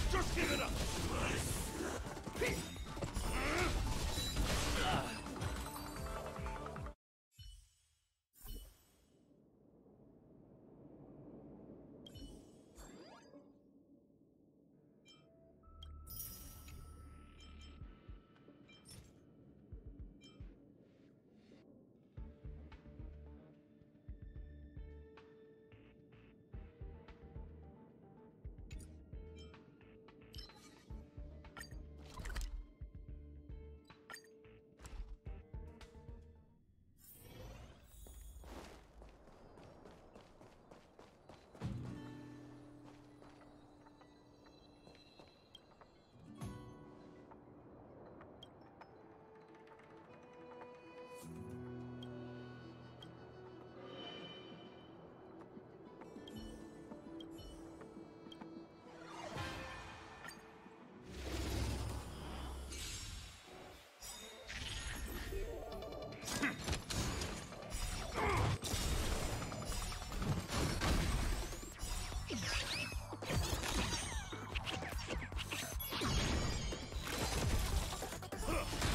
Just give it up!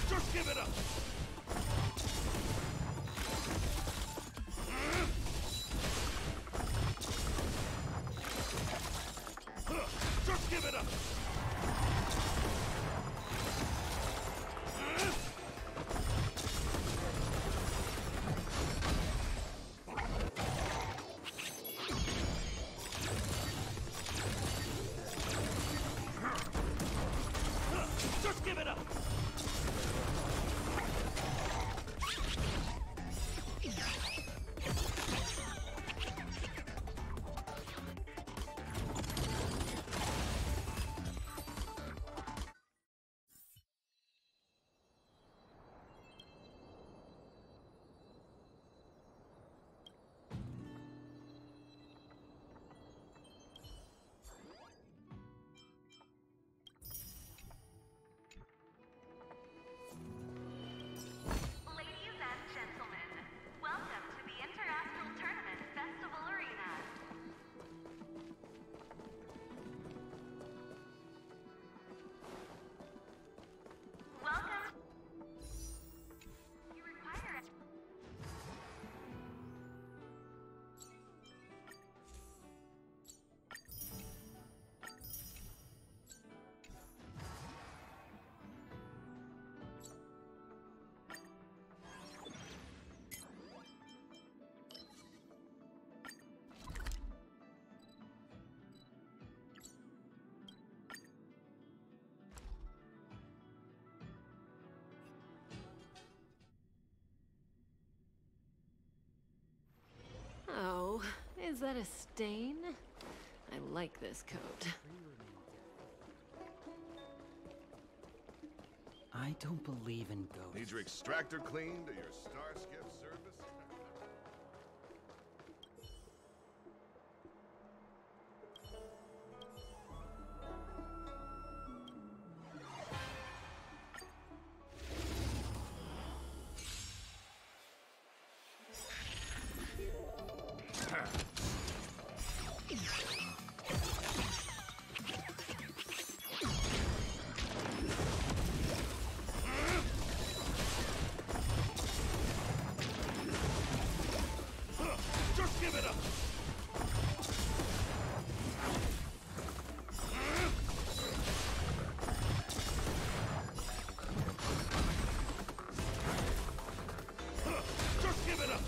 Just give it up! Just give it up! Just give it up! Ladies and gentlemen, welcome to the Interastral Tournament Festival Arena. Welcome. You require Oh, is that a stain? I like this coat. I don't believe in ghosts. Need your extractor cleaned or your Starskip service? Just give it up! Just give it up!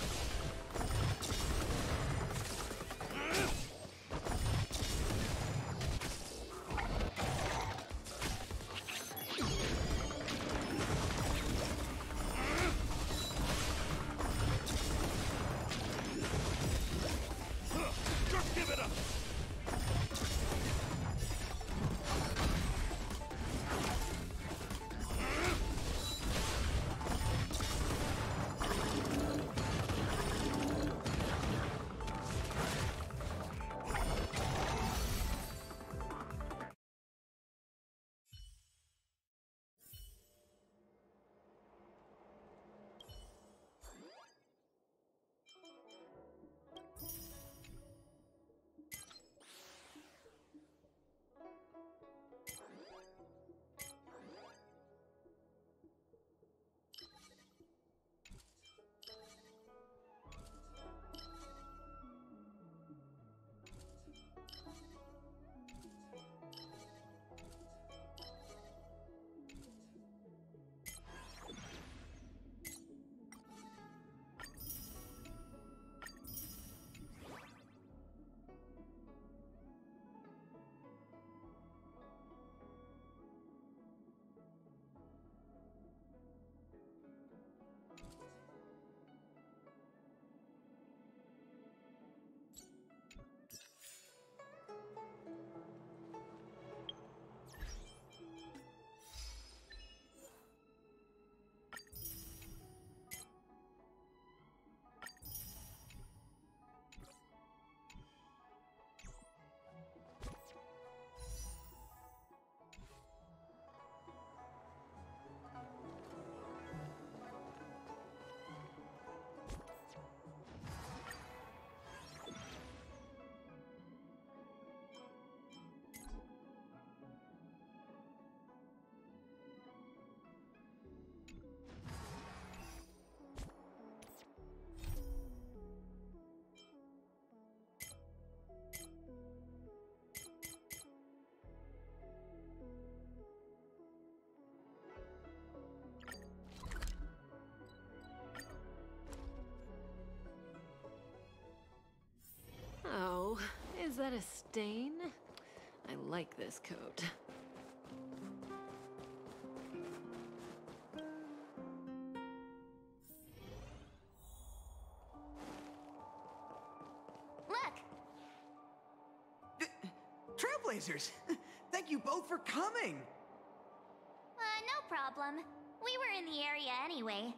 Is that a stain? I like this coat. Look! Trailblazers! Thank you both for coming! No problem. We were in the area anyway.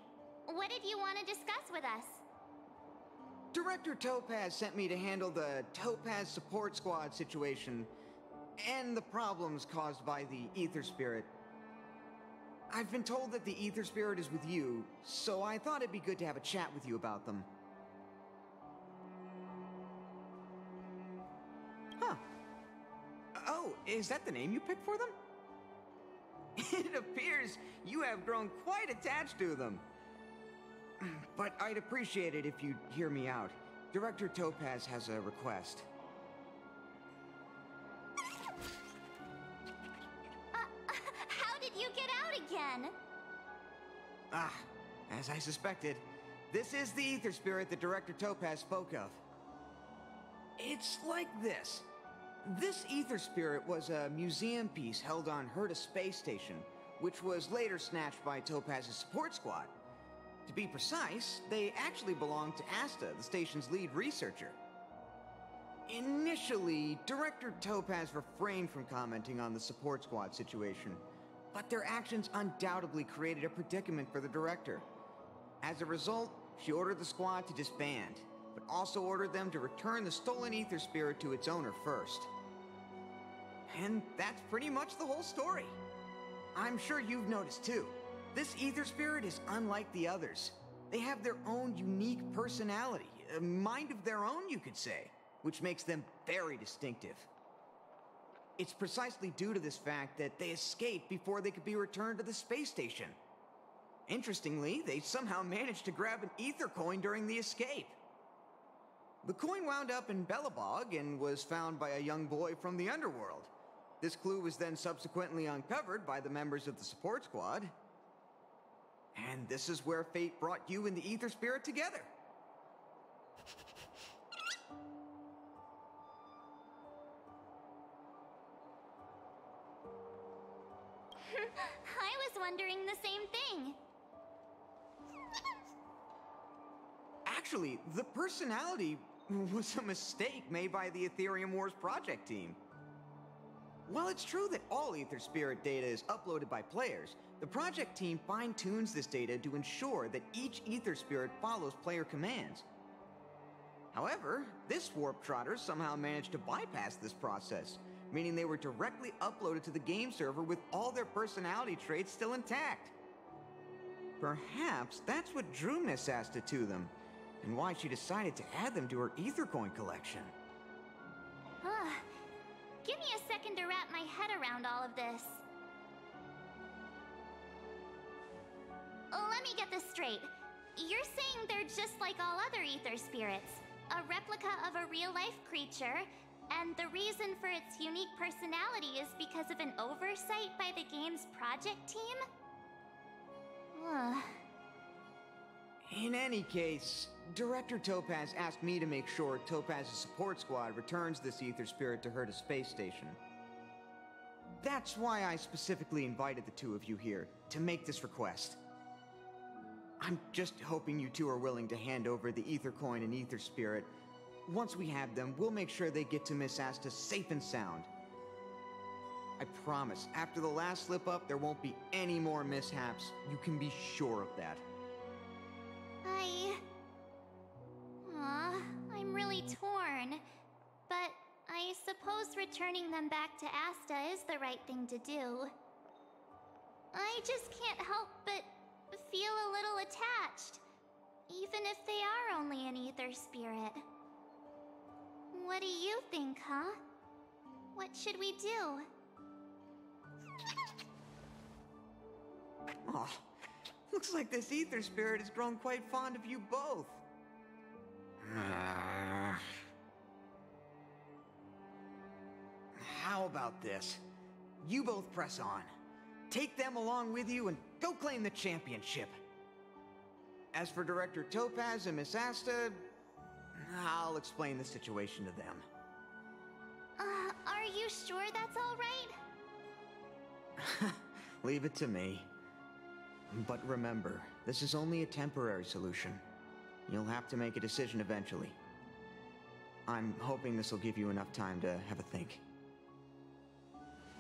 What did you want to discuss with us? Director Topaz sent me to handle the Topaz Support Squad situation and the problems caused by the Ether Spirit. I've been told that the Ether Spirit is with you, so I thought it'd be good to have a chat with you about them. Huh. Oh, is that the name you picked for them? It appears you have grown quite attached to them. But I'd appreciate it if you'd hear me out. Director Topaz has a request. How did you get out again? As I suspected, this is the Ether Spirit that Director Topaz spoke of. It's like this. This Ether Spirit was a museum piece held on Herta Space Station, which was later snatched by Topaz's support squad. To be precise, they actually belonged to Asta, the station's lead researcher. Initially, Director Topaz refrained from commenting on the support squad situation, but their actions undoubtedly created a predicament for the director. As a result, she ordered the squad to disband, but also ordered them to return the stolen Ether Spirit to its owner first. And that's pretty much the whole story. I'm sure you've noticed too. This Ether Spirit is unlike the others. They have their own unique personality, a mind of their own, you could say, which makes them very distinctive. It's precisely due to this fact that they escaped before they could be returned to the space station. Interestingly, they somehow managed to grab an ether coin during the escape. The coin wound up in Belobog and was found by a young boy from the underworld. This clue was then subsequently uncovered by the members of the support squad. And this is where fate brought you and the Ether Spirit together. I was wondering the same thing. Actually, the personality was a mistake made by the Ethereum Wars project team. While it's true that all Ether Spirit data is uploaded by players, the project team fine-tunes this data to ensure that each Ether Spirit follows player commands. However, this Warp Trotter somehow managed to bypass this process, meaning they were directly uploaded to the game server with all their personality traits still intact. Perhaps that's what drew Miss Asta to them, and why she decided to add them to her Ether Coin collection. Give me a second to wrap my head around all of this. Let me get this straight. You're saying they're just like all other Ether Spirits, a replica of a real-life creature, and the reason for its unique personality is because of an oversight by the game's project team? In any case, Director Topaz asked me to make sure Topaz's support squad returns this Ether Spirit to Herta Space Station. That's why I specifically invited the two of you here, to make this request. I'm just hoping you two are willing to hand over the Ether Coin and Ether Spirit. Once we have them, we'll make sure they get to Miss Asta safe and sound. I promise, after the last slip-up, there won't be any more mishaps. You can be sure of that. I'm really torn. But I suppose returning them back to Asta is the right thing to do. I just can't help but feel a little attached, even if they are only an Ether Spirit. What do you think, huh? What should we do? Aw, looks like this Ether Spirit has grown quite fond of you both. How about this? You both press on. Take them along with you and go claim the championship. As for Director Topaz and Miss Asta, I'll explain the situation to them. you sure that's all right? Leave it to me. But remember, this is only a temporary solution. You'll have to make a decision eventually. I'm hoping this will give you enough time to have a think.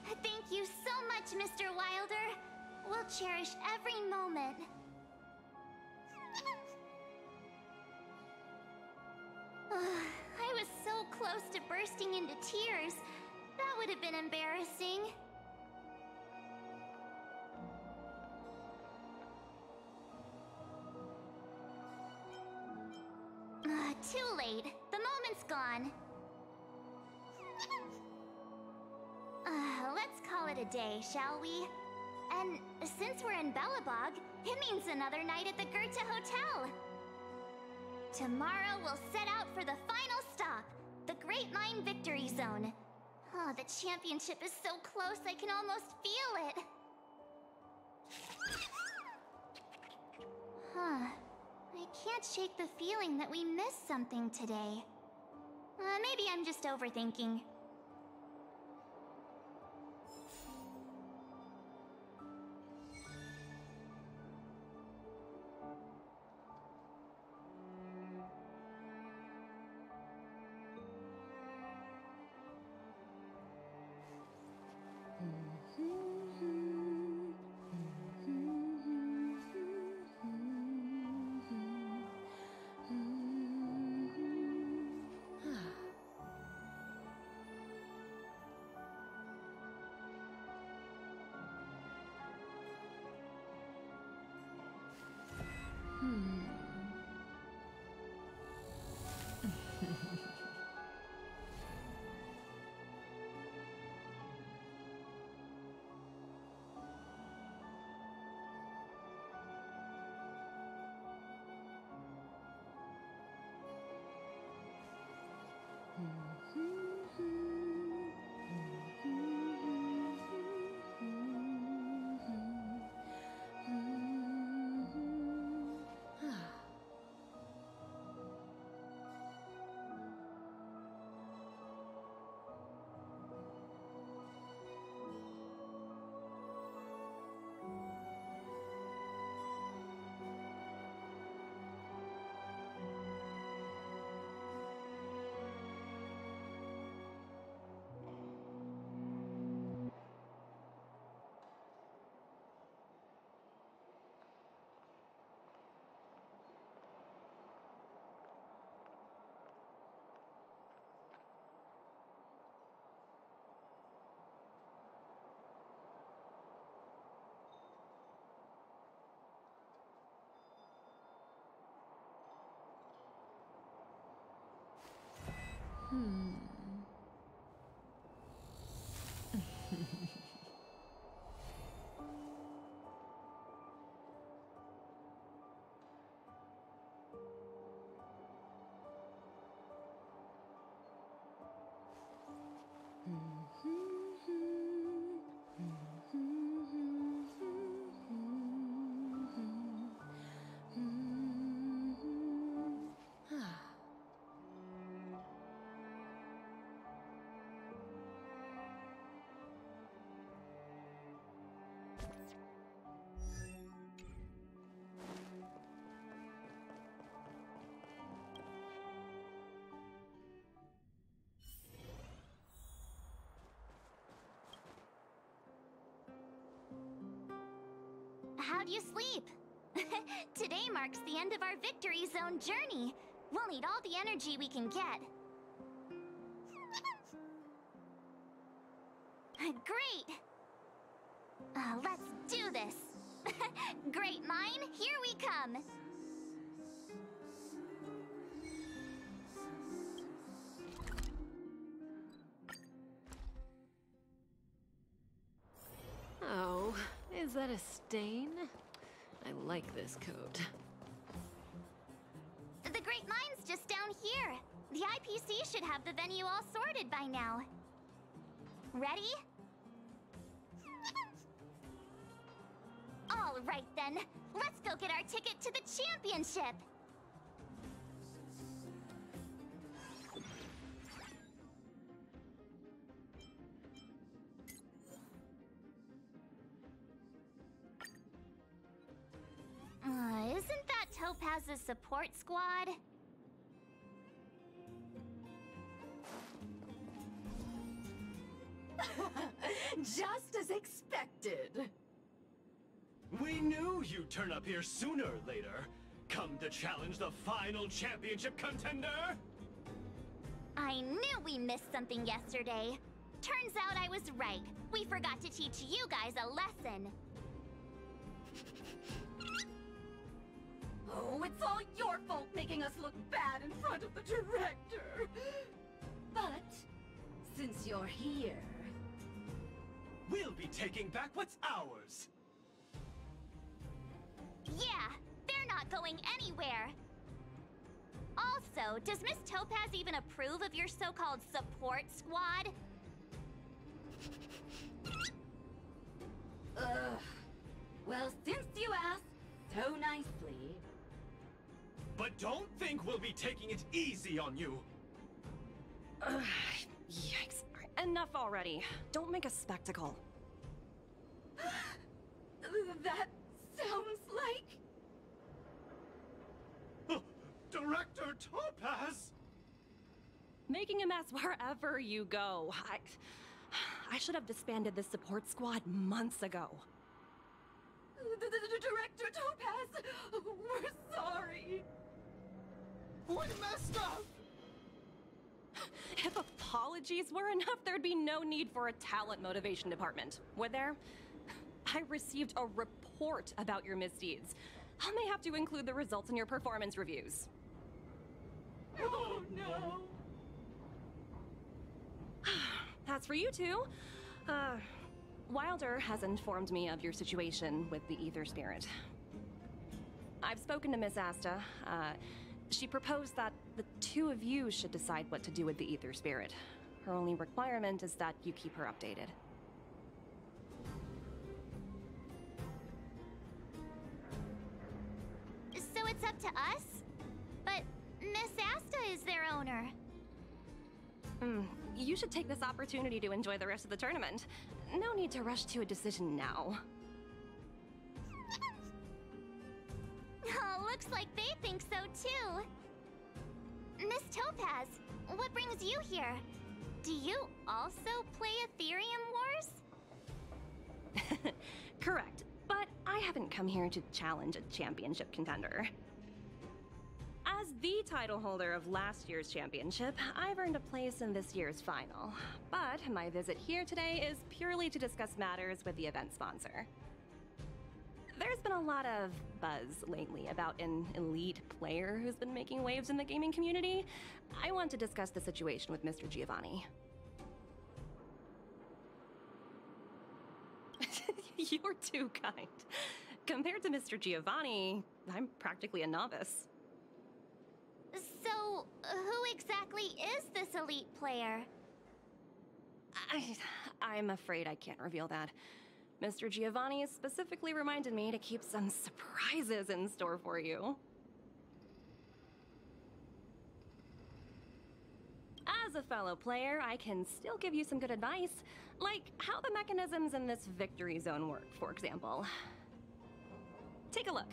Thank you so much, Mr. Wilder. We'll cherish every moment. I was so close to bursting into tears. That would have been embarrassing. Too late. The moment's gone. Let's call it a day, shall we? And since we're in Belobog, it means another night at the Goethe Hotel. Tomorrow we'll set out for the final stop, the Great Mine Victory Zone. Oh, the championship is so close I can almost feel it. Huh. I can't shake the feeling that we missed something today. Maybe I'm just overthinking. How'd you sleep? Today marks the end of our Victory Zone journey. We'll need all the energy we can get. Great! Let's do this! Great Mine, here we come! Oh, is that a stain? I like this coat. The Great Mine's just down here. The IPC should have the venue all sorted by now. Ready? All right then, let's go get our ticket to the championship! Topaz's support squad? Just as expected. We knew you'd turn up here sooner or later. Come to challenge the final championship contender? I knew we missed something yesterday. Turns out I was right. We forgot to teach you guys a lesson. Oh, it's all your fault making us look bad in front of the director. But since you're here, we'll be taking back what's ours. Yeah, they're not going anywhere. Also, does Miss Topaz even approve of your so-called support squad? Ugh. Well, since you asked so nicely... But don't think we'll be taking it easy on you. Yikes. Enough already. Don't make a spectacle. That sounds like... Director Topaz! Making a mess wherever you go. I should have disbanded this support squad months ago. Director Topaz, we're sorry. We messed up! If apologies were enough, there'd be no need for a talent motivation department, would there? I received a report about your misdeeds. I may have to include the results in your performance reviews. Oh no! As for you two, Wilder has informed me of your situation with the Ether Spirit. I've spoken to Miss Asta. She proposed that the two of you should decide what to do with the Ether Spirit. Her only requirement is that you keep her updated. So it's up to us? But Miss Asta is their owner. You should take this opportunity to enjoy the rest of the tournament. No need to rush to a decision now. Oh, looks like they think so too. Miss Topaz, what brings you here? Do you also play Ethereum Wars? Correct, but I haven't come here to challenge a championship contender. As the title holder of last year's championship, I've earned a place in this year's final. But my visit here today is purely to discuss matters with the event sponsor. There's been a lot of buzz lately about an elite player who's been making waves in the gaming community. I want to discuss the situation with Mr. Giovanni. You're too kind. Compared to Mr. Giovanni, I'm practically a novice. So, who exactly is this elite player? I'm afraid I can't reveal that. Mr. Giovanni specifically reminded me to keep some surprises in store for you. As a fellow player, I can still give you some good advice, like how the mechanisms in this victory zone work, for example. Take a look.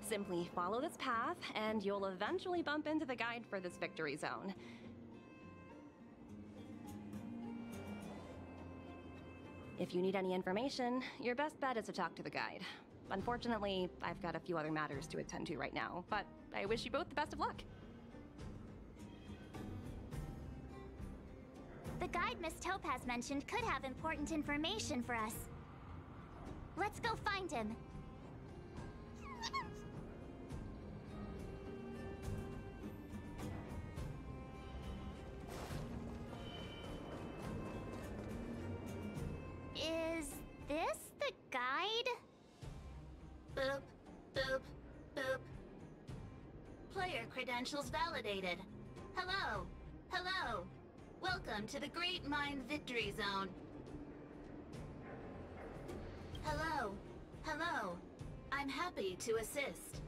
Simply follow this path, and you'll eventually bump into the guide for this victory zone. If you need any information, your best bet is to talk to the guide. Unfortunately, I've got a few other matters to attend to right now, but I wish you both the best of luck. The guide Miss Topaz mentioned could have important information for us. Let's go find him. Is this the guide? Boop, boop, boop. Player credentials validated. Hello, hello. Welcome to the Great Mind Victory Zone. Hello, hello. I'm happy to assist.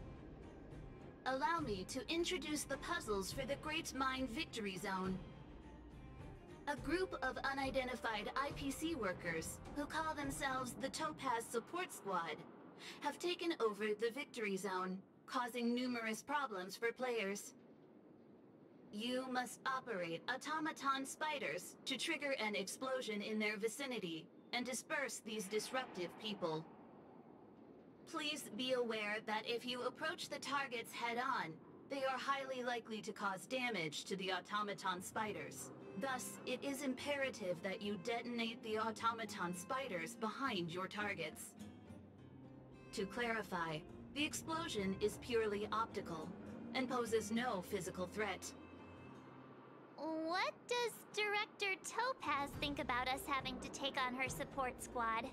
Allow me to introduce the puzzles for the Great Mind Victory Zone. A group of unidentified IPC workers, who call themselves the Topaz Support Squad, have taken over the Victory Zone causing numerous problems for players. You must operate automaton spiders to trigger an explosion in their vicinity and disperse these disruptive people. Please be aware that if you approach the targets head-on, they are highly likely to cause damage to the automaton spiders. Thus, it is imperative that you detonate the automaton spiders behind your targets. To clarify, the explosion is purely optical and poses no physical threat. What does Director Topaz think about us having to take on her support squad?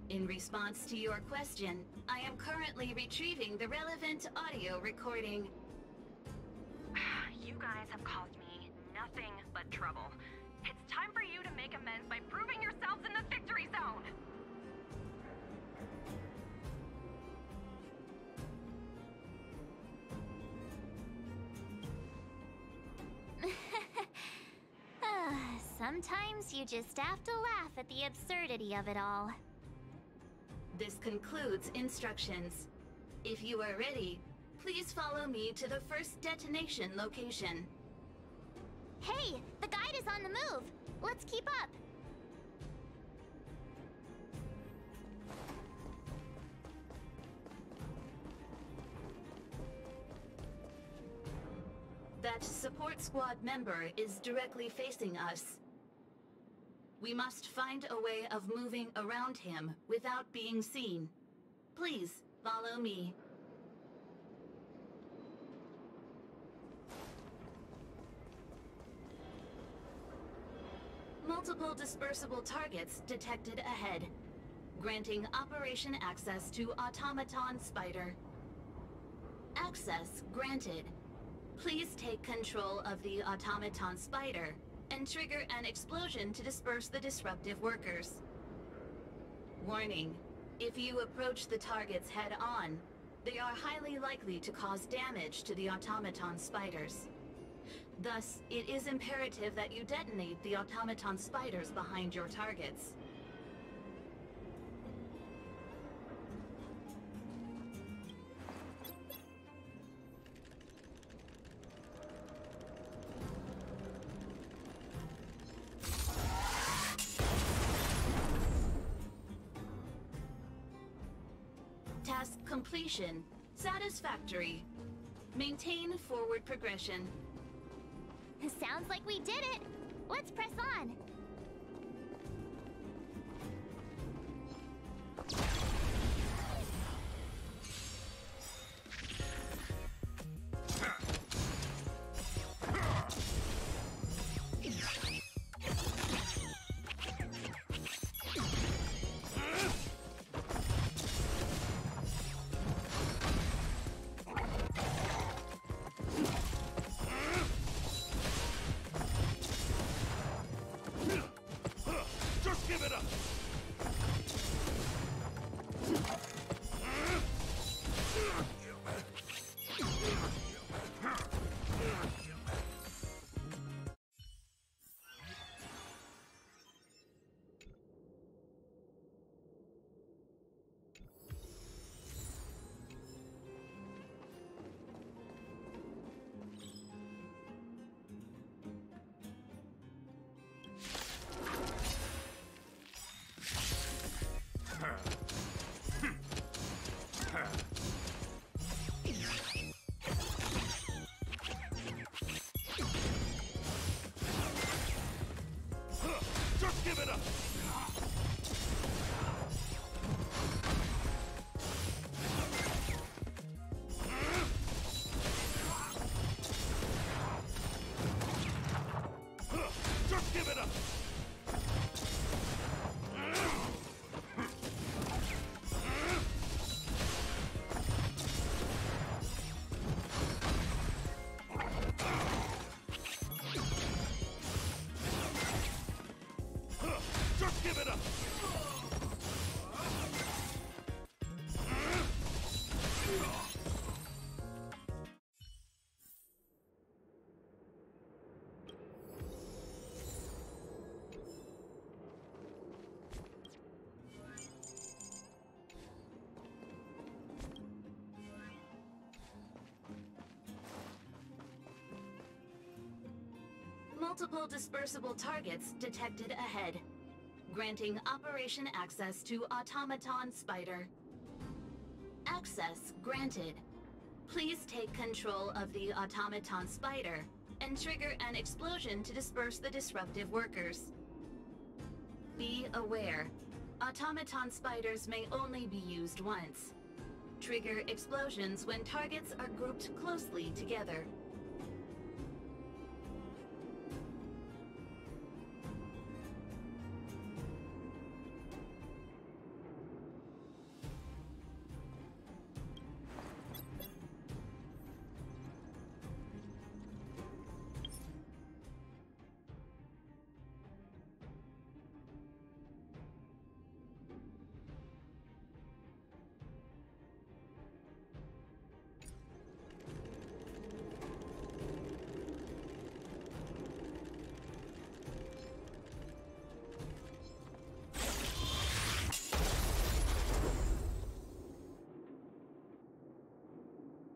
In response to your question, I am currently retrieving the relevant audio recording. You guys have caused me nothing but trouble. It's time for you to make amends by proving yourselves in the victory zone! Sometimes you just have to laugh at the absurdity of it all. This concludes instructions. If you are ready, please follow me to the first detonation location. Hey, the guide is on the move. Let's keep up. That support squad member is directly facing us. We must find a way of moving around him without being seen. Please, follow me. Multiple dispersible targets detected ahead, granting operation access to Automaton Spider. Access granted. Please take control of the Automaton Spider and trigger an explosion to disperse the disruptive workers. Warning, if you approach the targets head-on, they are highly likely to cause damage to the Automaton Spiders. Thus, it is imperative that you detonate the Automaton Spiders behind your targets. Task completion. Satisfactory. Maintain forward progression. Sounds like we did it. Let's press on. Just give it up! Just give it up! Just give it up! Multiple dispersible targets detected ahead. Granting operation access to Automaton Spider. Access granted. Please take control of the Automaton Spider and trigger an explosion to disperse the disruptive workers. Be aware, Automaton Spiders may only be used once. Trigger explosions when targets are grouped closely together.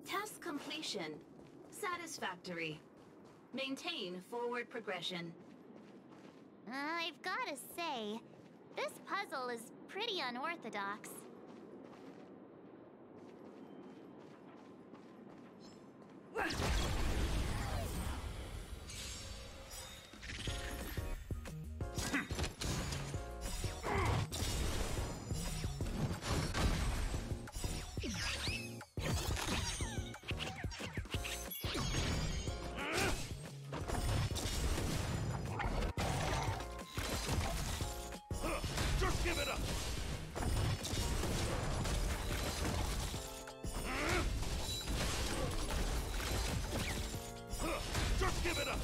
Task completion. Satisfactory. Maintain forward progression. I've gotta say, this puzzle is pretty unorthodox. Just give it up! Just give it up!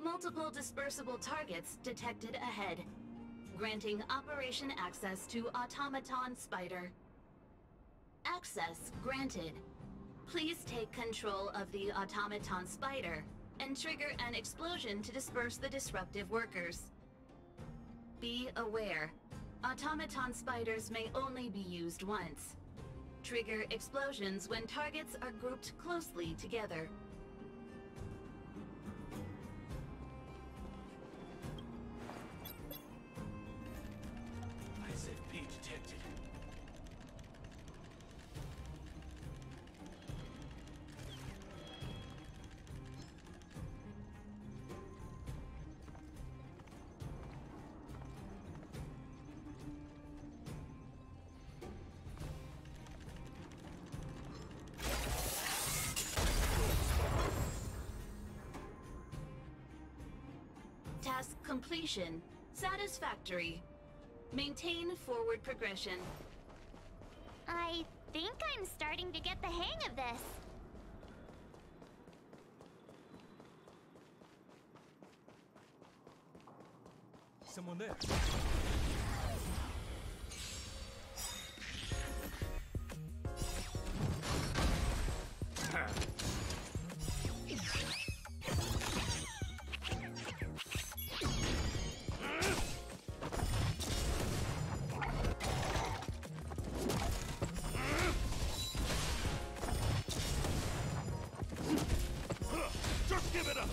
Multiple dispersible targets detected ahead. Granting operation access to Automaton Spider. Access granted. Please take control of the Automaton Spider and trigger an explosion to disperse the disruptive workers. Be aware, Automaton Spiders may only be used once. Trigger explosions when targets are grouped closely together. SFP detected. Task completion. Satisfactory. Maintain forward progression. I think I'm starting to get the hang of this. Someone there. Just give it up!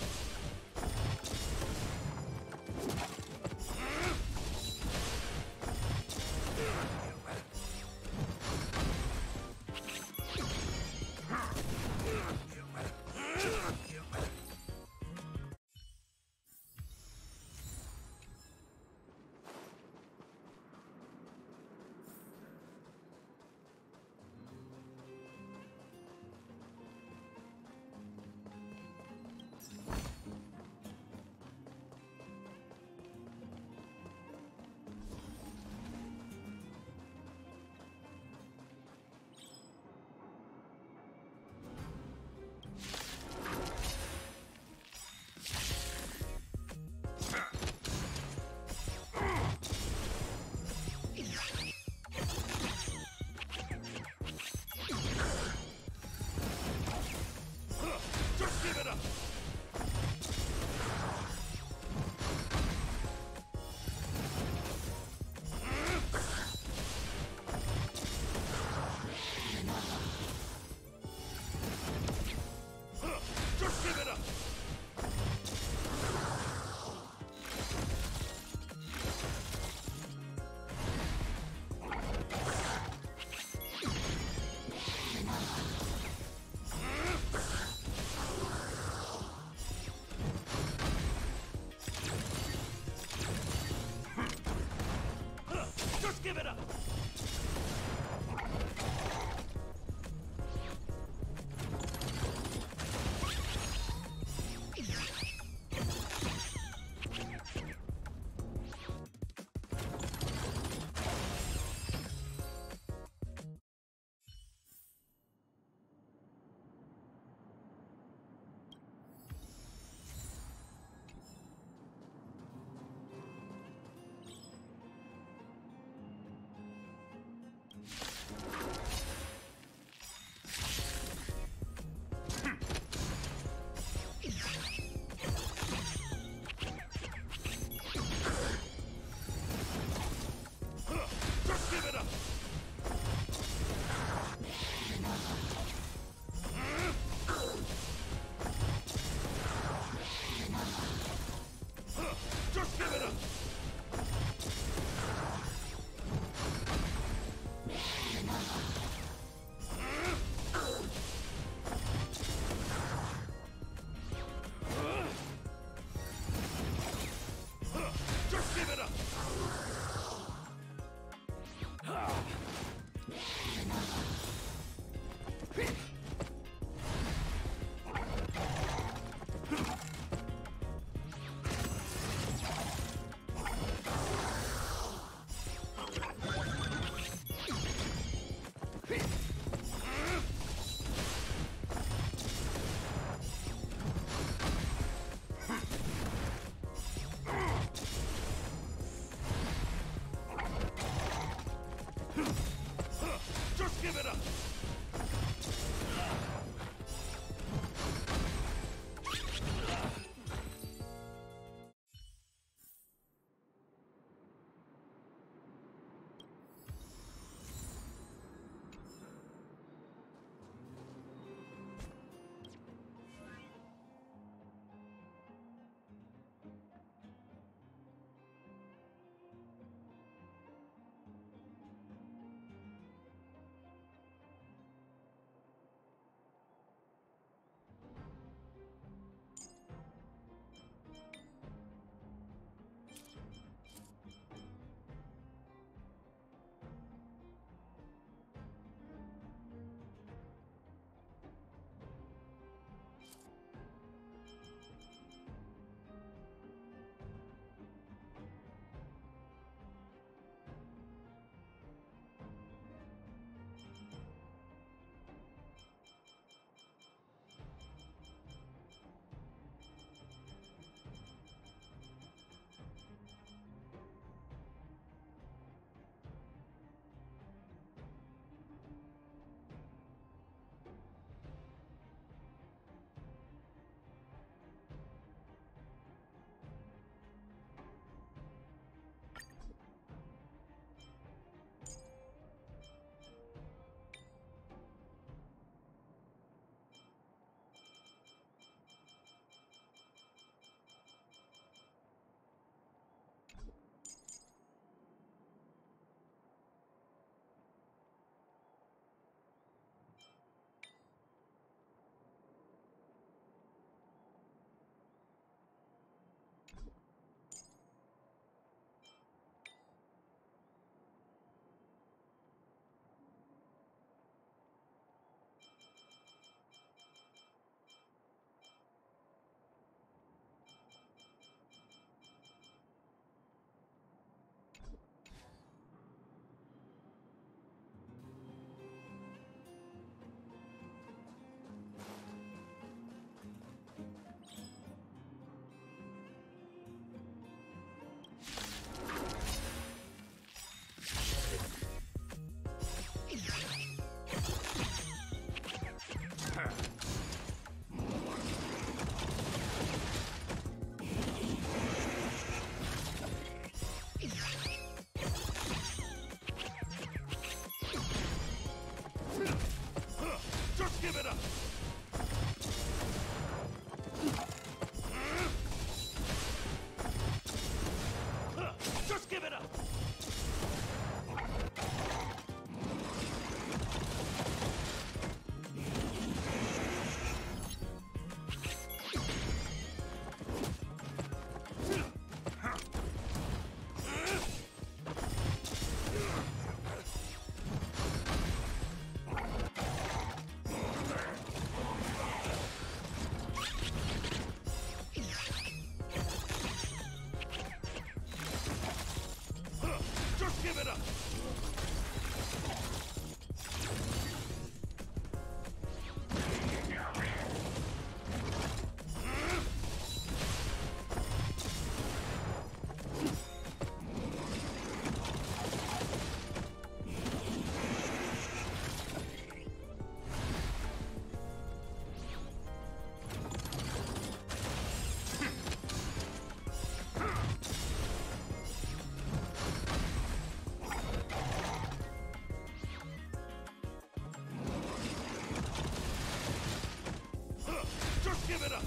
up!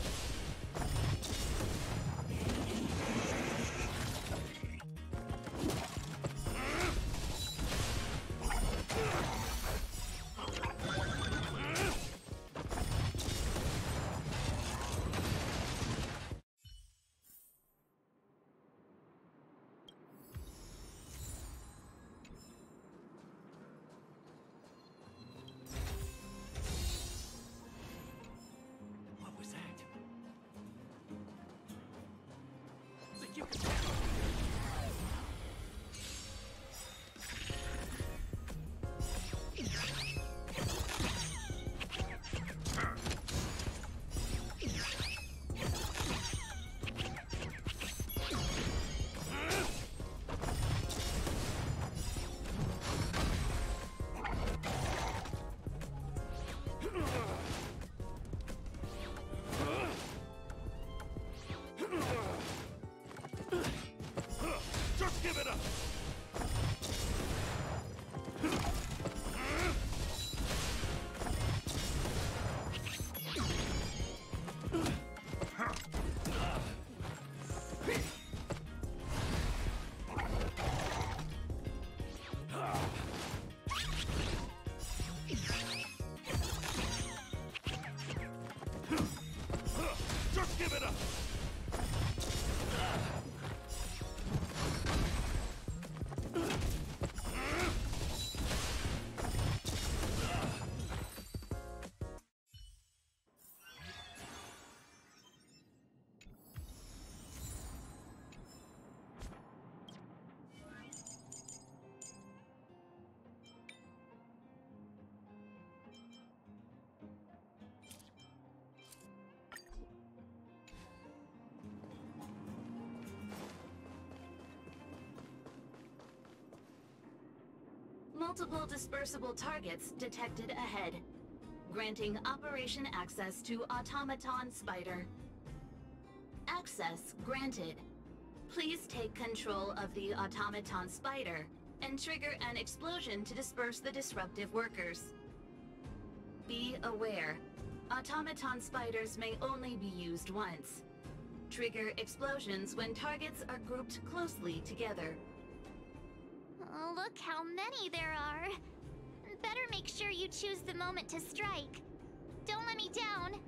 What was that? Just give it up! Just give it up! Multiple dispersible targets detected ahead. Granting operation access to Automaton Spider. Access granted. Please take control of the Automaton Spider and trigger an explosion to disperse the disruptive workers. Be aware, Automaton Spiders may only be used once. Trigger explosions when targets are grouped closely together. Oh, look how many there are. Better make sure you choose the moment to strike. Don't let me down.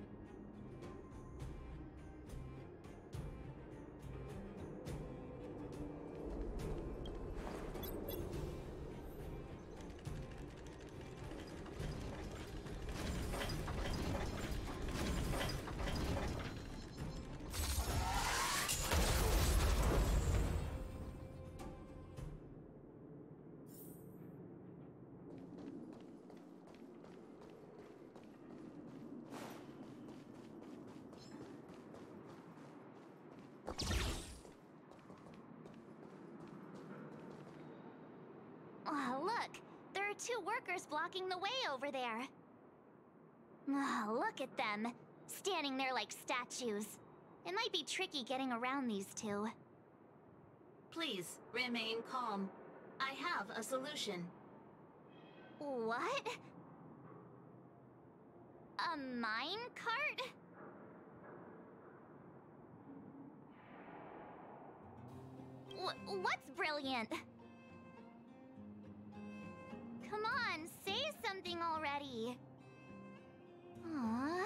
Oh, look! There are two workers blocking the way over there. Oh, look at them. Standing there like statues. It might be tricky getting around these two. Please remain calm. I have a solution. What? A mine cart? What's brilliant? Come on, say something already. Aww.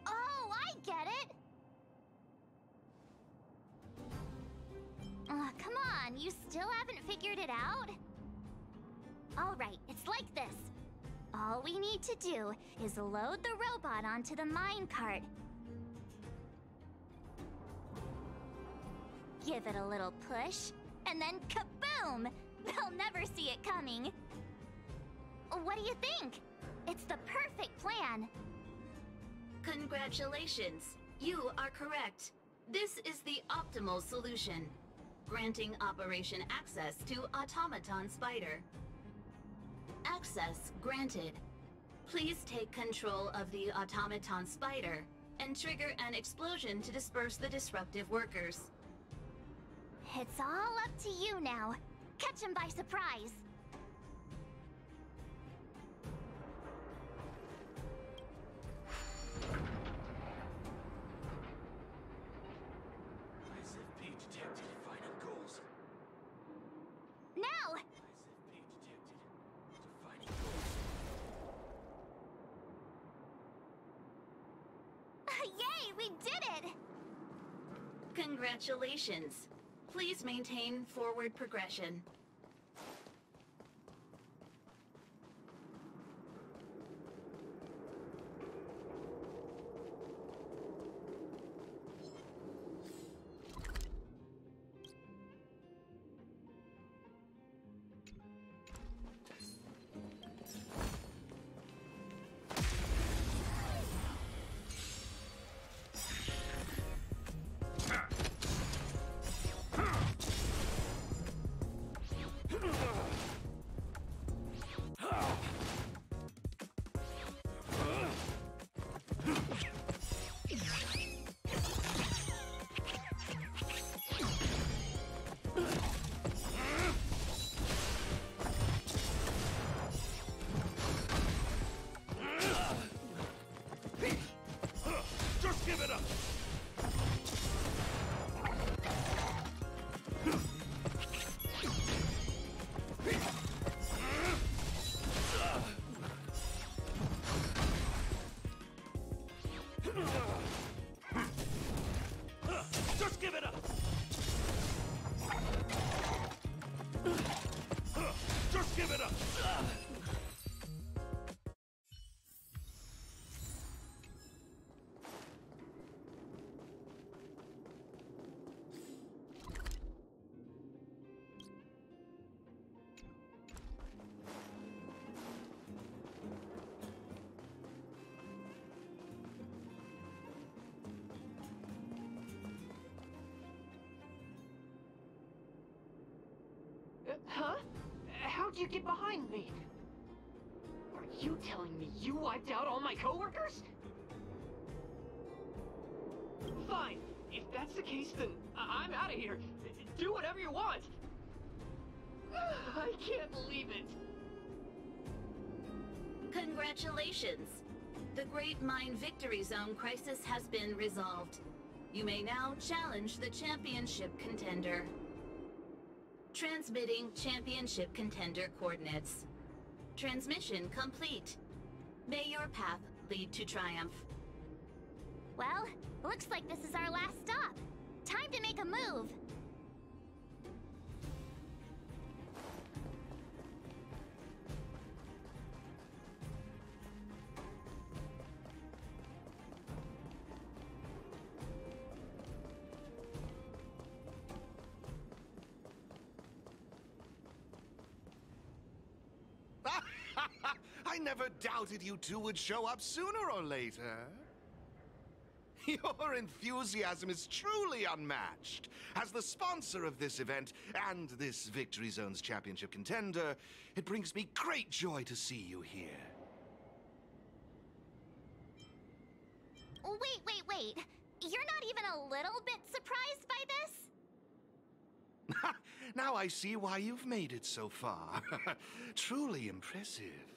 Oh, I get it! Come on, you still haven't figured it out? Alright, it's like this. All we need to do is load the robot onto the minecart. Give it a little push, and then kaboom! They'll never see it coming. What do you think? It's the perfect plan. Congratulations. You are correct. This is the optimal solution. Granting operation access to Automaton Spider. Access granted. Please take control of the Automaton Spider and trigger an explosion to disperse the disruptive workers. It's all up to you now. Catch him by surprise. Yay, we did it! Congratulations. Please maintain forward progression. Just give it up! Just give it up! Just give it up! Huh? How'd you get behind me? Are you telling me you wiped out all my coworkers? Fine. If that's the case, then I'm out of here. Do whatever you want. I can't believe it. Congratulations. The Great Mind Victory Zone crisis has been resolved. You may now challenge the championship contender. Transmitting championship contender coordinates. Transmission complete. May your path lead to triumph. Well, looks like this is our last stop. Time to make a move. I never doubted you two would show up sooner or later. Your enthusiasm is truly unmatched. As the sponsor of this event and this Victory Zone's championship contender, it brings me great joy to see you here. Wait. You're not even a little bit surprised by this? Now I see why you've made it so far. Truly impressive.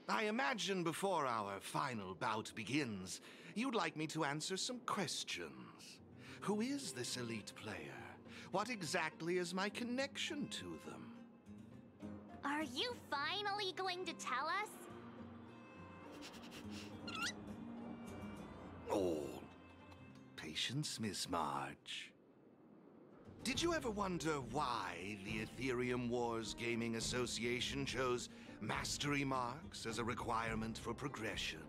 I imagine before our final bout begins, you'd like me to answer some questions. Who is this elite player? What exactly is my connection to them? Are you finally going to tell us? Oh, patience, Miss March. Did you ever wonder why the Ethereum Wars Gaming Association chose mastery marks as a requirement for progression?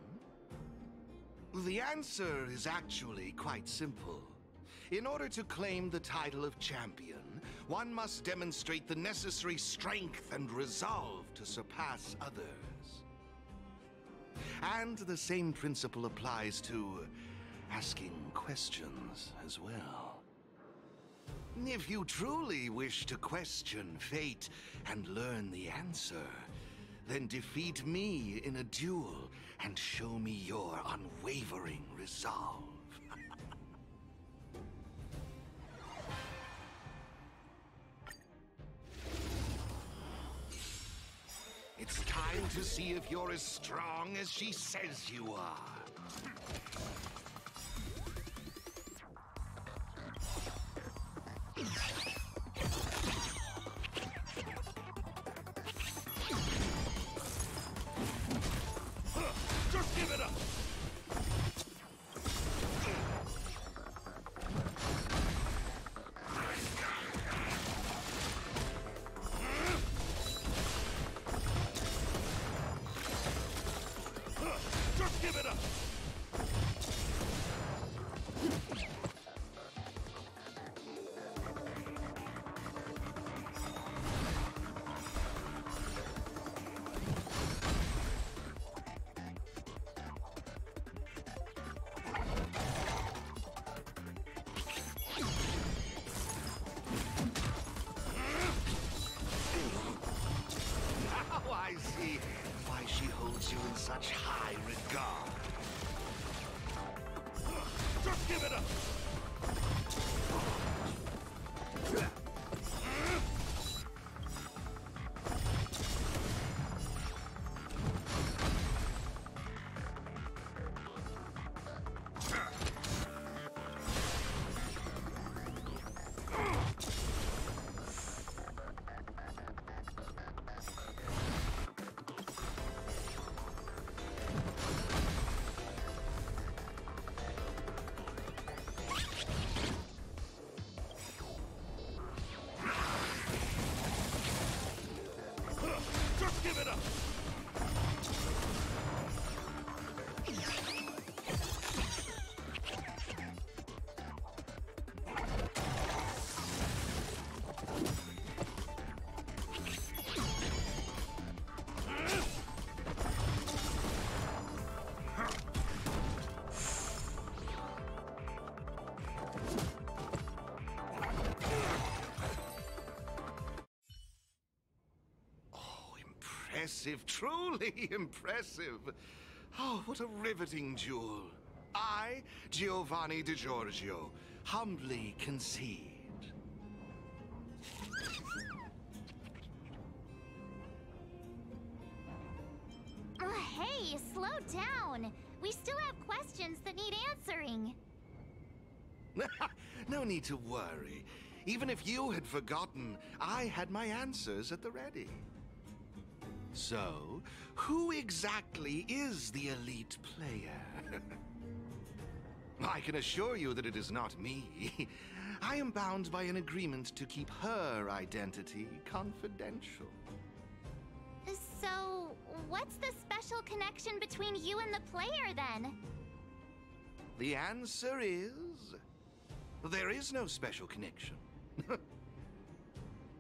The answer is actually quite simple. In order to claim the title of champion, one must demonstrate the necessary strength and resolve to surpass others. And the same principle applies to asking questions as well. If you truly wish to question fate and learn the answer, then defeat me in a duel and show me your unwavering resolve. It's time to see if you're as strong as she says you are. Just give it up! Just give it up! Now I see why she holds you in such high regard. Just give it up! Just give it up! Impressive, truly impressive. Oh, what a riveting duel. I, Giovanni Di Giorgio, humbly concede. Hey, slow down. We still have questions that need answering. No need to worry. Even if you had forgotten, I had my answers at the ready. So, who exactly is the elite player? I can assure you that it is not me. I am bound by an agreement to keep her identity confidential. So, what's the special connection between you and the player then? The answer is... there is no special connection.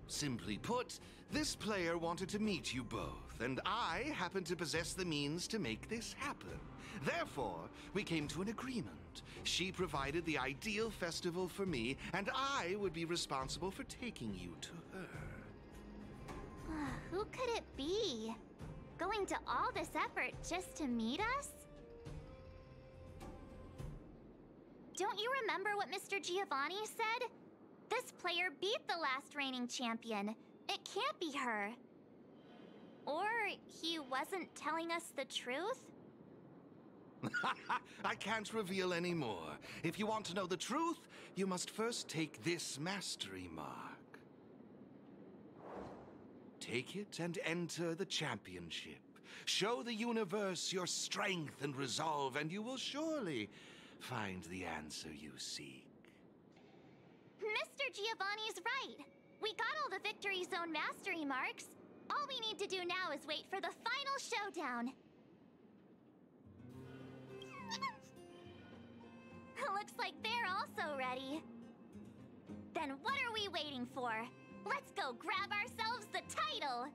Simply put, this player wanted to meet you both, and I happen to possess the means to make this happen. Therefore, we came to an agreement. She provided the ideal festival for me, and I would be responsible for taking you to her. Who could it be? Going to all this effort just to meet us? Don't you remember what Mr. Giovanni said? This player beat the last reigning champion. It can't be her. Or he wasn't telling us the truth? I can't reveal any more. If you want to know the truth, you must first take this mastery mark. Take it and enter the championship. Show the universe your strength and resolve, and you will surely find the answer you seek. Mr. Giovanni's right. We got all the Victory Zone mastery marks. All we need to do now is wait for the final showdown. Looks like they're also ready. Then what are we waiting for? Let's go grab ourselves the title!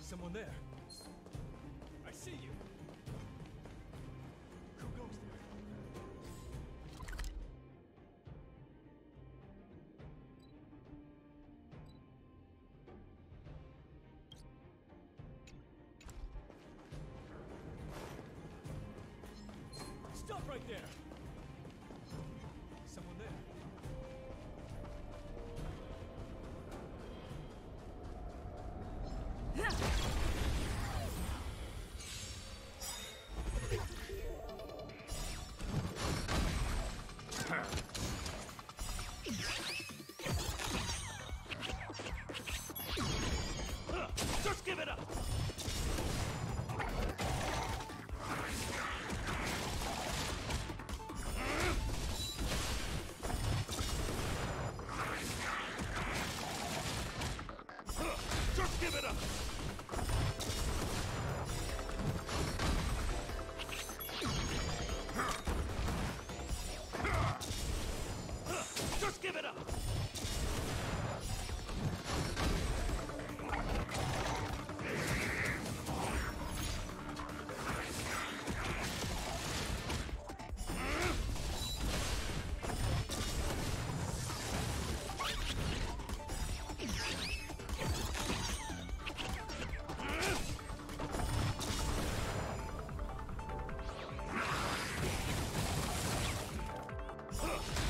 Someone there. I see you. Who goes there? Stop right there! Someone there. Just give it up! Just give it up! Just give it up!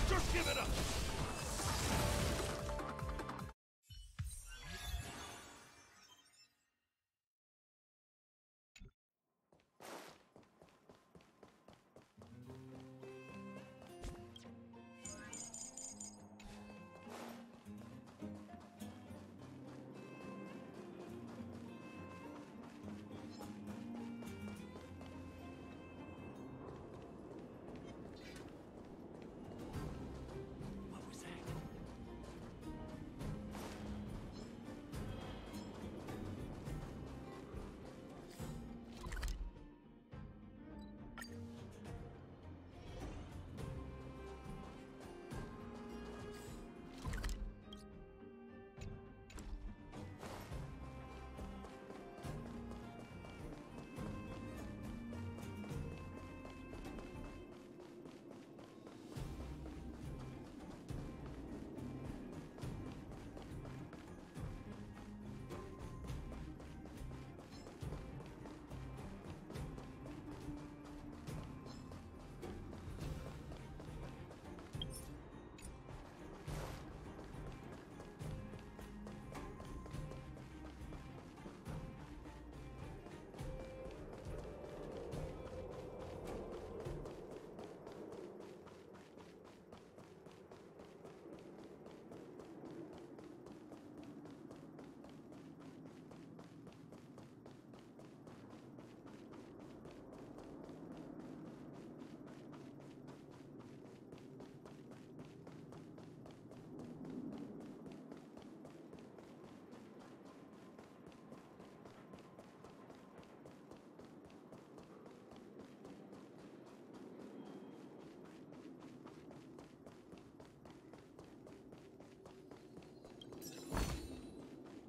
Just give it up! What was that?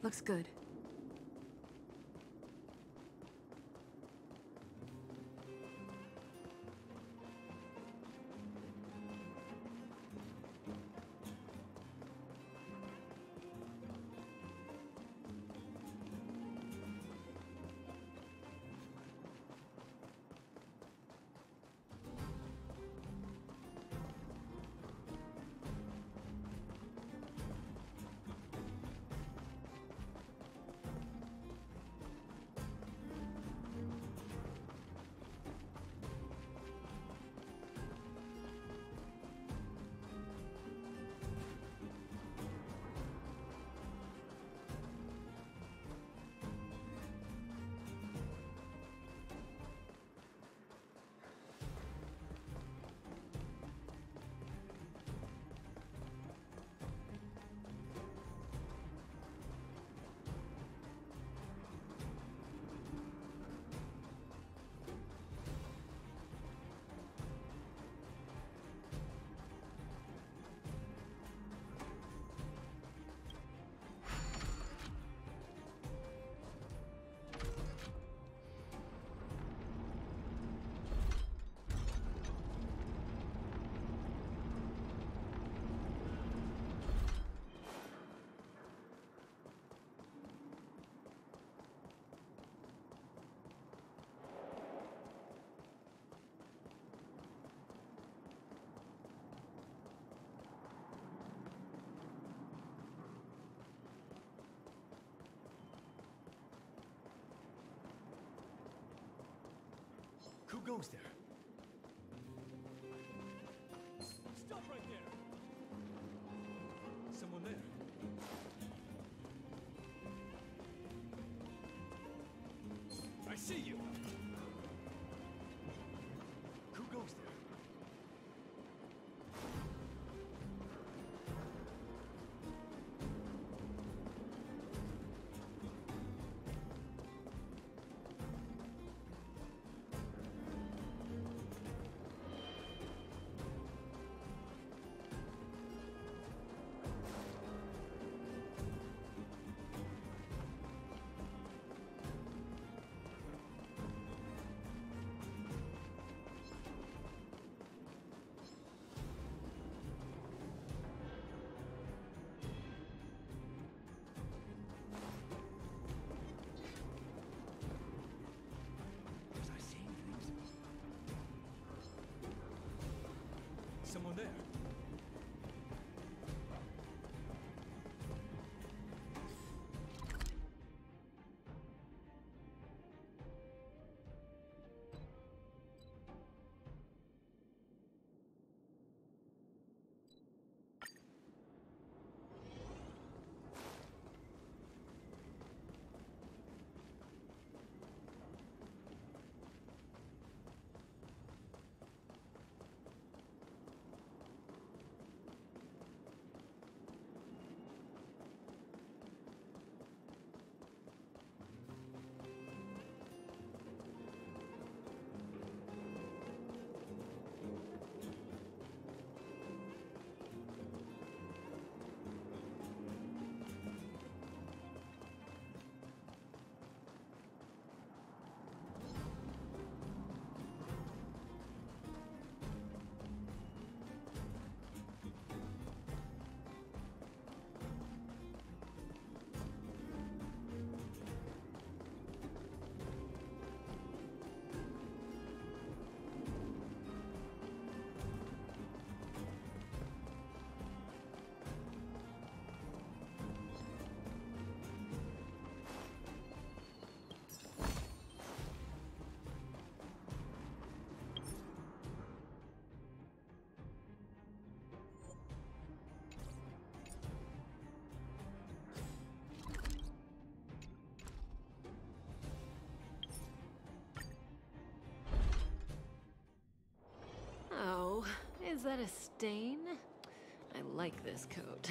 Looks good. Who goes there? Stop right there! Someone there. I see you! Who goes there? Was I seeing things? Someone there. Oh, is that a stain? I like this coat.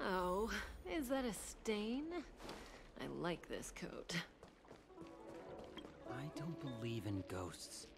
Oh, is that a stain? I like this coat. I don't believe in ghosts.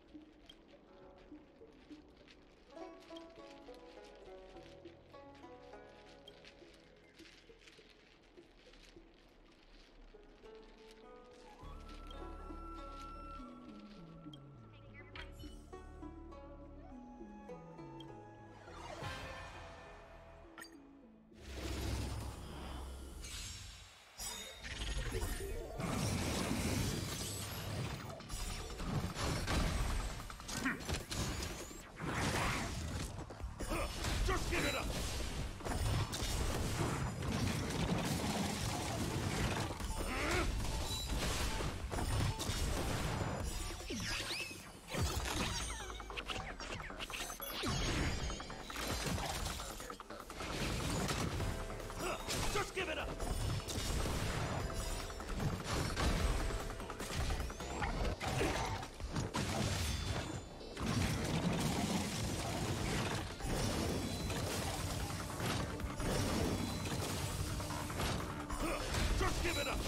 give it up!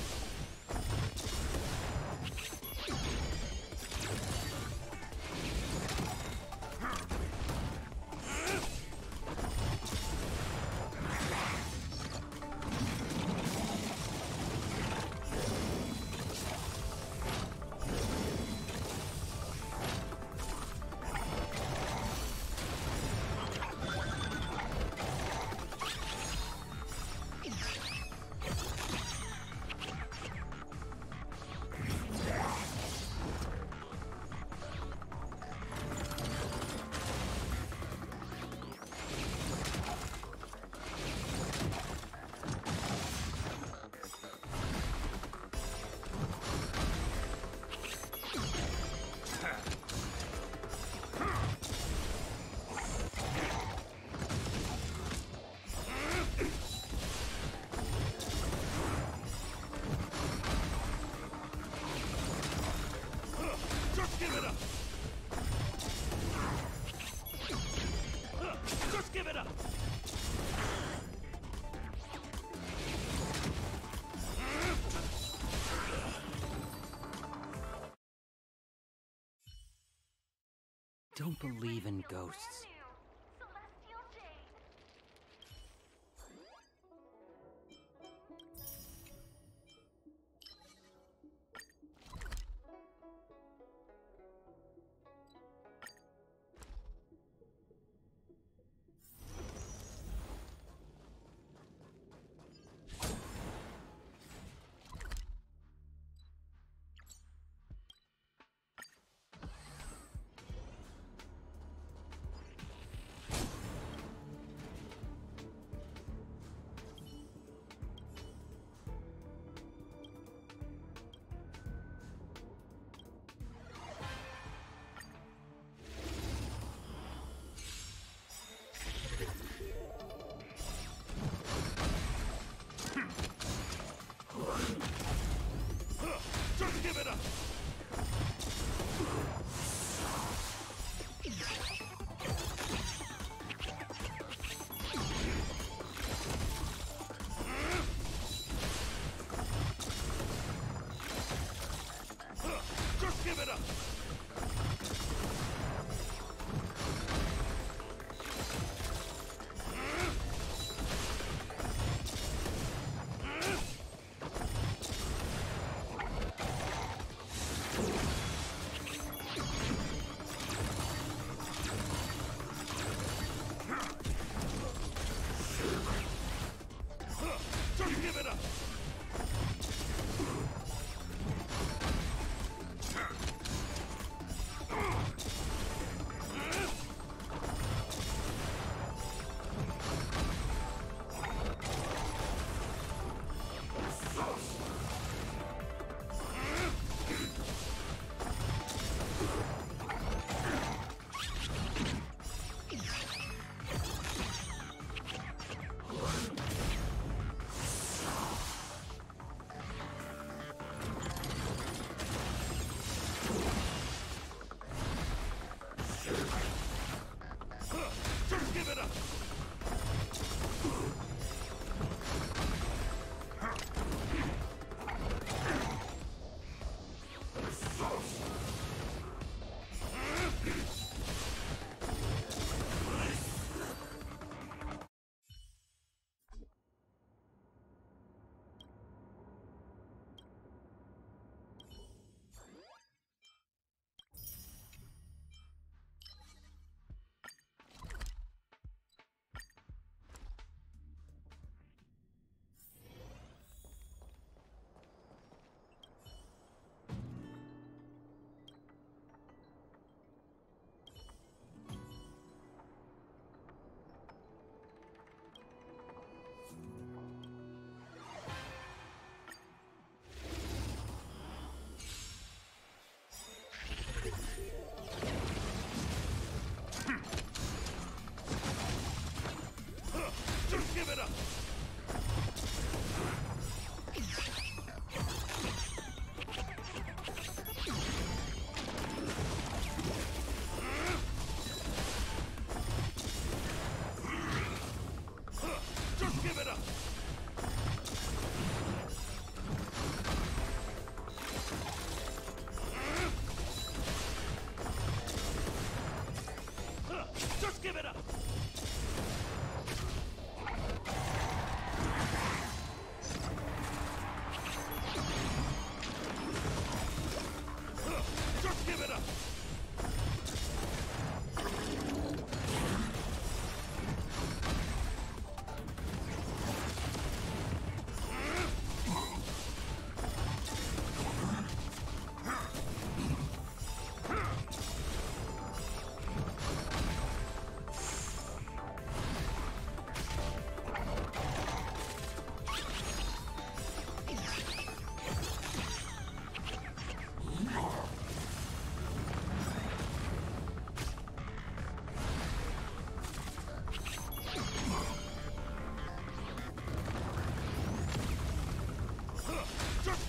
Just give it up! Just give it up! Don't believe in ghosts.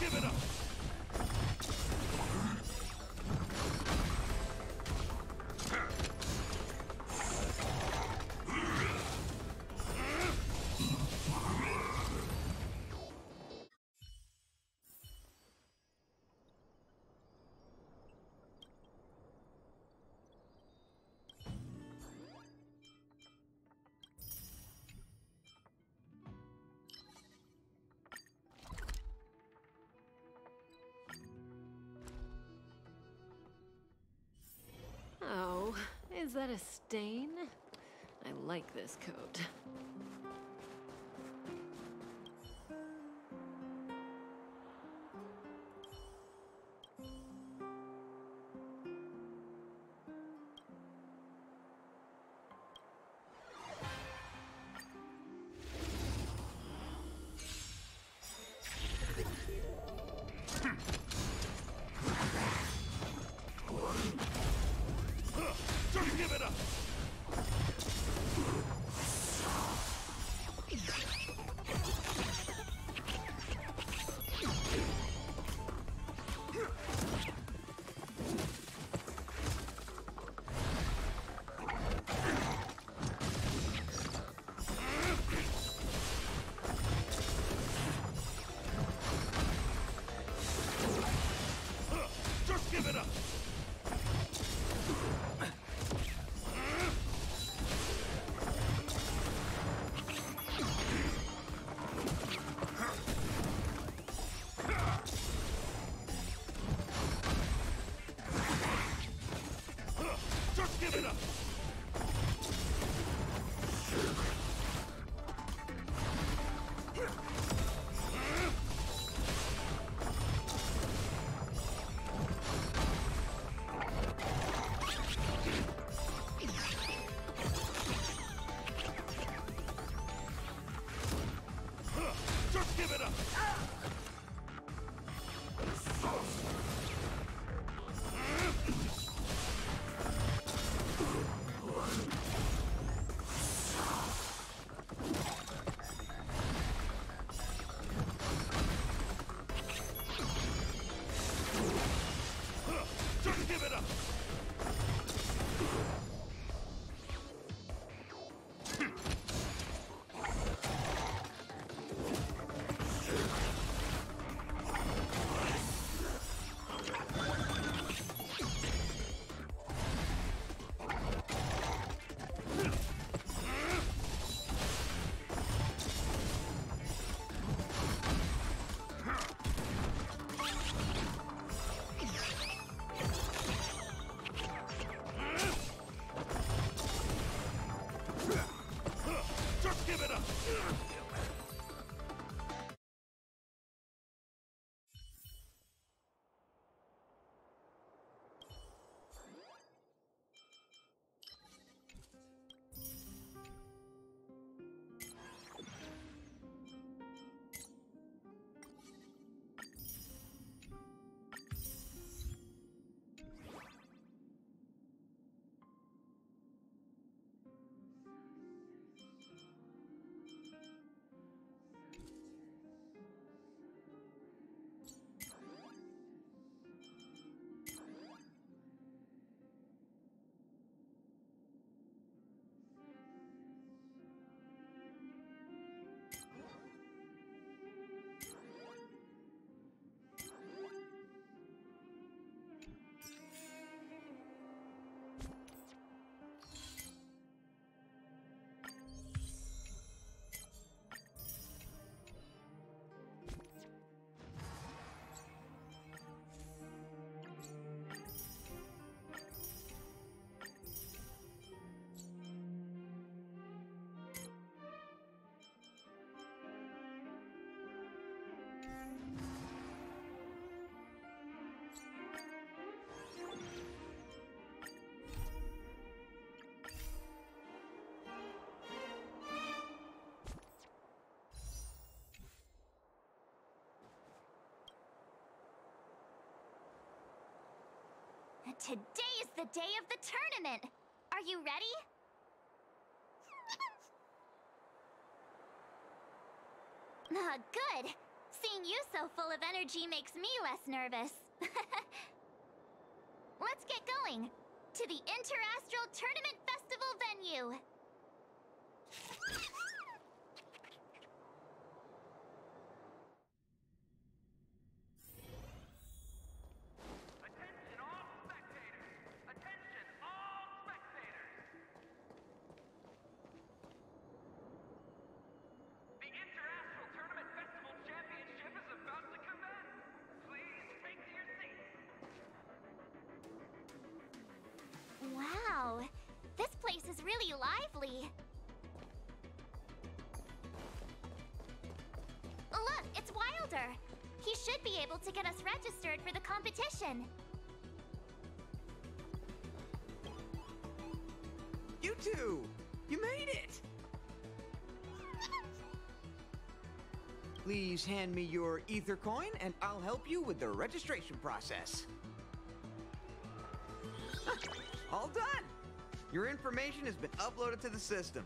give it up! Oh, is that a stain? I like this coat. Just give it up! Just give it up! Just give it up! Just give it up! Just give it up! Just give it up! Today is the day of the tournament! Are you ready? Good! Seeing you so full of energy makes me less nervous. Let's get going to the Interastral Tournament Festival venue. Wow, this place is really lively. Look, it's Wilder. He should be able to get us registered for the competition. You two! You made it! Please hand me your ether coin and I'll help you with the registration process. All done! Your information has been uploaded to the system.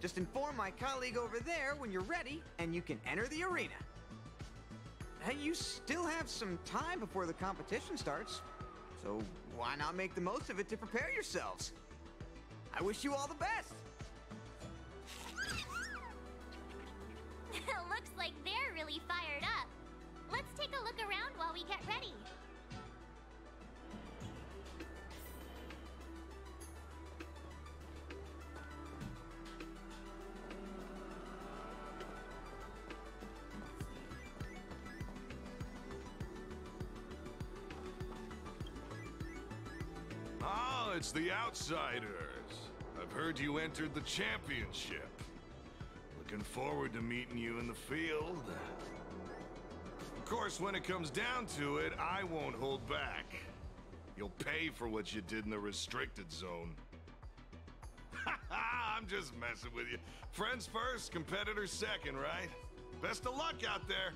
Just inform my colleague over there when you're ready, and you can enter the arena. Hey, you still have some time before the competition starts, so why not make the most of it to prepare yourselves? I wish you all the best! Looks like they're really fired up. Let's take a look around while we get ready. Oh, it's the Outsiders. I've heard you entered the championship. Looking forward to meeting you in the field. Of course, when it comes down to it, I won't hold back. You'll pay for what you did in the restricted zone. I'm just messing with you. Friends first, competitors second, right? Best of luck out there.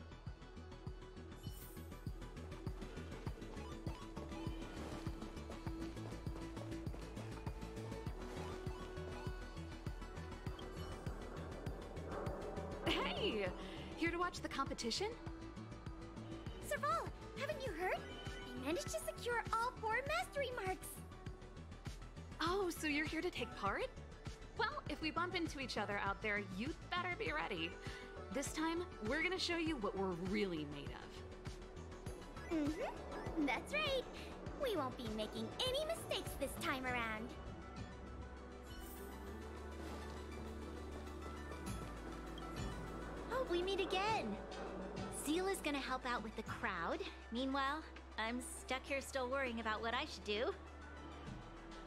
Hey! Here to watch the competition? Serval, haven't you heard? I managed to secure all 4 mastery marks. Oh, so you're here to take part? Well, if we bump into each other out there, you'd better be ready. This time, we're gonna show you what we're really made of. Mm-hmm. That's right. We won't be making any mistakes this time around. Hope we meet again. Seela's gonna help out with the crowd. Meanwhile, I'm stuck here still worrying about what I should do.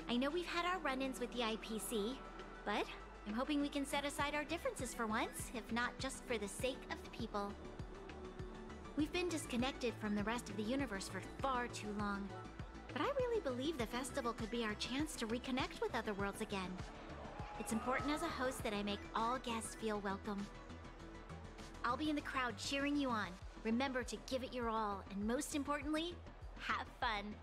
I know we've had our run-ins with the IPC, but I'm hoping we can set aside our differences for once, if not just for the sake of the people. We've been disconnected from the rest of the universe for far too long, but I really believe the festival could be our chance to reconnect with other worlds again. It's important as a host that I make all guests feel welcome. I'll be in the crowd cheering you on. Remember to give it your all, and most importantly, have fun.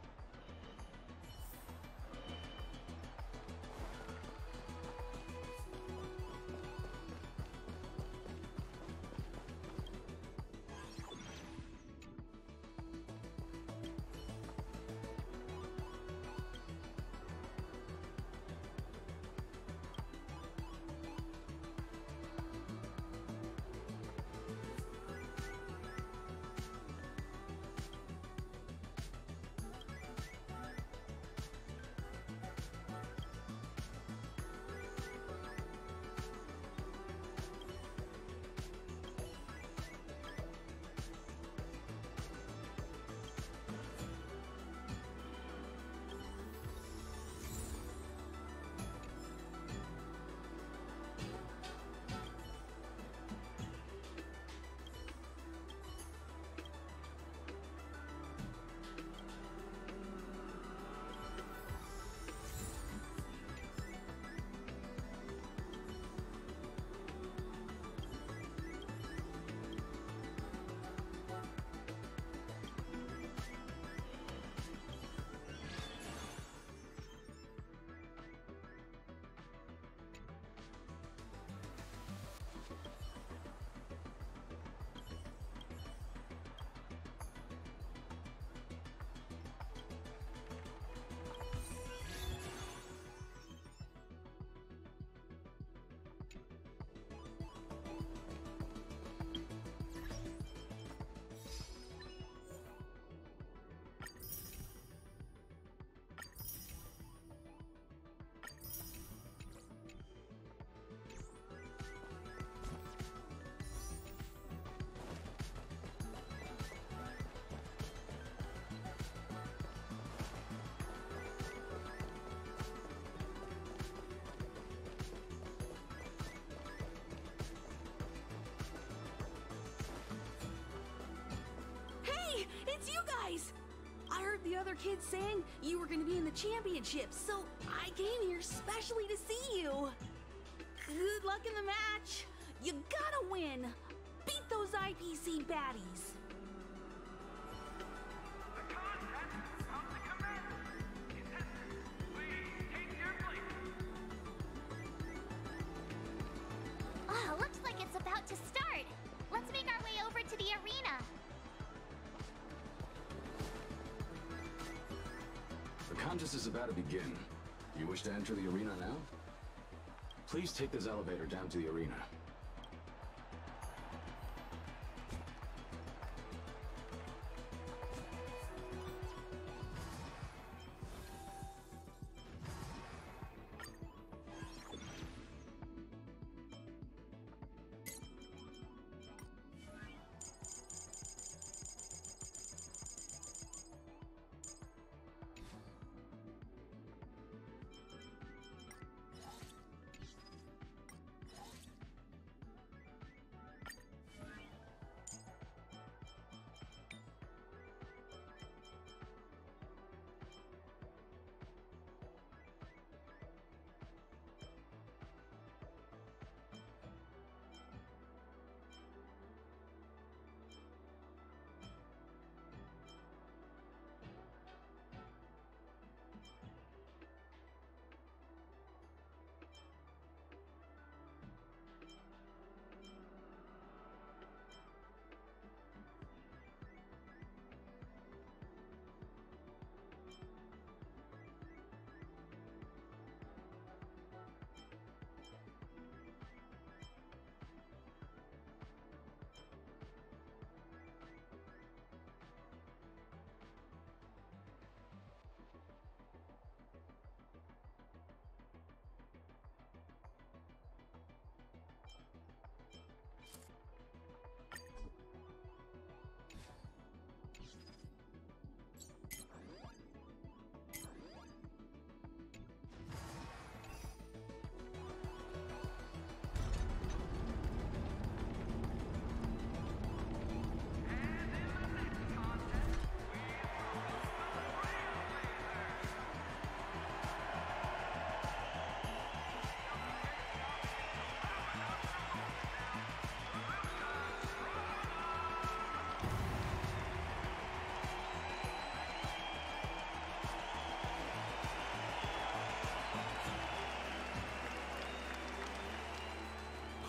it's you guys! I heard the other kids saying you were gonna be in the championship, so I came here specially to see you. Good luck in the match. You gotta win. Beat those IPC baddies. Oh, looks like it's about to start. Let's make our way over to the arena. The contest is about to begin. You wish to enter the arena now? Please take this elevator down to the arena.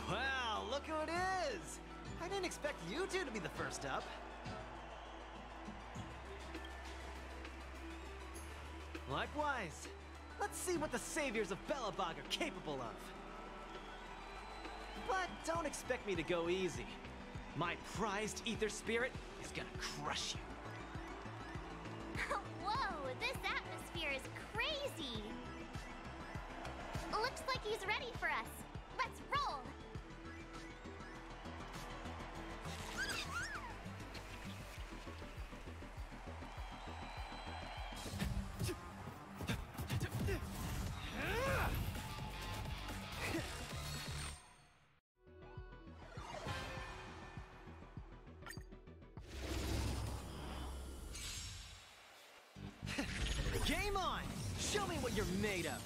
Wow, look who it is! I didn't expect you two to be the first up. Likewise. Let's see what the saviors of Belobog are capable of. But don't expect me to go easy. My prized ether spirit is gonna crush you. Whoa, this atmosphere is crazy. Looks like he's ready for us. Let's roll. Game on! Show me what you're made of!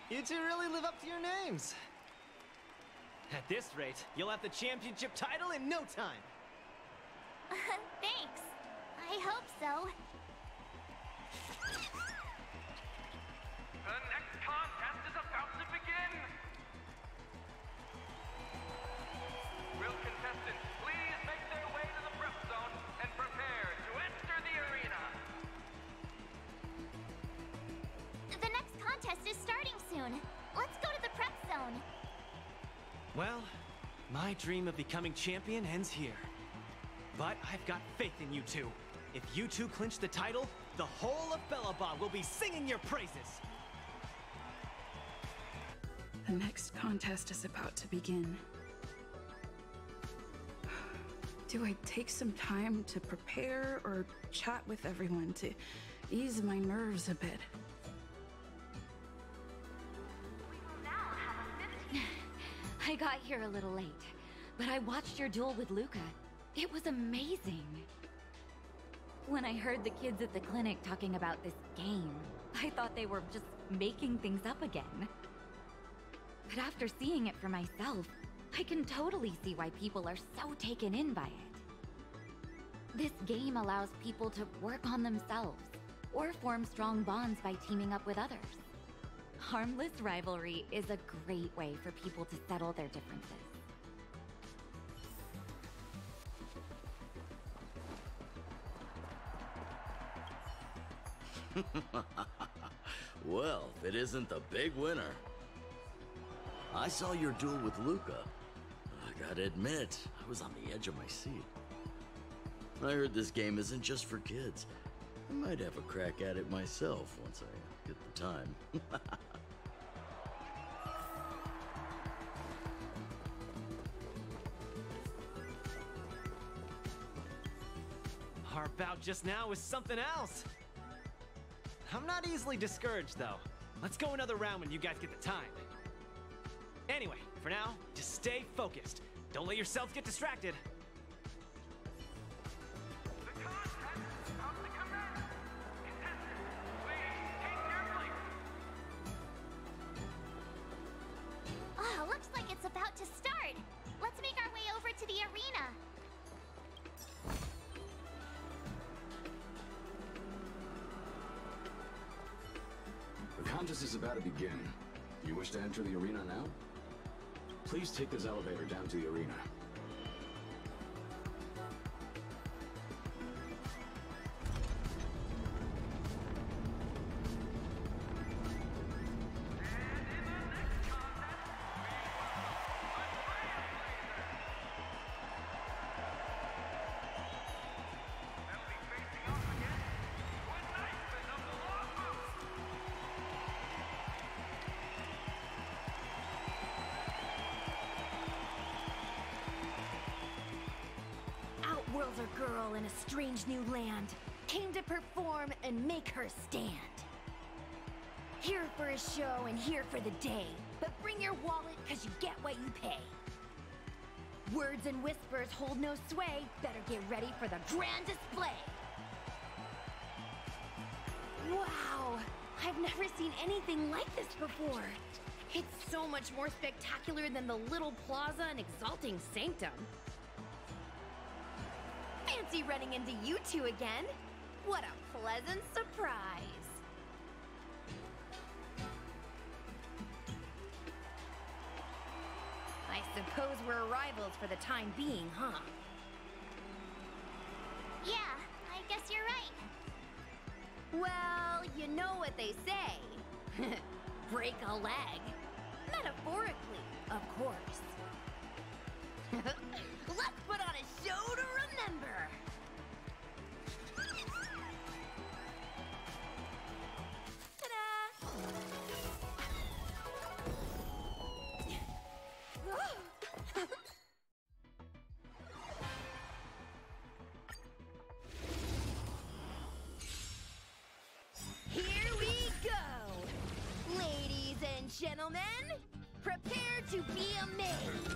You two really live up to your names. At this rate, you'll have the championship title in no time. Thanks. I hope so. The next contest is about to begin! Will contestants please make their way to the prep zone and prepare to enter the arena? The next contest is starting soon. Let's go to the prep zone. Well, my dream of becoming champion ends here. But I've got faith in you two. If you two clinch the title, the whole of Bellabon will be singing your praises. The next contest is about to begin. Do I take some time to prepare or chat with everyone to ease my nerves a bit? I got here a little late, but I watched your duel with Luca. It was amazing. When I heard the kids at the clinic talking about this game, I thought they were just making things up again. But after seeing it for myself, I can totally see why people are so taken in by it. This game allows people to work on themselves, or form strong bonds by teaming up with others. Harmless rivalry is a great way for people to settle their differences. Well, if it isn't the big winner. I saw your duel with Luca. I gotta admit, I was on the edge of my seat. I heard this game isn't just for kids. I might have a crack at it myself once I get the time. Our bout just now was something else. I'm not easily discouraged, though. Let's go another round when you guys get the time. Anyway, for now, just stay focused. Don't let yourselves get distracted. Oh, looks like it's about to start. Let's make our way over to the arena. The contest is about to begin. You wish to enter the arena now? Please take this elevator down to the arena. Outworlder girl in a strange new land came to perform and make her stand. Here for a show and here for the day, but bring your wallet cause you get what you pay. Words and whispers hold no sway, better get ready for the grand display. Wow, I've never seen anything like this before. It's so much more spectacular than the little plaza and exalting sanctum. Fancy running into you two again. What a pleasant surprise. I suppose we're rivals for the time being, huh? Yeah, I guess you're right. Well, you know what they say. Break a leg. Metaphorically, of course. Let's put on a show to remember! Ta-da! Here we go! Ladies and gentlemen, prepare to be amazed!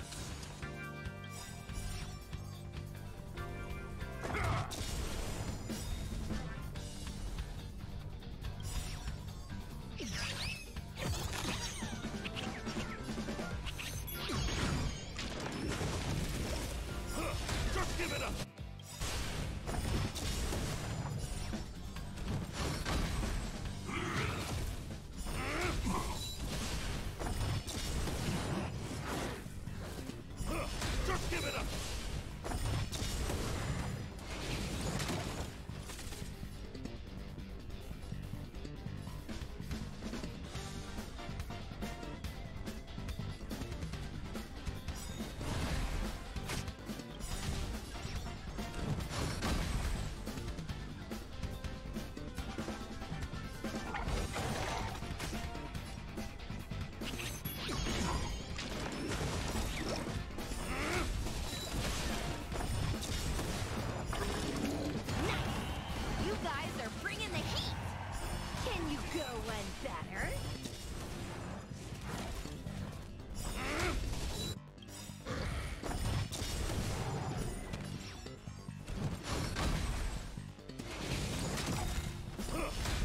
here, bringing the heat! Can you go one better?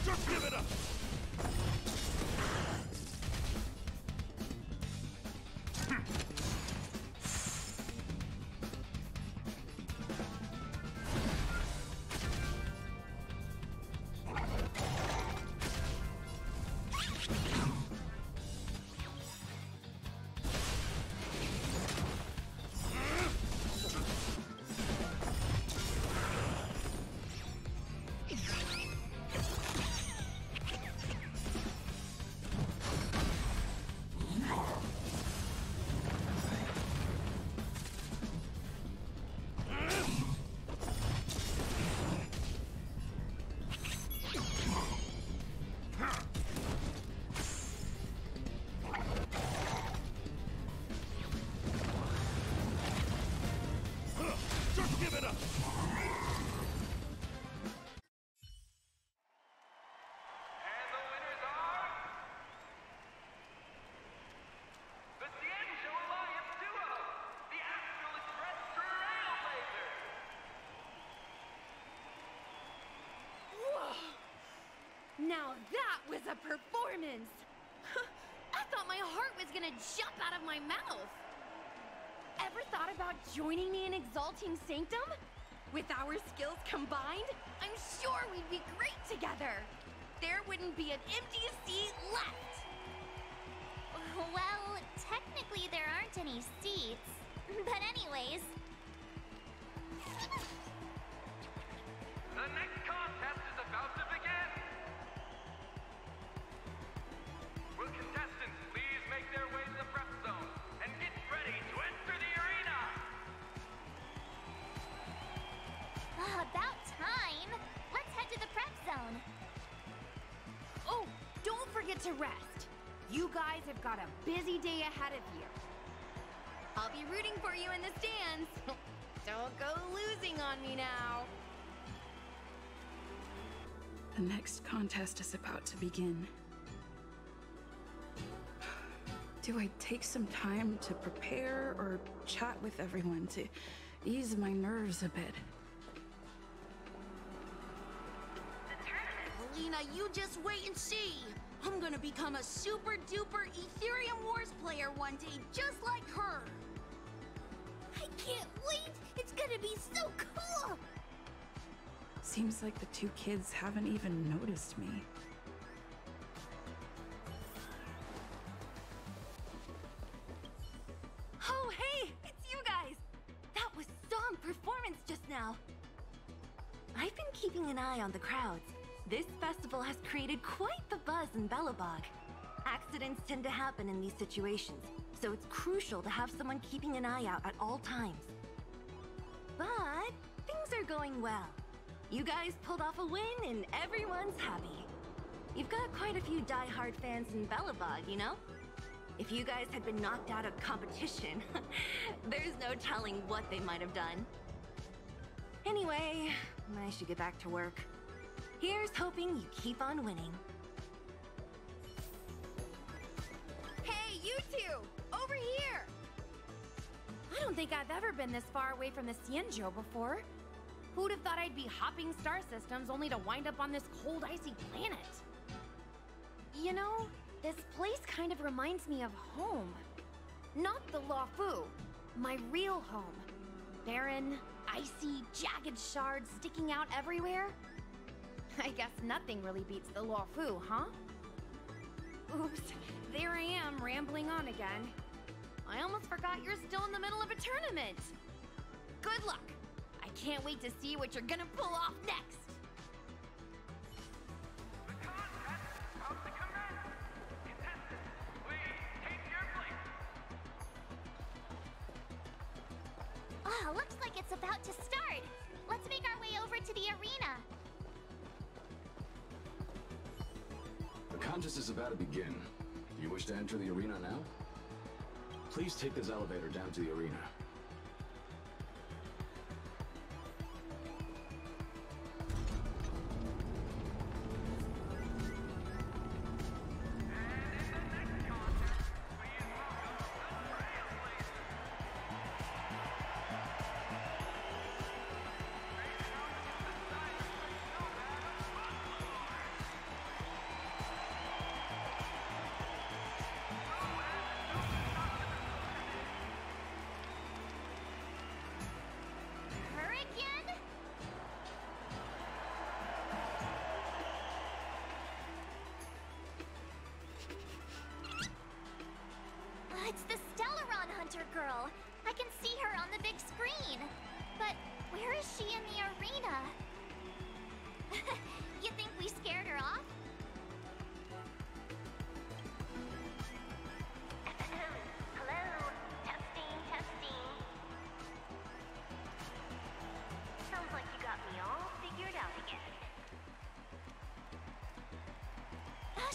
Just give it up! Just give it up! And the winners are... the Ciencio Alliance duo, the Astral Express Trailblazers! Whoa! Now that was a performance! I thought my heart was gonna jump out of my mouth! Ever thought about joining me in Exalting Sanctum? With our skills combined, I'm sure we'd be great together! There wouldn't be an empty seat left! Well, technically there aren't any seats. But anyways... The next contest is about to begin! Will contestants please make their way to the prep zone and get ready to enter the arena! About time! Let's head to the prep zone. Oh, don't forget to rest. You guys have got a busy day ahead of you. I'll be rooting for you in the stands. Don't go losing on me now. The next contest is about to begin. Do I take some time to prepare or chat with everyone to ease my nerves a bit? Melina, you just wait and see. I'm gonna become a super duper Ethereum Wars player one day, just like her. I can't wait! It's gonna be so cool! Seems like the two kids haven't even noticed me. Oh, hey! It's you guys! That was some performance just now. I've been keeping an eye on the crowds. This festival has created quite the buzz in Belobog. Accidents tend to happen in these situations, so it's crucial to have someone keeping an eye out at all times. But things are going well. You guys pulled off a win and everyone's happy. You've got quite a few die-hard fans in Belobog, you know? If you guys had been knocked out of competition, there's no telling what they might have done. Anyway, I should get back to work. Here's hoping you keep on winning. Hey, you two! Over here! I don't think I've ever been this far away from the Ciencio before. Who'd have thought I'd be hopping star systems only to wind up on this cold, icy planet? You know, this place kind of reminds me of home. Not the Luofu, my real home. Barren, icy, jagged shards sticking out everywhere. I guess nothing really beats the Luofu, huh? Oops, there I am rambling on again. I almost forgot you're still in the middle of a tournament. Good luck. I can't wait to see what you're gonna pull off next. The contest is about to commence! Contestants, please take your place! Oh, looks like it's about to start. Let's make our way over to the arena. The contest is about to begin. You wish to enter the arena now? Please take this elevator down to the arena.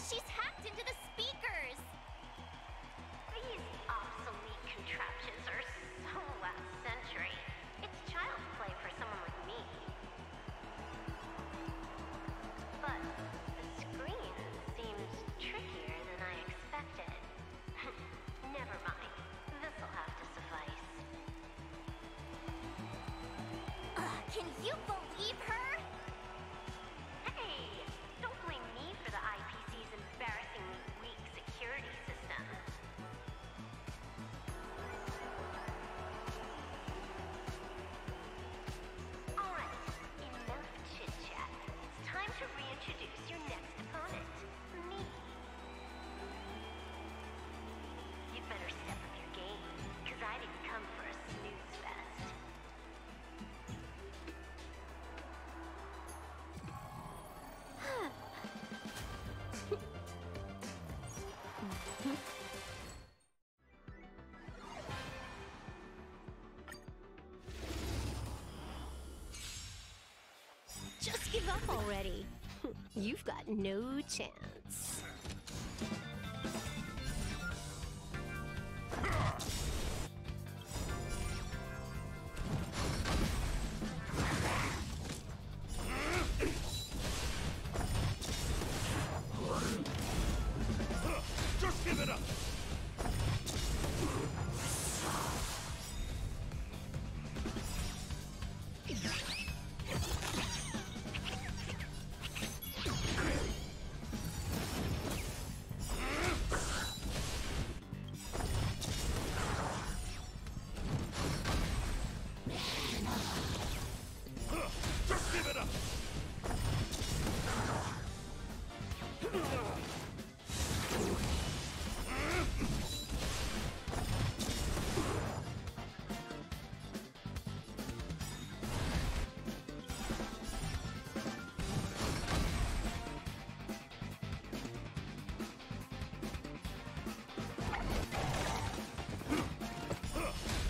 She's hacked into the speakers! These obsolete contraptions are so last century. It's child's play for someone like me. But the screen seems trickier than I expected. Never mind. This'll have to suffice. Can you believe her? Hey! Don't blame me for the IPC's embarrassingly weak security system. Alright, enough chit-chat. It's time to reintroduce your next opponent. Me. You'd better step up your game, because I didn't come for a snooze fest. Just give up already. You've got no chance. Just give it up! Just give it up!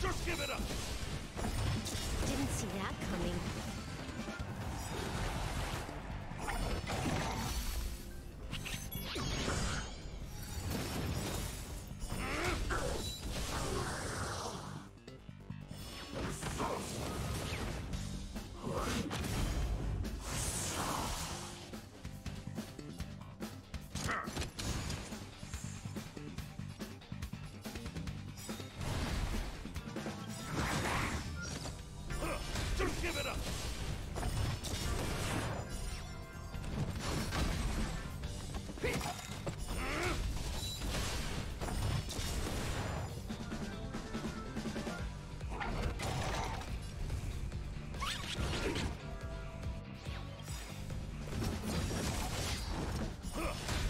Just give it up! Didn't see that coming. Just give it up!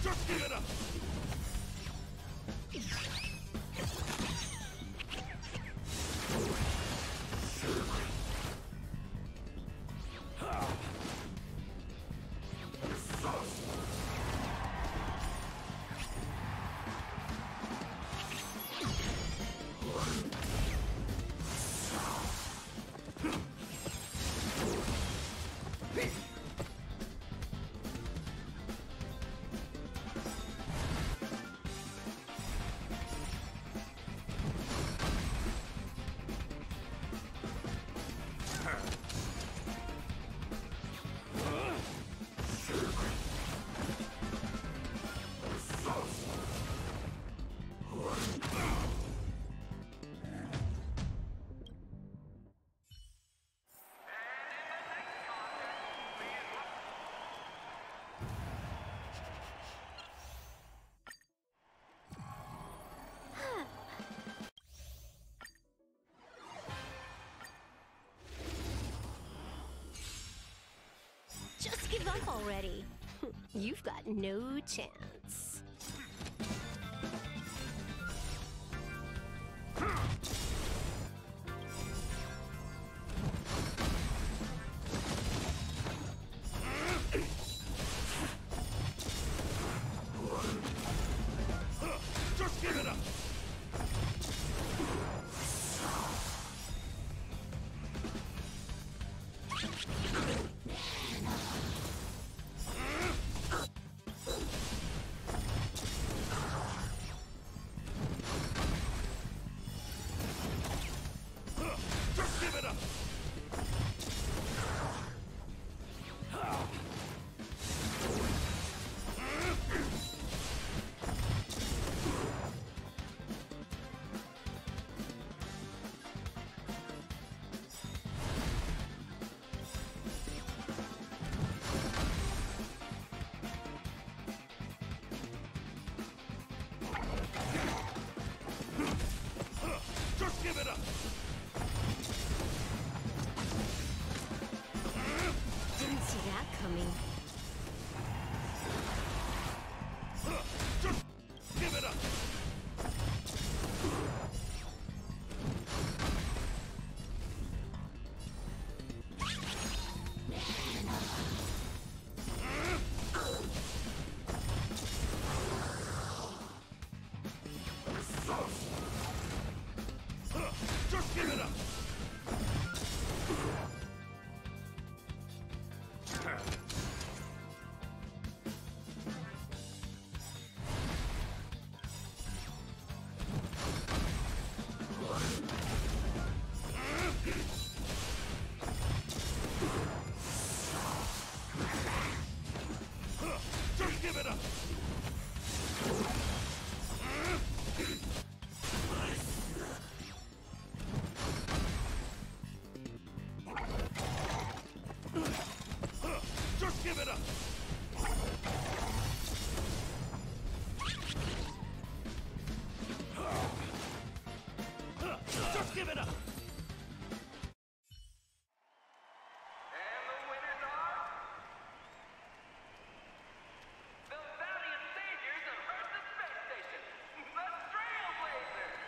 Just give it up! Just give up already. You've got no chance. Just give it up! it up! Just give it up! Just give it up! And the winners are... the valiant saviors of Earth's space station, the Trailblazers!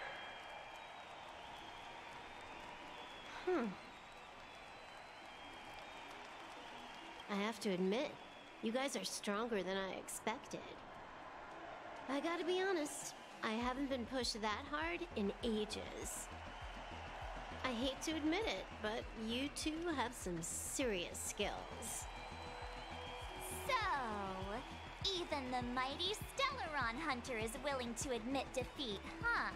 I have to admit, you guys are stronger than I expected. I gotta be honest, I haven't been pushed that hard in ages. I hate to admit it, but you two have some serious skills. So, even the mighty Stellaron Hunter is willing to admit defeat, huh?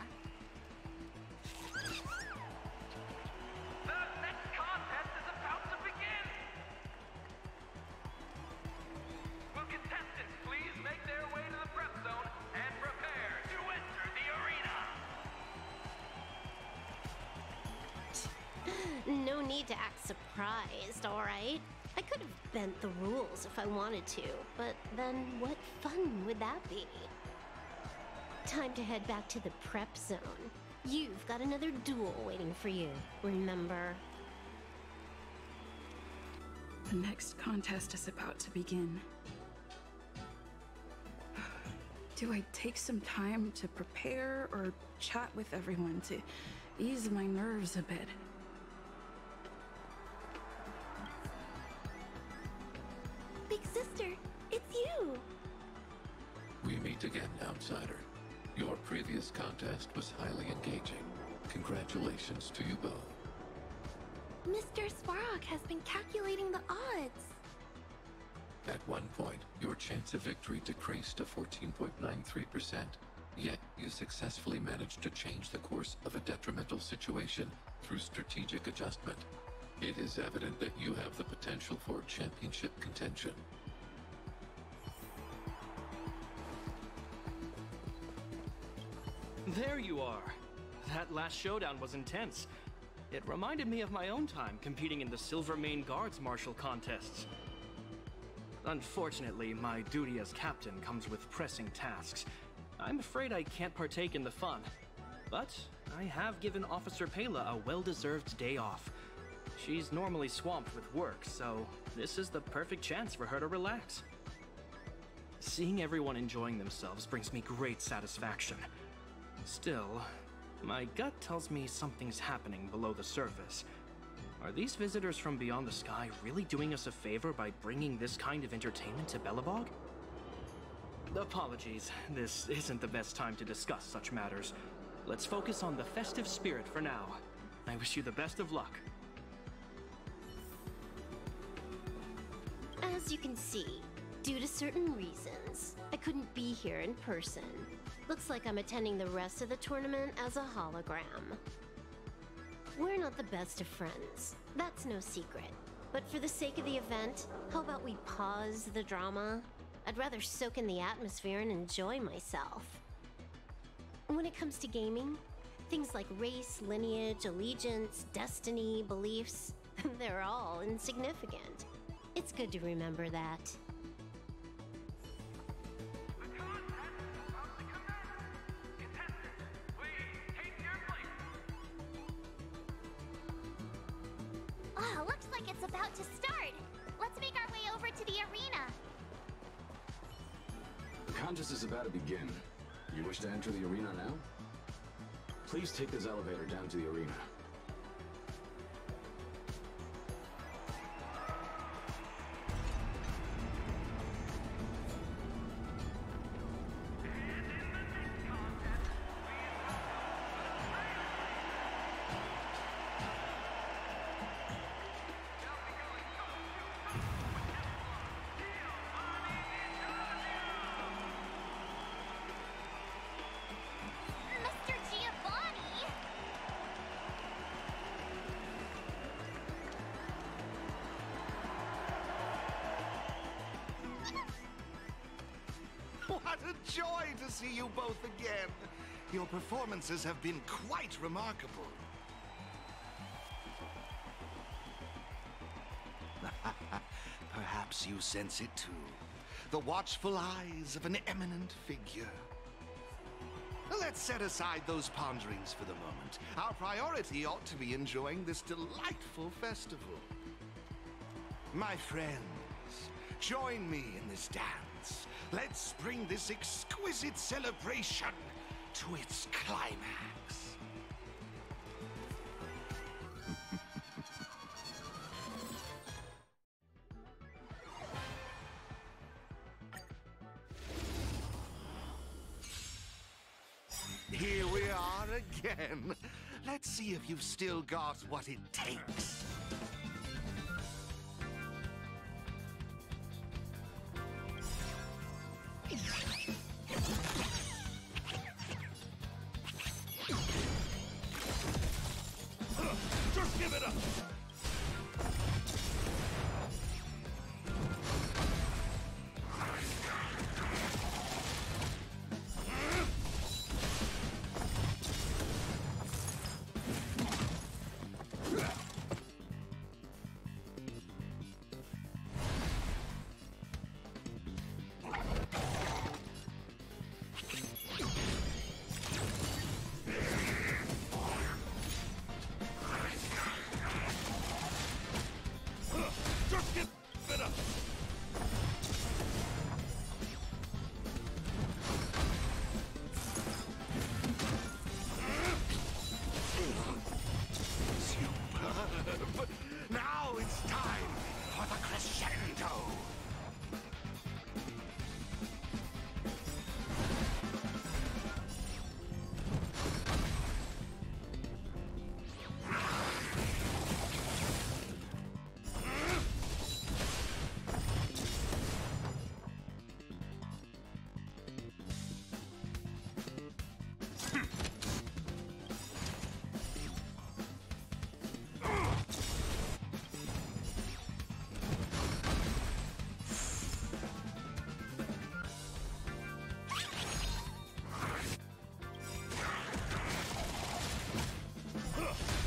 The next contest is about to begin! Will contestants please make their way to the prep zone and prepare to enter the arena! No need to act surprised, alright? I could have bent the rules if I wanted to, but then what fun would that be? Time to head back to the prep zone. You've got another duel waiting for you, remember? The next contest is about to begin. Do I take some time to prepare or chat with everyone to ease my nerves a bit? Big sister, it's you! We meet again, outsider. Your previous contest was highly engaging. Congratulations to you both. Mr. Svarog has been calculating the odds. At one point, your chance of victory decreased to 14.93%. Yet, you successfully managed to change the course of a detrimental situation through strategic adjustment. It is evident that you have the potential for championship contention. There you are. That last showdown was intense. It reminded me of my own time competing in the Silvermane Guards martial contests. Unfortunately, my duty as captain comes with pressing tasks. I'm afraid I can't partake in the fun. But I have given Officer Pela a well-deserved day off. She's normally swamped with work, so this is the perfect chance for her to relax. Seeing everyone enjoying themselves brings me great satisfaction. Still, my gut tells me something's happening below the surface. Are these visitors from beyond the sky really doing us a favor by bringing this kind of entertainment to Belobog? Apologies, this isn't the best time to discuss such matters. Let's focus on the festive spirit for now. I wish you the best of luck. As you can see, due to certain reasons, I couldn't be here in person. Looks like I'm attending the rest of the tournament as a hologram. We're not the best of friends, that's no secret. But for the sake of the event, how about we pause the drama? I'd rather soak in the atmosphere and enjoy myself. When it comes to gaming, things like race, lineage, allegiance, destiny, beliefs, they're all insignificant. It's good to remember that. Oh, looks like it's about to start. Let's make our way over to the arena. The contest is about to begin. You wish to enter the arena now? Please take this elevator down to the arena. a joy to see you both again. Your performances have been quite remarkable. Perhaps you sense it too. The watchful eyes of an eminent figure. Let's set aside those ponderings for the moment. Our priority ought to be enjoying this delightful festival. My friends, join me in this dance. Let's bring this exquisite celebration to its climax. Here we are again. Let's see if you've still got what it takes. Just give it up! Just give it up! Superb! Now it's time for the crescendo!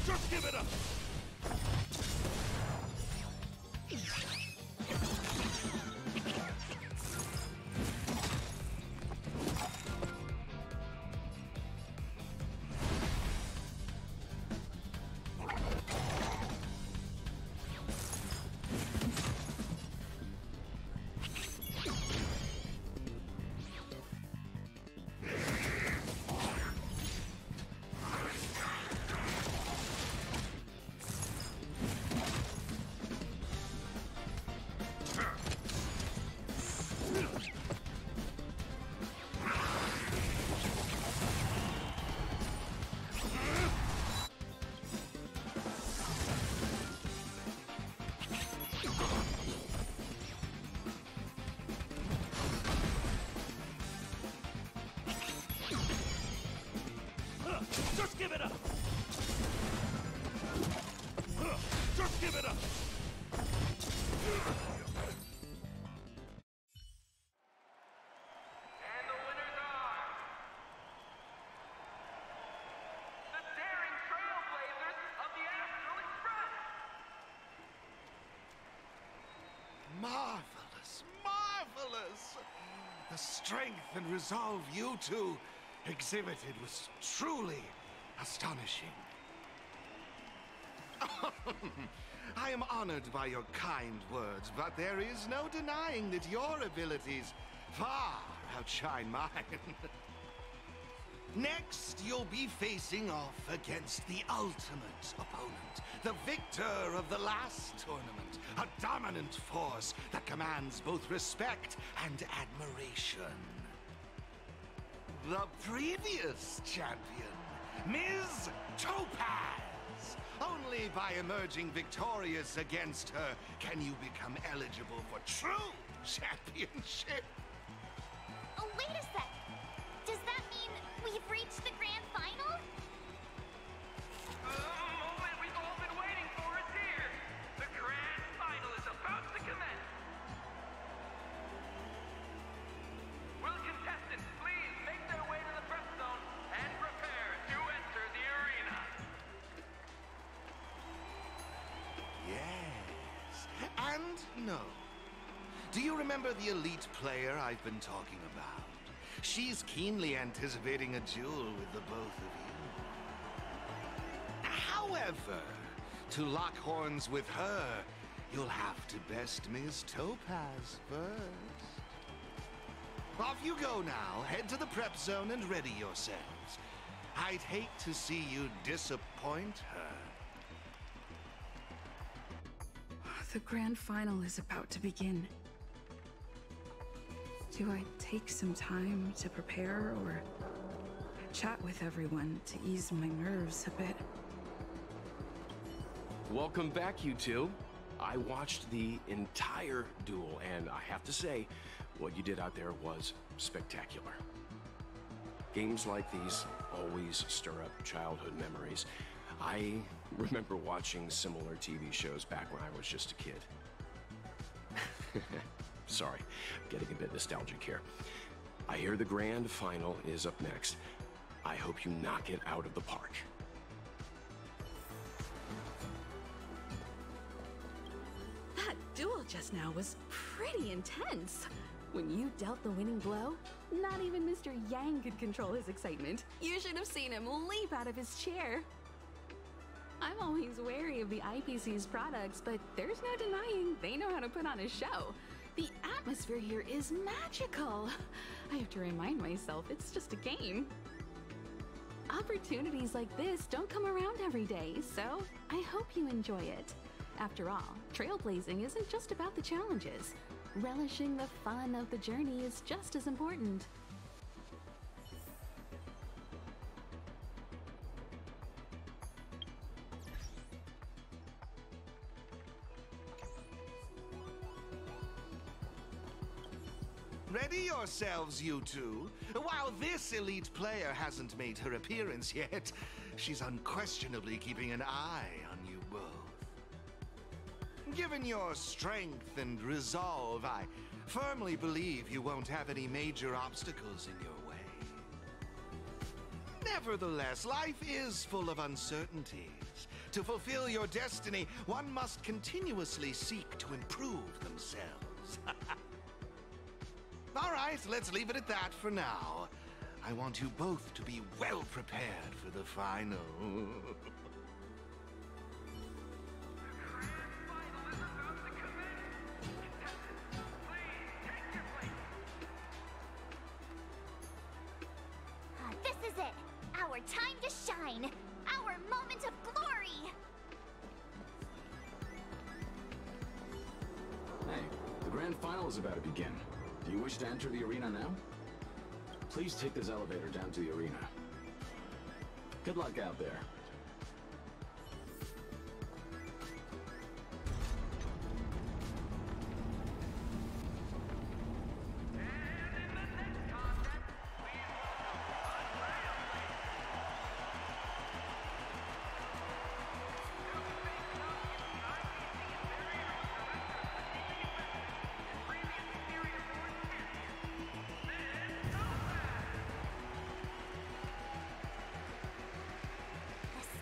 Just give it up! Just give it up! Just give it up! And the winners are... the daring trailblazers of the Astral Express! Marvelous! Marvelous! The strength and resolve you two exhibited was truly astonishing. I am honored by your kind words, but there is no denying that your abilities far outshine mine. Next, you'll be facing off against the ultimate opponent, the victor of the last tournament, a dominant force that commands both respect and admiration. The previous champion, Ms. Topaz. Only by emerging victorious against her can you become eligible for true championship. Oh, wait a sec. Does that mean we've reached the grand final? The moment we've all been waiting for is here! The grand final is about to commence! Will contestants know. Do you remember the elite player I've been talking about? She's keenly anticipating a duel with the both of you. However, to lock horns with her, you'll have to best Miss Topaz first. Off you go now. Head to the prep zone and ready yourselves. I'd hate to see you disappoint her. The grand final is about to begin. Do I take some time to prepare or chat with everyone to ease my nerves a bit? Welcome back, you two. I watched the entire duel, and I have to say, what you did out there was spectacular. Games like these always stir up childhood memories. I remember watching similar TV shows back when I was just a kid. Sorry, getting a bit nostalgic here. I hear the grand final is up next. I hope you knock it out of the park. That duel just now was pretty intense. When you dealt the winning blow, not even Mr. Yang could control his excitement. You should have seen him leap out of his chair. I'm always wary of the IPC's products, but there's no denying they know how to put on a show. The atmosphere here is magical. I have to remind myself it's just a game. Opportunities like this don't come around every day, so I hope you enjoy it. After all, trailblazing isn't just about the challenges. Relishing the fun of the journey is just as important. Ready yourselves, you two. While this elite player hasn't made her appearance yet, she's unquestionably keeping an eye on you both. Given your strength and resolve, I firmly believe you won't have any major obstacles in your way. Nevertheless, life is full of uncertainties. To fulfill your destiny, one must continuously seek to improve themselves. All right, let's leave it at that for now. I want you both to be well prepared for the final. This is it! Our time to shine! Our moment of glory! Hey, the grand final is about to begin. Do you wish to enter the arena now? Please take this elevator down to the arena. Good luck out there.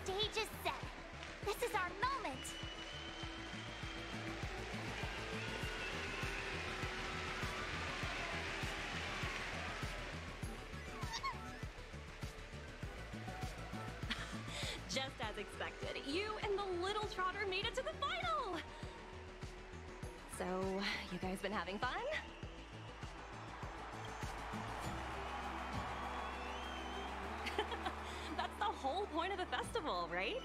The stage is set. This is our moment. Just as expected, you and the little trotter made it to the final! So, you guys been having fun? That's the whole point of the festival, right?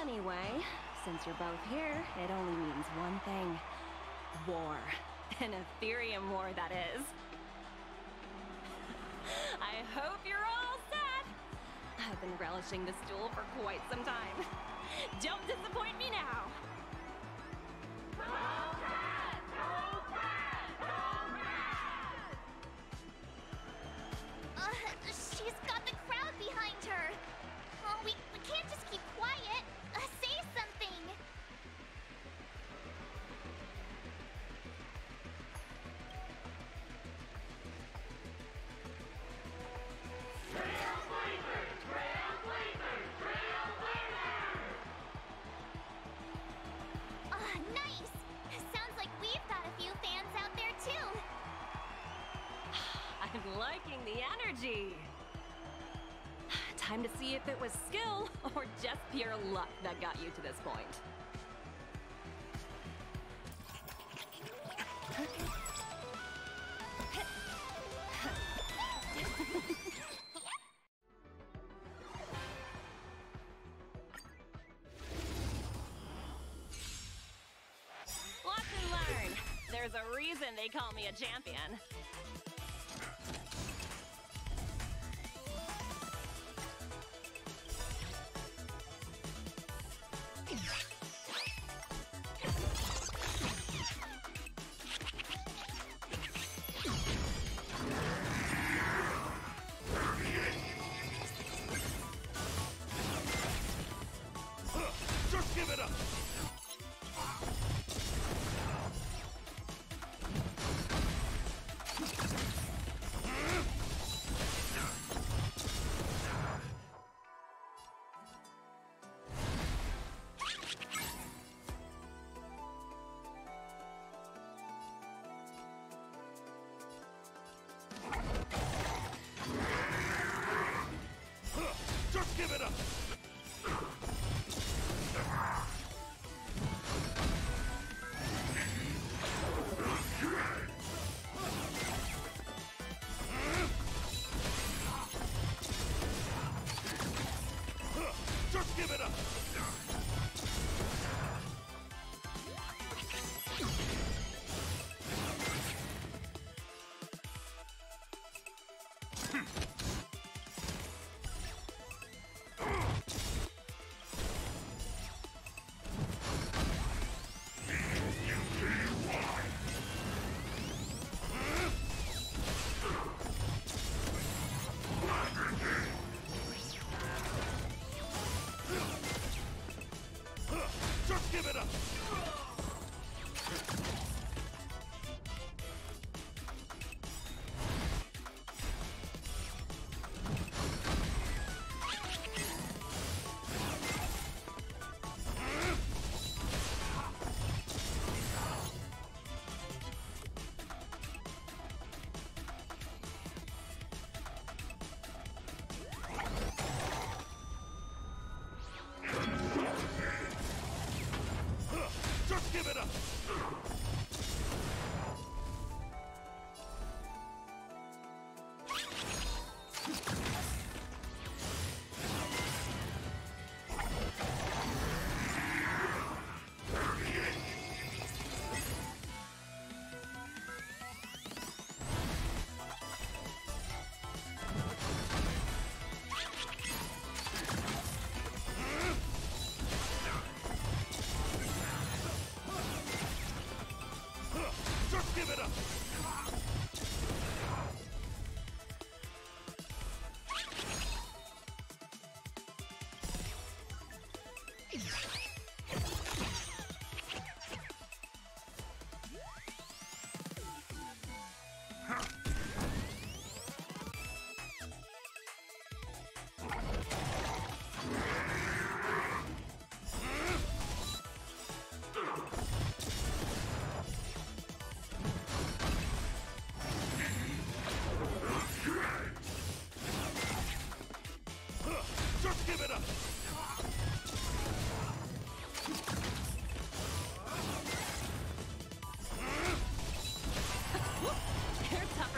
Anyway, since you're both here, it only means one thing. War. An Ethereum war, that is. I hope you're all set! I've been relishing this duel for quite some time. Don't disappoint me now! She's got the crowd behind her. Oh, we can't just keep quiet. Say something. Liking the energy. Time to see if it was skill or just pure luck that got you to this point. Watch and learn. There's a reason they call me a champion. Just give it up! Just give it up! Just give it up! Just give it up! Just give it up! Just give it up! Just give it up! You're tougher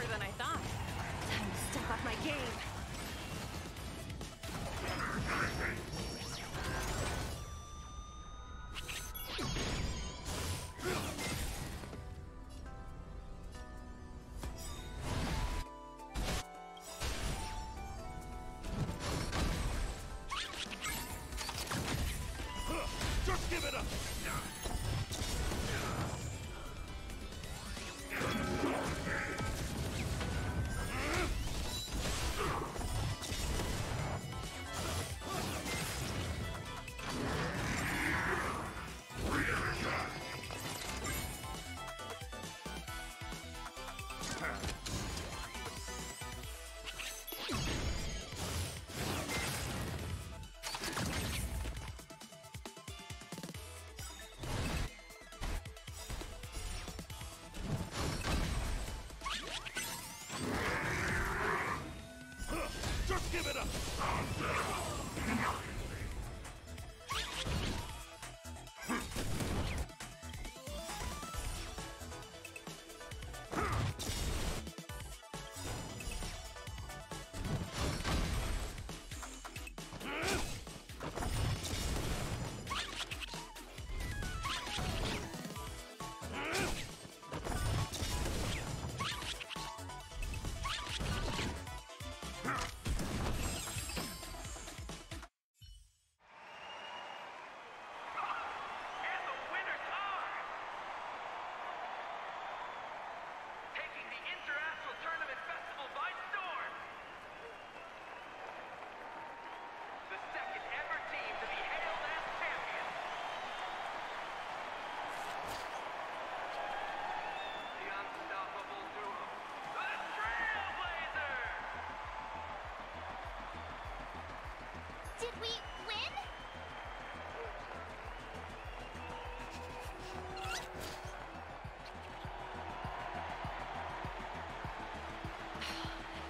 Did we win?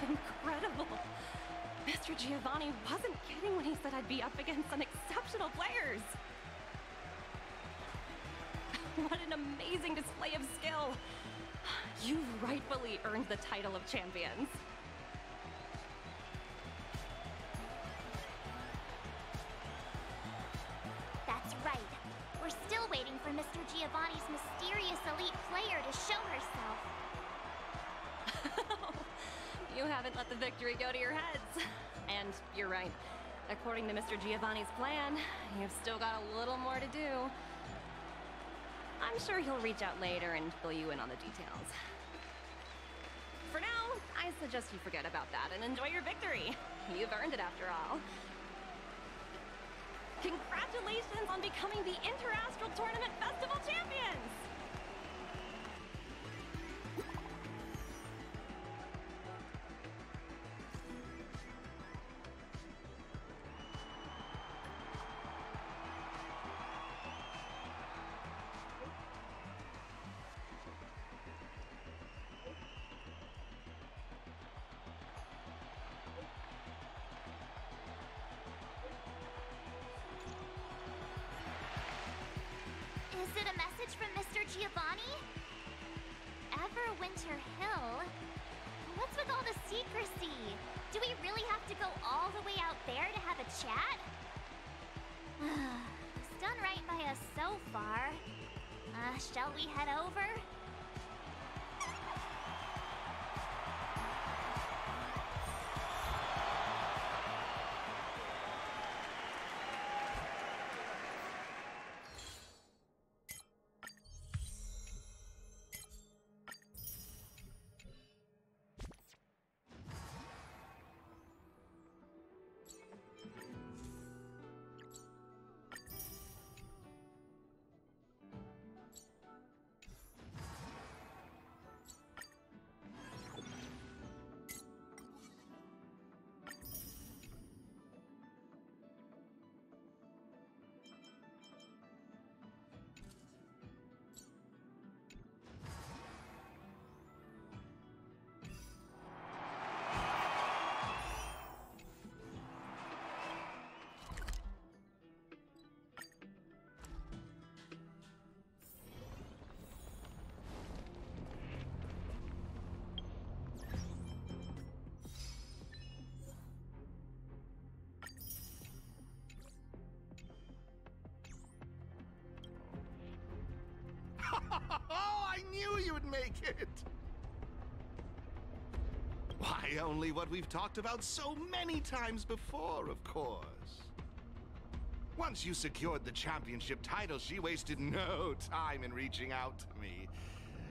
Incredible! Mr. Giovanni wasn't kidding when he said I'd be up against some exceptional players. What an amazing display of skill! You've rightfully earned the title of champions. That's right. We're still waiting for Mr. Giovanni's mysterious elite player to show herself. You haven't let the victory go to your heads. And you're right. According to Mr. Giovanni's plan, you've still got a little more to do. I'm sure he'll reach out later and fill you in on the details. For now, I suggest you forget about that and enjoy your victory. You've earned it after all. Congratulations on becoming the Interastral Tournament Festival champions! Is it a message from Mr. Giovanni? Everwinter Hill? What's with all the secrecy? Do we really have to go all the way out there to have a chat? He's done right by us so far. Shall we head over? Oh, I knew you'd make it! Why, only what we've talked about so many times before, of course. Once you secured the championship title, she wasted no time in reaching out to me.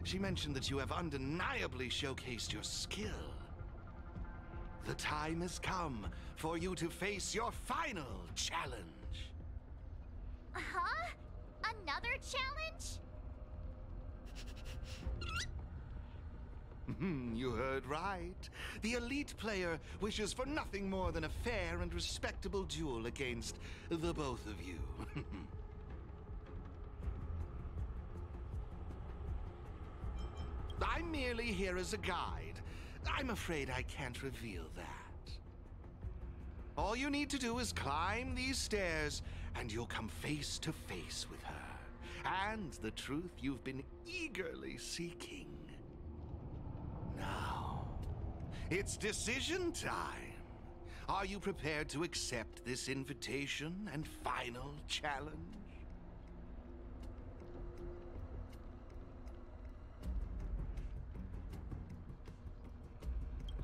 She mentioned that you have undeniably showcased your skill. The time has come for you to face your final challenge. Huh? Another challenge? You heard right. The elite player wishes for nothing more than a fair and respectable duel against the both of you. I'm merely here as a guide. I'm afraid I can't reveal that. All you need to do is climb these stairs, and you'll come face to face with her, and the truth you've been eagerly seeking. Now, it's decision time. Are you prepared to accept this invitation and final challenge?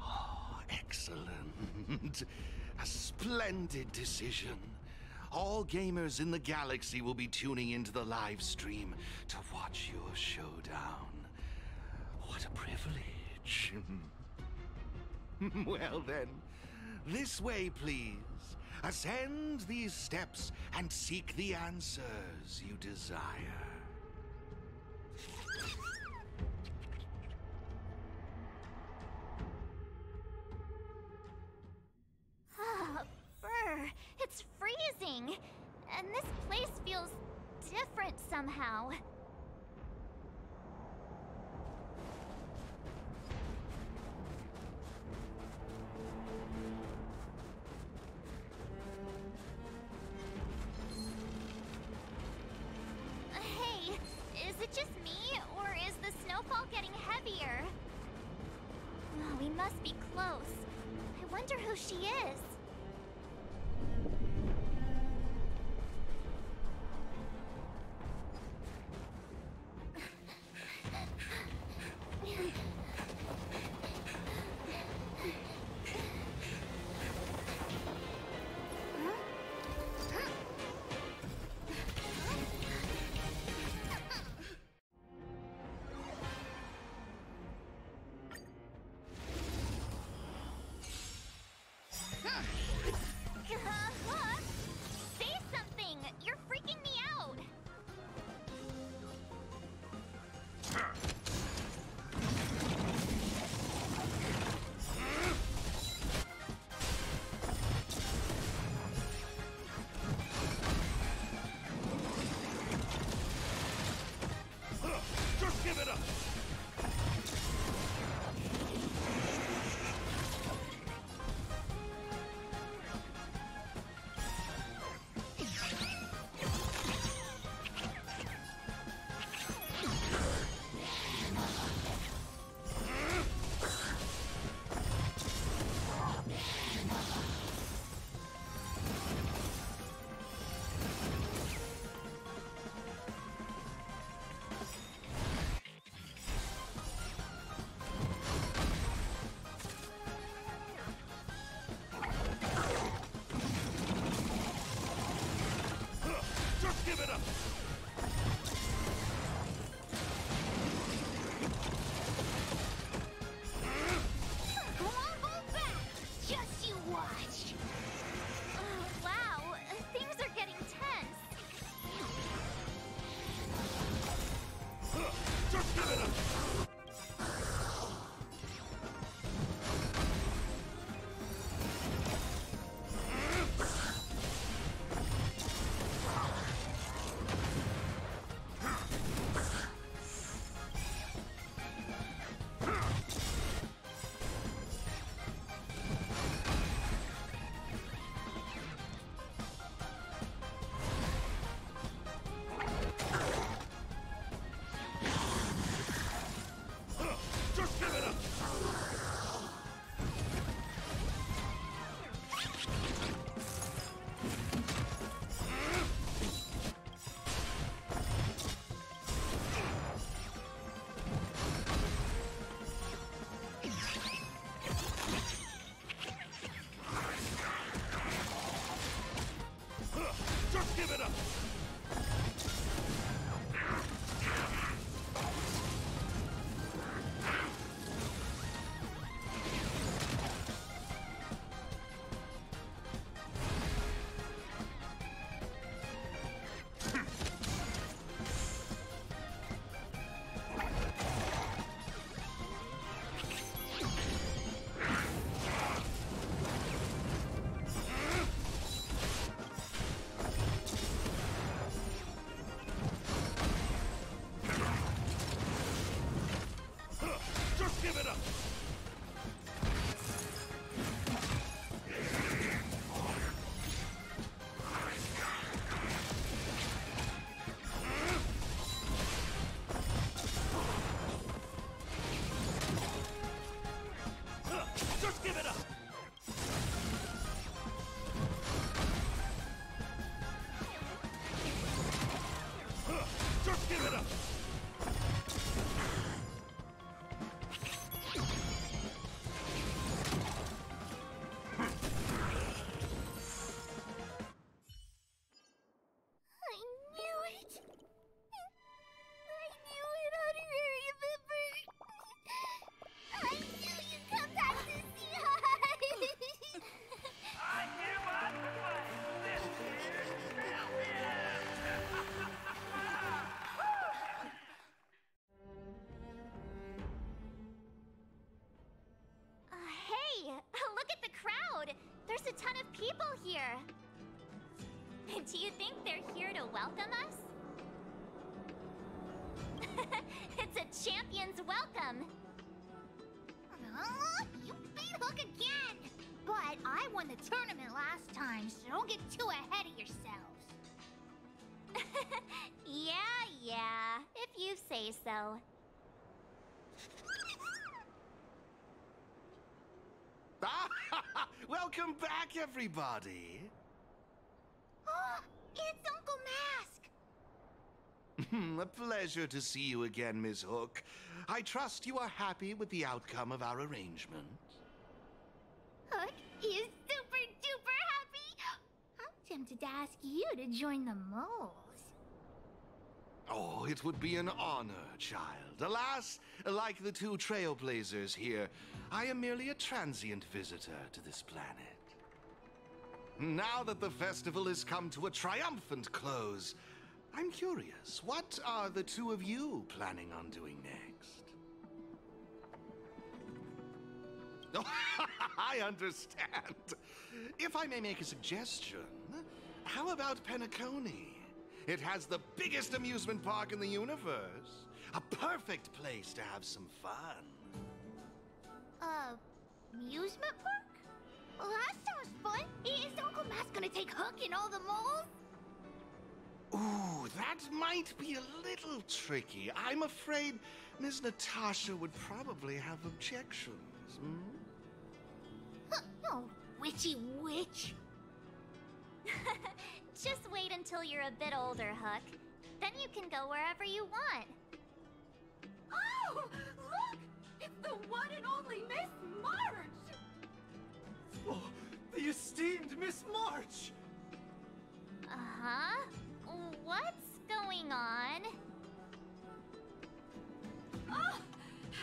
Oh, excellent. A splendid decision. All gamers in the galaxy will be tuning into the live stream to watch your showdown. What a privilege. Well then, this way please. Ascend these steps and seek the answers you desire. Ah, brr, it's freezing. And this place feels different somehow. Hey, is it just me, or is the snowfall getting heavier? Oh, we must be close. I wonder who she is. There's a ton of people here. Do you think they're here to welcome us? It's a champion's welcome. You beat Hook again! But I won the tournament last time, so don't get too ahead of yourselves. Yeah, if you say so. Welcome back, everybody. It's Uncle Mask! A pleasure to see you again, Miss Hook. I trust you are happy with the outcome of our arrangement. Hook is super duper happy! I'm tempted to ask you to join the moles. Oh, it would be an honor, child. Alas, like the two trailblazers here, I am merely a transient visitor to this planet. Now that the festival has come to a triumphant close, I'm curious, what are the two of you planning on doing next? Oh, I understand. If I may make a suggestion, how about Penacony? It has the biggest amusement park in the universe. A perfect place to have some fun. Amusement park? Well, that sounds fun. Is Uncle Mask gonna take Hook and all the moles? Ooh, that might be a little tricky. I'm afraid Ms. Natasha would probably have objections. Oh, witchy witch. Just wait until you're a bit older, Hook. Then you can go wherever you want. Oh, look! It's the one and only Miss March! Oh, the esteemed Miss March! Uh-huh? What's going on? Ah!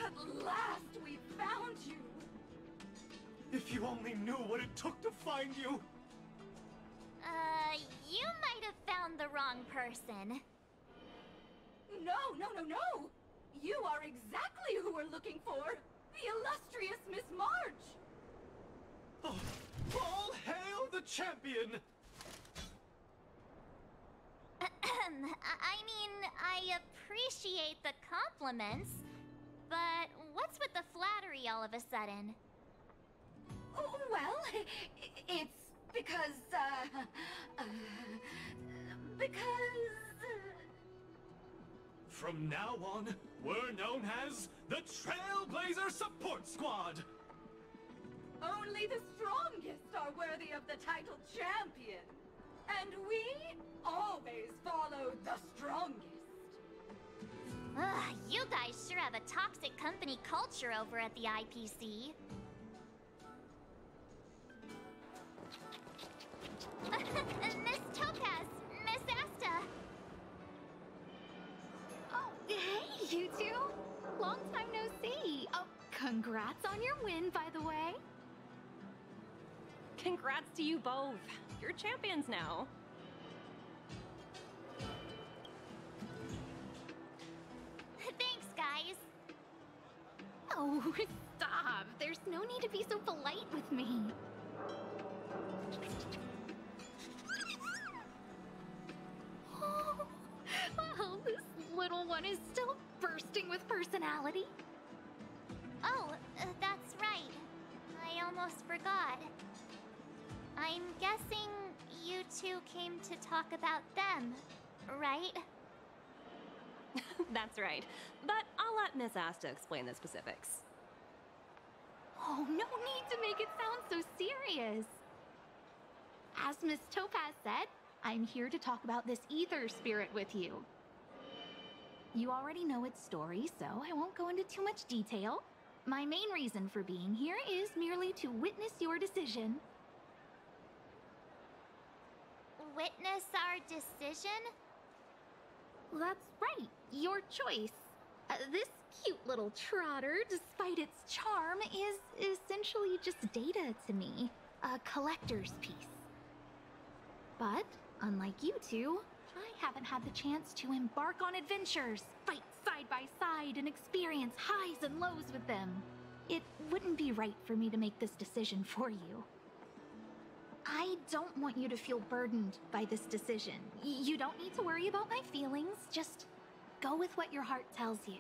At last we found you! If you only knew what it took to find you! You might have found the wrong person. No! You are exactly who we're looking for! The illustrious Miss March! Oh, all hail the champion! I mean, I appreciate the compliments, but what's with the flattery all of a sudden? Oh, well, it's because, From now on, we're known as the Trailblazer Support Squad! Only the strongest are worthy of the title champion. And we always follow the strongest. Ugh, you guys sure have a toxic company culture over at the IPC. Miss Topaz, Miss Asta. Oh, hey, you two. Long time no see. Oh, congrats on your win, by the way. Congrats to you both. You're champions now. Thanks, guys. Oh, stop. There's no need to be so polite with me. Oh, well, this little one is still bursting with personality. Oh, that's right. I almost forgot. I'm guessing you two came to talk about them, right? That's right. But I'll let Miss Asta explain the specifics. Oh, no need to make it sound so serious. As Miss Topaz said, I'm here to talk about this ether spirit with you. You already know its story, so I won't go into too much detail. My main reason for being here is merely to witness your decision. Witness our decision? That's right, your choice. This cute little trotter, despite its charm, is essentially just data to me. A collector's piece. But, unlike you two, I haven't had the chance to embark on adventures, fight side by side, and experience highs and lows with them. It wouldn't be right for me to make this decision for you. I don't want you to feel burdened by this decision. You don't need to worry about my feelings. Just go with what your heart tells you.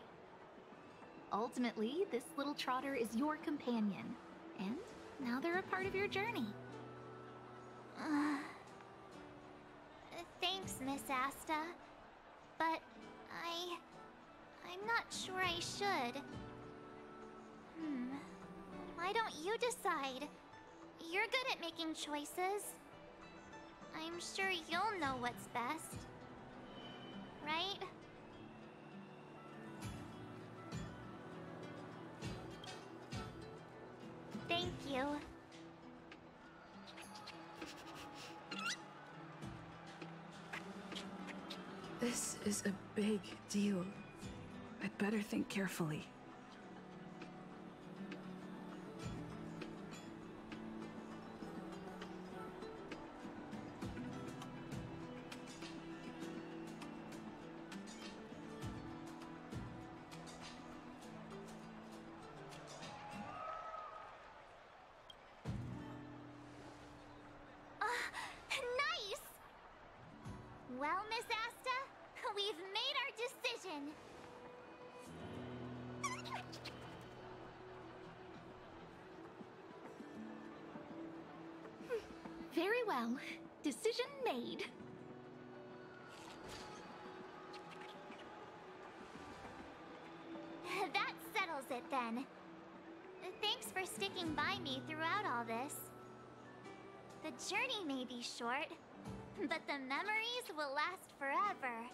Ultimately, this little trotter is your companion, and now they're a part of your journey. Thanks, Miss Asta. But I'm not sure I should. Why don't you decide? You're good at making choices. I'm sure you'll know what's best. Right? Thank you. This is a big deal. I'd better think carefully. Nice! Well, Miss Asta, we've made our decision. Very well. Decision made. That settles it then. Thanks for sticking by me throughout all this. The journey may be short, but the memories will last forever.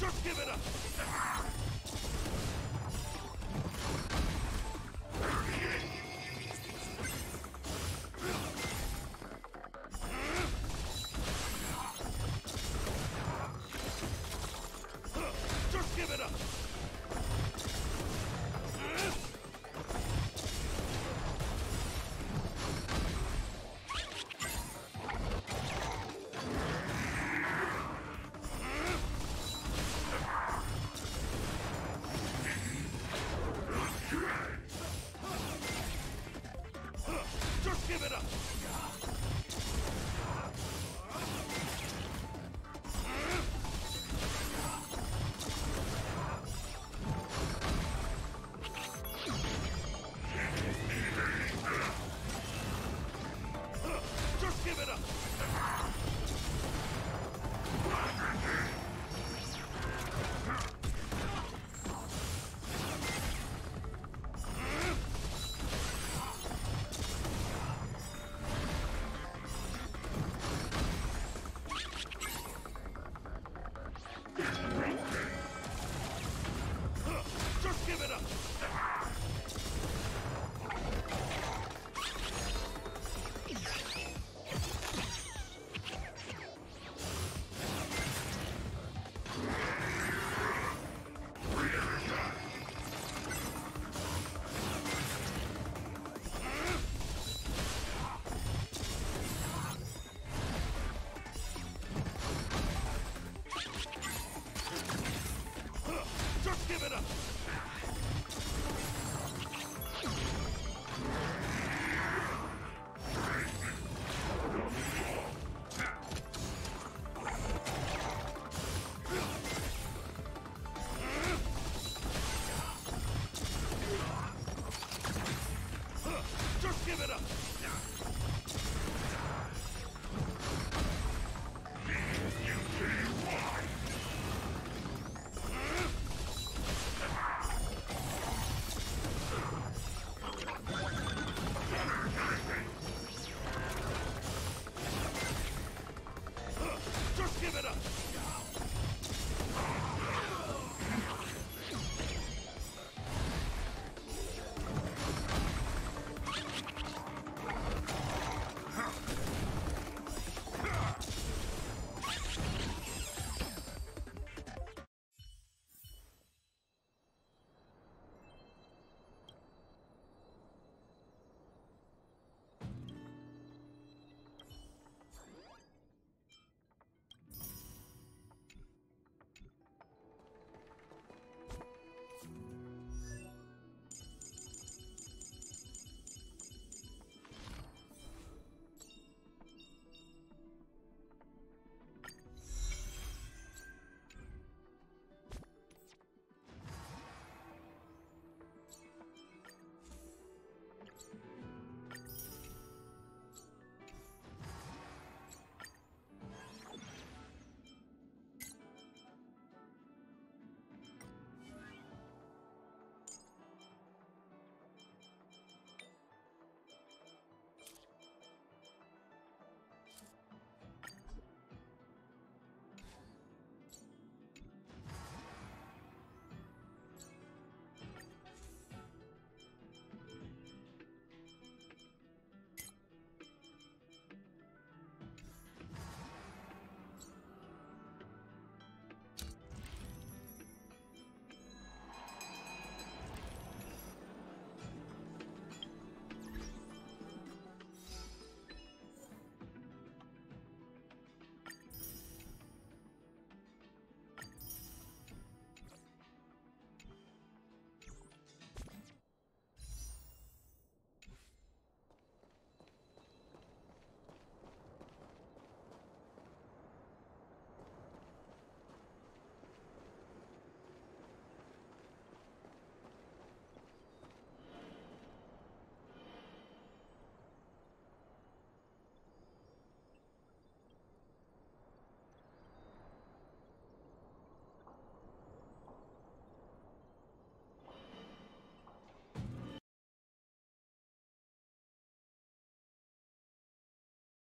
Just give it up! Just give it up!